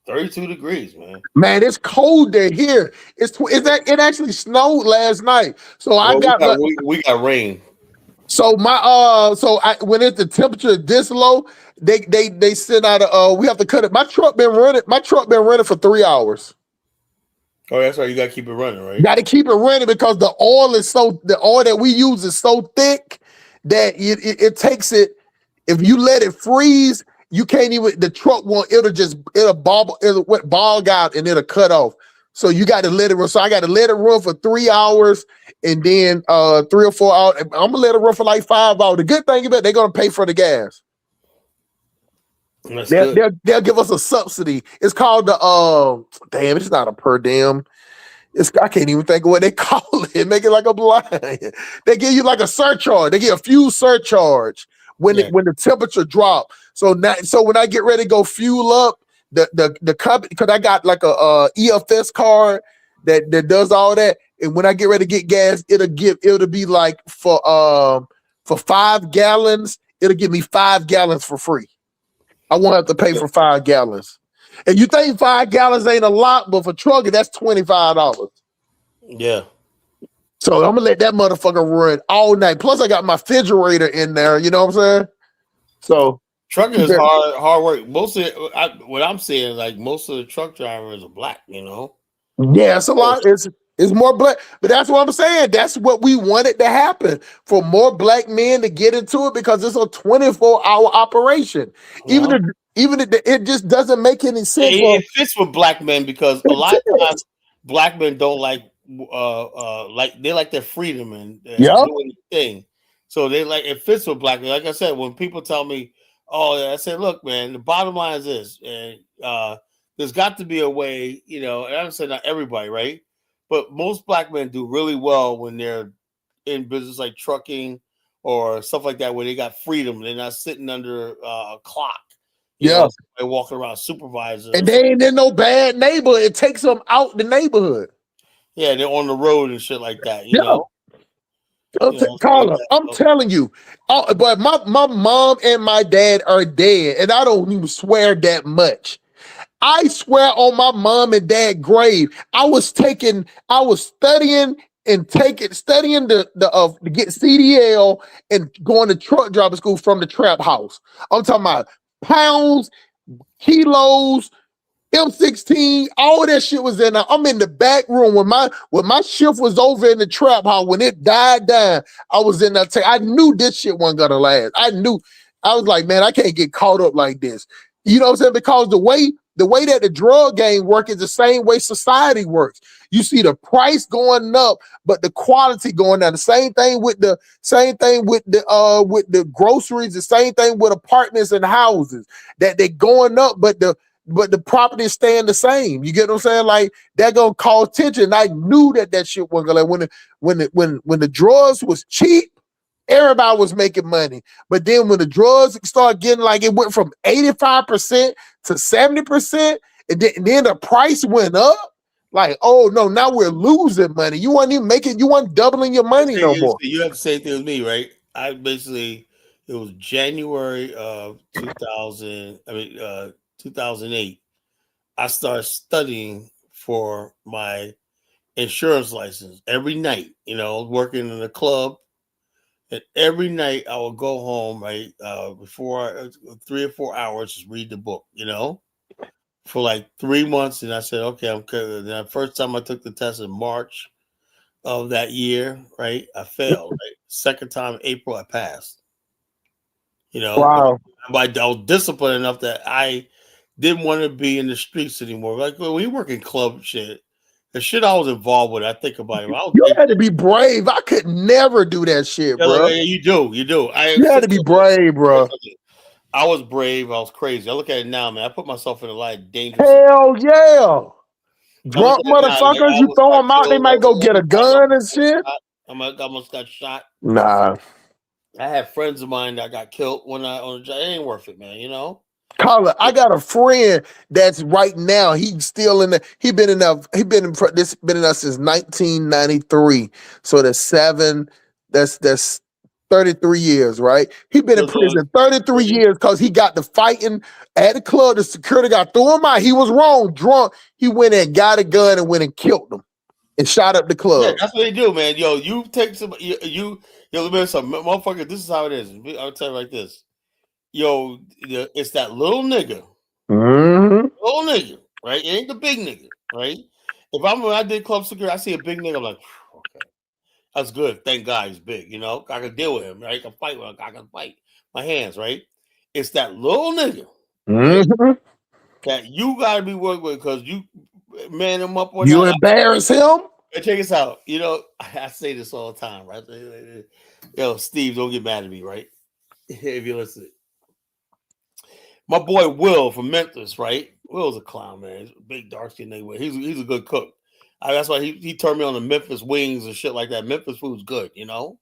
32 degrees, man. Man, it's cold there here. It actually snowed last night. So we got rain. So when it's the temperature this low, they send out we have to cut it. My truck been running for 3 hours. Oh, that's right. You gotta keep it running, right? Got to keep it running because the oil that we use is so thick that it takes it. If you let it freeze, you can't even. The truck it'll bog out and it'll cut off. So you got to let it run. So I got to let it run for 3 hours and then 3 or 4 hours. I'm gonna let it run for like 5 hours. The good thing about it, they're gonna pay for the gas. They'll give us a subsidy. It's called the damn. It's not a per diem. I can't even think of what they call it. Make it like a blind. They give you like a surcharge. They get a fuel surcharge when the temperature drop. So when I get ready to go fuel up the company, because I got like a EFS card that does all that. And when I get ready to get gas, it'll be like for 5 gallons. It'll give me 5 gallons for free. I won't have to pay for 5 gallons. And you think 5 gallons ain't a lot, but for trucking, that's $25. Yeah. So I'm gonna let that motherfucker run all night. Plus, I got my refrigerator in there. You know what I'm saying? So trucking is hard work. What I'm saying, like most of the truck drivers are black. You know. Yeah, it's a lot. It's more black, but that's what I'm saying. That's what we wanted to happen for more black men to get into it because it's a 24-hour operation. Even if it just doesn't make any sense. It fits with black men because a lot of times black men don't like they like their freedom and doing the thing. So they like it fits with black men. Like I said, when people tell me, "Oh," I said, "Look, man, the bottom line is this, and there's got to be a way, you know." And I'm saying not everybody, right? But most black men do really well when they're in business like trucking or stuff like that, where they got freedom. They're not sitting under a clock. You know, they're walking around supervisors. And they ain't in no bad neighborhood. It takes them out the neighborhood. Yeah, they're on the road and shit like that, you know? Carla, I'm telling you. But my mom and my dad are dead, and I don't even swear that much. I swear on my mom and dad grave, I was studying and studying to get CDL and going to truck driver school from the trap house. I'm talking about pounds, kilos, M16, all that shit was in there. I'm in the back room when my shift was over in the trap house. When it died down, I was in there. I knew this shit wasn't gonna last. I was like, man, I can't get caught up like this. You know what I'm saying? Because the way that the drug game works is the same way society works. You see the price going up, but the quality going down. The same thing with the groceries. The same thing with apartments and houses. That they're going up, but the property is staying the same. You get what I'm saying? Like that gonna cause tension. I knew that shit wasn't gonna when the drugs was cheap. Everybody was making money, but then when the drugs started getting like it went from 85% to 70%, and then the price went up. Like, oh no, now we're losing money. You weren't even making, you weren't doubling your money no more. You have the same thing with me, right? It was January of 2008. I started studying for my insurance license every night. You know, working in a club. And every night I would go home, right, before 3 or 4 hours, just read the book, you know, for like 3 months. And I said, okay, I'm good. And the first time I took the test in March of that year, right, I failed. Right? Second time, April, I passed. You know, wow. But I was disciplined enough that I didn't want to be in the streets anymore. Like when you work in club shit, the shit I was involved with, I think about it. You had to be brave. I could never do that shit, bro. Like, you do. You had to be brave, bro. I was brave. I was crazy. I look at it now, man. I put myself in a lot of dangerous. Hell yeah. Drunk motherfuckers, you throw them out, they might go get a gun and shit. I almost got shot. Nah. I had friends of mine that got killed when on the job. It ain't worth it, man. You know. Carla, I got a friend that's right now. He's still in he been in us since 1993. So that's 33 years, right? He been in prison 33 years because he got to fighting at the club. The security guy threw him out. He was wrong, drunk. He went and got a gun and went and killed him and shot up the club. Yeah, that's what they do, man. Yo, you take some let me some motherfucker. This is how it is. I'll tell you like this. Yo, it's that little nigga. Mm-hmm. Little nigga, right? It ain't the big nigga, right? When I did club security, I see a big nigga, I'm like, okay, that's good. Thank God he's big, you know. I can deal with him, right? I can fight with him. I can fight my hands, right? It's that little nigga right? That you gotta be working with because you man him up or you embarrass him. Check this out. You know, I say this all the time, right? Yo, Steve, don't get mad at me, right? If you listen. My boy Will from Memphis, right? Will's a clown, man. He's a big dark skin nigga. He's a good cook. That's why he turned me on the Memphis wings and shit like that. Memphis food's good, you know.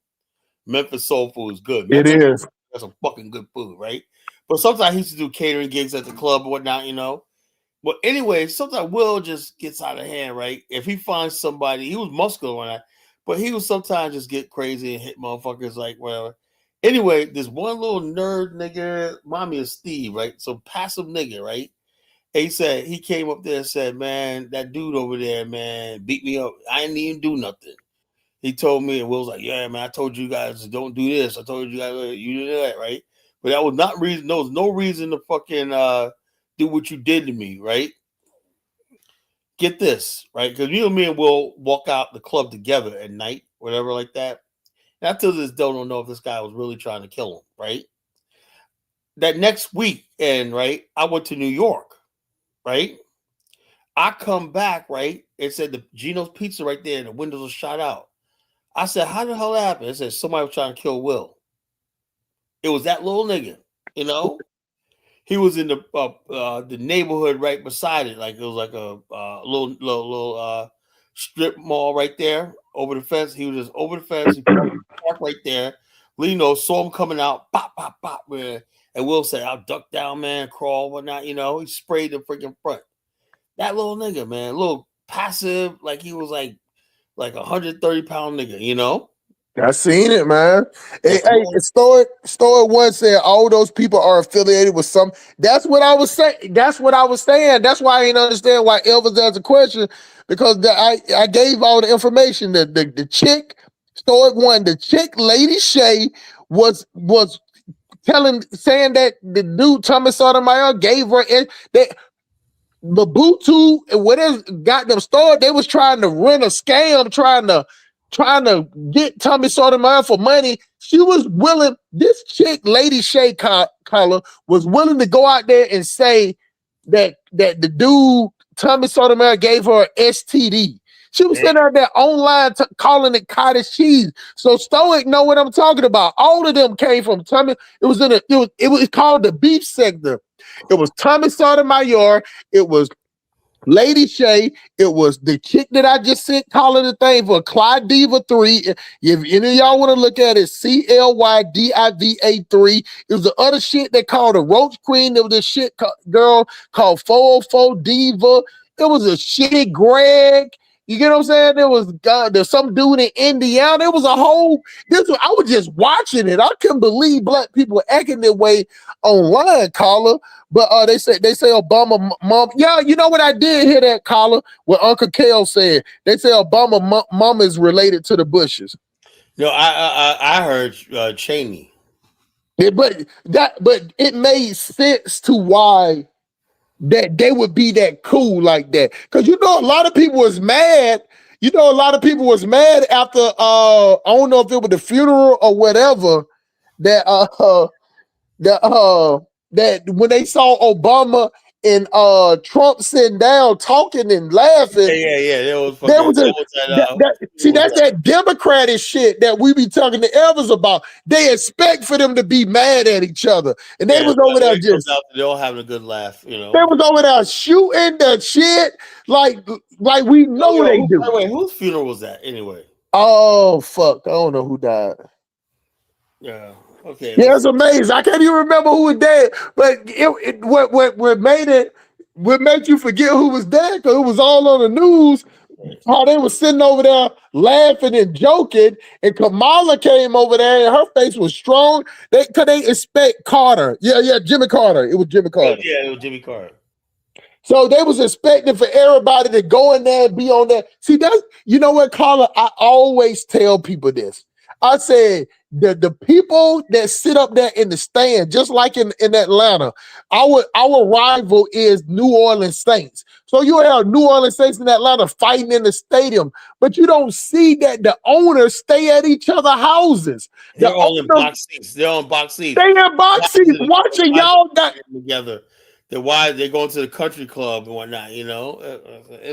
Memphis soul food is good. It is. That's some fucking good food, right? But sometimes he used to do catering gigs at the club or whatnot, you know. But anyway, sometimes Will just gets out of hand, right? If he finds somebody, he was muscular on that, but he would sometimes just get crazy and hit motherfuckers like whatever. Anyway, this one little nerd nigga, mommy is Steve, right? So passive nigga, right? He said he came up there and said, "Man, that dude over there, man, beat me up. I didn't even do nothing." He told me, and Will's like, "Yeah, man, I told you guys don't do this. I told you guys you do that, right?" But that was not reason. There was no reason to fucking do what you did to me, right? Get this, right? Because you and me and Will walk out the club together at night, whatever like that. And I till this day don't know if this guy was really trying to kill him, right? That next week, and right, I went to New York, right? I come back, right? It said the Gino's Pizza right there, and the windows were shot out. I said, "How the hell that happened?" It said somebody was trying to kill Will. It was that little nigga, you know. He was in the neighborhood right beside it, like it was like a little strip mall right there over the fence. He was just over the fence. He parked right there. Lino saw him coming out, pop, pop, pop, man. And Will said, "I'll duck down, man, crawl, whatnot." You know, he sprayed the freaking front. That little nigga, man, little passive, like he was like 130-pound nigga, you know. I seen it, man. Hey, Stoic One said all those people are affiliated with some. That's what I was saying. That's what I was saying. That's why I didn't understand why Elvis asked a question, because I gave all the information. The chick, Stoic One, the chick, Lady Shay, was saying that the dude Thomas Sotomayor gave her that Mobutu and whatever got them started. They was trying to run a scam, trying to get Tommy Sotomayor for money. She was willing, this chick, Lady Shay Collar, was willing to go out there and say that the dude, Tommy Sotomayor, gave her an STD. She was sitting out there online calling it cottage cheese. So Stoic know what I'm talking about. All of them came from Tommy. It was called the beef sector. It was Tommy Sotomayor. It was Lady Shay, it was the chick that I just sent calling the thing for Clyde Diva 3. If any of y'all want to look at it, CLYDIVA 3. It was the other shit they called a Roach Queen. There was this shit girl called 404 Diva. It was a shitty Greg. You get what I'm saying? There's some dude in Indiana. It was a whole. I was just watching it. I couldn't believe black people were acting their way online, caller. But they say Obama mom. Yeah, you know what? I did hear that, caller. What Uncle Kale said. They say Obama mom is related to the Bushes. No, I heard Cheney. Yeah, but it made sense to why that they would be that cool like that. Because a lot of people was mad. A lot of people was mad after I don't know if it was the funeral or whatever, that when they saw Obama and Trump sitting down talking and laughing. Yeah. That's that Democratic shit that we be talking to Elvis about. They expect for them to be mad at each other. And they was over there just they all having a good laugh, They was over there shooting the shit like we know they do. Wait, whose funeral was that anyway? Oh fuck. I don't know who died. Yeah. Okay. Yeah, it's amazing. I can't even remember who was dead, but what made you forget who was dead, because it was all on the news. How they were sitting over there laughing and joking, and Kamala came over there and her face was strong. They expect Carter. Yeah, Jimmy Carter. It was Jimmy Carter. Yeah, it was Jimmy Carter. So they was expecting for everybody to go in there and be on that. See, that's, you know what, Carla? I always tell people this. I said the people that sit up there in the stand, just like in Atlanta, our rival is New Orleans Saints. So you have New Orleans Saints in Atlanta fighting in the stadium, but you don't see that the owners stay at each other's houses. They're all in box seats. They're on box seats. They in box seats watching y'all together. Why they going to the country club and whatnot,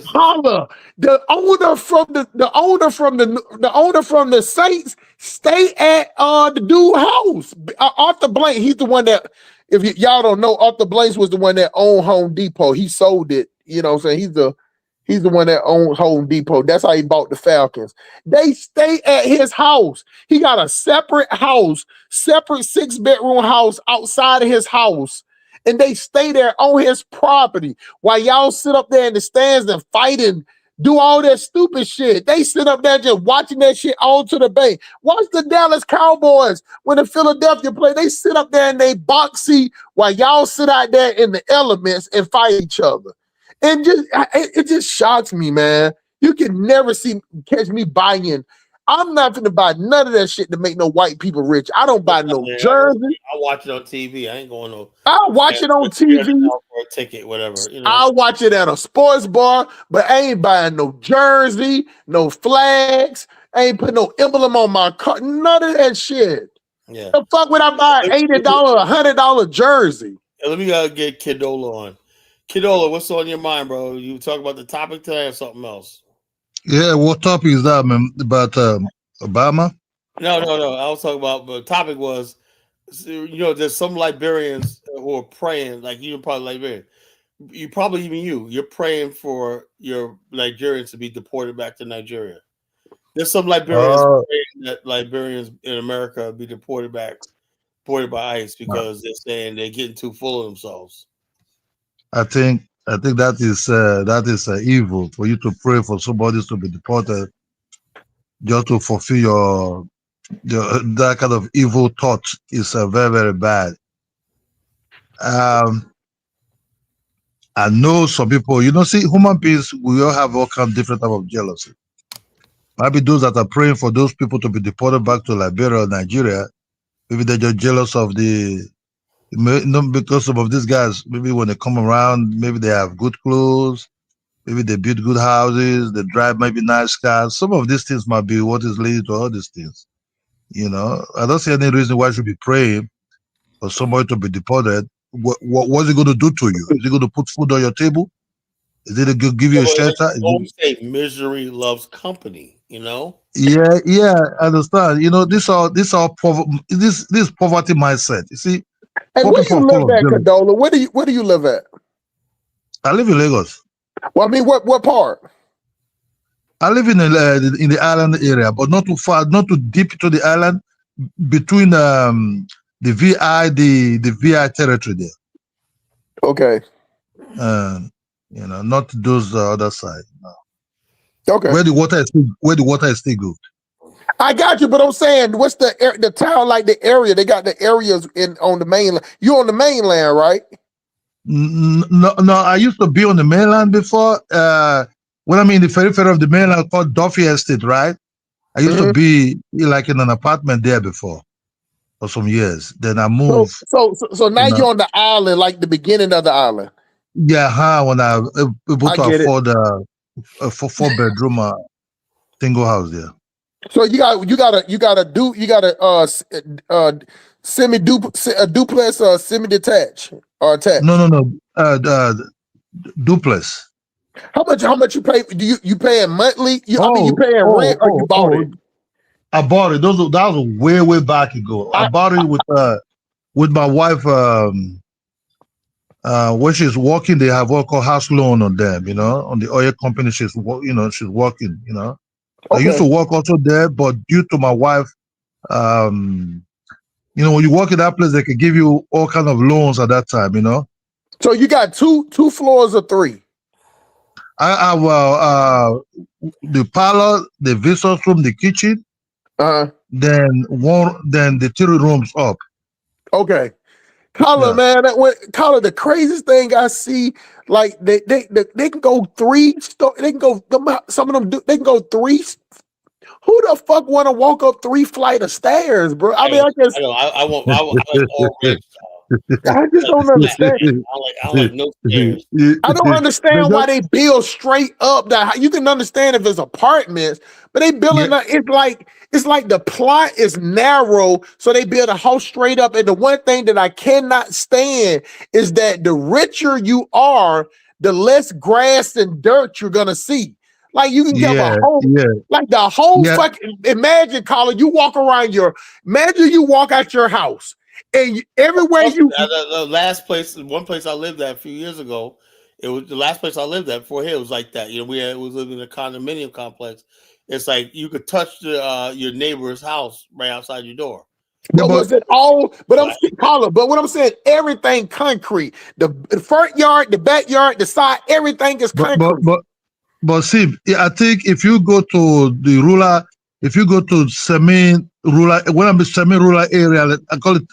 Holla, the owner from the Saints stay at the dude house. Arthur Blank, he's the one that, if y'all don't know, Arthur Blank was the one that owned Home Depot. He sold it. You know what I'm saying? He's the one that owned Home Depot. That's how he bought the Falcons. They stay at his house. He got a separate house, separate 6-bedroom house outside of his house. And they stay there on his property while y'all sit up there in the stands and fighting do all that stupid shit. They sit up there just watching that shit all to the bank. Watch the Dallas Cowboys when the Philadelphia play. They sit up there and they box seat while y'all sit out there in the elements and fight each other. And it just shocks me, man. You can never catch me buying. I'm not gonna buy none of that shit to make no white people rich. I don't buy no jersey. I watch it on TV. I ain't going no. I'll watch it on TV for a ticket, whatever. You know? I'll watch it at a sports bar, but I ain't buying no jersey, no flags. I ain't putting no emblem on my car. None of that shit. Yeah. The fuck would I buy $80, $100 jersey? Let me get Kidola on. Kidola, what's on your mind, bro? You talk about the topic today or something else? Yeah, what topic is that, man? About Obama? No. I was talking about, the topic was, there's some Liberians who are praying, like you're probably Liberian. You're praying for your Nigerians to be deported back to Nigeria. There's some Liberians praying that Liberians in America be deported by ICE because they're saying they're getting too full of themselves. I think that is evil for you to pray for somebody to be deported just to fulfill that kind of evil thought is very, very bad. I know some people, see, human beings, we all have all kinds of different type of jealousy. Maybe those that are praying for those people to be deported back to Liberia or Nigeria, maybe they're just jealous of because some of these guys, maybe when they come around, maybe they have good clothes, maybe they build good houses, they drive maybe nice cars. Some of these things might be what is leading to all these things. I don't see any reason why I should be praying for somebody to be deported. What's it going to do to you? Is it going to put food on your table? Is it going to give you a shelter? Always say misery loves company, Yeah, I understand. This poverty mindset. You see, hey, where you live at, Condola? Where do you live at? I live in Lagos. Well, I mean, what part? I live in the island area, but not too far, not too deep to the island, between the VI territory there. Okay. Not those other side. No. Okay. Where the water is still good. I got you, but I'm saying, what's the town like? The area they got the areas on the mainland. You on the mainland, right? No. I used to be on the mainland before. When I'm in the periphery of the mainland called Duffy Estate, right? I used to be like in an apartment there before for some years. Then I moved. So now you're on the island, like the beginning of the island. Yeah, when I able to afford a 4-bedroom single house there. So you got a duplex or semi-detached or attached? No. Duplex. How much you pay? You paying monthly? You paying rent or you bought it? I bought it. That was way back ago. I bought it with my wife. When she's working, they have what called house loan on them. On the oil company, she's working. Okay. I used to work also there, but due to my wife, when you work in that place, they can give you all kind of loans at that time. So you got two floors or three? I have the parlor, the visitors room, the kitchen. Then the 3 rooms up. Okay. Color, man, Color, the craziest thing I see, like they can go 3 they can go, some of them they can go 3. Who the fuck want to walk up 3 flight of stairs, bro? I mean, I guess I want all rich. I just don't understand. I like no stairs. I don't understand why they build straight up. That you can understand if it's apartments, but they building it's like the plot is narrow, so they build a house straight up. And the one thing that I cannot stand is that the richer you are, the less grass and dirt you're gonna see. Like you can get a whole, like the whole fucking. Imagine, Colin, you walk around imagine you walk out your house. And everywhere the one place I lived at a few years ago, it was the last place I lived at before here. It was like that. We was living in a condominium complex. It's like you could touch your neighbor's house right outside your door. But was it all? But what I'm saying, everything concrete. The front yard, the backyard, the side, everything is concrete. But see, I think if you go to the rural, if you go to semi-rural, when I'm semi-rural area,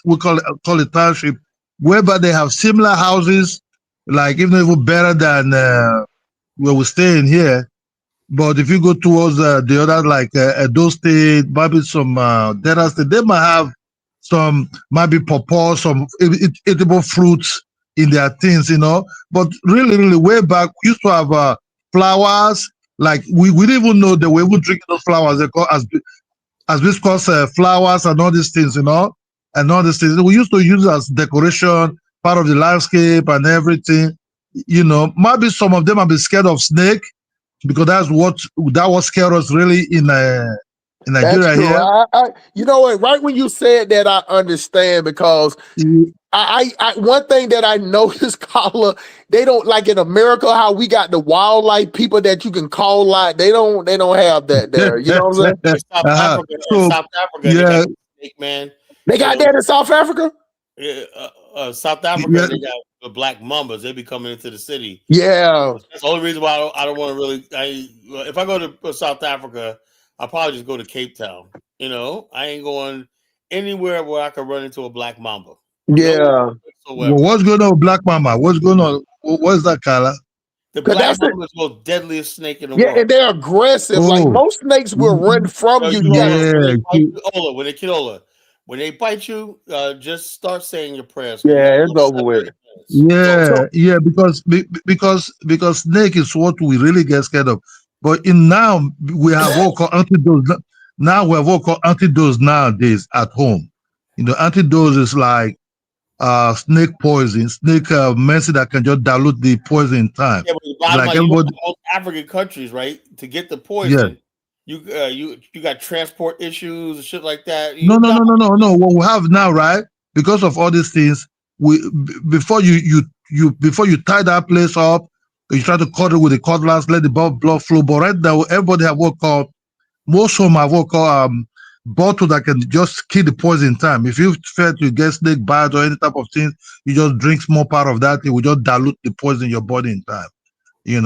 we call it township, whereby they have similar houses, like even better than where we're staying here. But if you go towards the other, like Edo State, maybe some Delta State, they might have some, maybe pawpaw, some edible fruits in their things, But really, way back, we used to have flowers. Like we didn't even know that we would drink those flowers. They call as viscous flowers and all these things, and all these things. We used to use it as decoration, part of the landscape and everything. Maybe some of them might be scared of snake, because that was scared us really in That's Nigeria true. here. You know what? Right when you said that, I understand, because I one thing that I noticed, Carla, they don't, like in America, how we got the wildlife people that you can call like they don't have that there. You know what I'm saying? South Africa, they got snake man. They got that in South Africa. South Africa, they got the black mambas. They be coming into the city. Yeah, that's the only reason why I don't want to really. If I go to South Africa, I'll probably just go to Cape Town. I ain't going anywhere where I can run into a black mamba. Yeah. What's going on with black mamba? What's going on? What's that, Carla? The black mamba is the most deadliest snake in the world. And they're aggressive. Like most snakes will run from you. When they bite you, just start saying your prayers. Yeah, it's over with. Yeah, because snake is what we really get scared of. But now we have what called antidotes. Now we have what called antidotes nowadays at home. Antidotes is like snake poison, snake medicine that can just dilute the poison in time. Yeah, but the bottom line, most African countries, right? To get the poison, you got transport issues and shit like that. No. What we have now, right? Because of all these things, before you tie that place up, you try to cut it with the cutlass, let the blood flow. But right now, everybody have what called, most of them have what called bottle that can just kill the poison in time. If you feel to get snake bite or any type of thing, you just drink small part of that. It will just dilute the poison in your body in time. In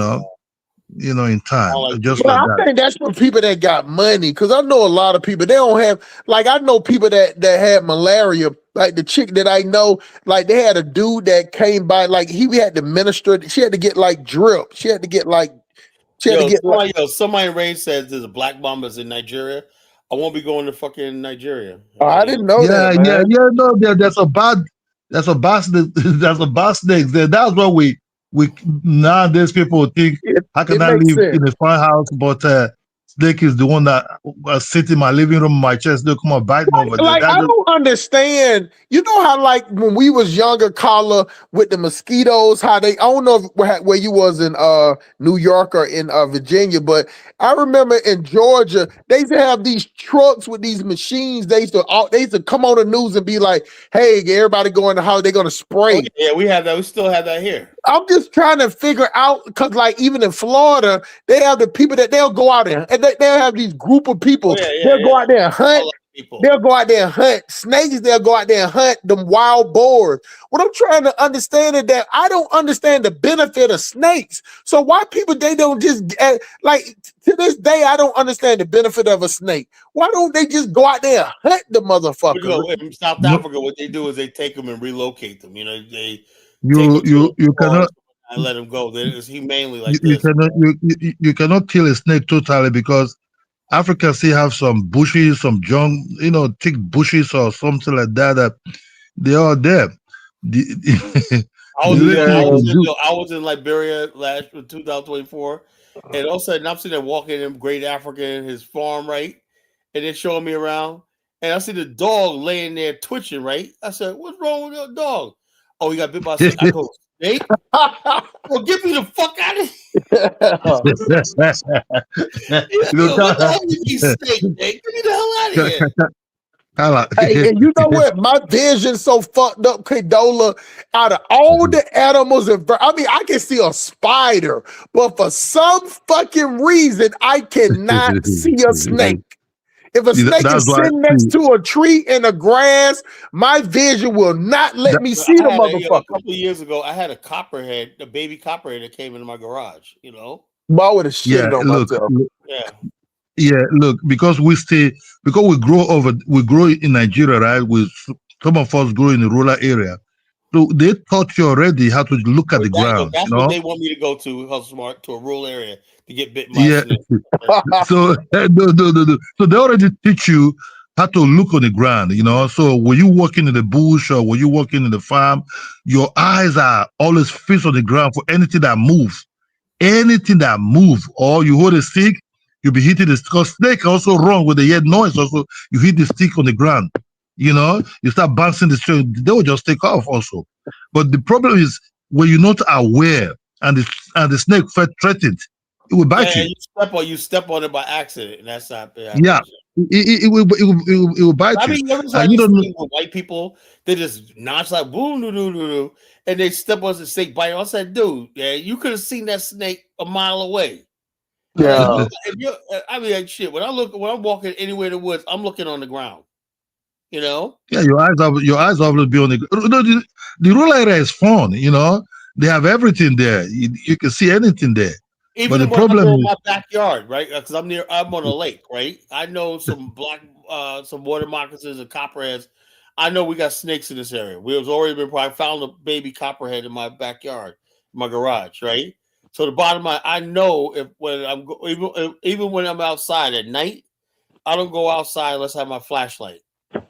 time. Just like that. I think that's for people that got money, because I know a lot of people, they don't have, like I know people that had malaria, like the chick that I know, like they had a dude that came by, like he had to minister, she had to get like drip, somebody in range says there's a black mambas in Nigeria. I won't be going to fucking Nigeria. I didn't know that, man. No, there's a bad snake there. That's what we nowadays people think, how can I live in a fine house, but snake is the one that sit in my living room, my chest, they come and bite me over there. Like, I don't understand. You know how, like, when we was younger, Carla, with the mosquitoes, how they, I don't know where you was in New York or in Virginia, but I remember in Georgia, they used to have these trucks with these machines. They used to come on the news and be like, hey, everybody go in the house, they're going to spray. Oh, yeah, we have that. We still have that here. I'm just trying to figure out, because like even in Florida, they have the people that they'll go out there and they'll have these group of people. They'll go out there and hunt. They'll go out there and hunt snakes. They'll go out there and hunt them wild boars. What I'm trying to understand is that I don't understand the benefit of snakes. So why people, they don't just, like to this day, I don't understand the benefit of a snake. Why don't they just go out there and hunt the motherfucker? In South Africa, what they do is they take them and relocate them. They you cannot let them go. It's humanely like you this. cannot kill a snake totally, because Africa still have some bushes, some thick bushes or something like that they are there. I was in Liberia last 2024, and all of a sudden I'm sitting there walking in Great African, his farm, right? And they're showing me around, and I see the dog laying there twitching, right? I said, "What's wrong with your dog?" Oh, he got bit by a snake. I go, snake? Well, get me the fuck out of here. What the hell is he snake, Nate? Get me the hell out of here. Hey, and you know what? My vision's so fucked up, Kadola. Out of all the animals, I can see a spider, but for some fucking reason, I cannot see a snake. If a snake is sitting next to a tree in the grass, my vision will not let me see the motherfucker. A couple of years ago, I had a baby copperhead that came into my garage, But I would have shitted Yeah, on look, myself. yeah, look, because we grow in Nigeria, right? Some of us grow in the rural area. So they taught you already how to look at the ground, That's you what know? they want me to go to, Hustle Smart, to a rural area to get bitten by a Yeah. snake. So no. So they already teach you how to look on the ground, you know. So when you walking in the bush or when you walking in the farm, your eyes are always fixed on the ground for anything that moves. Anything that move, or you hold a stick, you'll be hitting the stick. Because snake also run with the head noise. Also, you hit the stick on the ground. You know, you start bouncing the stick, they will just take off also. But the problem is when you're not aware and the snake felt threatened, it will bite Yeah, you. you step on it by accident, and that's not Yeah, happens. it will bite I you. mean, you ever saw And you these don't know. things with white people? They just nonchalant, boom, doo, doo, doo, doo, and they step on the snake bite. I said, dude, yeah, you could have seen that snake a mile away. Yeah. Like, I mean, like, shit. When I'm walking anywhere in the woods, I'm looking on the ground. You know? Yeah, your eyes always be on the. No, the rural area is fun. You know, they have everything there. You can see anything there. But the Even when I'm problem in is, my backyard, right? Because I'm on a lake, right? I know some some water moccasins and copperheads. I know we got snakes in this area. I found a baby copperhead in my backyard, my garage, right? So the bottom line, I know even when I'm outside at night, I don't go outside unless I have my flashlight.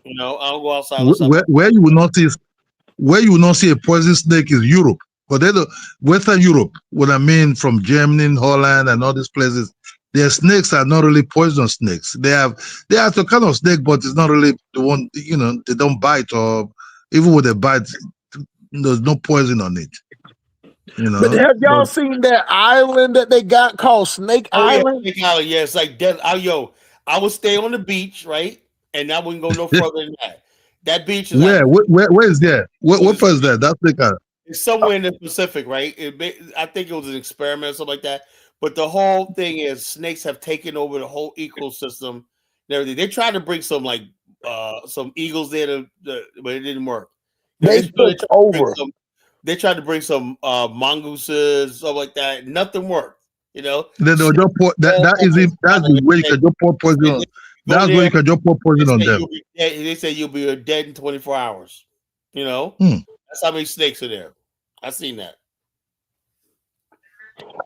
You know, I don't go outside unless I have my where you will not see a poison snake is Europe. But they the Western Europe, what I mean from Germany, Holland, and all these places, their snakes are not really poisonous snakes. They are some kind of snake, but it's not really the one. You know, they don't bite, or even with a bite, there's no poison on it. You But know, have y'all but seen that island that they got called Snake Oh yeah, Island? Snake Island. Yeah, it's like death. I would stay on the beach, right? And I wouldn't go no further than that. That beach is like where is that? What was part is that? That's the it's somewhere in the Pacific, right? I think it was an experiment or something like that. But the whole thing is snakes have taken over the whole ecosystem and everything. They tried to bring some some eagles there but it didn't work. You know, They took over. they tried to bring some mongooses, stuff like that. Nothing worked. You know, Then they'll just pour, that's the way you can just pour poison on. go That's where there. you can just pour poison on them. They say you'll be dead in 24 hours. You know, that's how many snakes are there. I've seen that.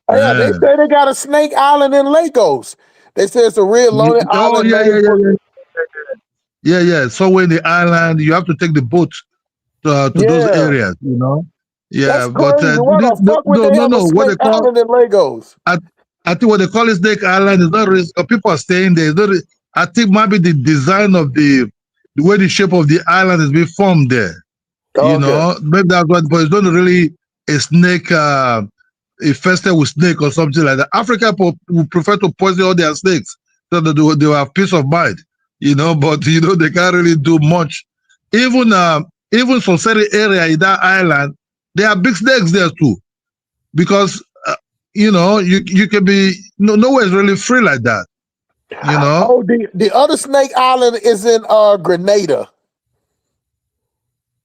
Oh, yeah, they say they got a Snake Island in Lagos. They say it's a real lonely island. Yeah. So when the island, you have to take the boat to those areas, you know. Yeah, that's but crazy. What the fuck would they have a what they Snake call Island in Lagos? I think what they call it Snake Island is not really, people are staying there. It's not, I think maybe the design of the way the shape of the island is being formed there. You know, maybe that's what, but it's not really a snake infested with snake or something like that. Africa would prefer to poison all their snakes so that they will have peace of mind. You know, but you know they can't really do much. Even some certain area in that island, there are big snakes there too, because you know you can be nowhere is really free like that. You know. Oh, the other Snake Island is in Grenada.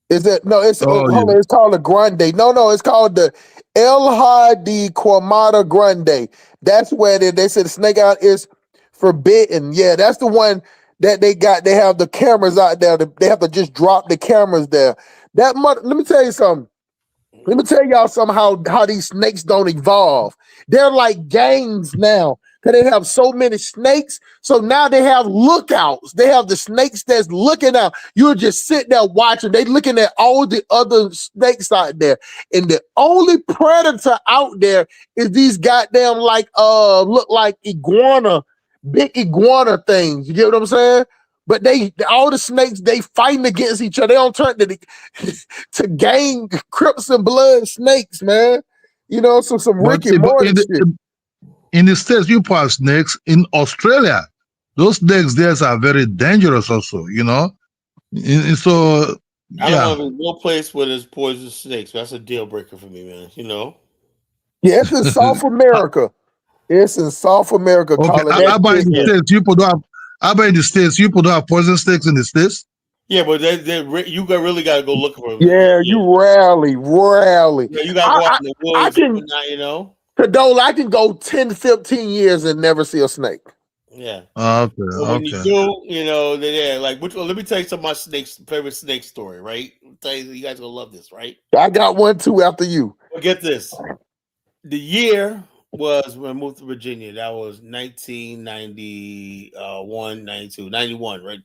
Is it no? It's hold on, it's called the Grande. No, it's called the El Hadi Quamada Grande. That's where they said the Snake Island is forbidden. Yeah, that's the one that they got. They have the cameras out there. They have to just drop the cameras there. Let me tell you something. Let me tell y'all somehow how these snakes don't evolve. They're like gangs now. Because they have so many snakes. So now they have lookouts. They have the snakes that's looking out. You're just sitting there watching. They looking at all the other snakes out there. And the only predator out there is these goddamn look like big iguana things. You get what I'm saying? But all the snakes, they fighting against each other. They don't turn to gang Crips and Blood snakes, man. You know, some Rick and Morty shit. In the States, you have snakes. In Australia, those snakes there are very dangerous also, you know. So, I don't want to be no place where there's poisonous snakes. That's a deal breaker for me, man. You know? Yeah, it's in South America. It's in South America. Okay, how about in the States? How about in the States? You don't have poison snakes in the States? Yeah, but you really got to go look for them. Yeah, you rarely. Yeah, you got to go out in the woods, you know? Cadola, I can go 10, 15 years and never see a snake. Yeah. Okay. But when you do, you know, they're like, which one? Let me tell you some of my favorite snake story, right? I'll tell you, you guys gonna love this, right? I got one too after you. Well, get this. The year was when I moved to Virginia. That was 1991, 92, 91, right?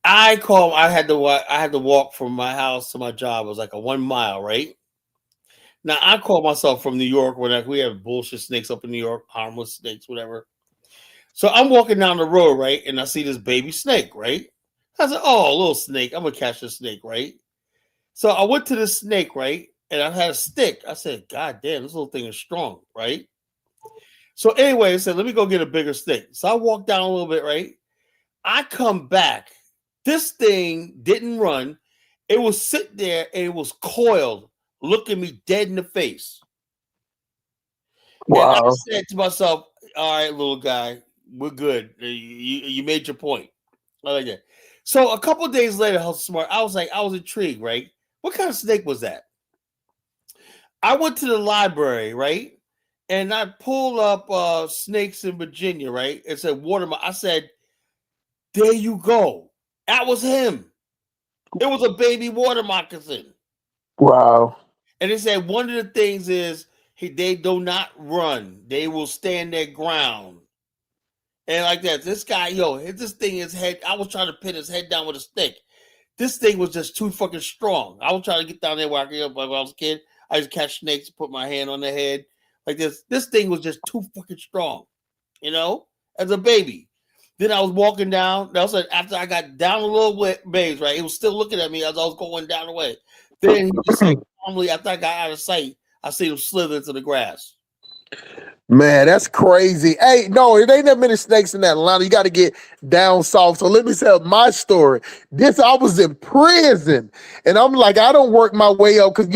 I had to walk from my house to my job. It was like a 1 mile, right? Now I call myself from New York, where we have bullshit snakes up in New York, harmless snakes, whatever. So I'm walking down the road, right? And I see this baby snake, right? I said, oh, a little snake. I'm going to catch this snake, right? So I went to this snake, right? And I had a stick. I said, God damn, this little thing is strong, right? So anyway, I said, let me go get a bigger stick. So I walked down a little bit, right? I come back. This thing didn't run. It was sitting there and it was coiled, looking me dead in the face. Wow. And I said to myself, all right, little guy, we're good. You made your point. I like that. So a couple of days later, how smart, I was intrigued, right? What kind of snake was that? I went to the library, right? And I pulled up snakes in Virginia, right? It said watermark. I said, there you go. That was him. It was a baby water moccasin. Wow. And it said one of the things is they do not run. They will stand their ground. And like that, this guy, this thing, his head, I was trying to pin his head down with a stick. This thing was just too fucking strong. I was trying to get down there when I was a kid. I used to catch snakes, put my hand on their head. Like this. This thing was just too fucking strong, as a baby. Then I was walking down. That was after I got down a little ways, right? It was still looking at me as I was going down the way. Then he just like calmly, after I got out of sight, I see him slither into the grass. Man, that's crazy. Hey, no, it ain't that many snakes in Atlanta. You got to get down south. So let me tell my story. I was in prison, and I'm like, I don't work my way up because,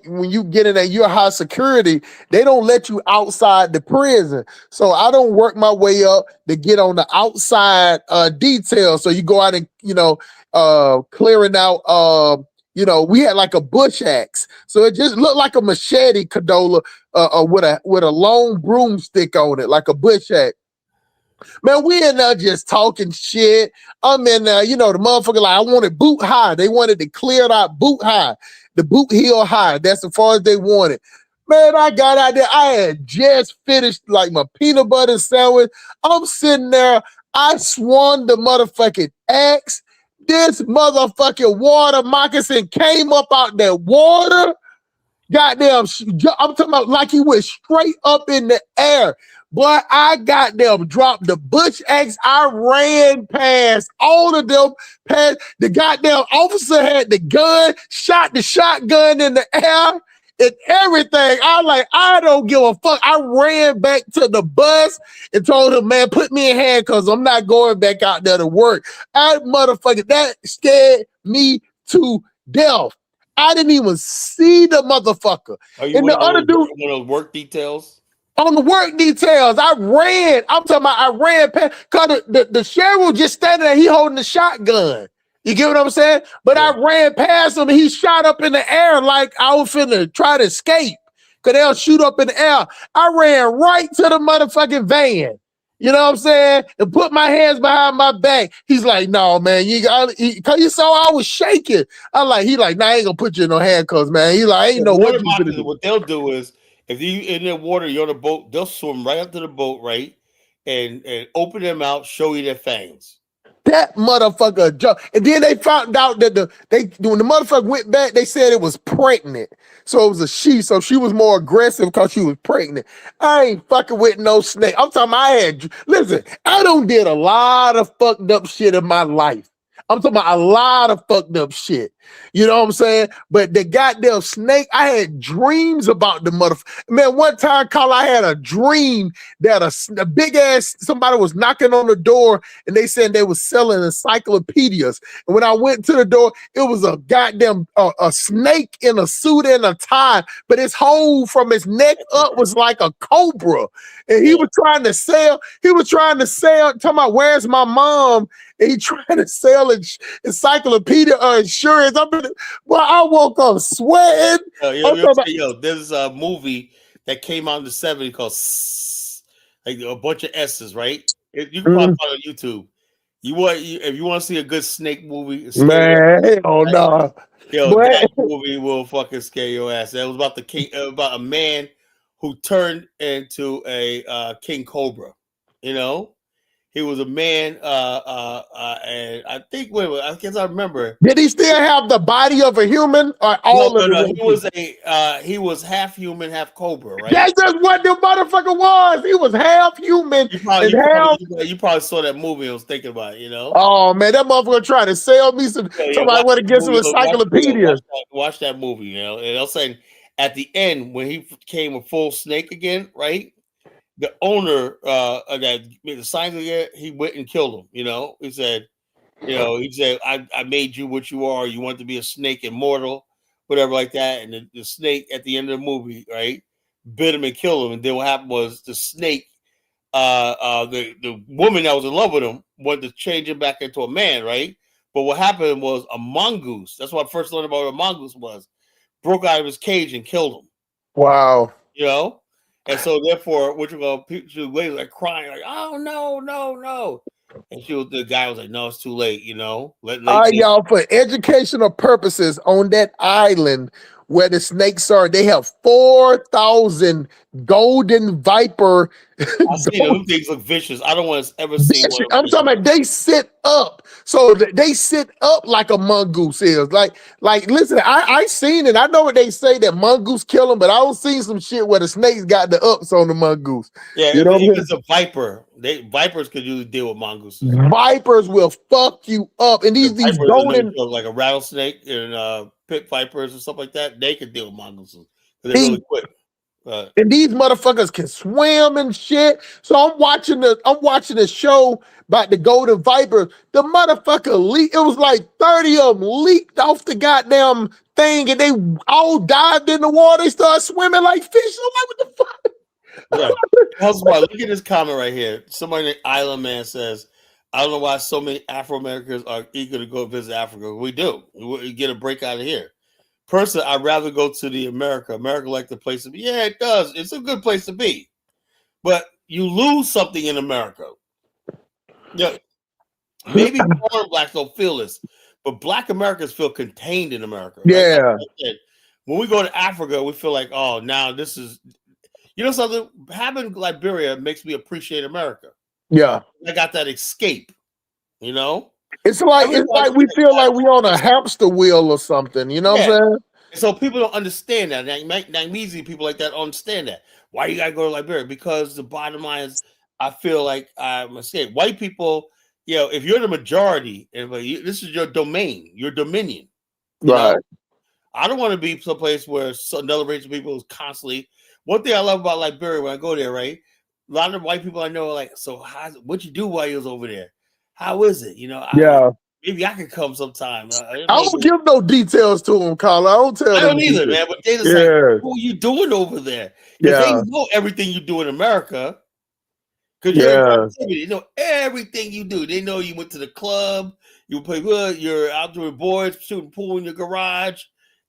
when you get in there, you're high security. They don't let you outside the prison. So I don't work my way up to get on the outside details. So you go out and, clearing out, we had like a bush axe. So it just looked like a machete, Cadola, with a long broomstick on it, like a bush axe. Man, we in there just talking shit. I'm in there, the motherfucker like, I wanted boot high. They wanted to clear out boot high, the boot heel high. That's as far as they wanted. Man, I got out there. I had just finished like my peanut butter sandwich. I'm sitting there. I swung the motherfucking axe. This motherfucking water moccasin came up out that water. Goddamn, I'm talking about like he went straight up in the air. Boy, I goddamn dropped the bush axe. I ran past all of them. Past the goddamn officer had the gun, shot the shotgun in the air and everything. I don't give a fuck. I ran back to the bus and told him, man, put me in handcuffs. I'm not going back out there to work. That scared me to death. I didn't even see the motherfucker. And the other dude, one of those work details? On the work details, I ran. I'm talking about I ran past, because the sheriff was just standing there. He holding the shotgun. You get what I'm saying? But I ran past him and he shot up in the air like I was finna try to escape because they'll shoot up in the air. I ran right to the motherfucking van. You know what I'm saying? And put my hands behind my back. He's like, no, man, because you saw I was shaking. He like, nah, I ain't gonna put you in no handcuffs, man. He like, ain't no what you gonna do. What they'll do is, if you in the water, you're on a boat, they'll swim right up to the boat, right? And open them out, show you their fangs. That motherfucker jumped. And then they found out that when the motherfucker went back, they said it was pregnant. So it was a she. So she was more aggressive because she was pregnant. I ain't fucking with no snake. I'm talking listen, I done did a lot of fucked up shit in my life. I'm talking about a lot of fucked up shit. You know what I'm saying? But the goddamn snake, I had dreams about the motherfucker. Man, one time, Carl, I had a dream that a big ass, somebody was knocking on the door and they said they was selling encyclopedias. And when I went to the door, it was a goddamn a snake in a suit and a tie, but his hole from his neck up was like a cobra. And he was trying to sell, talking about where's my mom? And he trying to sell encyclopedia insurance. I woke up sweating. There's a movie that came out in the 70s called like a bunch of S's, right? You can probably find it on YouTube. If you want to see a good snake movie, Man, hell no. that movie will fucking scare your ass. It was about about a man who turned into a king cobra. You know, he was a man, and I think I guess I remember. Did he still have the body of a human, or all of it? He was half human, half cobra, right? That's just what the motherfucker was. He was half human You probably saw that movie and was thinking about it, you know? Oh man, that motherfucker trying to sell me some. Somebody want to get some encyclopedias. Watch that movie, you know. And I'll say at the end when he became a full snake again, right? The owner that made the sign again, he went and killed him. You know, he said, I made you what you are. You want to be a snake, immortal, whatever like that. And the snake at the end of the movie, right, bit him and killed him. And then what happened was the snake, the woman that was in love with him wanted to change him back into a man, right? But what happened was a mongoose. That's what I first learned about what a mongoose was. Broke out of his cage and killed him. Wow. You know? And so therefore, she was like crying, like, oh no. And the guy was like, no, it's too late, you know. Y'all, for educational purposes, on that island where the snakes are, they have 4,000 golden viper. I see them things look vicious. I don't want to ever see one. I'm talking about they sit up. So they sit up like a mongoose is. Like listen, I seen it. I know what they say that mongoose kill them, but I don't see some shit where the snakes got the ups on the mongoose. Yeah, you know if it's a viper, vipers could usually deal with mongooses. Vipers will fuck you up. And these golden, like a rattlesnake and pit vipers and stuff like that, they could deal with mongooses. They're really quick. And these motherfuckers can swim and shit. So I'm watching the show about the golden viper. The motherfucker leaked. It was like 30 of them leaked off the goddamn thing, and they all dived in the water. They started swimming like fish. I'm like, what the fuck? Yeah. Look at this comment right here. Somebody named Island Man says, I don't know why so many Afro-Americans are eager to go visit Africa. We do. We get a break out of here. Personally, I'd rather go to the America. America like the place to be. Yeah, it does. It's a good place to be. But you lose something in America. Yeah. Maybe foreign blacks don't feel this, but Black Americans feel contained in America. Right? Yeah. When we go to Africa, we feel like, oh, now this is, something having Liberia makes me appreciate America. Yeah. I got that escape, you know? It's like we feel like we on a hamster wheel or something, you know what I'm saying? So people don't understand that. Easy people like that understand that. Why you gotta go to Liberia? Because the bottom line is, I feel like I'm escaped. White people, if you're the majority, and this is your domain, your dominion, right? I don't want to be someplace where another race of people is constantly. One thing I love about Liberia when I go there, right? A lot of white people I know are like, so what you do while you was over there? How is it? Maybe I could come sometime. I don't give no details to them, Carl. I don't tell them. I don't either, man. But they just like, what are you doing over there? Because they know everything you do in America. Because they know everything you do. They know you went to the club, you play good, you're out there with boys, shooting pool in your garage.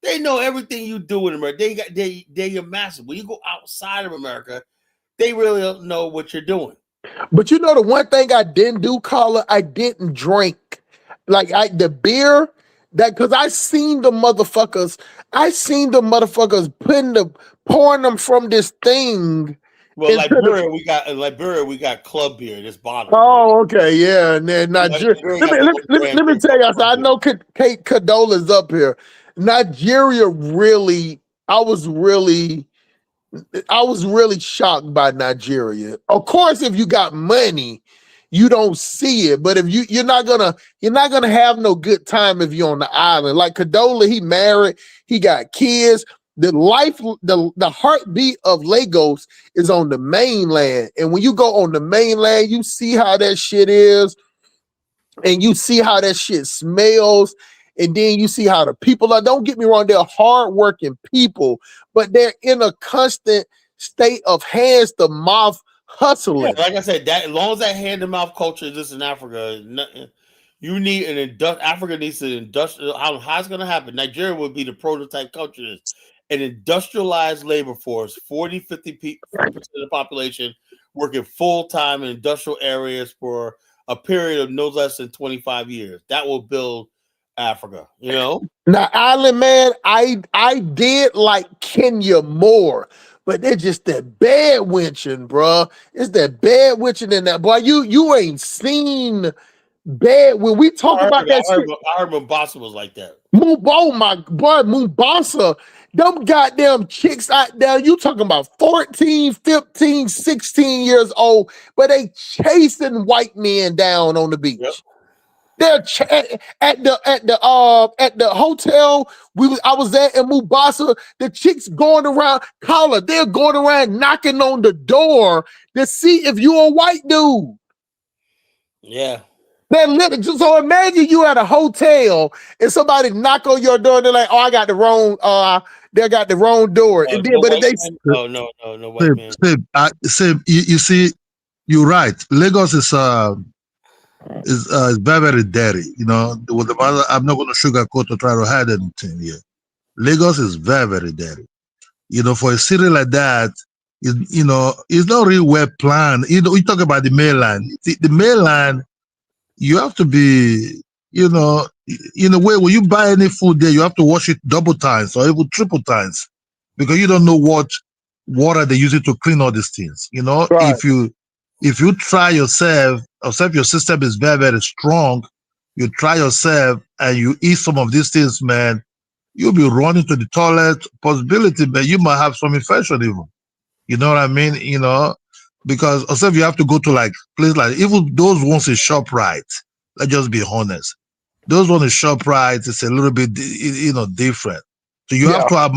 They know everything you do in America. They're your master. When you go outside of America, they really don't know what you're doing. But the one thing I didn't do, Carla, I didn't drink. Like the beer, because I seen the motherfuckers pouring them from this thing. Well, Liberia, we got club beer. This bottle. Oh, okay, yeah. And then Nigeria. Let me tell you, I know Kate Cadola's up here. Nigeria really, I was really shocked by Nigeria. Of course, if you got money, you don't see it. But if you're not gonna have no good time if you're on the island. Like Cadola, he married, he got kids. The heartbeat of Lagos is on the mainland. And when you go on the mainland, you see how that shit is, and you see how that shit smells. And then you see how the people are. Don't get me wrong, they're hardworking people, but they're in a constant state of hands to mouth hustling. Yeah, like I said, that as long as that hand to mouth culture exists in Africa, you need Africa needs an industrial. How it's going to happen? Nigeria would be the prototype country. an industrialized labor force, 40, 50% of the population working full-time in industrial areas for a period of no less than 25 years. That will build Africa, you know? Now, Island Man, I did like Kenya more, but they're just that bad winching, bro. It's that bad winching in that boy. You ain't seen bad when we talk about that shit. I heard Mombasa was like that. Oh my boy, Mombasa, them goddamn chicks out there, you talking about 14, 15, 16 years old, but they chasing white men down on the beach. Yep. They're at the hotel I was at in Mombasa. The chicks going around, Carla, they're going around knocking on the door to see if you're a white dude. Yeah. They're literally, so imagine you at a hotel and somebody knock on your door and they're like, oh, I got the wrong they got the wrong door. And then, but if they no white man. You see, you're right. Lagos is very, very dirty. You know, with the mother, I'm not going to sugarcoat or try to hide anything here. Lagos is very, very dirty. You know, for a city like that, you know, it's not really well planned. You know, we talk about the mainland. The mainland, you have to be, you know, in a way, when you buy any food there, you have to wash it double times or even triple times because you don't know what water they use it to clean all these things. You know, right. if you try yourself, except your system is very, very strong, you try yourself and you eat some of these things, man, you'll be running to the toilet. Possibility, but you might have some infection even. You know what I mean? You know, because except you have to go to like places like even those ones in ShopRite. Let's just be honest. Those ones in ShopRite is a little bit, you know, different. So you have to have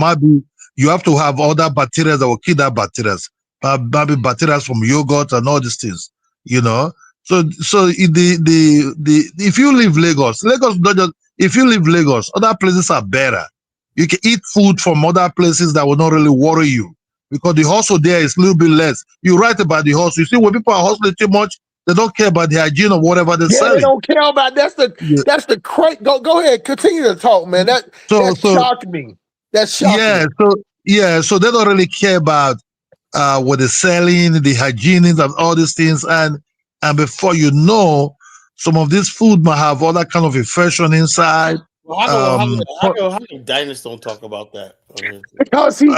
you have to have other bacteria that will kill that bacteria. Maybe bacteria from yogurt and all these things. You know. So if you leave Lagos not just if you leave Lagos, other places are better. You can eat food from other places that will not really worry you. Because the hustle there is a little bit less. You're right about the hustle. You see, when people are hustling too much, they don't care about the hygiene or whatever they're selling. They don't care about that's the crate. Go ahead, continue to talk, man. That shocked me. That shocked me. So they don't really care about what they're selling, the hygiene and all these things. And before you know, some of this food might have all that kind of infection inside. Well, how come Diners don't talk about that? Because he's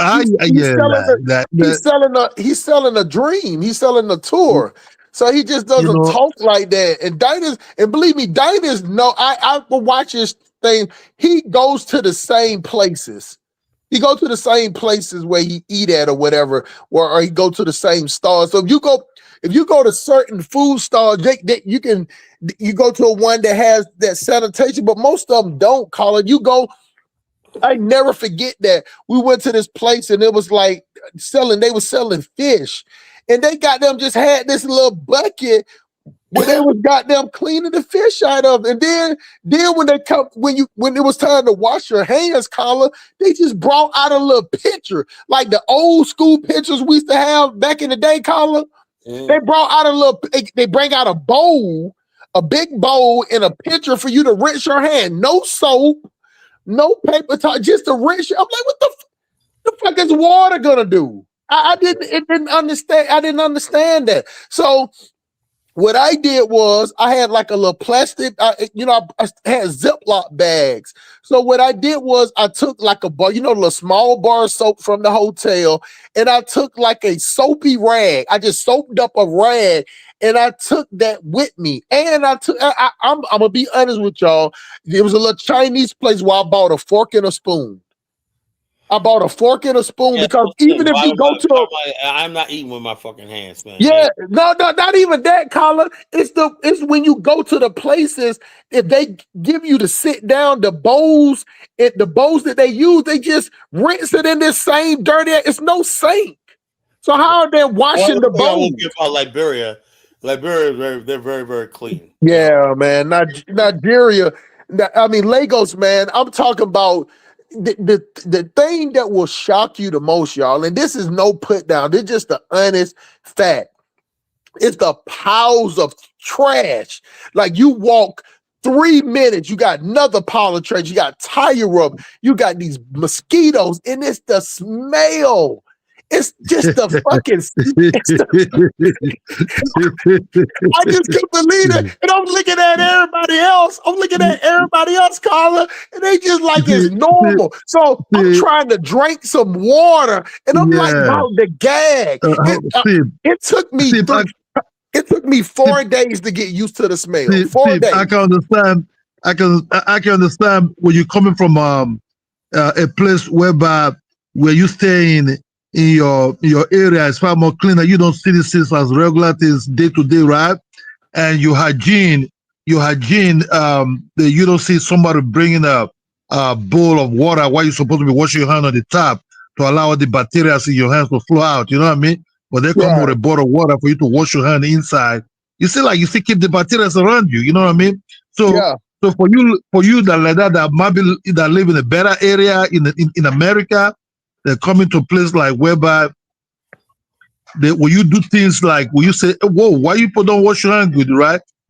selling a dream. He's selling a tour. So he just doesn't talk like that. And Diners, and believe me, Diners know I will watch his thing. He goes to the same places. He goes to the same places where he eat at or whatever, or he go to the same stores. So if you go to certain food stores, you go to one that has that sanitation, but most of them don't, Colin. You go, I never forget that we went to this place and it was like they were selling fish, and they got them just had this little bucket where they was got them cleaning the fish out of, and then when it was time to wash your hands, Colin, they just brought out a little pitcher like the old school pitchers we used to have back in the day, Colin. They brought out they bring out a bowl, a big bowl, and a pitcher for you to rinse your hand. No soap, no paper towel, just to rinse. I'm like, what the fuck is water gonna do? I didn't understand that. So what I did was I had like a little plastic, I had Ziploc bags. So what I did was I took like a bar, the small bar of soap from the hotel, and I took like a soapy rag. I just soaped up a rag, and I took that with me. And I'm gonna be honest with y'all. There was a little Chinese place where I bought a fork and a spoon. I bought a fork and a spoon because even if you go to I'm not eating with my fucking hands, man. Yeah, no, not even that, Colin. It's when you go to the places, if they give you to sit down, the bowls that they use, they just rinse it in this same dirty. It's no sink. So how are they washing the bowls? Liberia, they're very, very clean. Yeah, man. Nigeria. I mean, Lagos, man. I'm talking about. The thing that will shock you the most, y'all, and this is no put down, it's just the honest fact. It's the piles of trash. Like you walk 3 minutes, you got another pile of trash, you got tire rub, you got these mosquitoes, and it's the smell. It's just the fucking. I just couldn't believe it, and I'm looking at everybody else. Carla, and they just like it's normal. So I'm trying to drink some water, and I'm like about to gag. It took me. It took me 4 days to get used to the smell. 4 days. I can understand. I can understand when you're coming from a place where you stay in your area is far more cleaner. You don't see these things as regular things day to day, right? And your hygiene, you don't see somebody bringing a bowl of water while you're supposed to be washing your hand on the tap to allow the bacteria in your hands to flow out. You know what I mean? But they come with a bottle of water for you to wash your hand inside. You still keep the bacteria around you. You know what I mean? So for you that like that maybe that live in a better area in America, they're coming to a place like whereby when you do things like when you say, "Whoa, why you people don't wash your hand good?" Right?